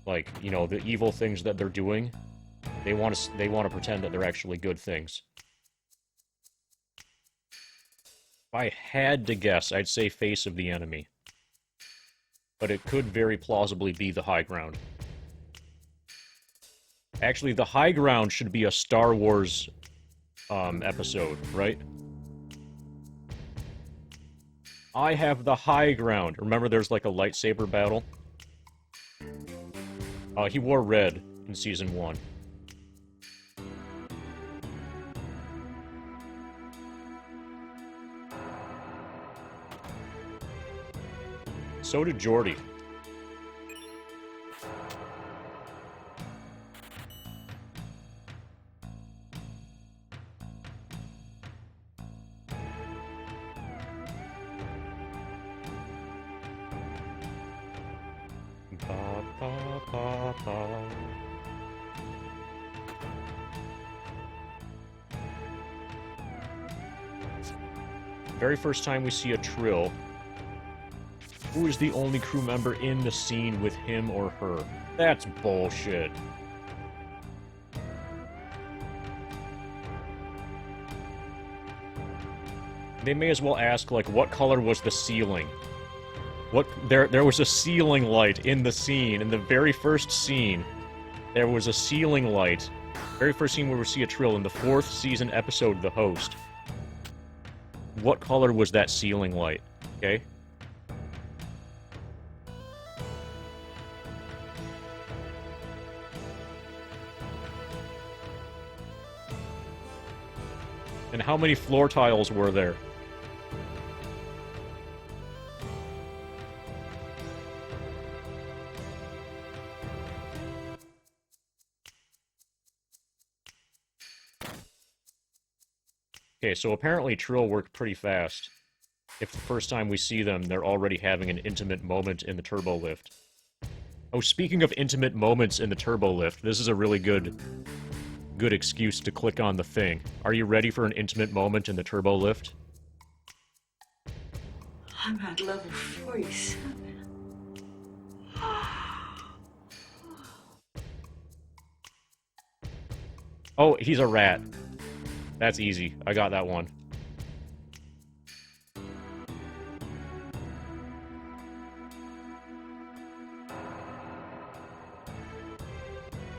Like, you know, the evil things that they're doing, they want to pretend that they're actually good things. If I had to guess, I'd say face of the enemy. But it could very plausibly be the high ground. Actually, the high ground should be a Star Wars episode, right? I have the high ground. Remember there's like a lightsaber battle? He wore red in Season 1. So did Geordi. Ba, ba, ba, ba. Very first time we see a Trill, who is the only crew member in the scene with him or her? That's bullshit. They may as well ask, like, what color was the ceiling? There was a ceiling light in the scene. In the very first scene, there was a ceiling light. Very first scene where we see a Trill in the 4th season episode, The Host. What color was that ceiling light? Okay? And how many floor tiles were there? Okay, so apparently Trill worked pretty fast. If the first time we see them, they're already having an intimate moment in the turbo lift. Oh, speaking of intimate moments in the turbo lift, this is a really good excuse to click on the thing. Are you ready for an intimate moment in the turbo lift? I'm at level 47. Oh, he's a rat. That's easy. I got that one.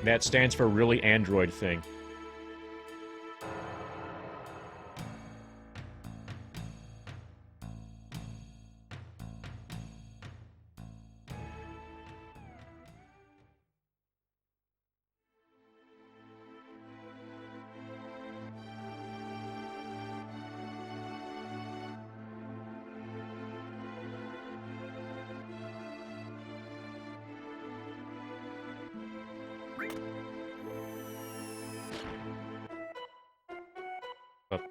That stands for really android thing.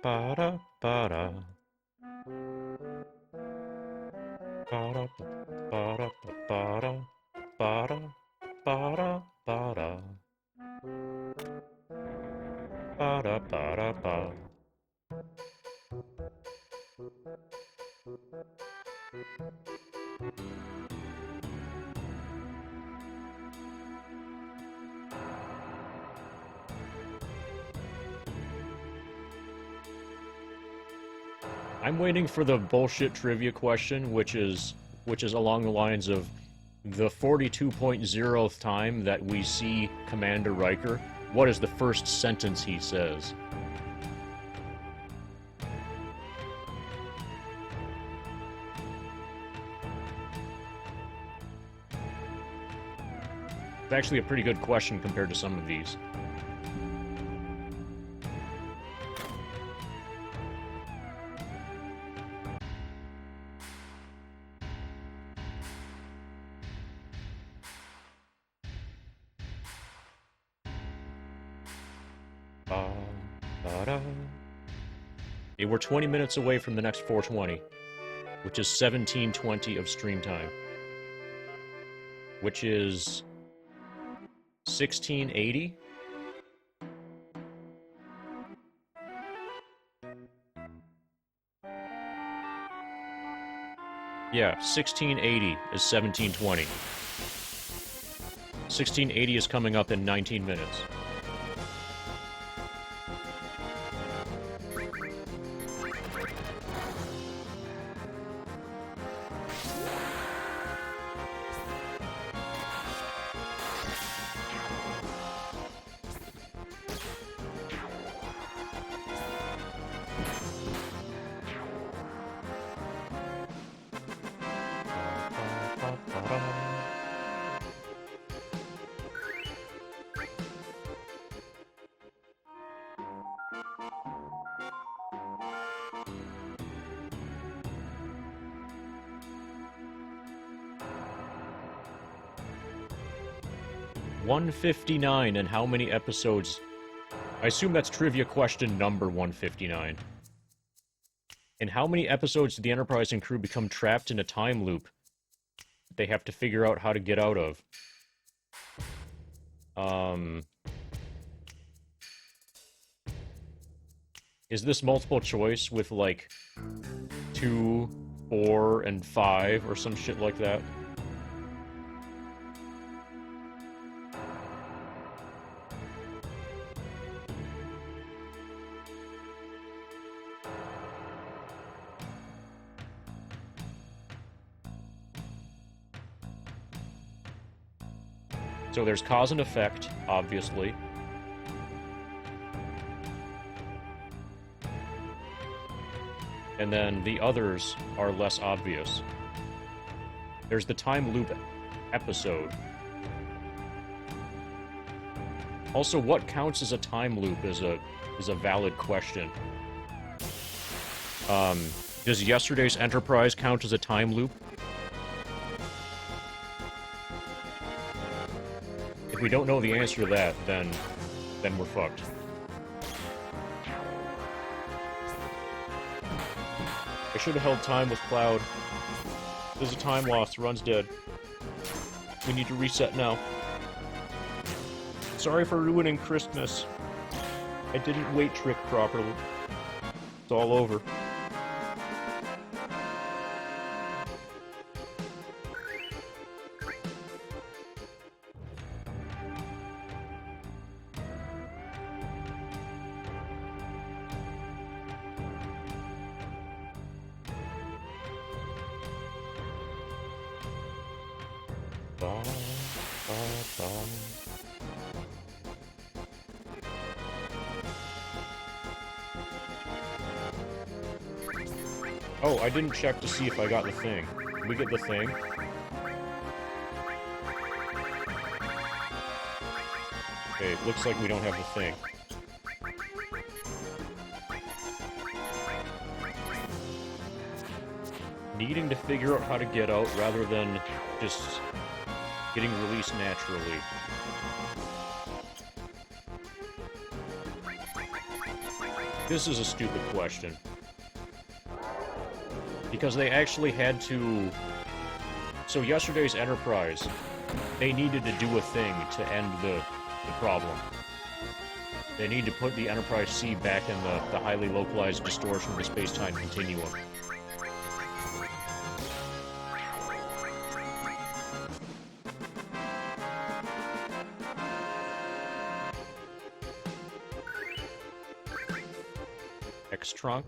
Ba-da, ba-da. Ba-da, ba-da, ba-da, ba-da, ba-da, ba-da. Ba-da-ba-da-ba. I'm waiting for the bullshit trivia question, which is along the lines of the 42.0th time that we see Commander Riker. What is the first sentence he says? It's actually a pretty good question compared to some of these. Okay, we're 20 minutes away from the next 420, which is 1720 of stream time, which is 1680. Yeah, 1680 is 1720. 1680 is coming up in 19 minutes. $159, and how many episodes? I assume that's trivia question number 159. And how many episodes did the Enterprise and crew become trapped in a time loop they have to figure out how to get out of? Is this multiple choice with, like, 2, 4, and 5, or some shit like that? So there's cause and effect, obviously. And then the others are less obvious. There's the time loop episode. Also, what counts as a time loop is a valid question. Does yesterday's Enterprise count as a time loop? If we don't know the answer to that, then we're fucked. I should have held time with Cloud. There's a time loss. Run's dead. We need to reset now. Sorry for ruining Christmas. I didn't weight trick properly. It's all over. Oh, I didn't check to see if I got the thing. Did we get the thing? Okay, it looks like we don't have the thing. Needing to figure out how to get out rather than just getting released naturally. This is a stupid question. Because they actually had to... So yesterday's Enterprise, they needed to do a thing to end the problem. They need to put the Enterprise C back in the highly localized distortion of the space-time continuum. X-Trunk.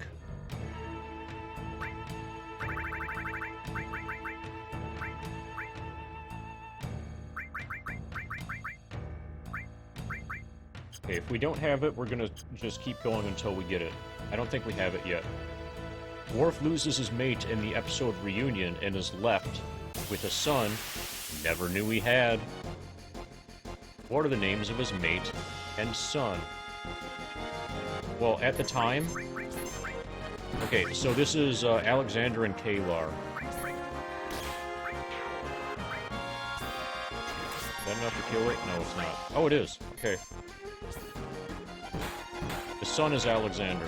Okay, if we don't have it, we're gonna just keep going until we get it. I don't think we have it yet. Worf loses his mate in the episode Reunion and is left with a son he never knew he had. What are the names of his mate and son? Well, at the time... Okay, so this is Alexander and Kalar. Is that enough to kill it? No, it's not. Oh, it is. Okay. The son is Alexander.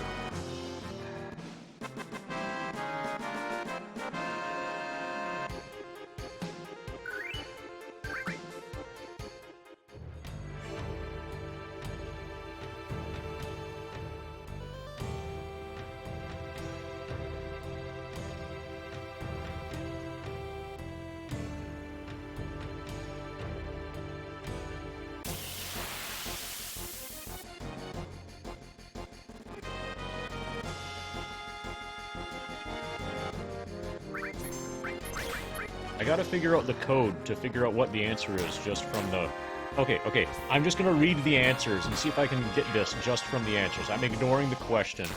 I gotta figure out the code to figure out what the answer is just from the... Okay, I'm just gonna read the answers and see if I can get this just from the answers. I'm ignoring the question.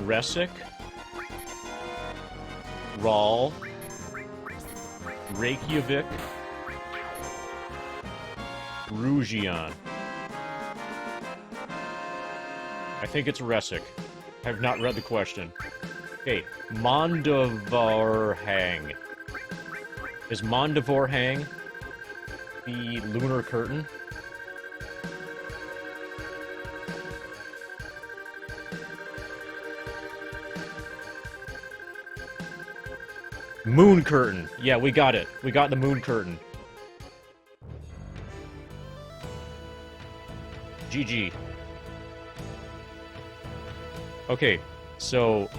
Resic, Rawl, Reykjavik, Rugian. I think it's Resic. I have not read the question. Okay, Mondavarhang. Is Mondavarhang the lunar curtain? Moon curtain. Yeah, we got it. We got the moon curtain. GG. Okay, so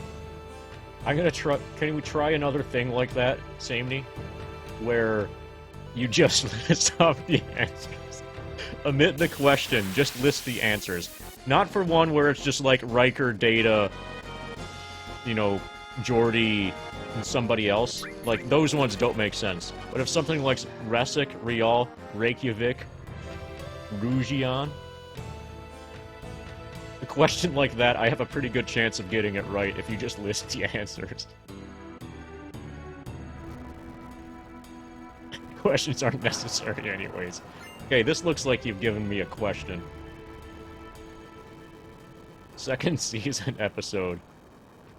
I'm gonna try. Can we try another thing like that, Samney? Where you just list off the answers. Omit the question, just list the answers. Not for one where it's just like Riker, Data, you know, Geordi, and somebody else. Like, those ones don't make sense. But if something like Resic, Rial, Reykjavik, Rugian, a question like that, I have a pretty good chance of getting it right if you just list the answers. Questions aren't necessary anyways. Okay, this looks like you've given me a question. Second season episode,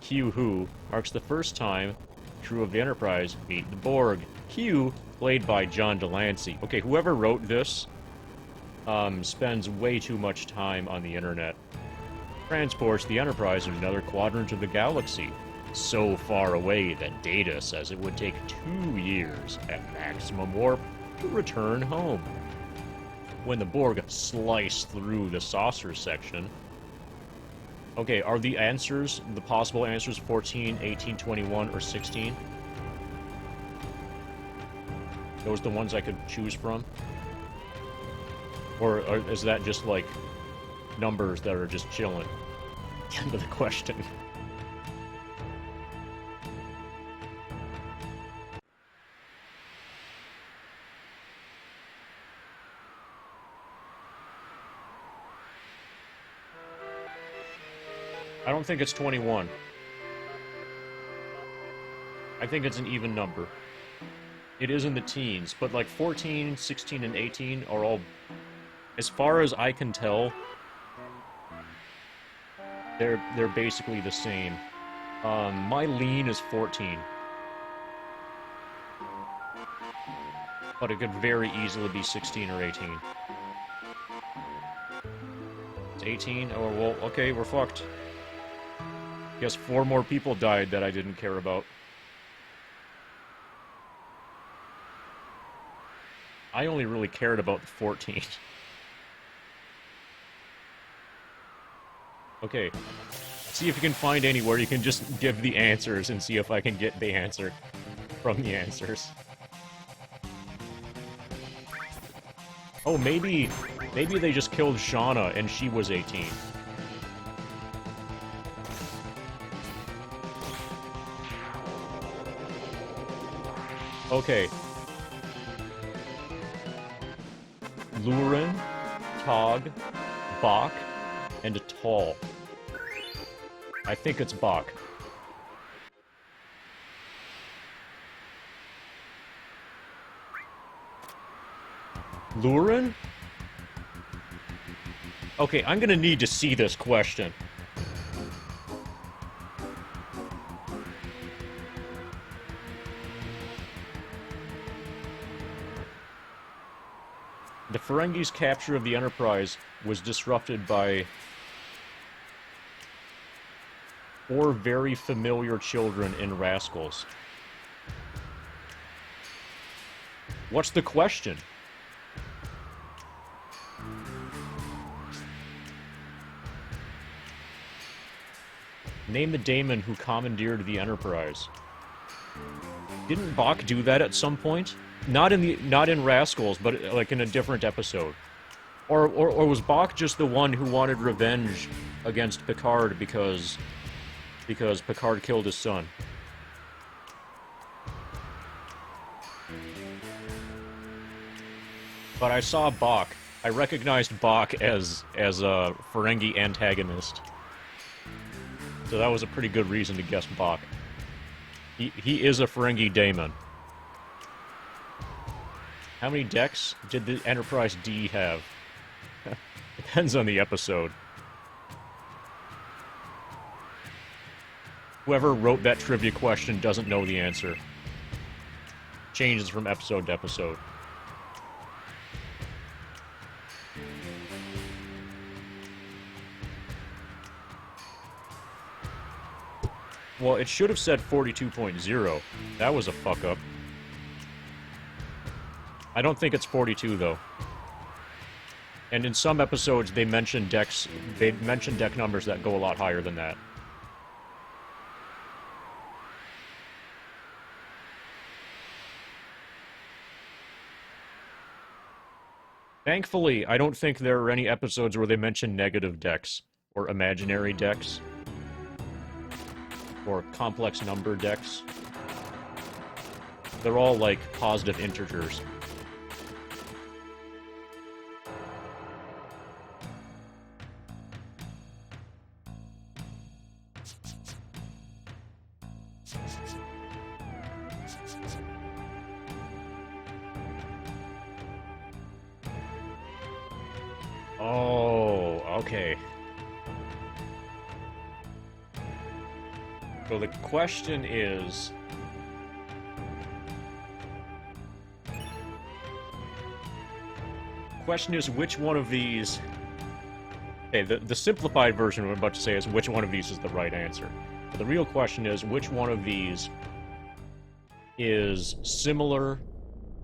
Q Who, marks the first time crew of the Enterprise meet the Borg. Q, played by John Delancey. Okay, whoever wrote this spends way too much time on the internet. Transports the Enterprise in another quadrant of the galaxy, so far away that Data says it would take 2 years at maximum warp to return home. When the Borg slice through the saucer section... Okay, are the answers, the possible answers 14, 18, 21, or 16? Those the ones I could choose from? Or is that just, like, numbers that are just chilling? End of the question. I don't think it's 21. I think it's an even number. It is in the teens, but like 14, 16, and 18 are all... As far as I can tell, they're basically the same. My lean is 14. But it could very easily be 16 or 18. It's 18? Oh, well, okay, we're fucked. Guess 4 more people died that I didn't care about. I only really cared about the 14. Okay. See if you can find anywhere you can just give the answers and see if I can get the answer from the answers. Oh, maybe they just killed Shauna and she was 18. Okay. Lurin, Tog, Bach, and Tall. I think it's Bach. Lurin? Okay, I'm gonna need to see this question. The Ferengi's capture of the Enterprise was disrupted by 4 very familiar children in Rascals. What's the question? Name the daemon who commandeered the Enterprise. Didn't Bach do that at some point? Not in Rascals, but like in a different episode. Or was Bach just the one who wanted revenge against Picard because Picard killed his son? But I saw Bach. I recognized Bach as a Ferengi antagonist. So that was a pretty good reason to guess Bach. He is a Ferengi daemon. How many decks did the Enterprise D have? Depends on the episode. Whoever wrote that trivia question doesn't know the answer. Changes from episode to episode. Well, it should have said 42.0. That was a fuck-up. I don't think it's 42, though. And in some episodes, they mention decks... They mention deck numbers that go a lot higher than that. Thankfully, I don't think there are any episodes where they mention negative decks, or imaginary decks, or complex number decks. They're all, like, positive integers. Oh, okay. So the question is... which one of these... Okay, the simplified version I'm about to say is which one of these is the right answer. But the real question is which one of these is similar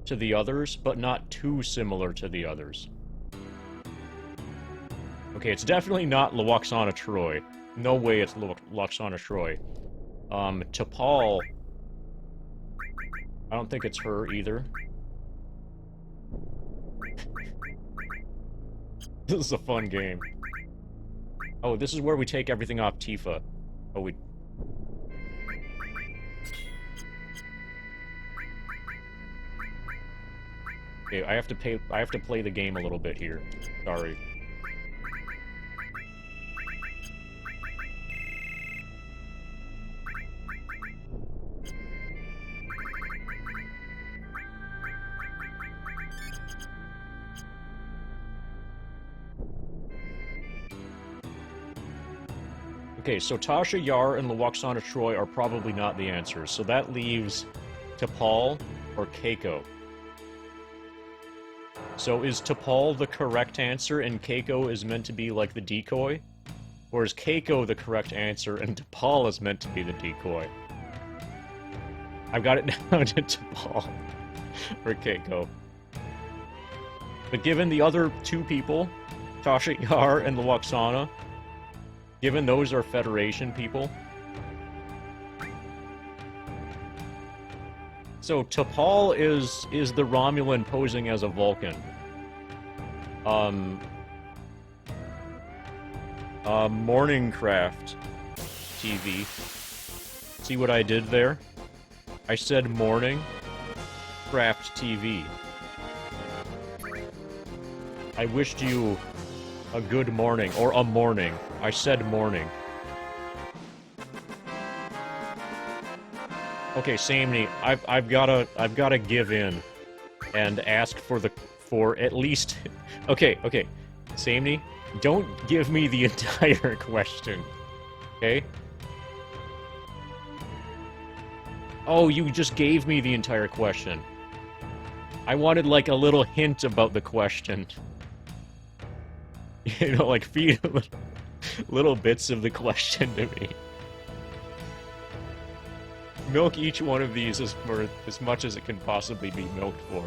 to the others, but not too similar to the others. Okay, it's definitely not Lwaxana Troi. No way it's Lwaxana Troi. T'Pol... I don't think it's her either. This is a fun game. Oh, this is where we take everything off Tifa. Oh, we... Okay, I have to play the game a little bit here. Sorry. Okay, so Tasha Yar and Lwaxana Troi are probably not the answers, so that leaves T'Pol or Keiko. So is T'Pol the correct answer and Keiko is meant to be like the decoy? Or is Keiko the correct answer and T'Pol is meant to be the decoy? I've got it down to T'Pol or Keiko. But given the other two people, Tasha Yar and Lwaxana, Given those are Federation people. So T'Pol is the Romulan posing as a Vulcan. Morningcraft TV. See what I did there? I said morning craft TV. I wished you a good morning, or a morning. I said morning. Okay, Samney, I've gotta give in and ask for at least. Okay, Samney, don't give me the entire question, okay? Oh, you just gave me the entire question. I wanted like a little hint about the question. You know, like feed little bits of the question to me. Milk each one of these is for as much as it can possibly be milked for.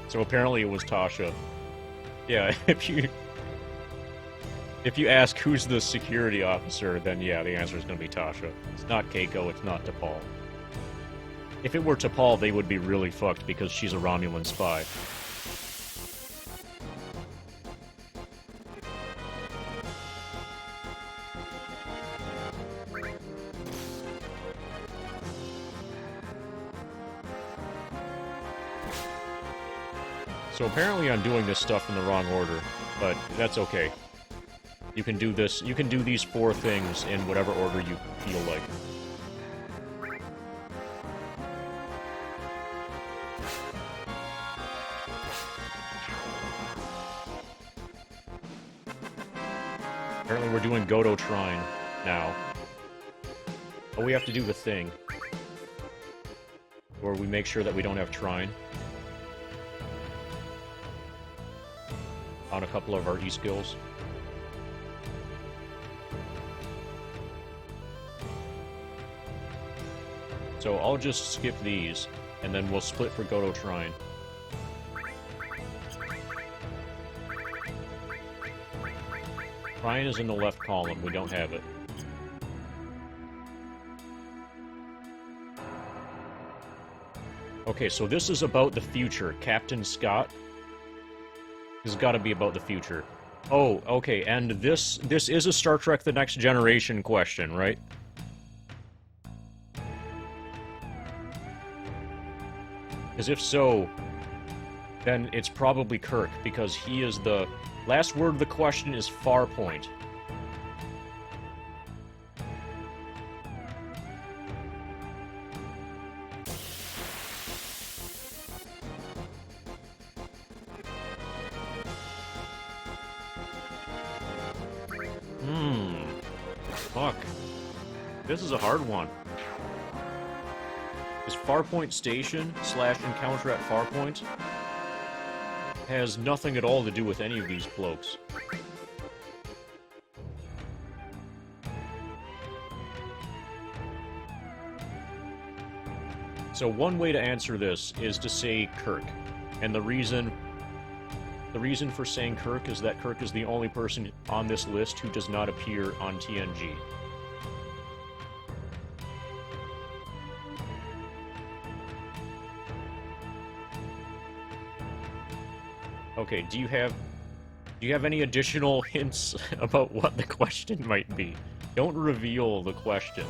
So apparently it was Tasha. Yeah, if you ask who's the security officer, then yeah, the answer is going to be Tasha. It's not Keiko, it's not T'Pol. If it were T'Pol, they would be really fucked because she's a Romulan spy. So apparently I'm doing this stuff in the wrong order, but that's okay. You can do this, you can do these 4 things in whatever order you feel like. Apparently we're doing Godo Shrine now. But we have to do the thing. Where we make sure that we don't have Trine. On a couple of our E-skills. So I'll just skip these, and then we'll split for Godo Shrine. Shrine is in the left column, we don't have it. Okay, so this is about the future. Captain Scott. This has got to be about the future. Oh, okay, and this is a Star Trek The Next Generation question, right? Because if so, then it's probably Kirk, because he is the... Last word of the question is Farpoint. Fuck. This is a hard one. Is Farpoint Station / Encounter at Farpoint has nothing at all to do with any of these blokes. So one way to answer this is to say Kirk. And the reason for saying Kirk is that Kirk is the only person on this list who does not appear on TNG. Okay, do you have any additional hints about what the question might be? Don't reveal the question.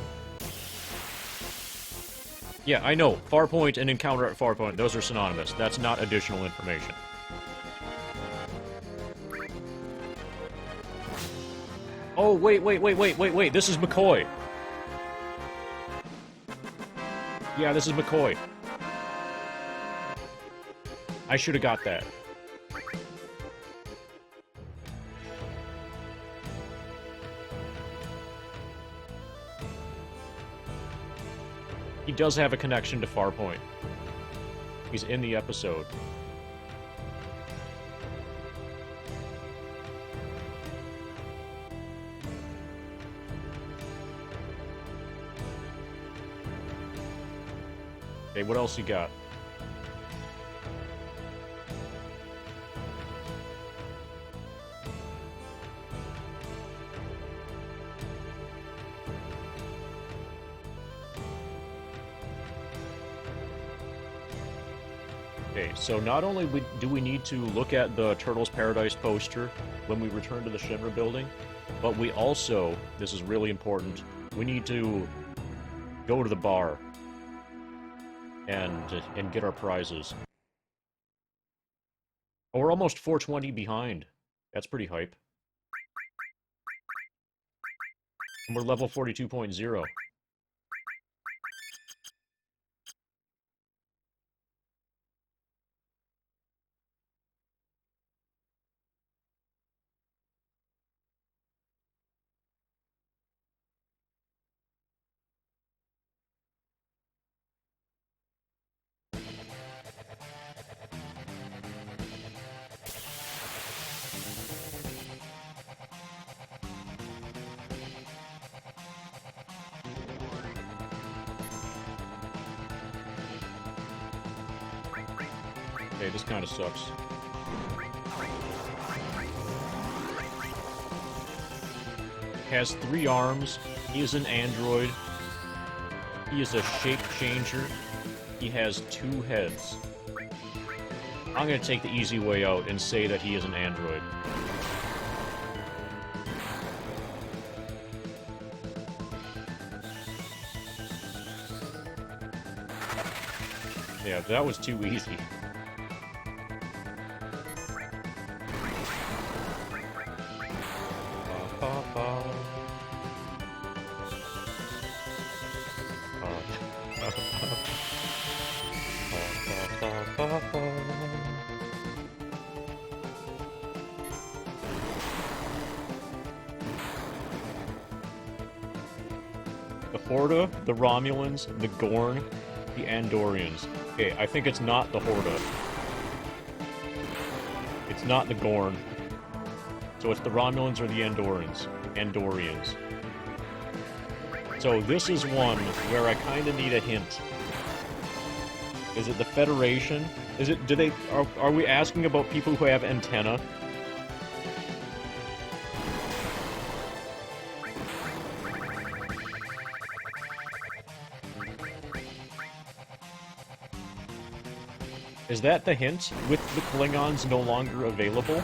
Yeah, I know. Farpoint and Encounter at Farpoint, those are synonymous. That's not additional information. Oh, wait, this is McCoy. Yeah, this is McCoy. I should have got that. He does have a connection to Farpoint. He's in the episode. Okay, what else you got? Okay, so not only do we need to look at the Turtles Paradise poster when we return to the Shinra building, but we also, this is really important, we need to go to the bar and get our prizes. Oh, we're almost 420 behind. That's pretty hype. And we're level 42.0. Okay, this kind of sucks. Has 3 arms. He is an android. He is a shape changer. He has 2 heads. I'm gonna take the easy way out and say that he is an android. Yeah, that was too easy. The Horda, the Romulans, the Gorn, the Andorians. Okay, I think it's not the Horda. It's not the Gorn. So it's the Romulans or the Andorians. So this is one where I kind of need a hint. Is it the Federation? Is it, are we asking about people who have antenna? Is that the hint? With the Klingons no longer available?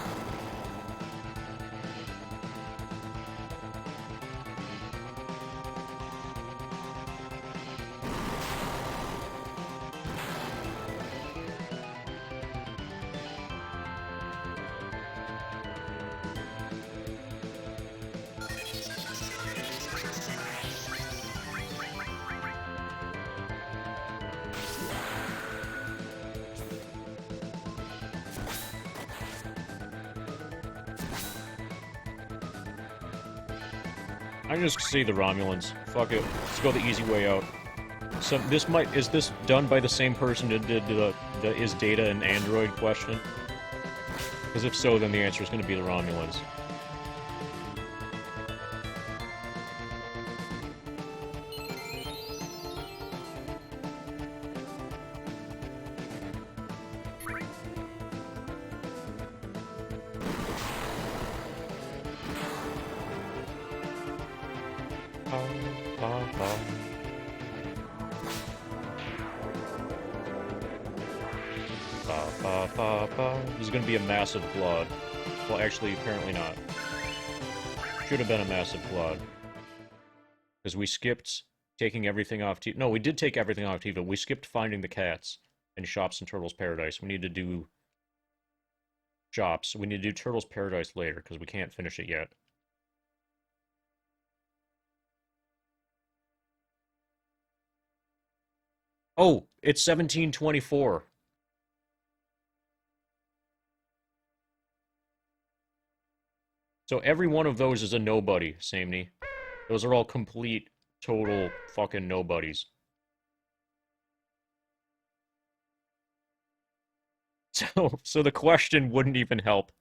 I'm just gonna say the Romulans. Fuck it. Let's go the easy way out. So is this done by the same person that did the is Data an android question? Because if so, then the answer is gonna be the Romulans. This is gonna be a massive flood. Well, actually, apparently not. Should have been a massive flood. Because we skipped taking everything off TV. No, we did take everything off TV. We skipped finding the cats in Shops in Turtles Paradise. We need to do Shops. We need to do Turtles Paradise later, because we can't finish it yet. Oh, it's 1724. So every one of those is a nobody, Samney. Those are all complete, total, fucking nobodies. So the question wouldn't even help.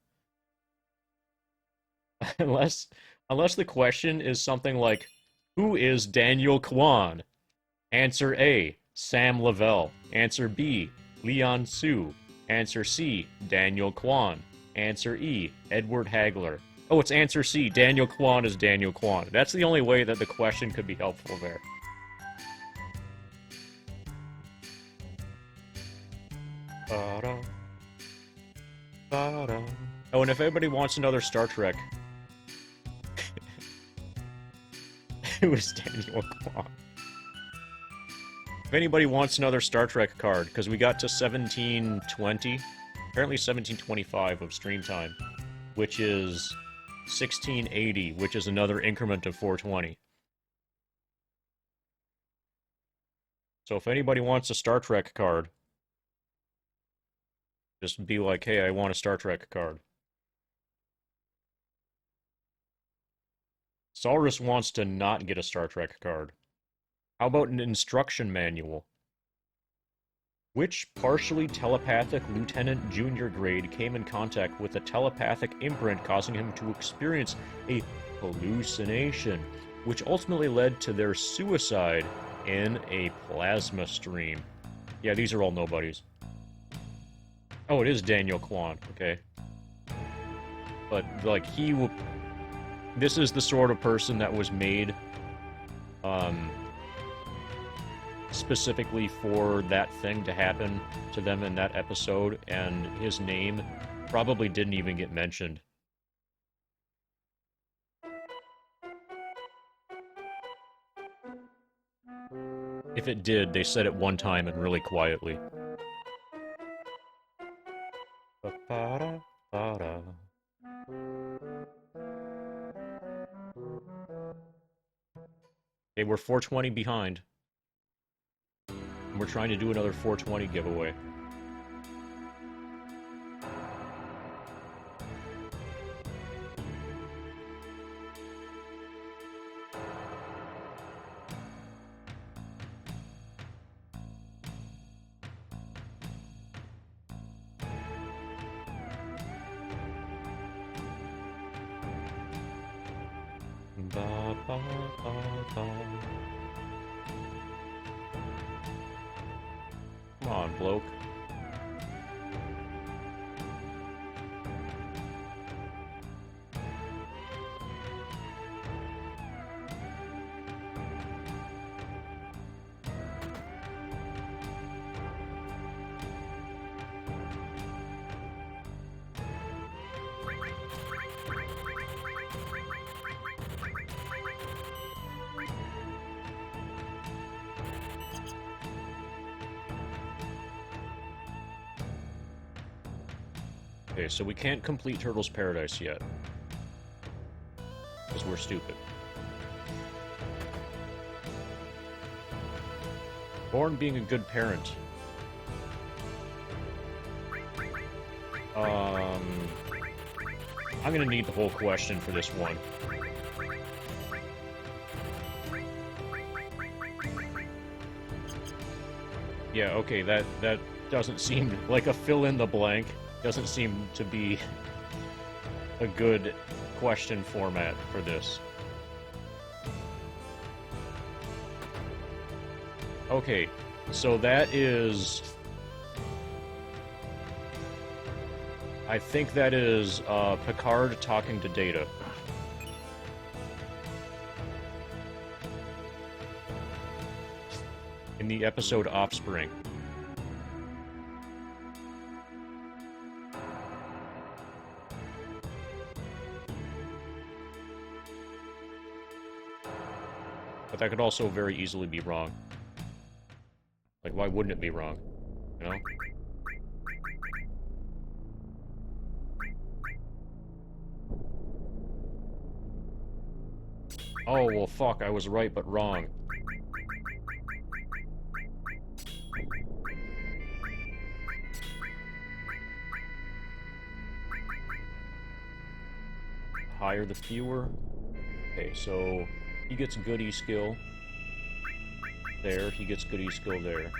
Unless the question is something like, who is Daniel Kwan? Answer A, Sam Lavelle. Answer B, Leon Su. Answer C, Daniel Kwan. Answer E, Edward Hagler. Oh, it's answer C. Daniel Kwan is Daniel Kwan. That's the only way that the question could be helpful there. and if anybody wants another Star Trek... It was Daniel Kwan. If anybody wants another Star Trek card, because we got to 1720, apparently 1725 of stream time, which is 1680, which is another increment of 420. So if anybody wants a Star Trek card, just be like, hey, I want a Star Trek card. Saurus wants to not get a Star Trek card. How about an instruction manual? Which partially telepathic lieutenant junior grade came in contact with a telepathic imprint causing him to experience a hallucination, which ultimately led to their suicide in a plasma stream? Yeah, these are all nobodies. Oh, it is Daniel Kwan, okay. But, like, this is the sort of person that was made, specifically for that thing to happen to them in that episode, and his name probably didn't even get mentioned. If it did, they said it one time and really quietly. Ba-ba-da-ba-da. Okay, we're 420 behind. And we're trying to do another 420 giveaway. Come on, bloke. Okay, so we can't complete Turtle's Paradise yet. Because we're stupid. Born being a good parent. I'm gonna need the whole question for this one. Yeah, okay, that doesn't seem like a fill in the blank. Doesn't seem to be a good question format for this. Okay, so that is... I think that is Picard talking to Data. In the episode Offspring. But that could also very easily be wrong. Like, why wouldn't it be wrong? You know? Oh, well, fuck, I was right, but wrong. Higher the fewer. Okay, so... he gets good E-skill. There, he gets good E-skill there.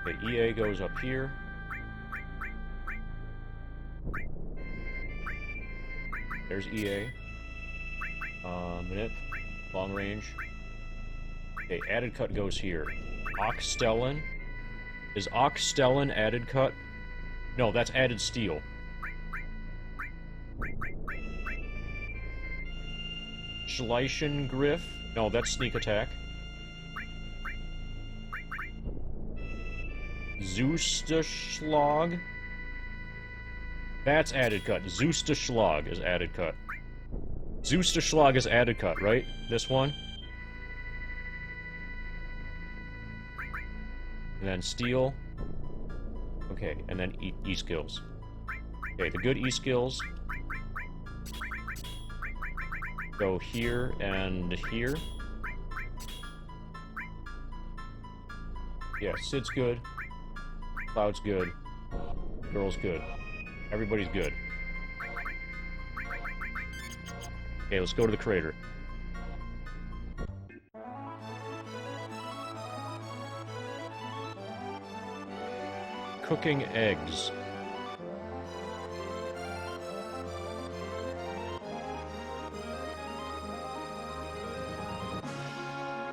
Okay, EA goes up here. There's EA. Minute. Long range. Okay, added cut goes here. Oxstellan. Is Oxstellan added cut? No, that's added steel. Schleichengriff? No, that's sneak attack. Zeusterschlag. That's added cut. Zeusterschlag is added cut. Zeusterschlag is added cut, right? This one? And then steel. Okay, and then E-skills. Okay, the good E-skills go here and here. Yeah, Sid's good. Cloud's good. Girl's good. Everybody's good. Okay, let's go to the crater. Cooking eggs.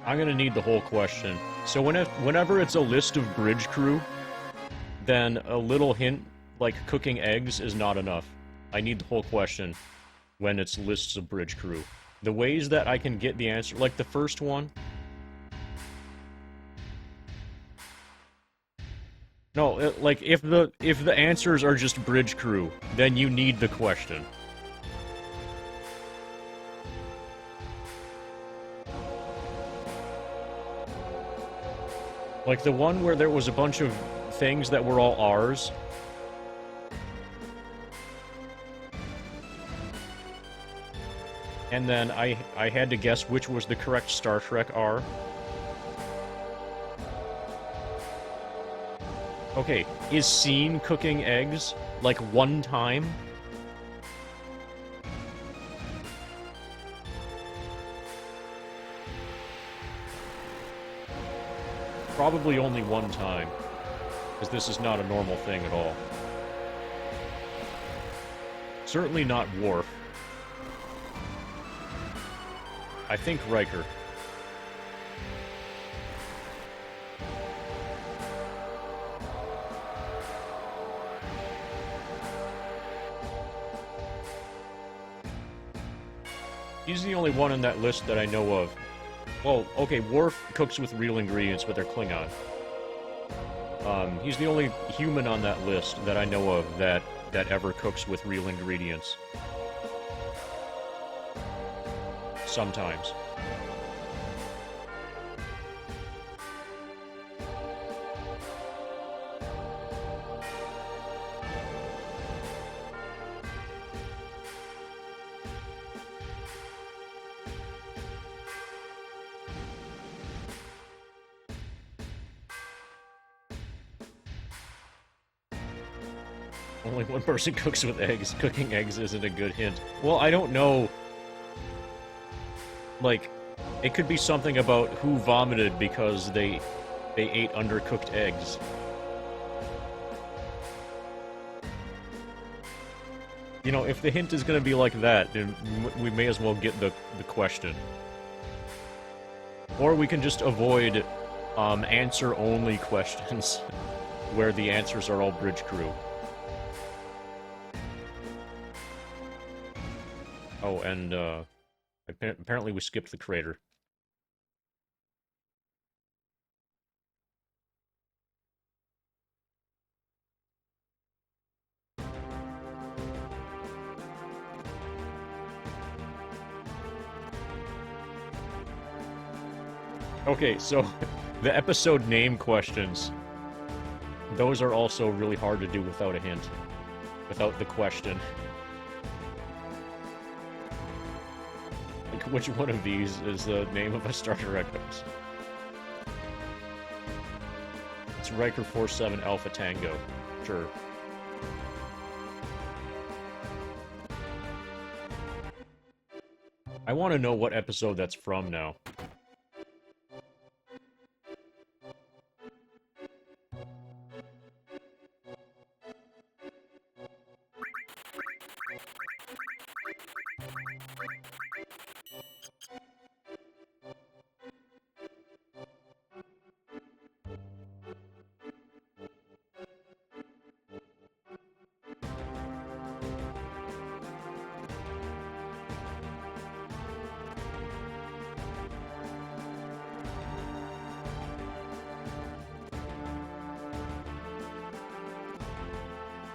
I'm gonna need the whole question. So whenever it's a list of bridge crew, then a little hint like cooking eggs is not enough. I need the whole question when it's lists of bridge crew. The ways that I can get the answer, like the first one. No, like if the answers are just bridge crew, then you need the question. Like the one where there was a bunch of things that were all R's. And then I had to guess which was the correct Star Trek R. Okay, is seen cooking eggs, like, one time? Probably only one time, because this is not a normal thing at all. Certainly not Worf. I think Riker. He's the only one in that list that I know of. Well, okay, Worf cooks with real ingredients, but they're Klingon. He's the only human on that list that I know of that ever cooks with real ingredients. Sometimes. Only one person cooks with eggs. Cooking eggs isn't a good hint. Well, I don't know. Like, it could be something about who vomited because they ate undercooked eggs. You know, if the hint is gonna be like that, then we may as well get the question. Or we can just avoid answer-only questions where the answers are all bridge crew. Oh, and apparently we skipped the crater. Okay, so the episode name questions, those are also really hard to do without a hint, without the question. Like, which one of these is the name of a Star Trek host? It's Riker 47 Alpha Tango. Sure. I want to know what episode that's from now.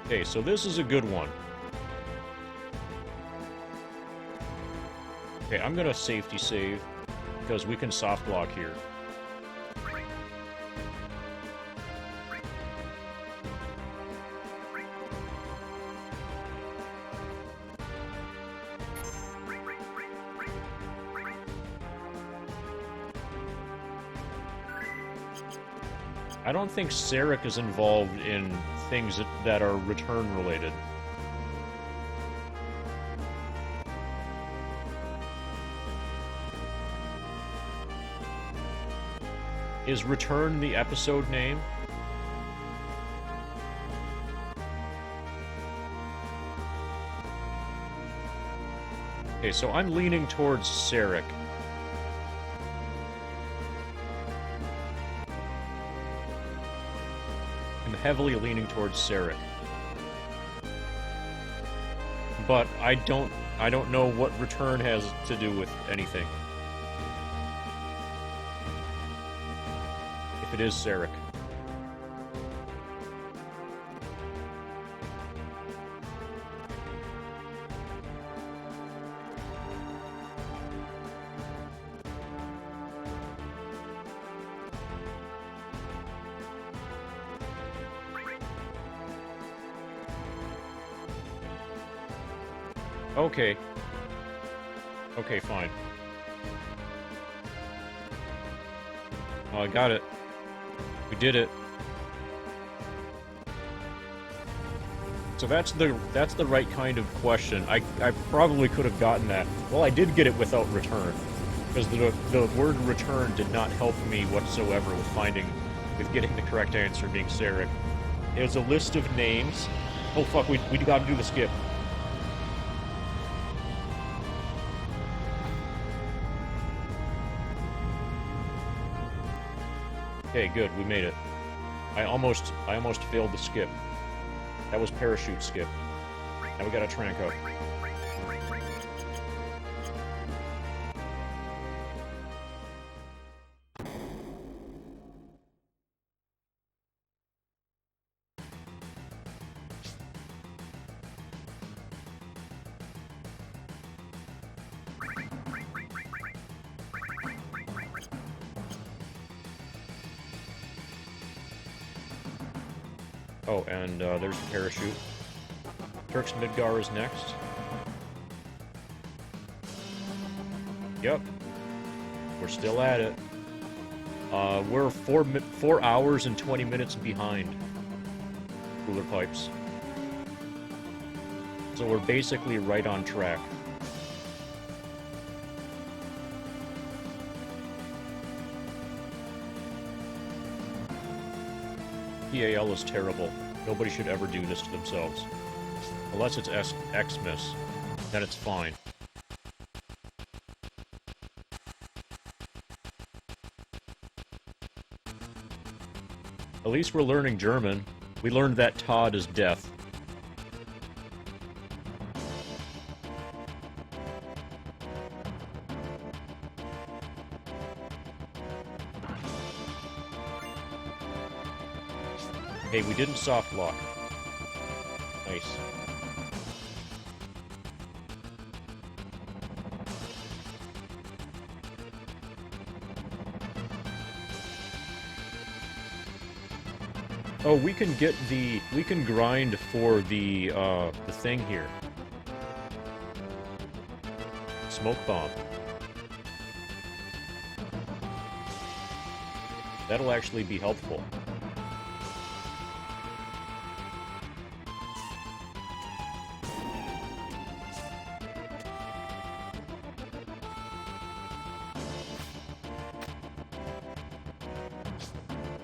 Okay, so this is a good one. Okay, I'm gonna safety save, because we can soft lock here. I don't think Sarek is involved in things that are return-related. Is Return the episode name? Okay, so I'm leaning towards Sarek. I'm heavily leaning towards Sarek. But I don't know what Return has to do with anything. If it is Sarek. Okay. Okay, fine. Oh, I got it. We did it. So that's the right kind of question. I probably could have gotten that. Well, I did get it without return, because the word return did not help me whatsoever with getting the correct answer being Sarek. It was a list of names. Oh fuck, we got to do the skip. Okay, good, we made it. I almost failed the skip. That was parachute skip. Now we got a Tranco. Oh, and there's the parachute. Turks Midgar is next. Yep. We're still at it. We're 4 hours and 20 minutes behind Cooler Pipes. So we're basically right on track. PAL is terrible. Nobody should ever do this to themselves. Unless it's Xmas, then it's fine. At least we're learning German. We learned that Todd is death. Hey, we didn't soft lock. Nice. Oh, we can grind for the thing here. Smoke bomb. That'll actually be helpful.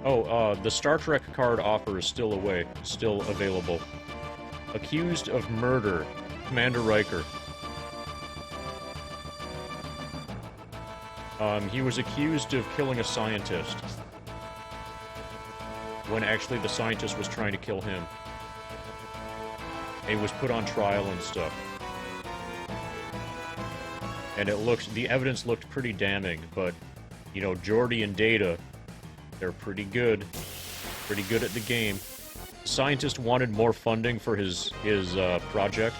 Oh, the Star Trek card offer is still available. Accused of murder, Commander Riker. He was accused of killing a scientist, when actually the scientist was trying to kill him. And he was put on trial and stuff. And the evidence looked pretty damning, but, you know, Geordi and Data, they're pretty good at the game. scientist wanted more funding for his project,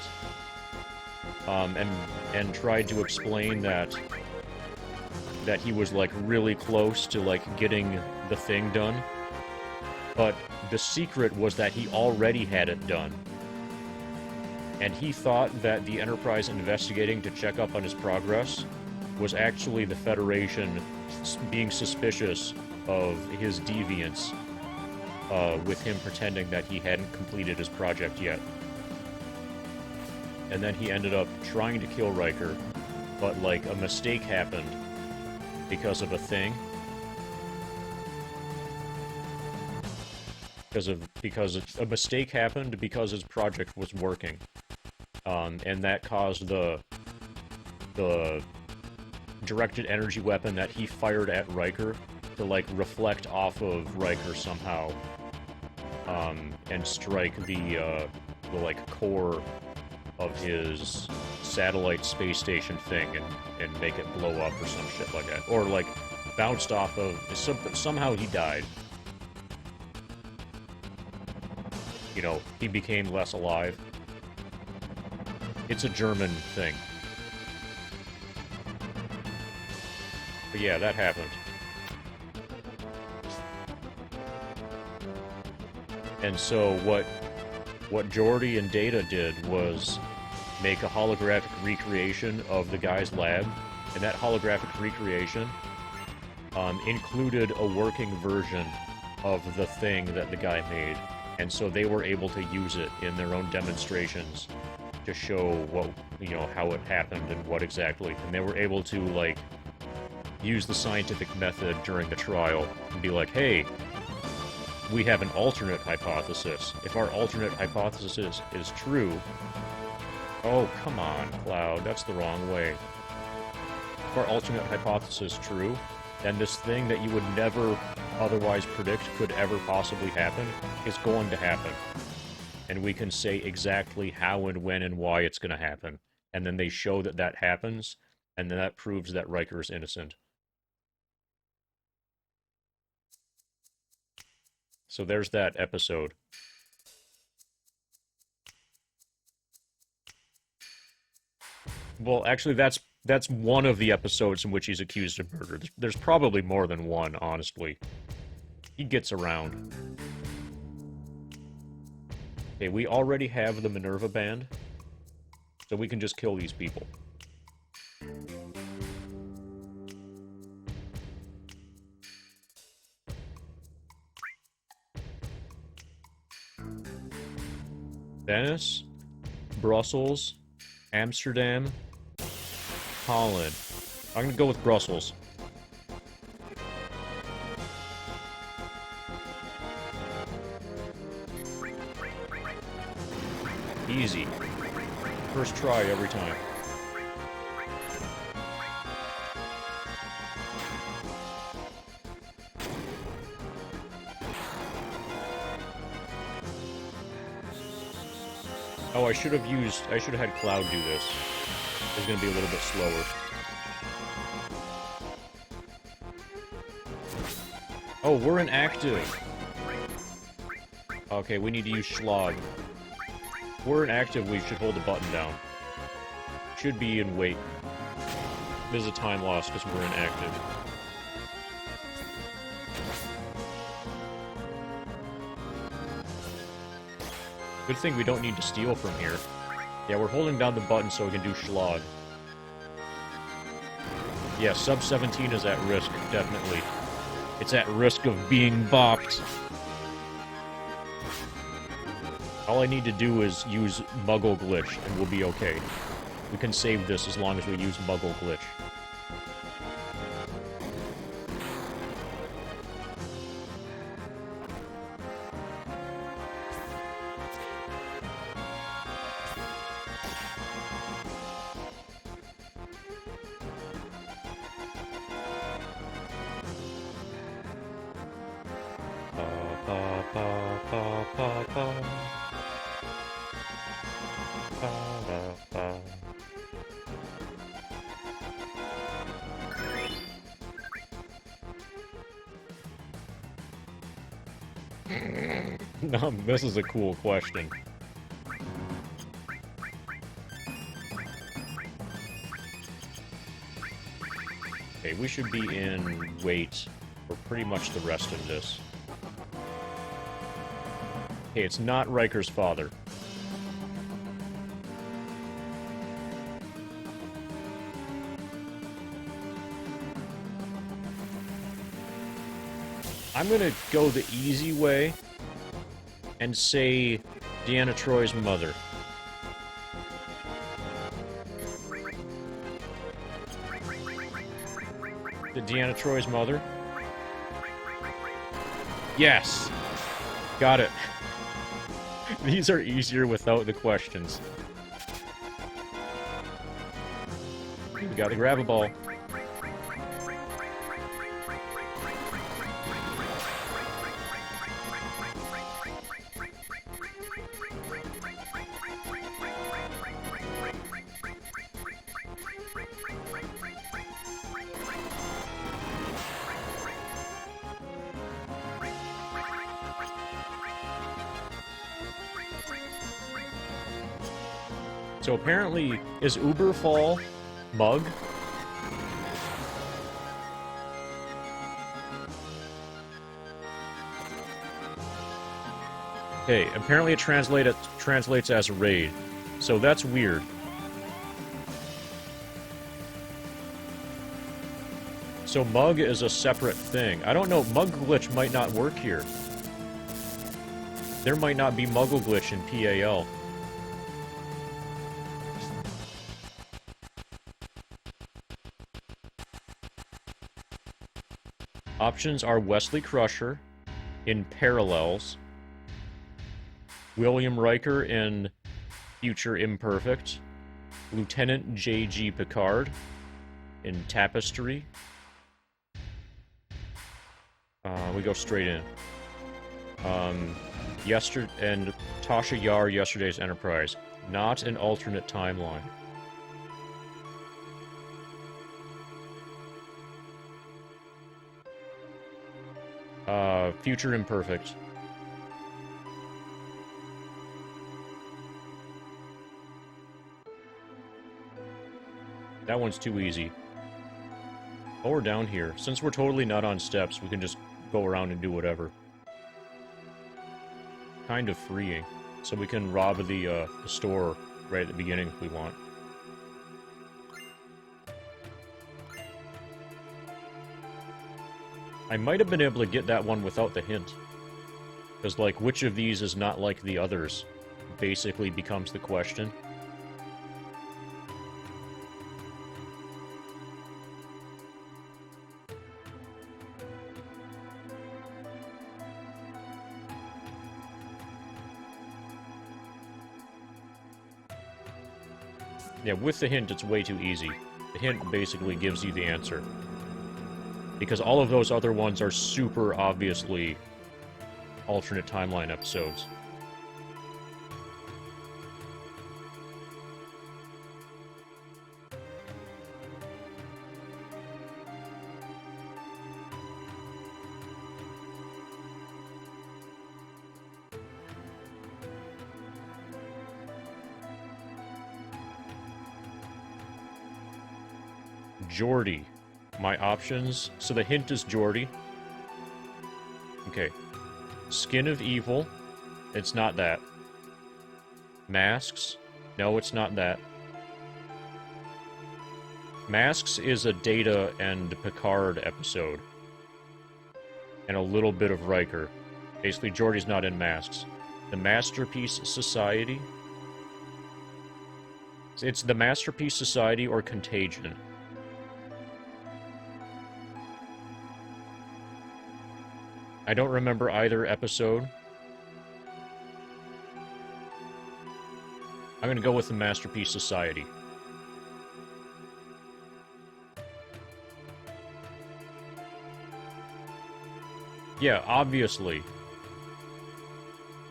and tried to explain that he was like really close to like getting the thing done, but the secret was that he already had it done, and he thought that the Enterprise investigating to check up on his progress was actually the Federation being suspicious of his deviance, with him pretending that he hadn't completed his project yet. And then he ended up trying to kill Riker, but like a mistake happened because of a thing. Because a mistake happened because his project was working. And that caused the directed energy weapon that he fired at Riker to like reflect off of Riker somehow, and strike the like core of his satellite space station thing and make it blow up or some shit like that, or like bounced off of somehow he died. You know, he became less alive. It's a German thing. But yeah, that happened. And so what Geordi and Data did was make a holographic recreation of the guy's lab, and that holographic recreation included a working version of the thing that the guy made. And so they were able to use it in their own demonstrations to show what, you know, how it happened and what exactly. And they were able to, like, use the scientific method during the trial and be like, hey, we have an alternate hypothesis. If our alternate hypothesis is true... Oh, come on, Cloud, that's the wrong way. If our alternate hypothesis is true, then this thing that you would never otherwise predict could ever possibly happen is going to happen. And we can say exactly how and when and why it's going to happen. And then they show that that happens, and then that proves that Riker is innocent. So there's that episode. Well, actually, that's one of the episodes in which he's accused of murder. There's probably more than one, honestly. He gets around. Okay, we already have the Minerva Band, so we can just kill these people. Venice, Brussels, Amsterdam, Holland. I'm gonna go with Brussels. Easy. First try every time. Oh, I should have had Cloud do this. It's gonna be a little bit slower. Oh, we're inactive. Okay, we need to use Schlag. We're inactive, we should hold the button down. Should be in wait. There's a time loss because we're inactive. Good thing we don't need to steal from here. Yeah, we're holding down the button so we can do Schlag. Yeah, sub 17 is at risk, definitely. It's at risk of being bopped. All I need to do is use Muggle Glitch, and we'll be okay. We can save this as long as we use Muggle Glitch. This is a cool question. Okay, we should be in wait for pretty much the rest of this. Okay, it's not Riker's father. I'm gonna go the easy way and say Deanna Troy's mother. Deanna Troy's mother? Yes! Got it. These are easier without the questions. We gotta grab a ball. So apparently, is Uberfall Mug? Okay, apparently it translates as raid. So that's weird. So Mug is a separate thing. I don't know, Mug Glitch might not work here. There might not be Muggle Glitch in PAL. Options are Wesley Crusher in Parallels, William Riker in Future Imperfect, Lieutenant J.G. Picard in Tapestry. We go straight in. And Tasha Yar, Yesterday's Enterprise. Not an alternate timeline. Future Imperfect. That one's too easy. Oh, we're down here. Since we're totally not on steps, we can just go around and do whatever. Kind of freeing. So we can rob the store right at the beginning if we want. I might have been able to get that one without the hint. Because, like, which of these is not like the others basically becomes the question. Yeah, with the hint, it's way too easy. The hint basically gives you the answer. Because all of those other ones are super obviously alternate timeline episodes. Geordi. My options. So the hint is Geordi. Okay. Skin of Evil. It's not that. Masks. No, it's not that. Masks is a Data and Picard episode. And a little bit of Riker. Basically, Geordi's not in Masks. The Masterpiece Society. It's the Masterpiece Society or Contagion. I don't remember either episode. I'm gonna go with the Masterpiece Society. Yeah, obviously.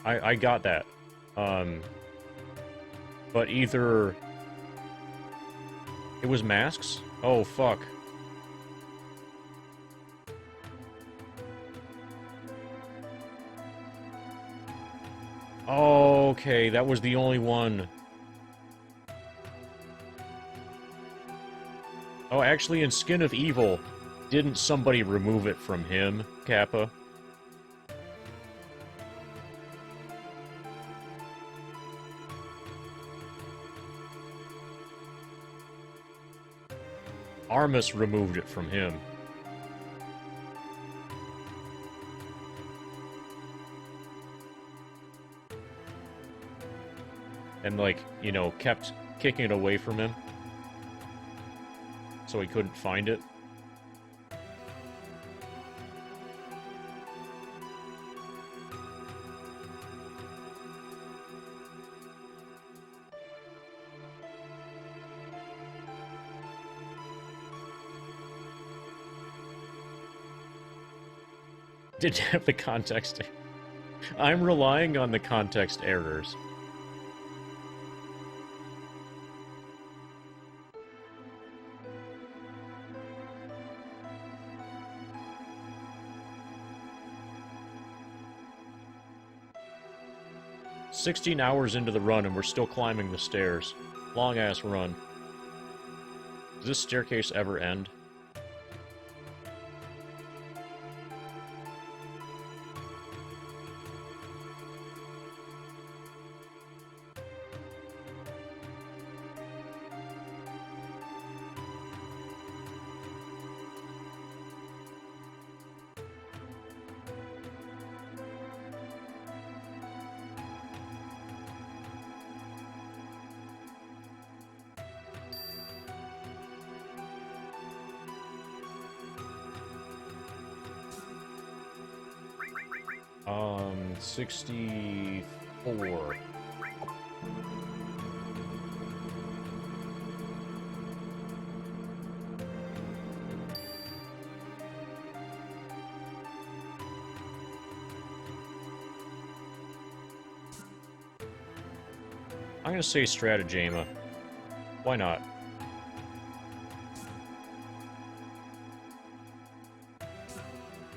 I got that. But either... It was Masks? Oh, fuck. Okay, that was the only one. Oh, actually, in Skin of Evil, didn't somebody remove it from him, Kappa? Armus removed it from him. And, like, you know, kept kicking it away from him. So he couldn't find it. Didn't have the context. I'm relying on the context errors. "16 hours into the run and we're still climbing the stairs. Long-ass run. Does this staircase ever end?" Um, 64. I'm gonna say Stratagema. Why not?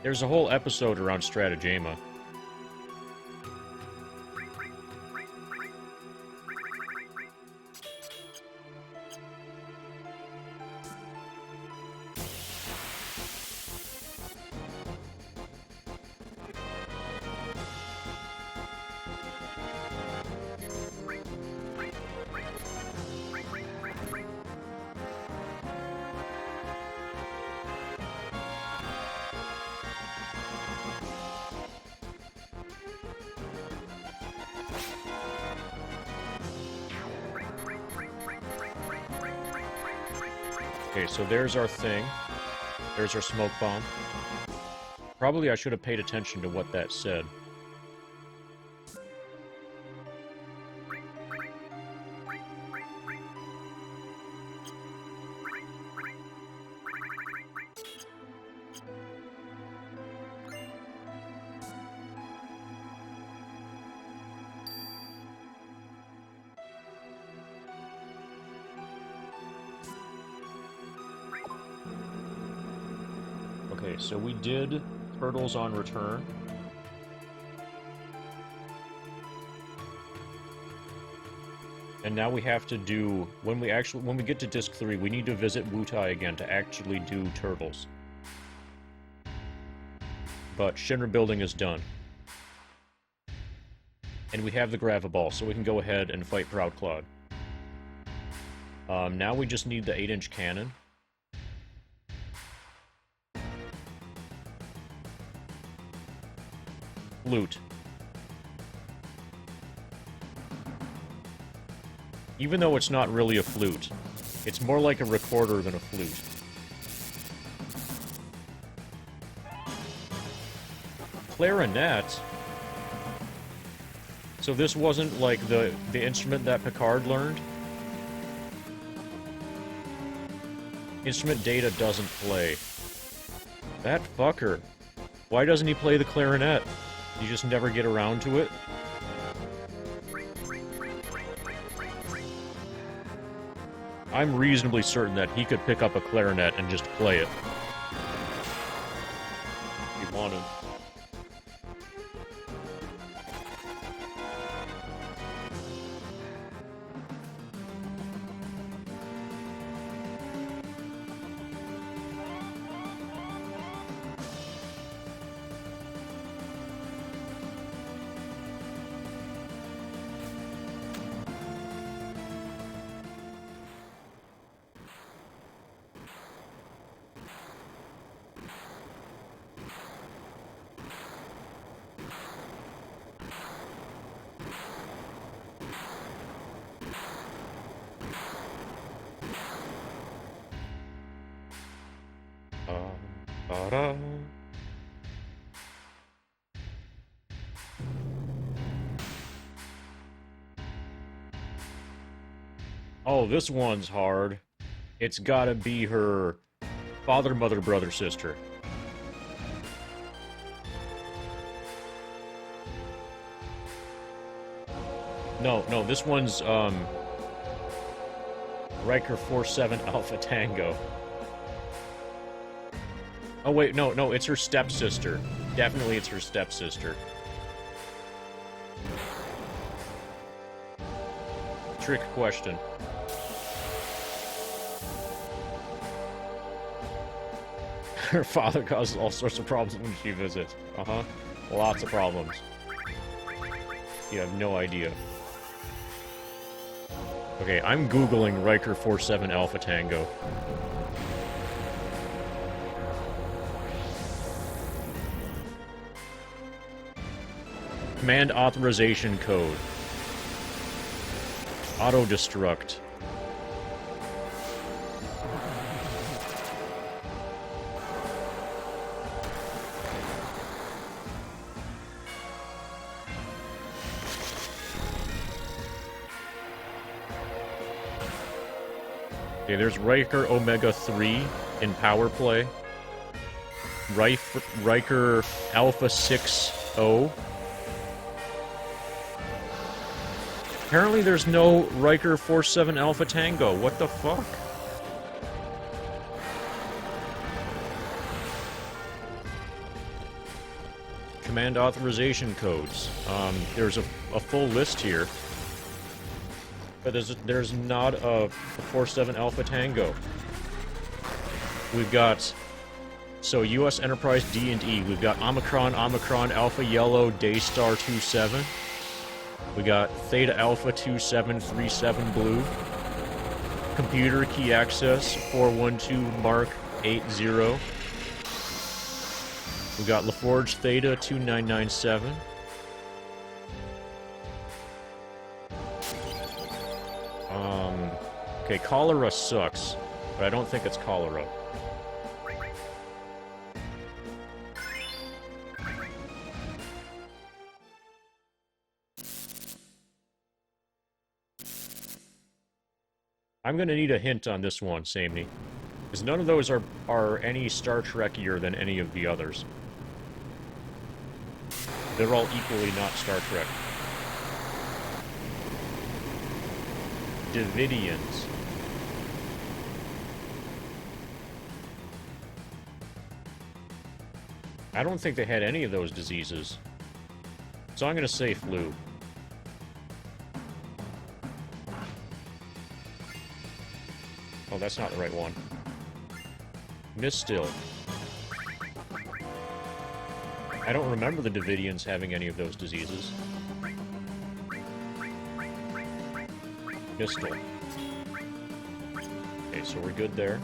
There's a whole episode around Stratagema. Okay, so there's our thing. There's our smoke bomb. Probably I should have paid attention to what that said. Okay, so we did Turtles on Return. And now we have to do, when we get to Disc 3, we need to visit Wutai again to actually do Turtles. But Shinra Building is done. And we have the Graviball, so we can go ahead and fight Proud Claude. Now we just need the 8-inch cannon. Flute. Even though it's not really a flute, it's more like a recorder than a flute. Clarinet? So this wasn't like the instrument that Picard learned? Instrument data doesn't play. That fucker. Why doesn't he play the clarinet? You just never get around to it? I'm reasonably certain that he could pick up a clarinet and just play it. If he wanted. Oh, this one's hard. It's gotta be her father, mother, brother, sister. No, this one's, Riker 47 Alpha Tango. Oh, wait, no, it's her stepsister. Definitely it's her stepsister. Trick question. Her father causes all sorts of problems when she visits. Uh-huh. Lots of problems. You have no idea. Okay, I'm Googling Riker 47 Alpha Tango. Command authorization code. Auto-destruct. Okay, there's Riker Omega 3 in power play. Riker Alpha 6-0. Apparently there's no Riker 47 Alpha Tango. What the fuck? Command authorization codes. There's a full list here. But there's not a 47 Alpha Tango. We've got... So, U.S. Enterprise D&E. We've got Omicron, Alpha Yellow, Daystar 27. We got Theta Alpha 2737 Blue. Computer Key Access 412 Mark 80. We got LaForge Theta 2997. Okay, cholera sucks, but I don't think it's cholera. I'm gonna need a hint on this one, Samey. Because none of those are any Star Trekier than any of the others. They're all equally not Star Trek. Davidians. I don't think they had any of those diseases. So I'm gonna say flu. Oh, that's not the right one. Mistil. I don't remember the Davidians having any of those diseases. Mistil. Okay, so we're good there.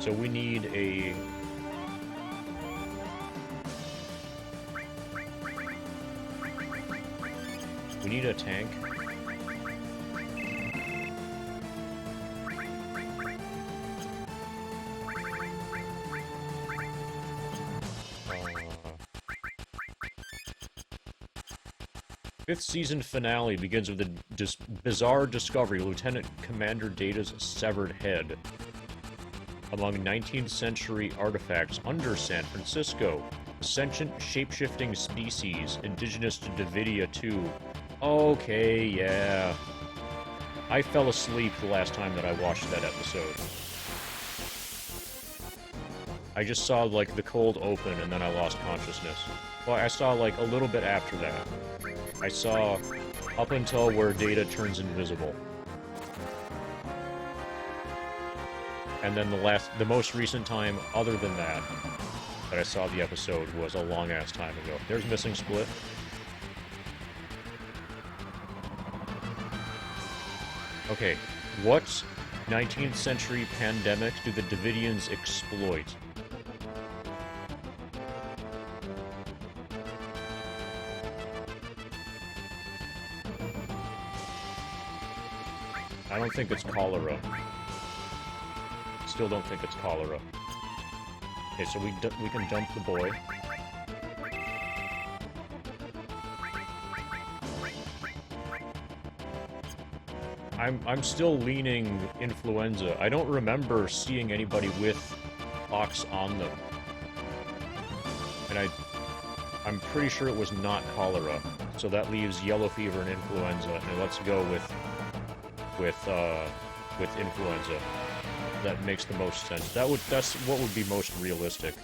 So we need a... We need a tank. Fifth season finale begins with the bizarre discovery of Lieutenant Commander Data's severed head among 19th century artifacts under San Francisco. Sentient shape-shifting species indigenous to Davidia 2. Okay, yeah. I fell asleep the last time that I watched that episode. I just saw, like, the cold open and then I lost consciousness. Well, I saw, like, a little bit after that. I saw up until where Data turns invisible. And then the most recent time other than that I saw the episode was a long-ass time ago. There's Missing Split. Okay, what 19th century pandemic do the Davidians exploit? I don't think it's cholera. Still don't think it's cholera. Okay, so we can dump the boy. I'm still leaning influenza. I don't remember seeing anybody with pox on them. And I'm pretty sure it was not cholera. So that leaves yellow fever and influenza. And let's go with influenza. That makes the most sense. That's what would be most realistic.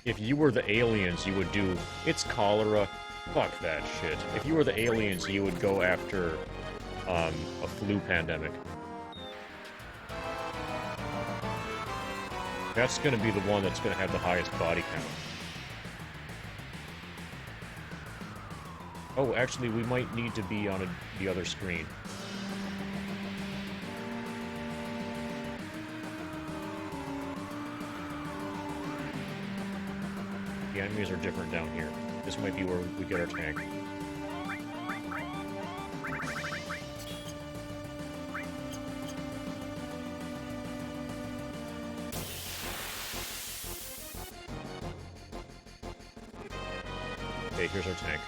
If you were the aliens, you would do, it's cholera. Fuck that shit. If you were the aliens, you would go after a flu pandemic. That's gonna be the one that's gonna have the highest body count. Oh, actually, we might need to be on the other screen. The enemies are different down here. This might be where we get our tank. Okay, here's our tank.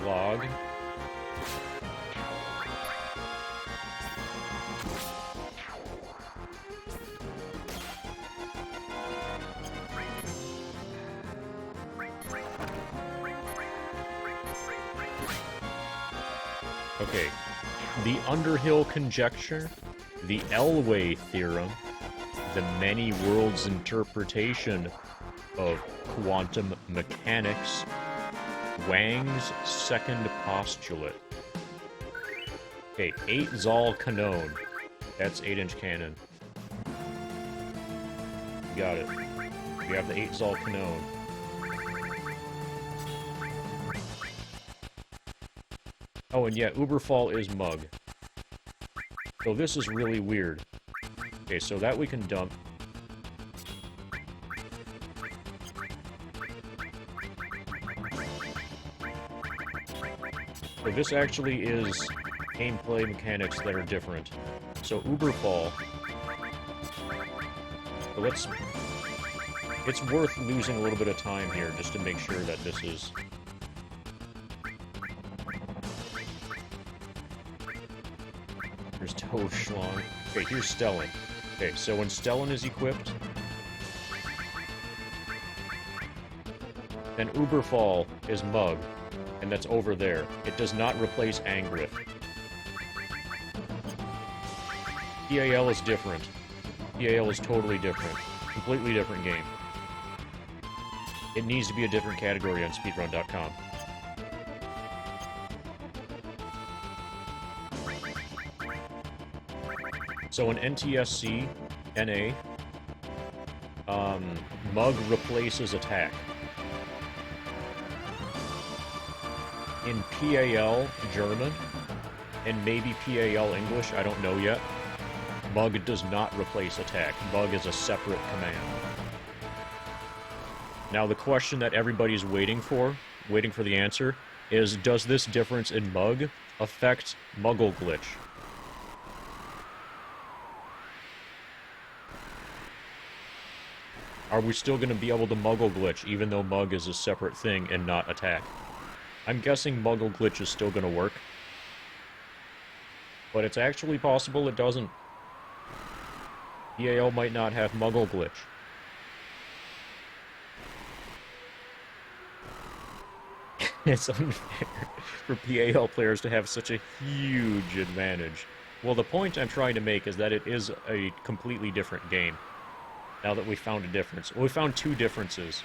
Log. Okay, the Underhill conjecture, the Elway theorem, the many worlds interpretation of quantum mechanics, Wang's second postulate. Okay, 8 Zal Canon. That's 8-inch cannon. Got it. We have the 8 Zal Canon. Oh, and yeah, Uberfall is Mug. So this is really weird. Okay, so that we can dump. So this actually is gameplay mechanics that are different. So Uberfall. So let's... It's worth losing a little bit of time here just to make sure that this is... There's Toad Schlong. Okay, here's Stellan. Okay, so when Stellan is equipped, then Uberfall is Mug, and that's over there. It does not replace Angriff. PAL is different. PAL is totally different. Completely different game. It needs to be a different category on speedrun.com. So in NTSC, NA, Mug replaces attack. In PAL German, and maybe PAL English, I don't know yet, Mug does not replace attack. Mug is a separate command. Now the question that everybody's waiting for the answer, is does this difference in Mug affect Muggle Glitch? Are we still going to be able to Muggle Glitch, even though Mug is a separate thing and not attack? I'm guessing Muggle Glitch is still going to work. But it's actually possible it doesn't. PAL might not have Muggle Glitch. It's unfair for PAL players to have such a huge advantage. Well, the point I'm trying to make is that it is a completely different game. Now that we found a difference. Well, we found two differences.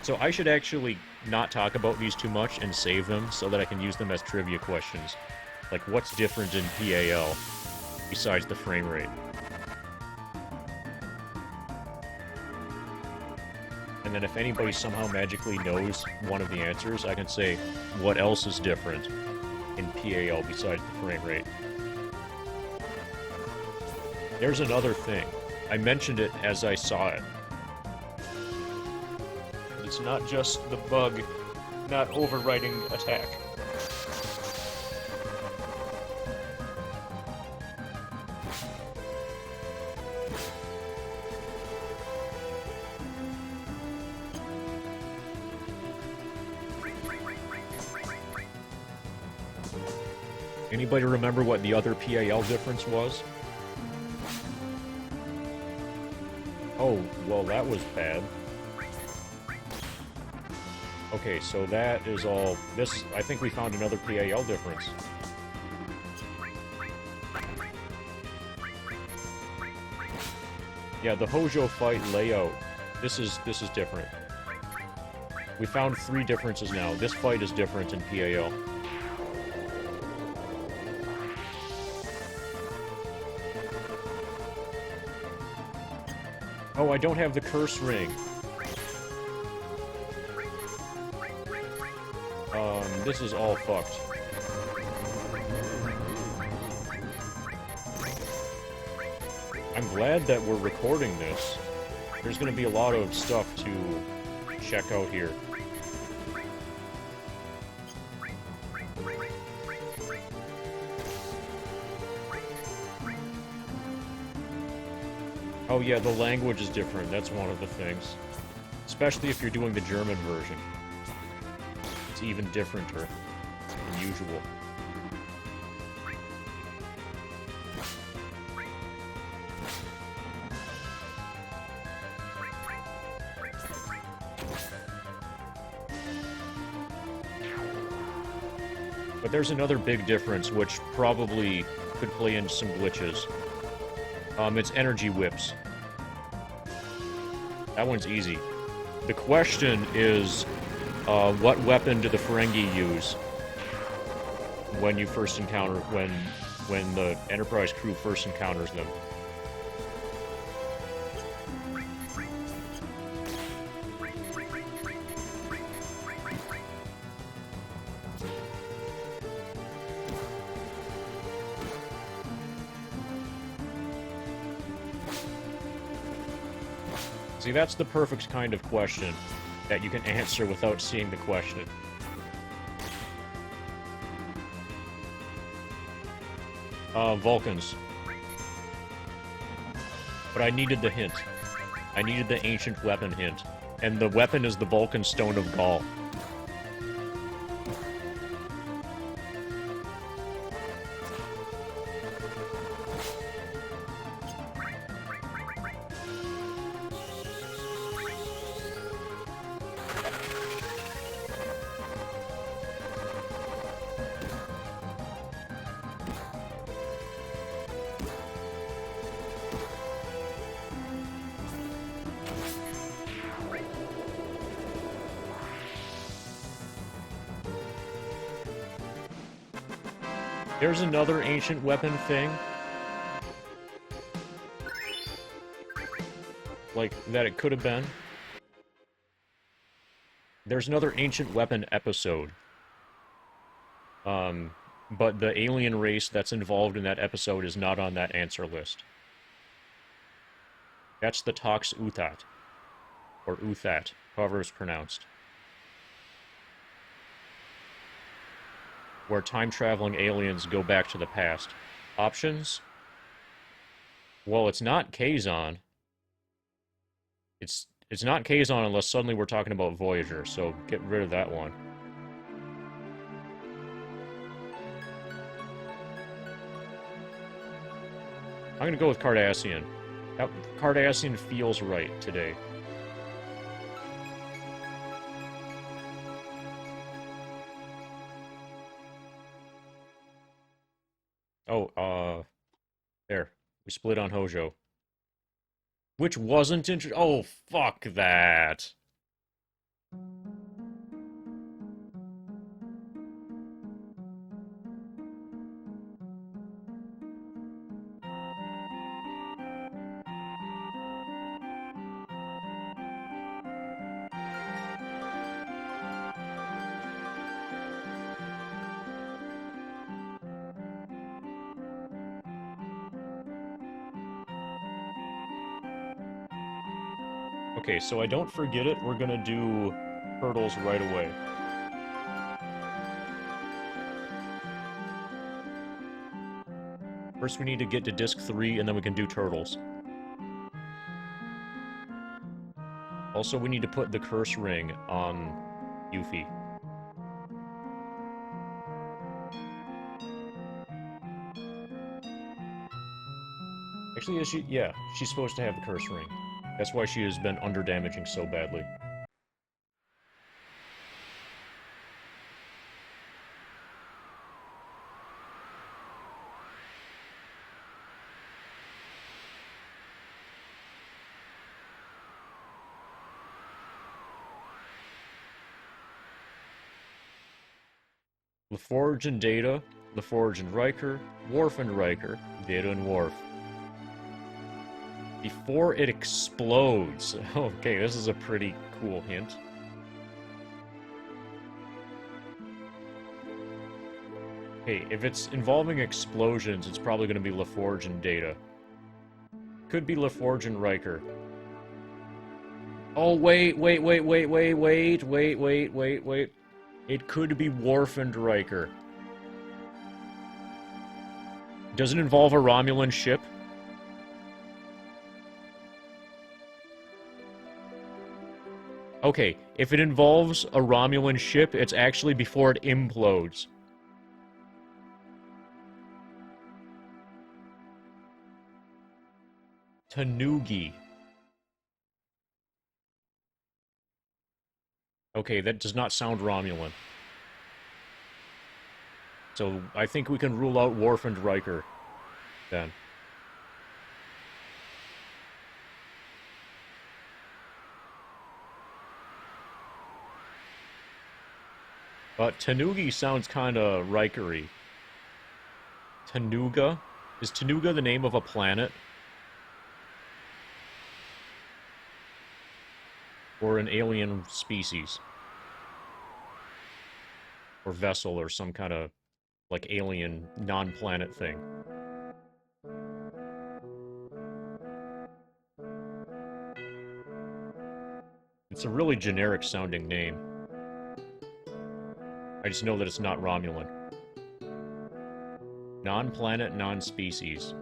So I should actually not talk about these too much and save them so that I can use them as trivia questions. Like, what's different in PAL besides the frame rate? And then if anybody somehow magically knows one of the answers, I can say, what else is different in PAL besides the frame rate? There's another thing. I mentioned it as I saw it. It's not just the bug not overwriting attack. Anybody remember what the other PAL difference was? Oh, well, that was bad. Okay, so that is all... This, I think we found another PAL difference. Yeah, the Hojo fight layout. This is different. We found 3 differences now. This fight is different in PAL. Oh, I don't have the curse ring. This is all fucked. I'm glad that we're recording this. There's gonna be a lot of stuff to check out here. Oh yeah, the language is different. That's one of the things. Especially if you're doing the German version. It's even differenter than usual. But there's another big difference, which probably could play into some glitches. It's energy whips. That one's easy. The question is, what weapon do the Ferengi use when you first encounter, when the Enterprise crew first encounters them? See, that's the perfect kind of question that you can answer without seeing the question. Vulcans. But I needed the hint. I needed the ancient weapon hint. And the weapon is the Vulcan Stone of Gaul. There's another ancient weapon thing. Like, that it could have been. There's another ancient weapon episode. But the alien race that's involved in that episode is not on that answer list. That's the Tox Uthat. Or Uthat, however it's pronounced. Where time-traveling aliens go back to the past. Options? Well, it's not Kazon. It's not Kazon unless suddenly we're talking about Voyager, so get rid of that one. I'm gonna go with Cardassian. Cardassian feels right today. Oh, there. We split on Hojo. Which wasn't oh, fuck that. Okay, so I don't forget it, we're gonna do Turtles right away. First we need to get to Disc 3, and then we can do Turtles. Also, we need to put the curse ring on Yuffie. Actually, is she? Yeah, she's supposed to have the curse ring. That's why she has been underdamaging so badly. LaForge and Data, LaForge and Riker, Worf and Riker, Data and Worf. Before it explodes. Okay, this is a pretty cool hint. Hey, if it's involving explosions, it's probably going to be LaForge and Data. Could be LaForge and Riker. Oh, wait. It could be Worf and Riker. Does it involve a Romulan ship? Okay, if it involves a Romulan ship, it's actually before it implodes. Tanuki. Okay, that does not sound Romulan. So I think we can rule out Worf and Riker, then. But Tanuki sounds kinda Rikery. Tanuga? Is Tanuga the name of a planet? Or an alien species? Or vessel, or some kind of, like, alien, non-planet thing? It's a really generic-sounding name. I just know that it's not Romulan. Non-planet, non-species.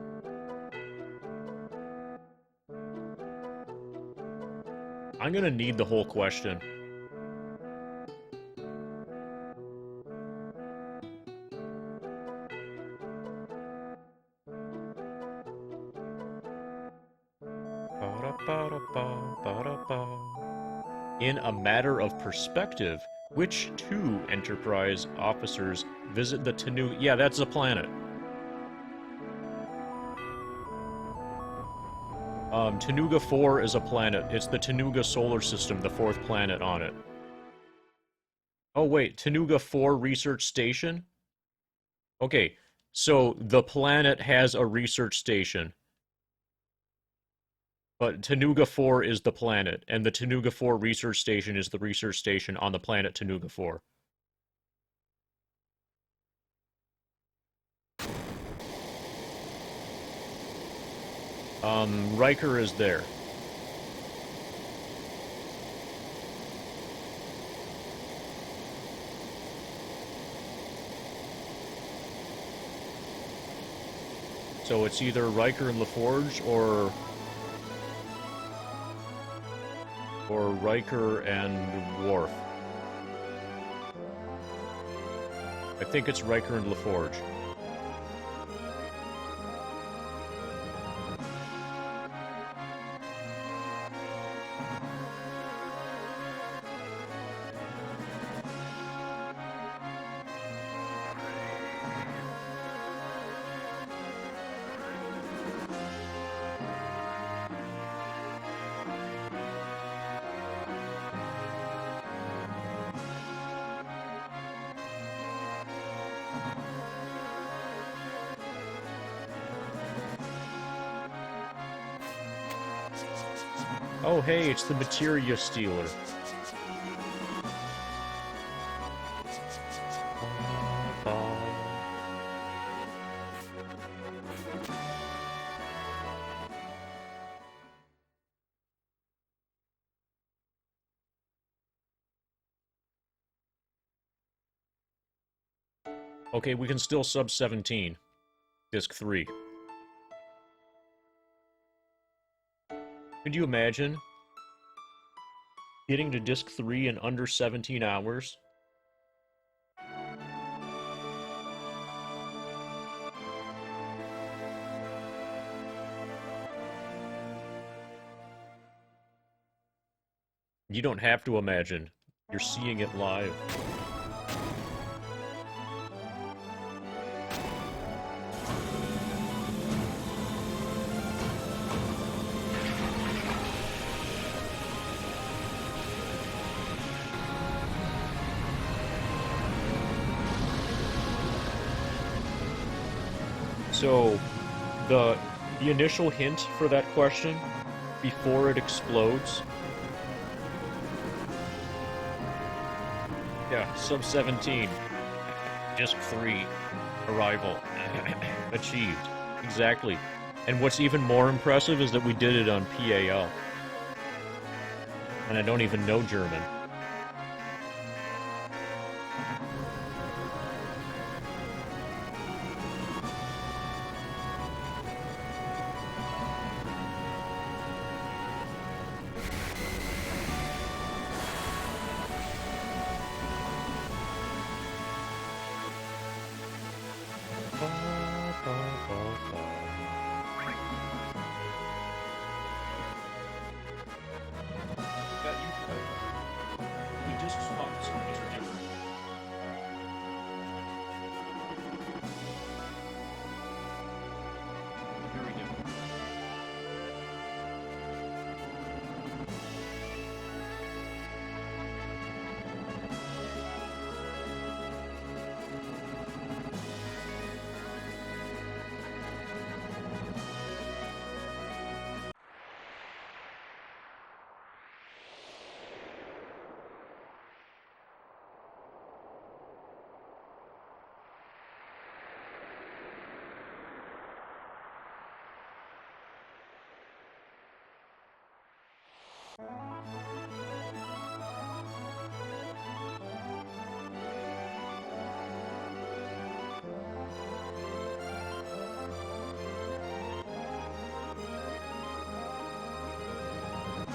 I'm gonna need the whole question. In a matter of perspective, which two Enterprise officers visit the Tanuga? Yeah, that's a planet. Tanuga 4 is a planet. It's the Tanuga solar system, the fourth planet on it. Oh, wait, Tanuga 4 research station? Okay, so the planet has a research station. But Tanuga 4 is the planet, and the Tanuga 4 research station is the research station on the planet Tanuga 4. Riker is there. So it's either Riker and LaForge, or Riker and Worf. I think it's Riker and LaForge. Oh, hey, it's the Materia Stealer. Okay, we can still sub 17. Disc 3. Could you imagine getting to Disc 3 in under 17 hours? You don't have to imagine. You're seeing it live. So, the initial hint for that question, before it explodes... Yeah, sub-17. Disc 3. Arrival. Achieved. Exactly. And what's even more impressive is that we did it on PAL. And I don't even know German.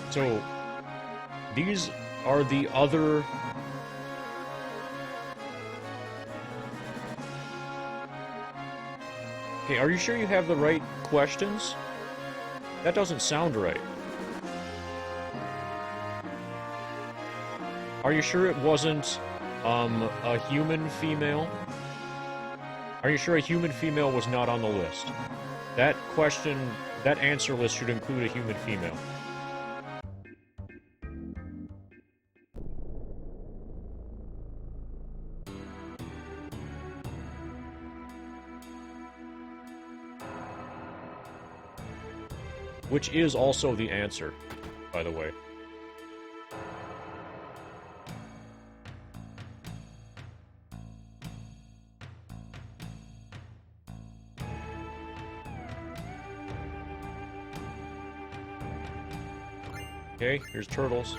So, these are the other... Okay, are you sure you have the right questions? That doesn't sound right. Are you sure it wasn't, a human female? Are you sure a human female was not on the list? That question, that answer list should include a human female. Which is also the answer, by the way. Okay, here's turtles.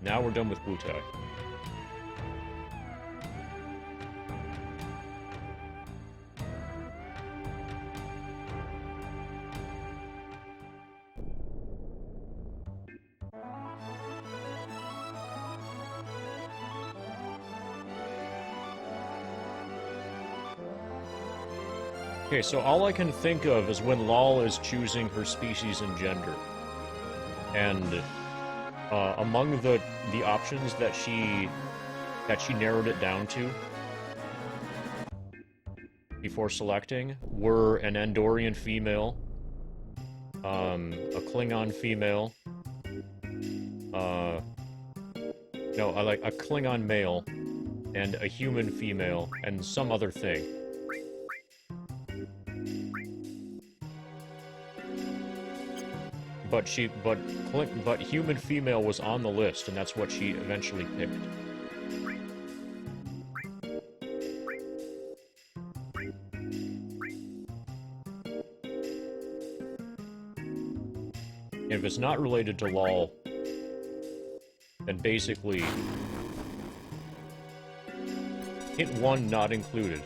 Now we're done with Wutai. Okay, so all I can think of is when Lol is choosing her species and gender. And among the options that she narrowed it down to before selecting were an Andorian female, a Klingon female, like a Klingon male, and a human female, and some other thing. But human female was on the list, and that's what she eventually picked. And if it's not related to LOL, then basically... Hint 1 not included.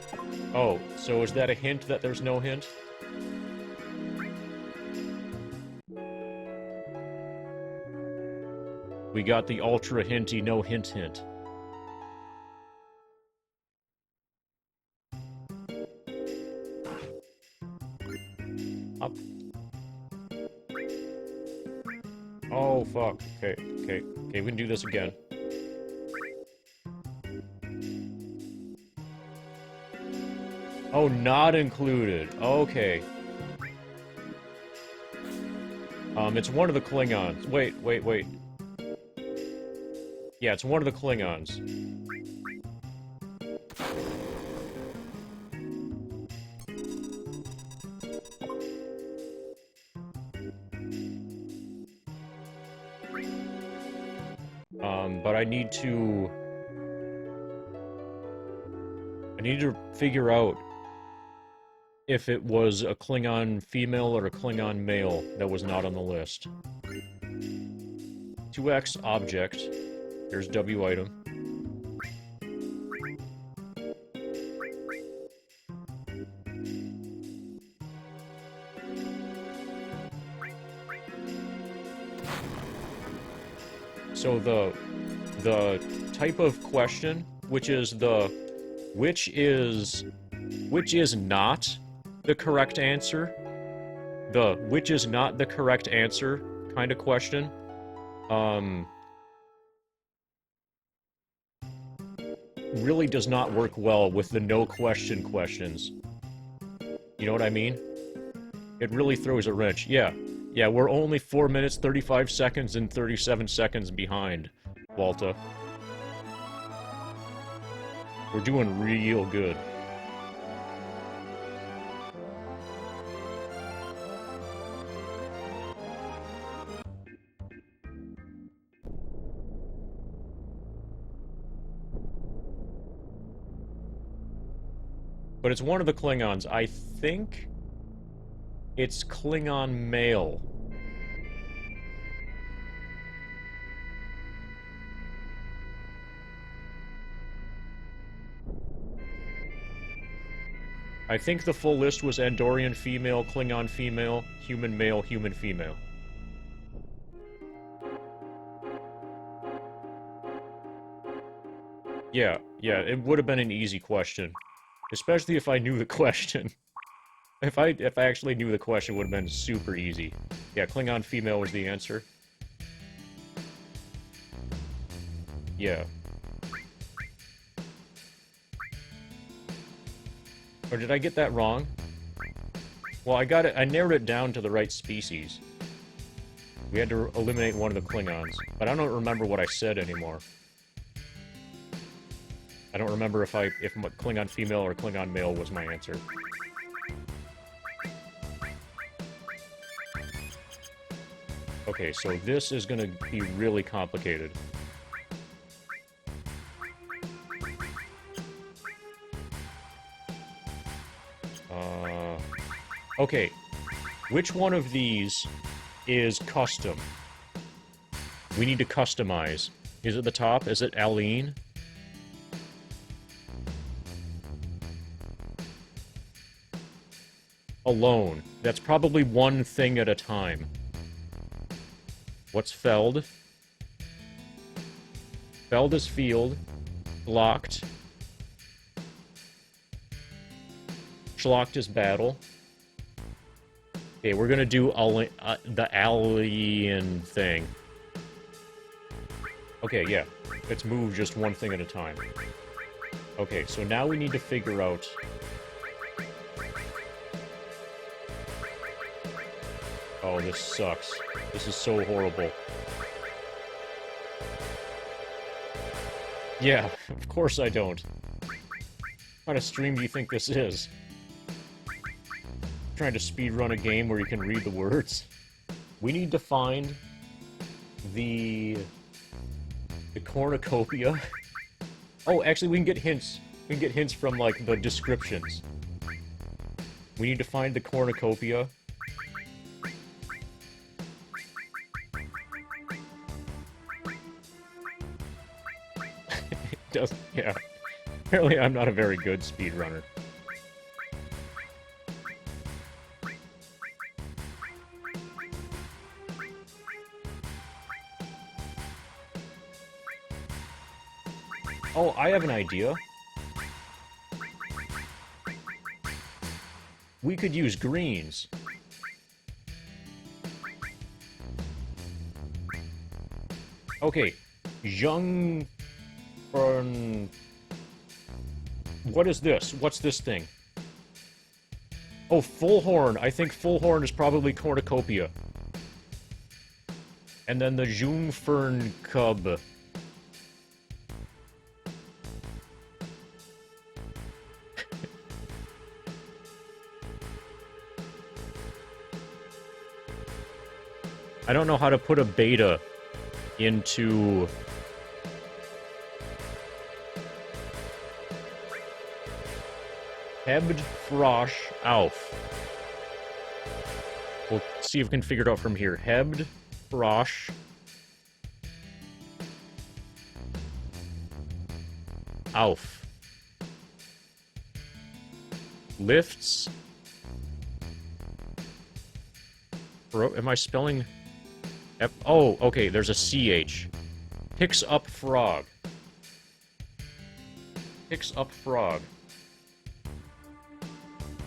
Oh, so is that a hint that there's no hint? We got the ultra hinty no hint hint. fuck. Okay, okay, okay, we can do this again. Oh, not included. Okay. It's one of the Klingons. Wait. Yeah, it's one of the Klingons. But I need to figure out if it was a Klingon female or a Klingon male that was not on the list. 2x object. Here's W item. So the type of question, which is not the correct answer, which is not the correct answer kind of question, really does not work well with the no question questions. You know what I mean? It really throws a wrench. Yeah, we're only 4 minutes, 35 seconds, and 37 seconds behind, Walta. We're doing real good. But it's one of the Klingons. I think it's Klingon male. I think the full list was Andorian female, Klingon female, human male, human female. Yeah, it would have been an easy question. Especially if I knew the question. If I actually knew the question, it would have been super easy. Yeah, Klingon female was the answer. Yeah. Or did I get that wrong? Well, I narrowed it down to the right species. We had to eliminate one of the Klingons. But I don't remember what I said anymore. I don't remember if Klingon female or Klingon male was my answer. Okay, so this is gonna be really complicated. Okay. Which one of these is custom? We need to customize. Is it the top? Is it Aline? Alone. That's probably one thing at a time. What's Feld? Feld is field. Blocked. Schlocked is battle. Okay, we're gonna do the alien thing. Okay, yeah. Let's move just one thing at a time. Okay, so now we need to figure out... Oh, this sucks. This is so horrible. Yeah, of course I don't. What kind of stream do you think this is? Trying to speedrun a game where you can read the words? We need to find the cornucopia. Oh, actually, we can get hints. We can get hints from, like, the descriptions. We need to find the cornucopia. Yeah. Apparently I'm not a very good speedrunner. Oh, I have an idea. We could use greens. Okay. Young... What is this? What's this thing? Oh, Fullhorn. I think Fullhorn is probably Cornucopia. And then the Jungfern Cub. I don't know how to put a beta into... Hebd Frosch Auf. We'll see if we can figure it out from here. Hebd Frosch Auf. Lifts. Am I spelling... Oh, okay, there's a CH. Picks up frog. Picks up frog.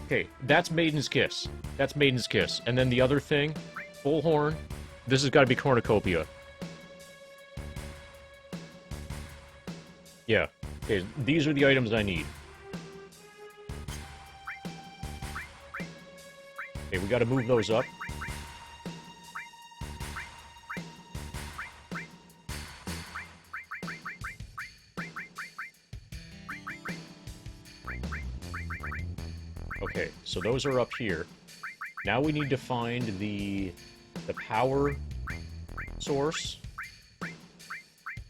Okay, that's Maiden's Kiss. That's Maiden's Kiss. And then the other thing, Fullhorn. This has got to be Cornucopia. Yeah. Okay, these are the items I need. Okay, we got to move those up. Okay, so those are up here. Now we need to find the power source,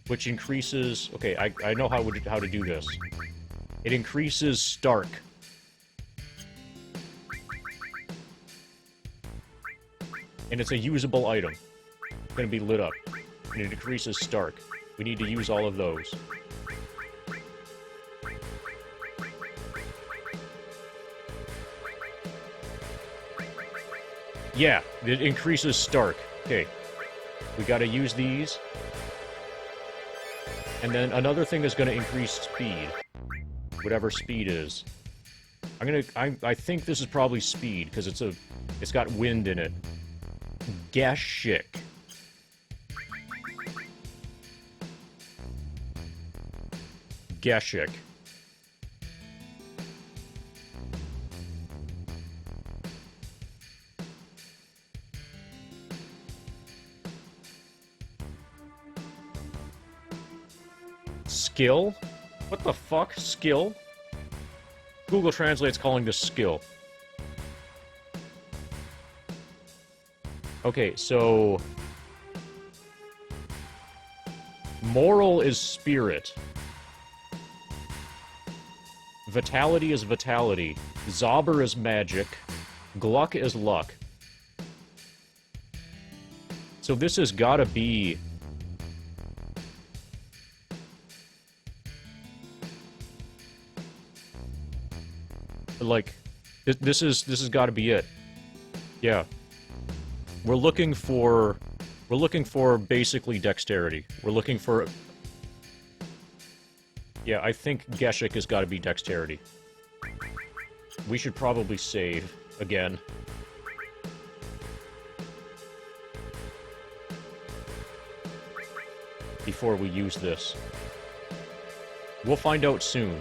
which increases... Okay, I know how to do this. It increases Stark. And it's a usable item. It's going to be lit up. And it increases Stark. We need to use all of those. Yeah, it increases Stark. Okay. We gotta use these. And then another thing that's gonna increase speed. Whatever speed is. I think this is probably speed, because it's got wind in it. Gashik. Gashik. Skill? What the fuck? Skill? Google Translate's calling this skill. Okay, so... Moral is spirit. Vitality is vitality. Zauber is magic. Gluck is luck. So this has gotta be... Like, this has got to be it. Yeah. We're looking for basically dexterity. We're looking for... Yeah, I think Geshik has got to be dexterity. We should probably save again. Before we use this. We'll find out soon.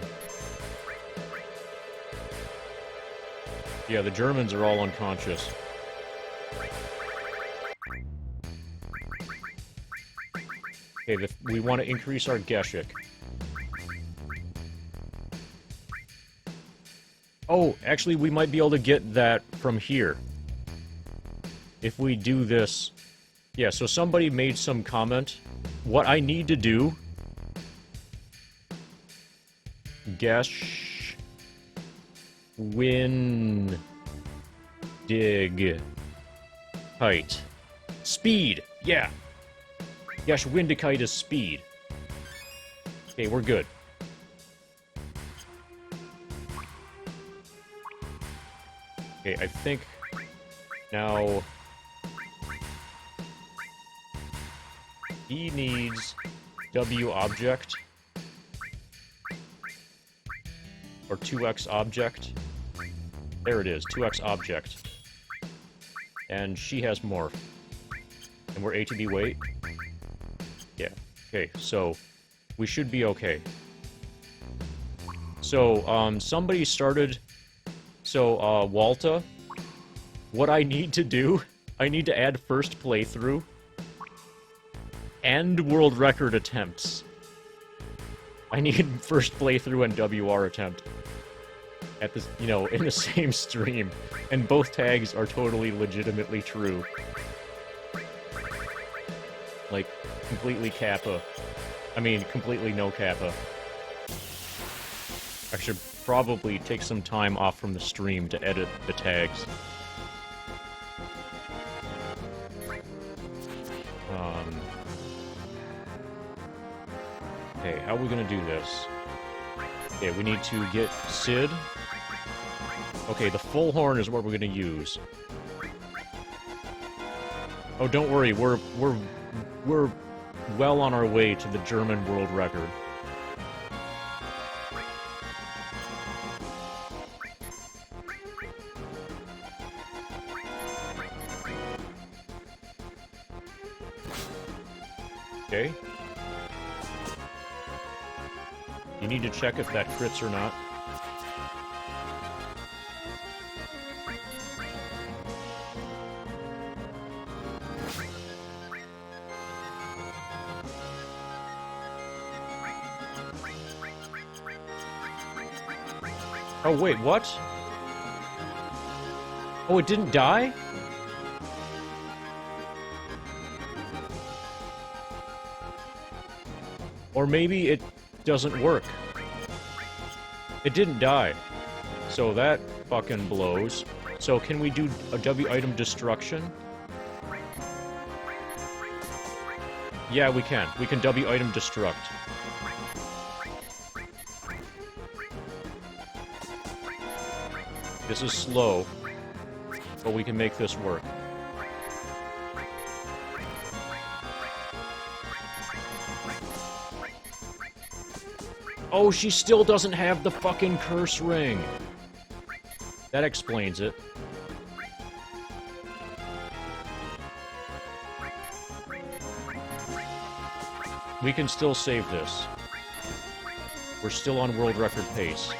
Yeah, the Germans are all unconscious. Okay, we want to increase our Geshik. Oh, actually, we might be able to get that from here. If we do this... Yeah, so somebody made some comment. What I need to do... Gesh... Win... Dig... Height. Speed! Yeah! Gesh Windicite is speed. Okay, we're good. Okay, I think... Now... He needs W object. Or 2x object. There it is, 2x object. And she has morph. And we're A to B weight. Yeah. Okay, so we should be okay. So, somebody started... So, Walta, what I need to do, I need to add first playthrough and world record attempts. I need first playthrough and WR attempt at this, you know, in the same stream. And both tags are totally legitimately true. Like, completely kappa. I mean, completely no kappa. I should probably take some time off from the stream to edit the tags. Okay, how are we gonna do this? Okay, we need to get Sid. Okay, the full horn is what we're gonna use. Oh, don't worry, we're well on our way to the German world record. Okay. You need to check if that crits or not. Oh, wait, what? Oh, it didn't die? Or maybe it doesn't work. It didn't die. So that fucking blows. So can we do a W item destruction? Yeah, we can. We can W item destruct. This is slow, but we can make this work. Oh, she still doesn't have the fucking curse ring. That explains it. We can still save this. We're still on world record pace.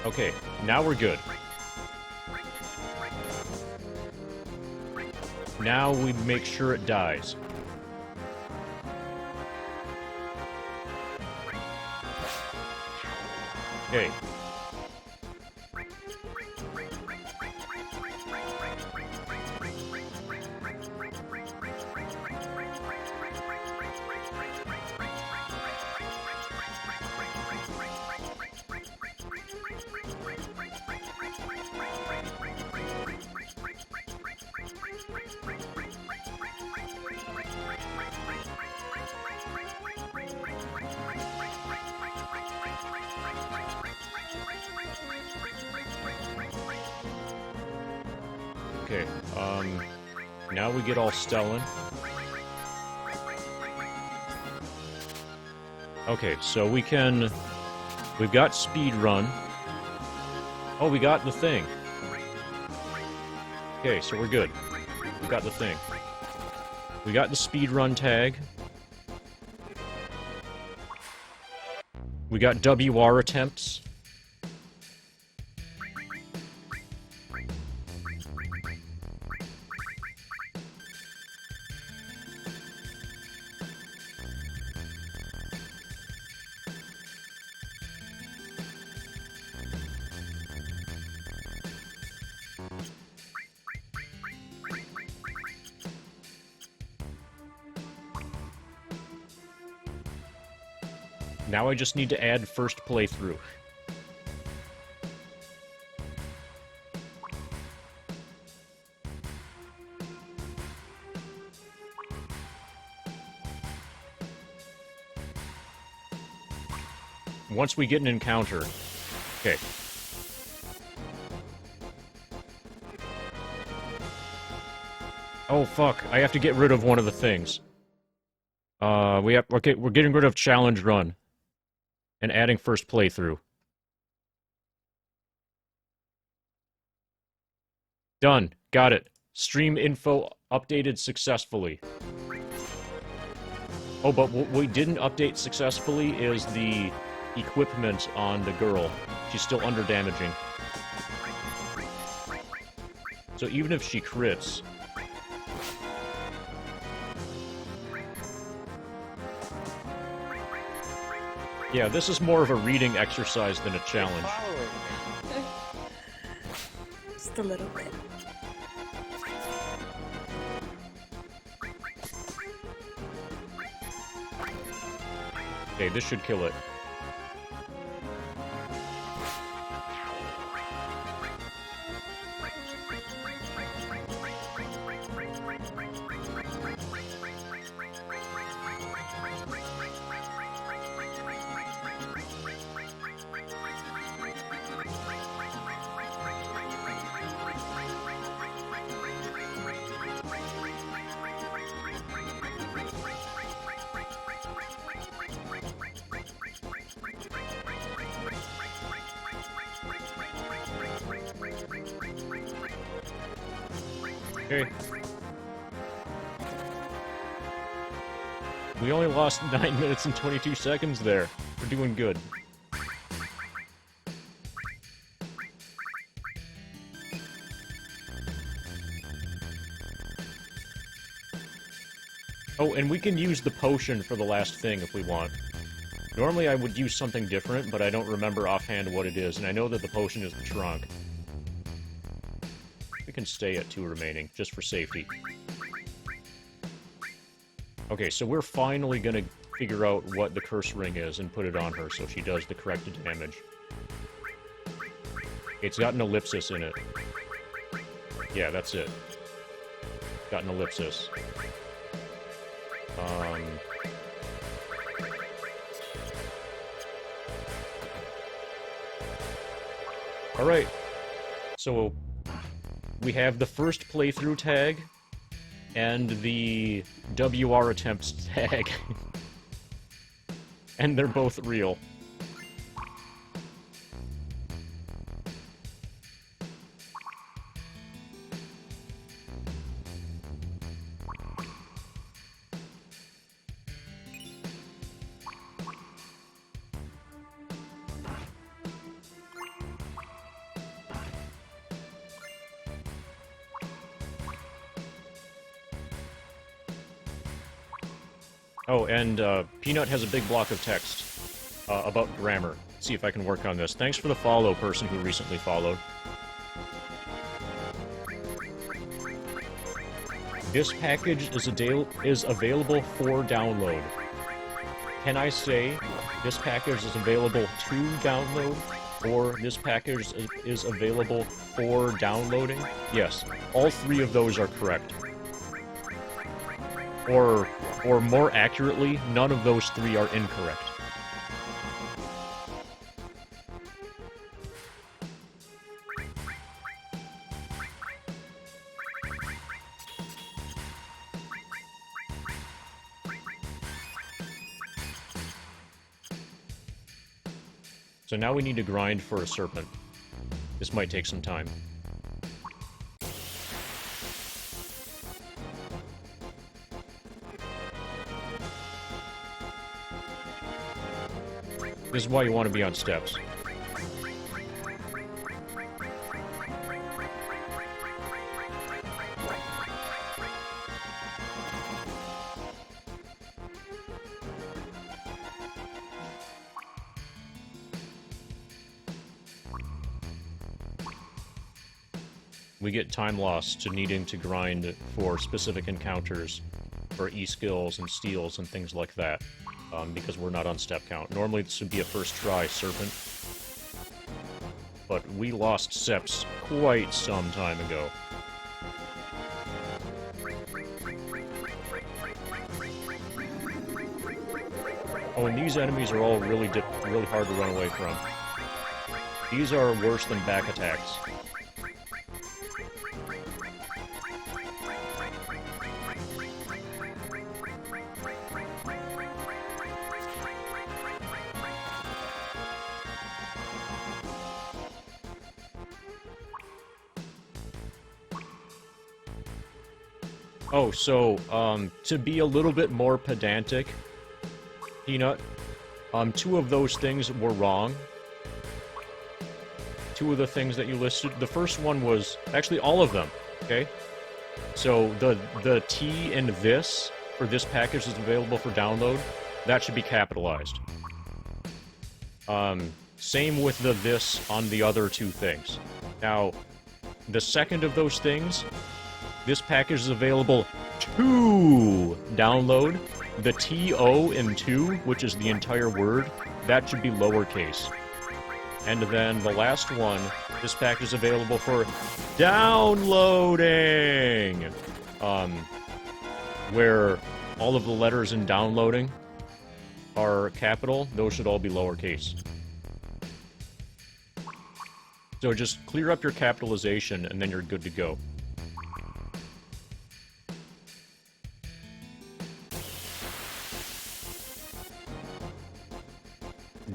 Okay, now we're good. Now we make sure it dies. Okay. Okay, now we get all Stellan. Okay, so we've got Speedrun. Oh, we got the thing. Okay, so we're good. We got the thing. We got the Speedrun tag. We got WR attempts. Now I just need to add first playthrough. Once we get an encounter. Okay. Oh, fuck. I have to get rid of one of the things. Okay, we're getting rid of challenge run. And adding first playthrough. Done. Got it. Stream info updated successfully. Oh, but what we didn't update successfully is the equipment on the girl. She's still under damaging. So even if she crits... Yeah, this is more of a reading exercise than a challenge. Just a little bit. Okay, this should kill it. Okay. We only lost 9 minutes and 22 seconds there. We're doing good. Oh, and we can use the potion for the last thing if we want. Normally I would use something different, but I don't remember offhand what it is, and I know that the potion is the trunk. We can stay at 2 remaining, just for safety. Okay, so we're finally gonna figure out what the curse ring is and put it on her so she does the correct damage. It's got an ellipsis in it. Yeah, that's it. Got an ellipsis. Alright. So... we have the first playthrough tag, and the WR attempts tag. And they're both real. Oh, and Peanut has a big block of text about grammar. Let's see if I can work on this. Thanks for the follow, person who recently followed. This package is available for download. Can I say this package is available to download, or this package is available for downloading? Yes, all 3 of those are correct. Or more accurately, none of those 3 are incorrect. So now we need to grind for a serpent. This might take some time. This is why you want to be on steps. We get time loss to needing to grind for specific encounters, for E-skills and steals and things like that. Because we're not on step count. Normally this would be a first try serpent, but we lost steps quite some time ago. Oh, and these enemies are all really hard to run away from. These are worse than back attacks. Oh, so, to be a little bit more pedantic, Peanut, two of those things were wrong. Two of the things that you listed. The first one was... Actually, all of them, okay? So, the T in this, for this package is available for download, that should be capitalized. Same with the this on the other two things. Now, the second of those things, this package is available to download. The TO in to, which is the entire word, that should be lowercase. And then the last one, this package is available for downloading! Where all of the letters in downloading are capital, those should all be lowercase. So just clear up your capitalization, and then you're good to go.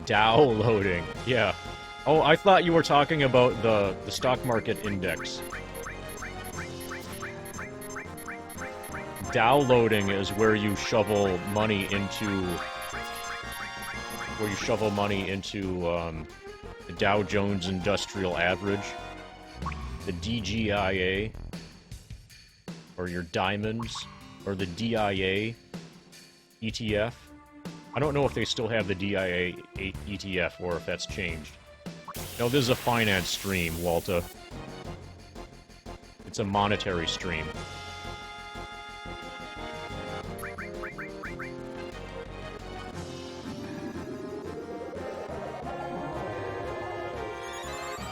Downloading, yeah. Oh, I thought you were talking about the stock market index. Downloading is where you shovel money into... the Dow Jones Industrial Average, the DGIA, or your diamonds, or the DIA ETF. I don't know if they still have the DIA ETF, or if that's changed. No, this is a finance stream, Walter. It's a monetary stream.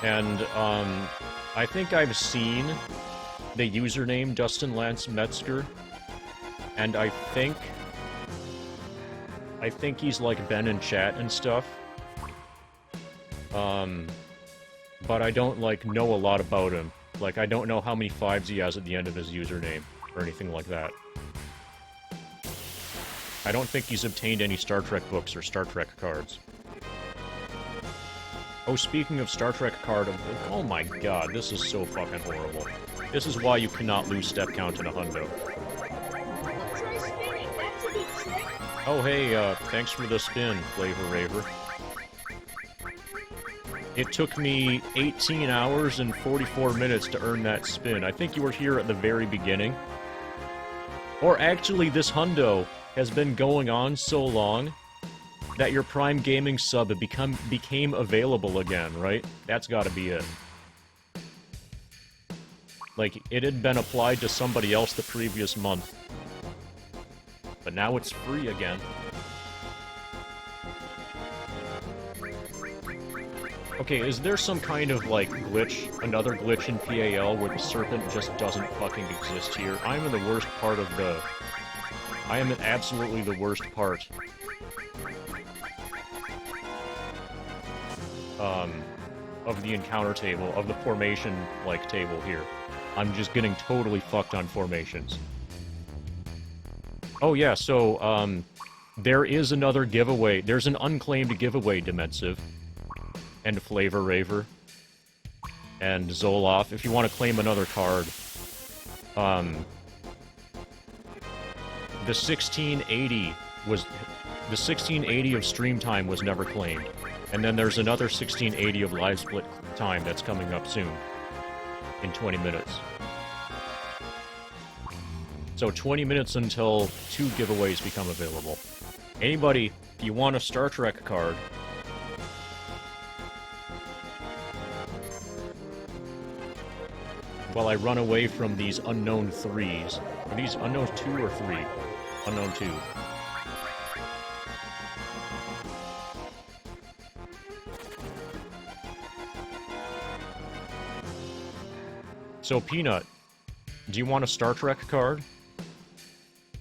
And, I think I've seen the username Dustin Lance Metzger, and I think he's like Ben in chat and stuff. But I don't, like, know a lot about him. Like, I don't know how many fives he has at the end of his username, or anything like that. I don't think he's obtained any Star Trek books or Star Trek cards. Oh, speaking of Star Trek card, oh my god, this is so fucking horrible. This is why you cannot lose step count in a hundo. Oh hey, thanks for the spin, Flavor Raver. It took me 18 hours and 44 minutes to earn that spin. I think you were here at the very beginning. Or actually, this hundo has been going on so long that your Prime Gaming sub became available again, right? That's gotta be it. Like, it had been applied to somebody else the previous month. But now it's free again. Okay, is there some kind of, like, glitch, another glitch in PAL where the serpent just doesn't fucking exist here? I'm in the worst part of the... I am in absolutely the worst part. Of the encounter table, of the formation, like, table here. I'm just getting totally fucked on formations. Oh yeah, so, there is another giveaway. There's an unclaimed giveaway, Dimensive. And Flavor Raver. And Zoloff, if you want to claim another card. The 1680 was... The 1680 of stream time was never claimed. And then there's another 1680 of live split time that's coming up soon. In 20 minutes. So 20 minutes until 2 giveaways become available. Anybody, if you want a Star Trek card... While I run away from these unknown 3s. Are these unknown 2 or 3? Unknown 2. So, Peanut, do you want a Star Trek card?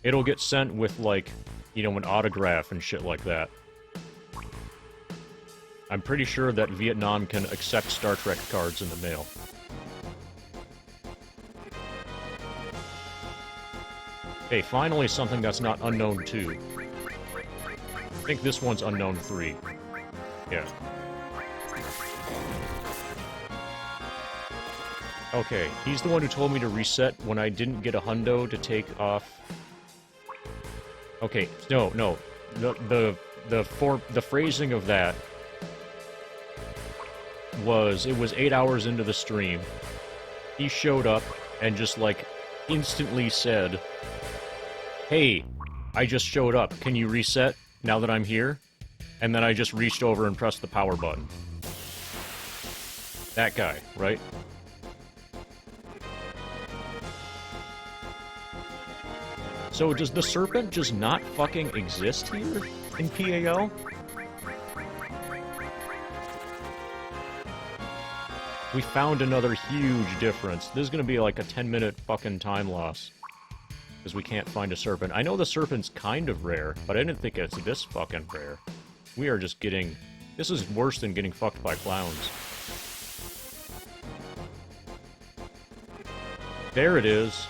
It'll get sent with, like, you know, an autograph and shit like that. I'm pretty sure that Vietnam can accept Star Trek cards in the mail. Hey, finally something that's not Unknown 2. I think this one's Unknown 3. Yeah. Okay, he's the one who told me to reset when I didn't get a hundo to take off. Okay, no. The phrasing of that was, it was 8 hours into the stream. He showed up and just, like, instantly said, "Hey, I just showed up. Can you reset now that I'm here?" And then I just reached over and pressed the power button. That guy, right? So does the serpent just not fucking exist here in PAL? We found another huge difference. This is gonna be like a 10-minute fucking time loss. Because we can't find a serpent. I know the serpent's kind of rare, but I didn't think it's this fucking rare. We are just getting... This is worse than getting fucked by clowns. There it is.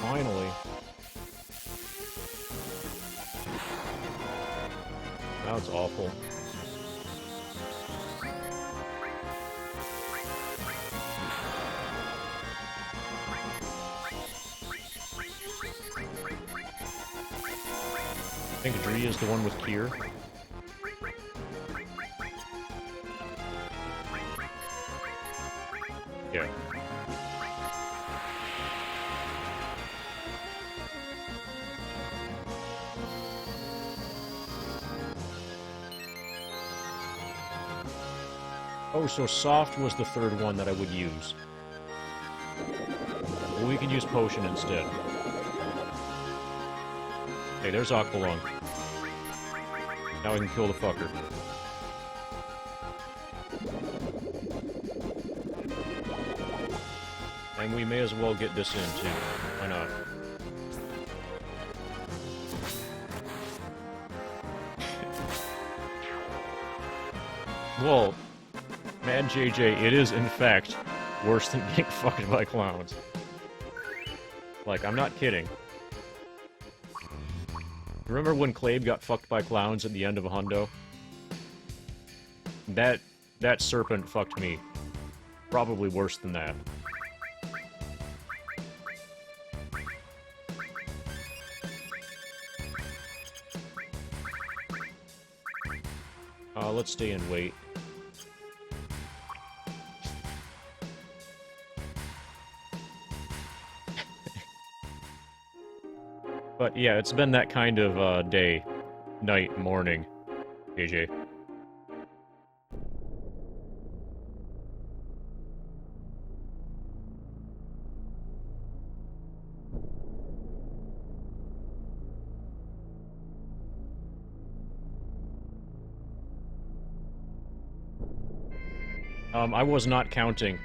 Finally. That was awful. I think Dree is the one with Kier. Yeah. Oh, so soft was the third one that I would use. Well, we can use potion instead. Okay, there's Aqualung. Now we can kill the fucker. And we may as well get this in, too. Why not? Well, man, JJ, it is, in fact, worse than being fucked by clowns. Like, I'm not kidding. Remember when Clabe got fucked by clowns at the end of a hundo? That serpent fucked me. Probably worse than that. Let's stay and wait. But yeah, it's been that kind of day, night, morning, AJ. I was not counting.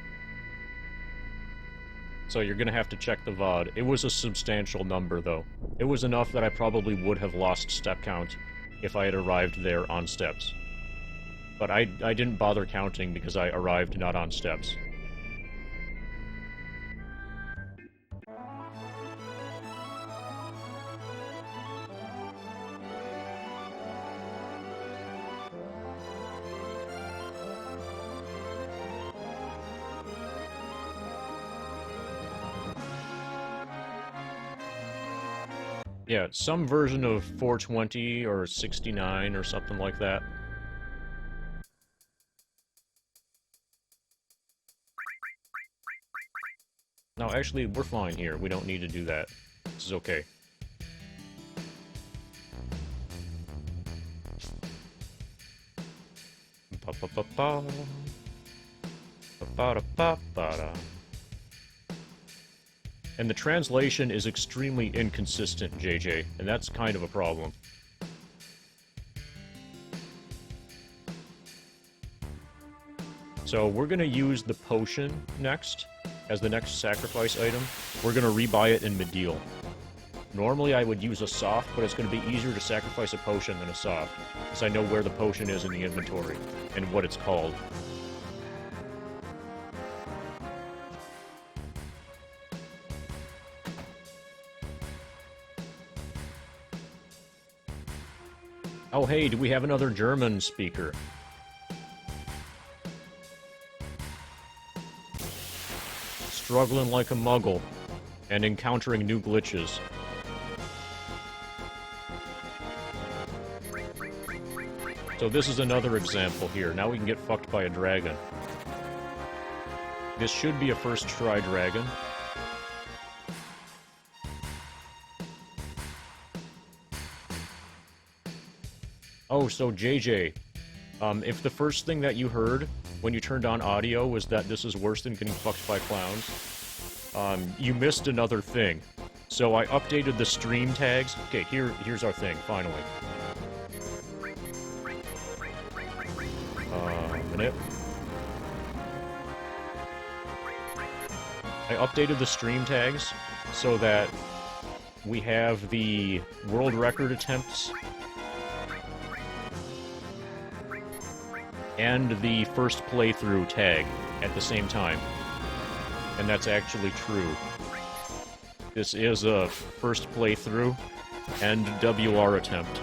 So you're gonna have to check the VOD. It was a substantial number, though. It was enough that I probably would have lost step count if I had arrived there on steps. But I didn't bother counting because I arrived not on steps. Yeah, some version of 420 or 69 or something like that. No, actually, we're fine here. We don't need to do that. This is okay. Ba-ba-ba-ba. Ba-ba-da-ba-ba-da. And the translation is extremely inconsistent, JJ, and that's kind of a problem. So we're gonna use the potion next, as the next sacrifice item. We're gonna rebuy it in Medieval. Normally I would use a soft, but it's gonna be easier to sacrifice a potion than a soft, because I know where the potion is in the inventory, and what it's called. Oh, hey, do we have another German speaker? Struggling like a muggle and encountering new glitches. So this is another example here. Now we can get fucked by a dragon. This should be a first try dragon. Oh, so JJ, if the first thing that you heard when you turned on audio was that this is worse than getting fucked by clowns, you missed another thing. So I updated the stream tags. Okay, here's our thing, finally. Minute. I updated the stream tags so that we have the world record attempts and the first playthrough tag at the same time. And that's actually true. This is a first playthrough and WR attempt.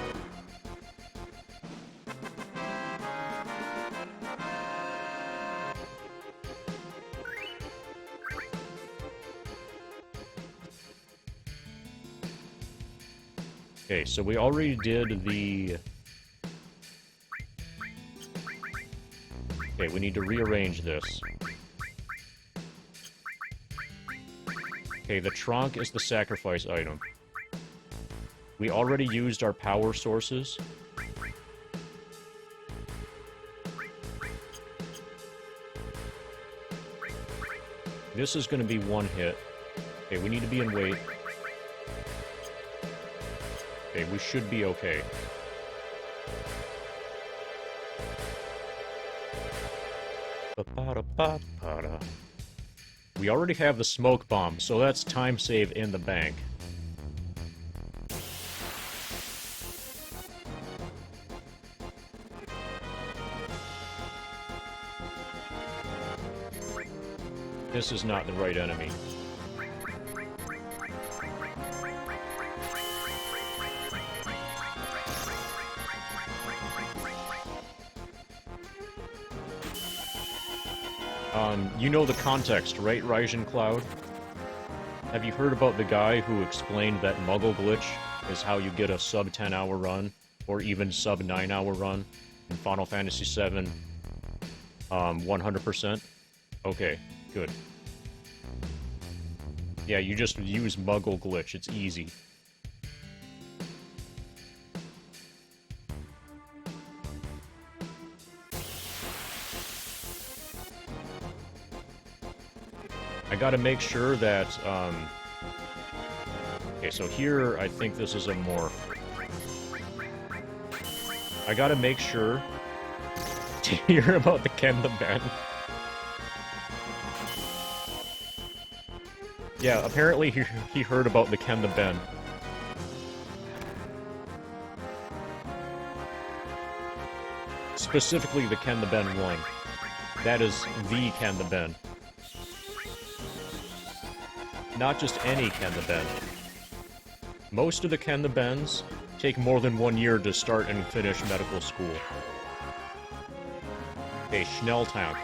Okay, so we already did the... Okay, we need to rearrange this. Okay, the trunk is the sacrifice item. We already used our power sources. This is going to be one hit. Okay, we need to be in wait. Okay, we should be okay. Ba-ba-da-ba-ba-da. We already have the smoke bomb, so that's time save in the bank. This is not the right enemy. You know the context, right, Ryzen Cloud? Have you heard about the guy who explained that Muggle Glitch is how you get a sub 10-hour run, or even sub 9-hour run in Final Fantasy VII 100%? Okay, good. Yeah, you just use Muggle Glitch, it's easy. I gotta make sure that, okay, so here, I think this is a morph. I gotta make sure to hear about the Ken the Ben. Yeah, apparently he heard about the Ken the Ben. Specifically the Ken the Ben 1. That is the Ken the Ben. Not just any Ken the Ben. Most of the Ken the Bens take more than 1 year to start and finish medical school. Okay, Schnelltank.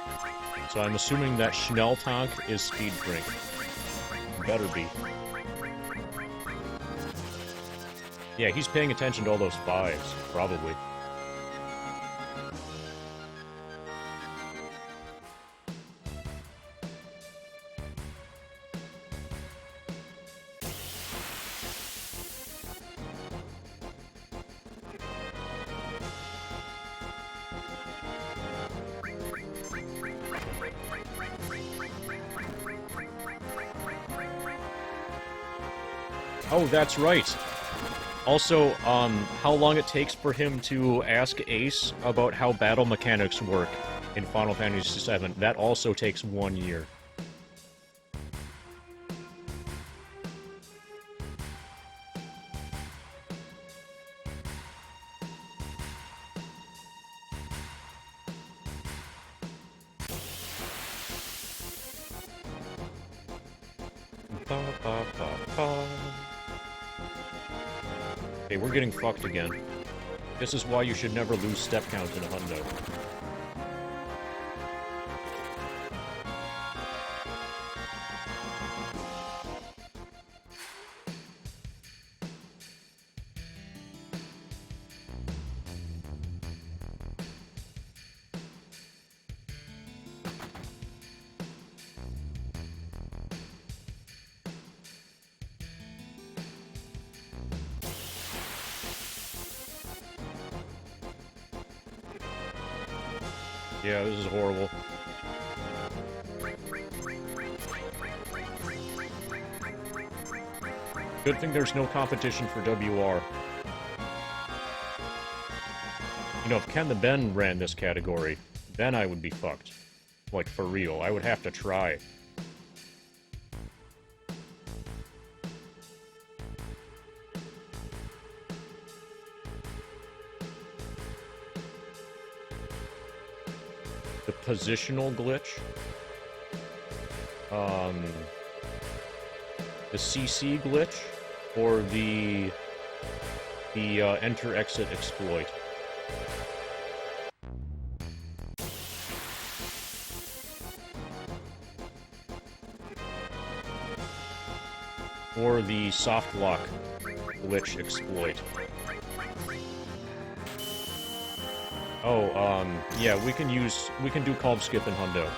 So I'm assuming that Schnelltank is speed drink. Better be. Yeah, he's paying attention to all those fives, probably. Oh, that's right. Also, how long it takes for him to ask Ace about how battle mechanics work in Final Fantasy VII, that also takes 1 year. Okay, we're getting fucked again. This is why you should never lose step count in a hundo. Yeah, this is horrible. Good thing there's no competition for WR. You know, if Ken the Ben ran this category, then I would be fucked. Like, for real. I would have to try. The positional glitch. The CC glitch, or the enter-exit exploit. Or the soft lock glitch exploit. Oh, yeah, we can do Calb Skip and Hundo.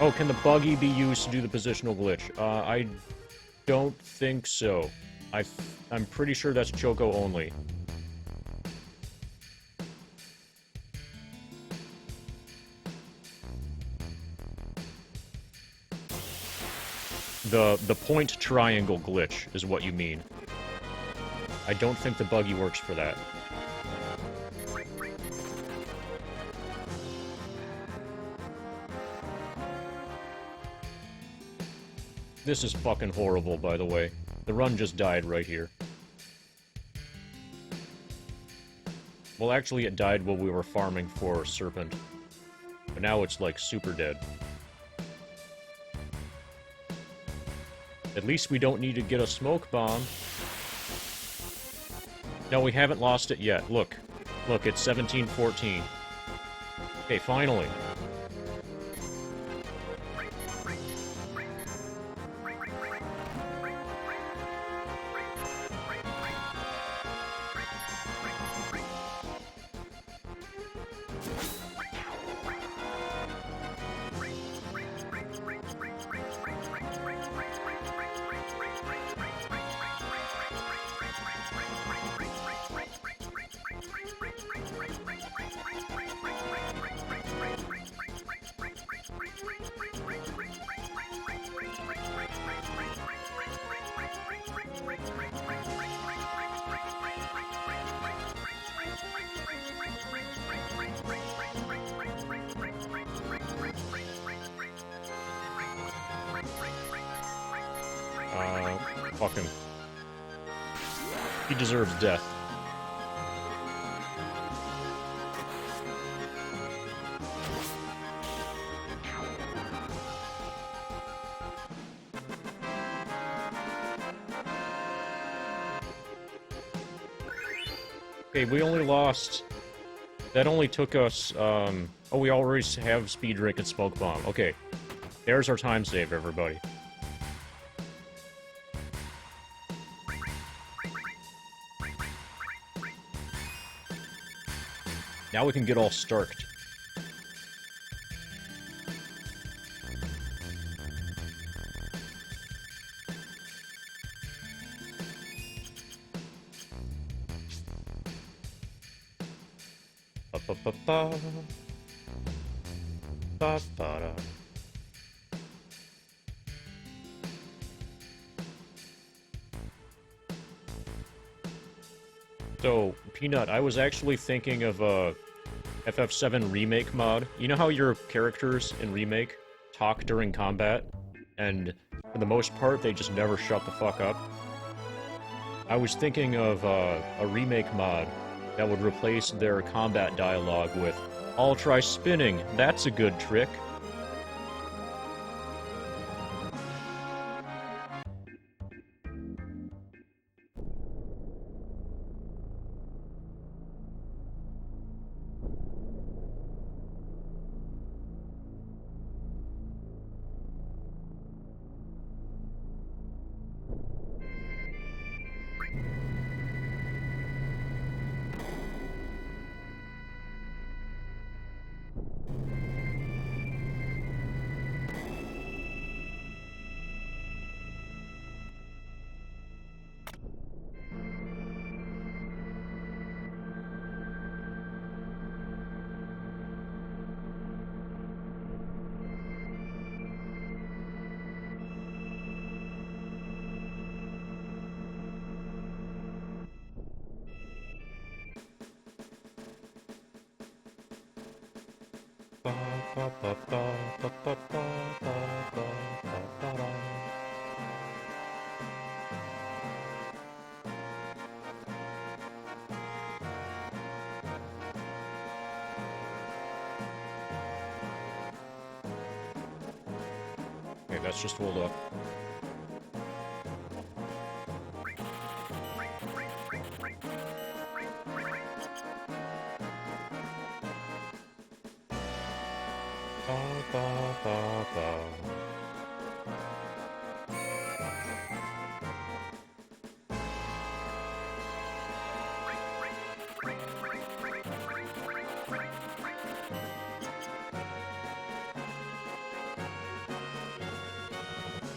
Oh, can the buggy be used to do the positional glitch? I don't think so. I'm pretty sure that's Choco only. The point triangle glitch is what you mean. I don't think the buggy works for that. This is fucking horrible, by the way. The run just died right here. Well, actually, it died while we were farming for Serpent. But now it's, like, super dead. At least we don't need to get a smoke bomb. No, we haven't lost it yet. Look. Look, it's 17-14. Okay, finally. Fucking... He deserves death. Okay, we only lost... That only took us, Oh, we already have Speed Drink and Smoke Bomb. Okay. There's our time save, everybody. Now we can get all starked. Ba-ba-ba-ba. Ba-ba-da. So, Peanut, I was actually thinking of a FF7 Remake mod. You know how your characters in Remake talk during combat, and for the most part, they just never shut the fuck up? I was thinking of a Remake mod that would replace their combat dialogue with, "I'll try spinning, that's a good trick." Okay, that's just hold up. Ba, ba, ba, ba.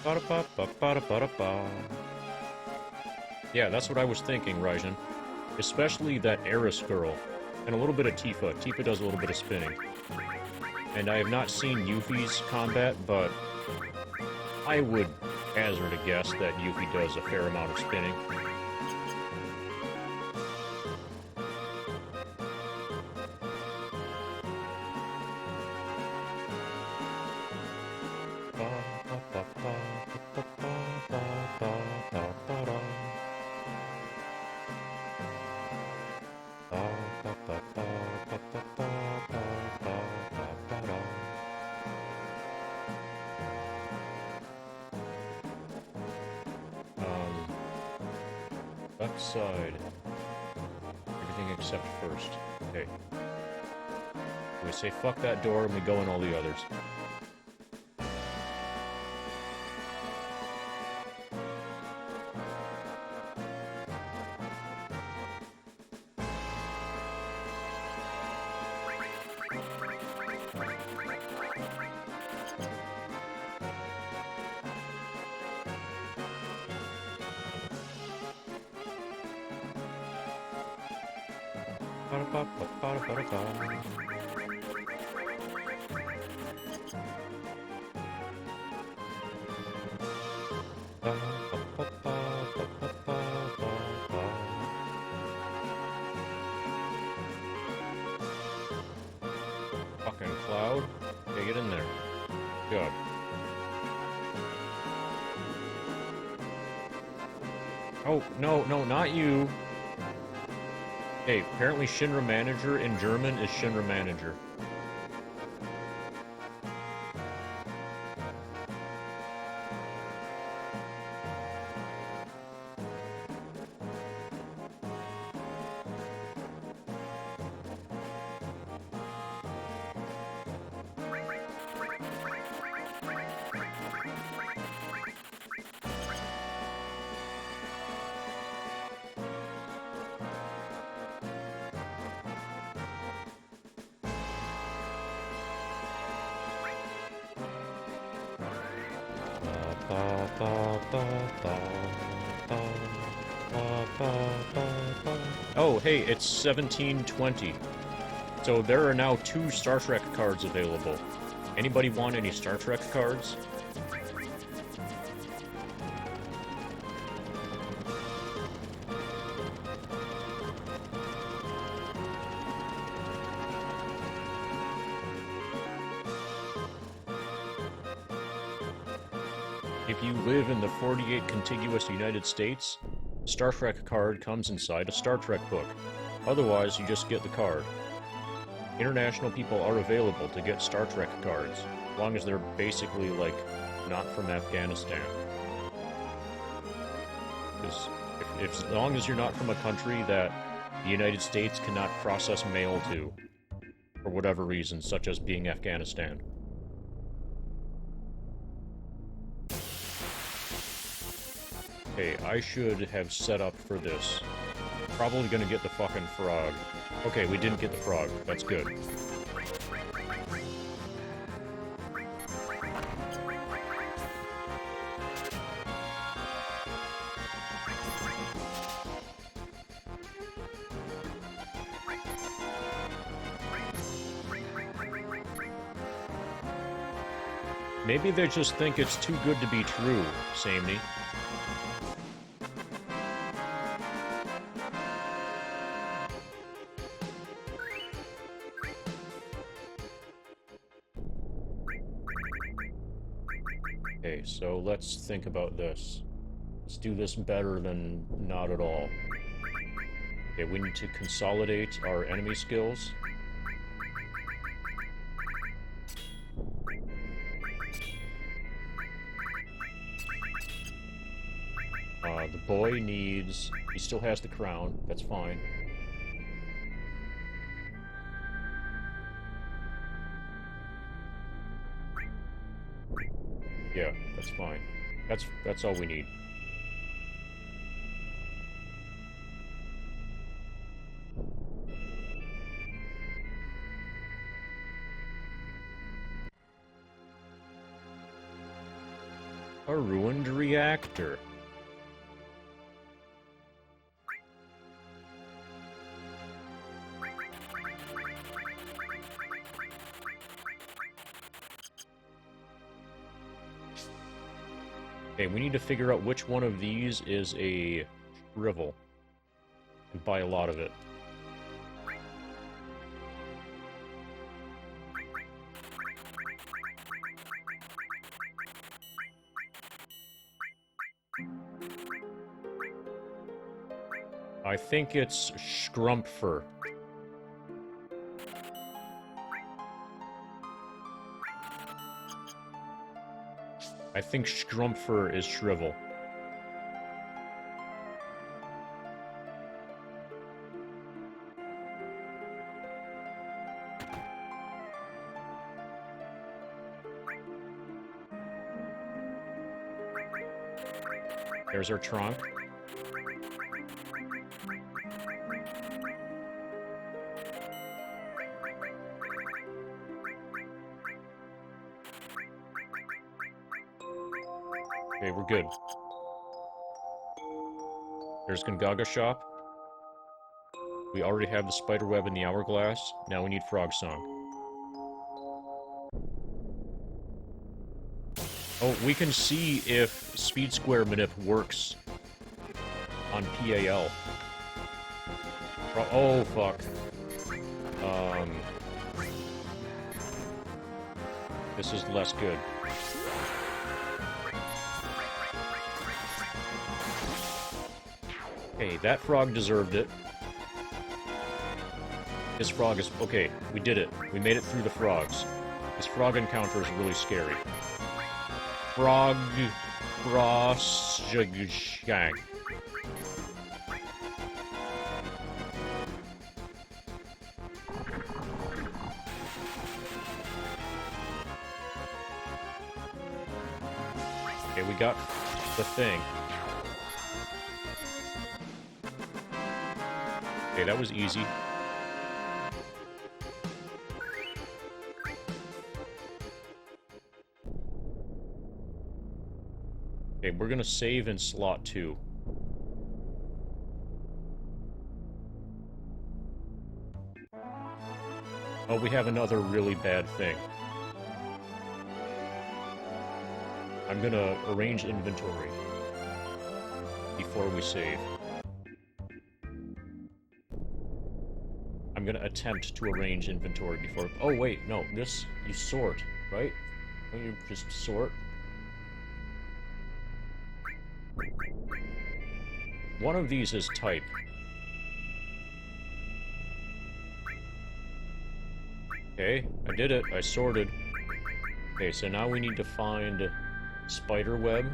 Ba-da-ba-ba-ba-da-ba-da-ba. Yeah, that's what I was thinking, Raijin. Especially that Eris girl. And a little bit of Tifa. Tifa does a little bit of spinning. And I have not seen Yuffie's combat, but I would hazard a guess that Yuffie does a fair amount of spinning. Left side. Everything except first. Okay. We say fuck that door and we go in all the others. Fucking Cloud. Okay, get in there. Good. Oh, no, no, not you. Hey, apparently Shinra Manager in German is Shinra Manager. Oh, hey, it's 1720. So there are now 2 Star Trek cards available. Anybody want any Star Trek cards? If you live in the 48 contiguous United States, the Star Trek card comes inside a Star Trek book. Otherwise, you just get the card. International people are available to get Star Trek cards, as long as they're basically, like, not from Afghanistan. Because as long as you're not from a country that the United States cannot process mail to, for whatever reason, such as being Afghanistan. Okay, I should have set up for this. Probably gonna get the fucking frog. Okay, we didn't get the frog. That's good. Maybe they just think it's too good to be true, Samey. Okay, so let's think about this. Let's do this better than not at all. Okay, we need to consolidate our enemy skills. The boy needs... He still has the crown. That's fine. Yeah, that's fine. That's all we need. A ruined reactor. Okay, we need to figure out which one of these is a shrivel. And buy a lot of it. I think it's Schrumpfer. I think Schrumpfer is shrivel. There's our trunk. Okay, we're good. There's Gungaga Shop. We already have the spiderweb and the hourglass. Now we need Frog Song. Oh, we can see if Speed Square Manip works on PAL. Oh, fuck. This is less good. Hey, that frog deserved it. This frog is... Okay, we did it. We made it through the frogs. This frog encounter is really scary. Frog... Frostjagshag. Okay, we got the thing. Okay, that was easy. Okay, we're gonna save in slot 2. Oh, we have another really bad thing. I'm gonna arrange inventory before we save. I'm gonna attempt to arrange inventory before... Oh, wait, no, this... You sort, right? Don't you just sort? One of these is type. Okay, I did it. I sorted. Okay, so now we need to find spiderweb.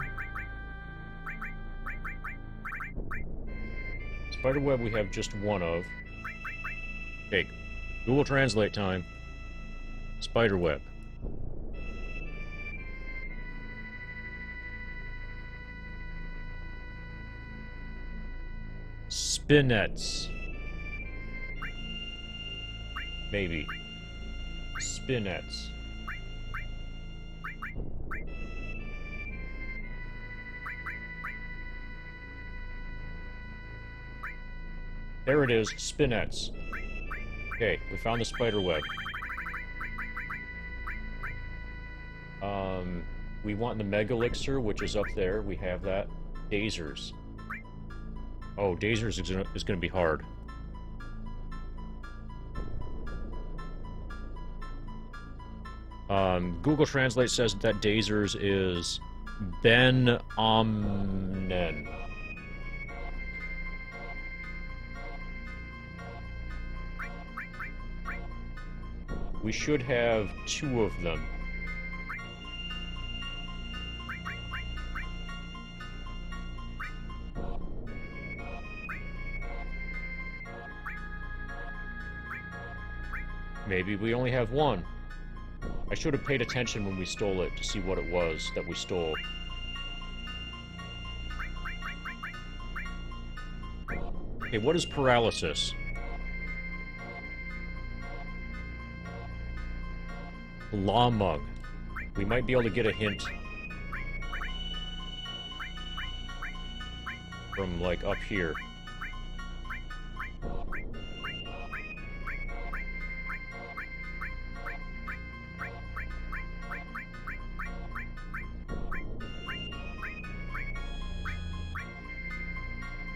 Spiderweb we have just one of. Okay, Google Translate time. Spiderweb. Spinets. Maybe. Spinets. There it is, spinets. Okay, we found the spider web. We want the Mega Elixir, which is up there. We have that. Dazers. Oh, Dazers is gonna be hard. Google Translate says that Dazers is Ben Omnen. We should have 2 of them. Maybe we only have 1. I should have paid attention when we stole it to see what it was that we stole. Okay, what is paralysis? Law mug. We might be able to get a hint from, like, up here.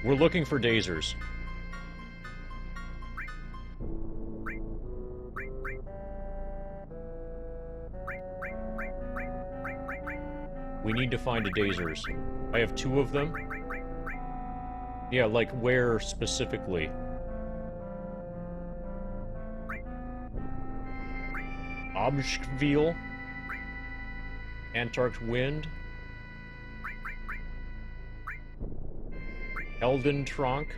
We're looking for dazers. We need to find a dazers. I have 2 of them. Yeah, like where specifically? Obschville? Antarct Wind? Elden Trunk?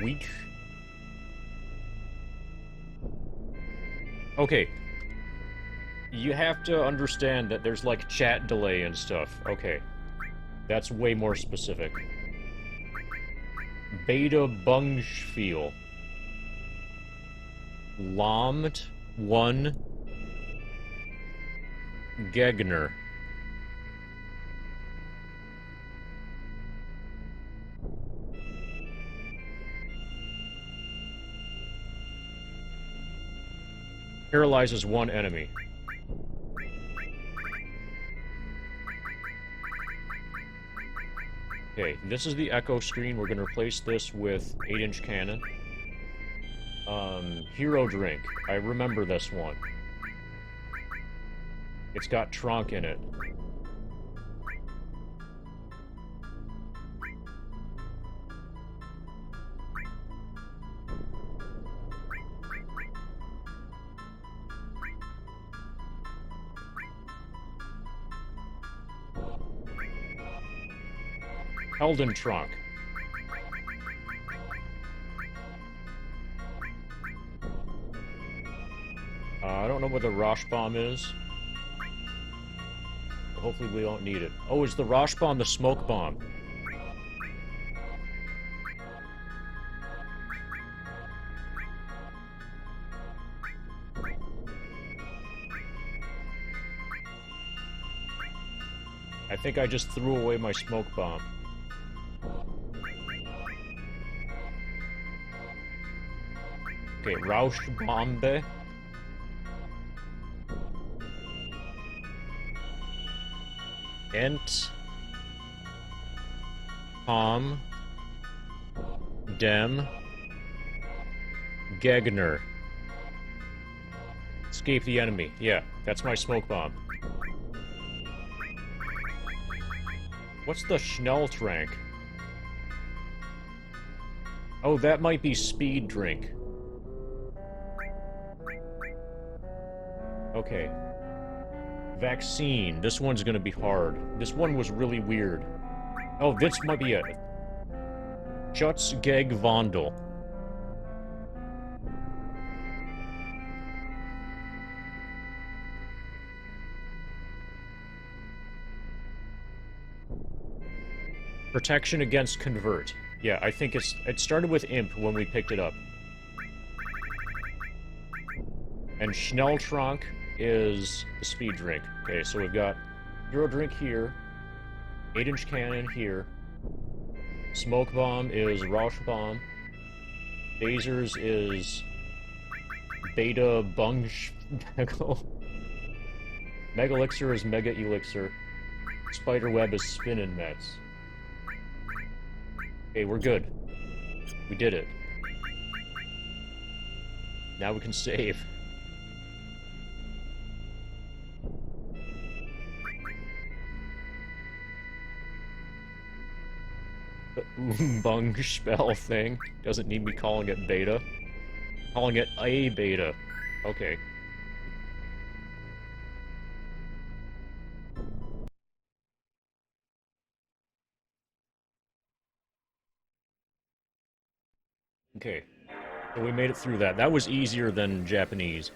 Weak? Okay. You have to understand that there's, like, chat delay and stuff. Okay. That's way more specific. Beta Bungspiel. Lamt 1 Gegner. Paralyzes 1 enemy. Okay, this is the echo screen. We're gonna replace this with 8-inch cannon. Hero drink. I remember this one. It's got trunk in it. Elden Trunk. I don't know what the Rosh Bomb is. Hopefully we don't need it. Oh, is the Rosh Bomb the smoke bomb? I think I just threw away my smoke bomb. Okay, Rausch Bombe. Ent. Tom. Dem. Gegner. Escape the enemy. Yeah, that's my smoke bomb. What's the Schnelltrank? Oh, that might be speed drink. Okay. Vaccine. This one's gonna be hard. This one was really weird. Oh, this might be it. Schutzgeg Vondel. Protection against convert. Yeah, I think it started with Imp when we picked it up. And Schnelltrank is the speed drink. Okay, so we've got Hero drink here, 8-inch cannon here, smoke bomb is Rausch bomb, phasers is Beta Bunch Mega elixir is Mega elixir, spider web is spinning mets. Okay, we're good. We did it. Now we can save. The bung spell thing. Doesn't need me calling it beta. Calling it a beta. Okay. Okay. So we made it through that. That was easier than Japanese.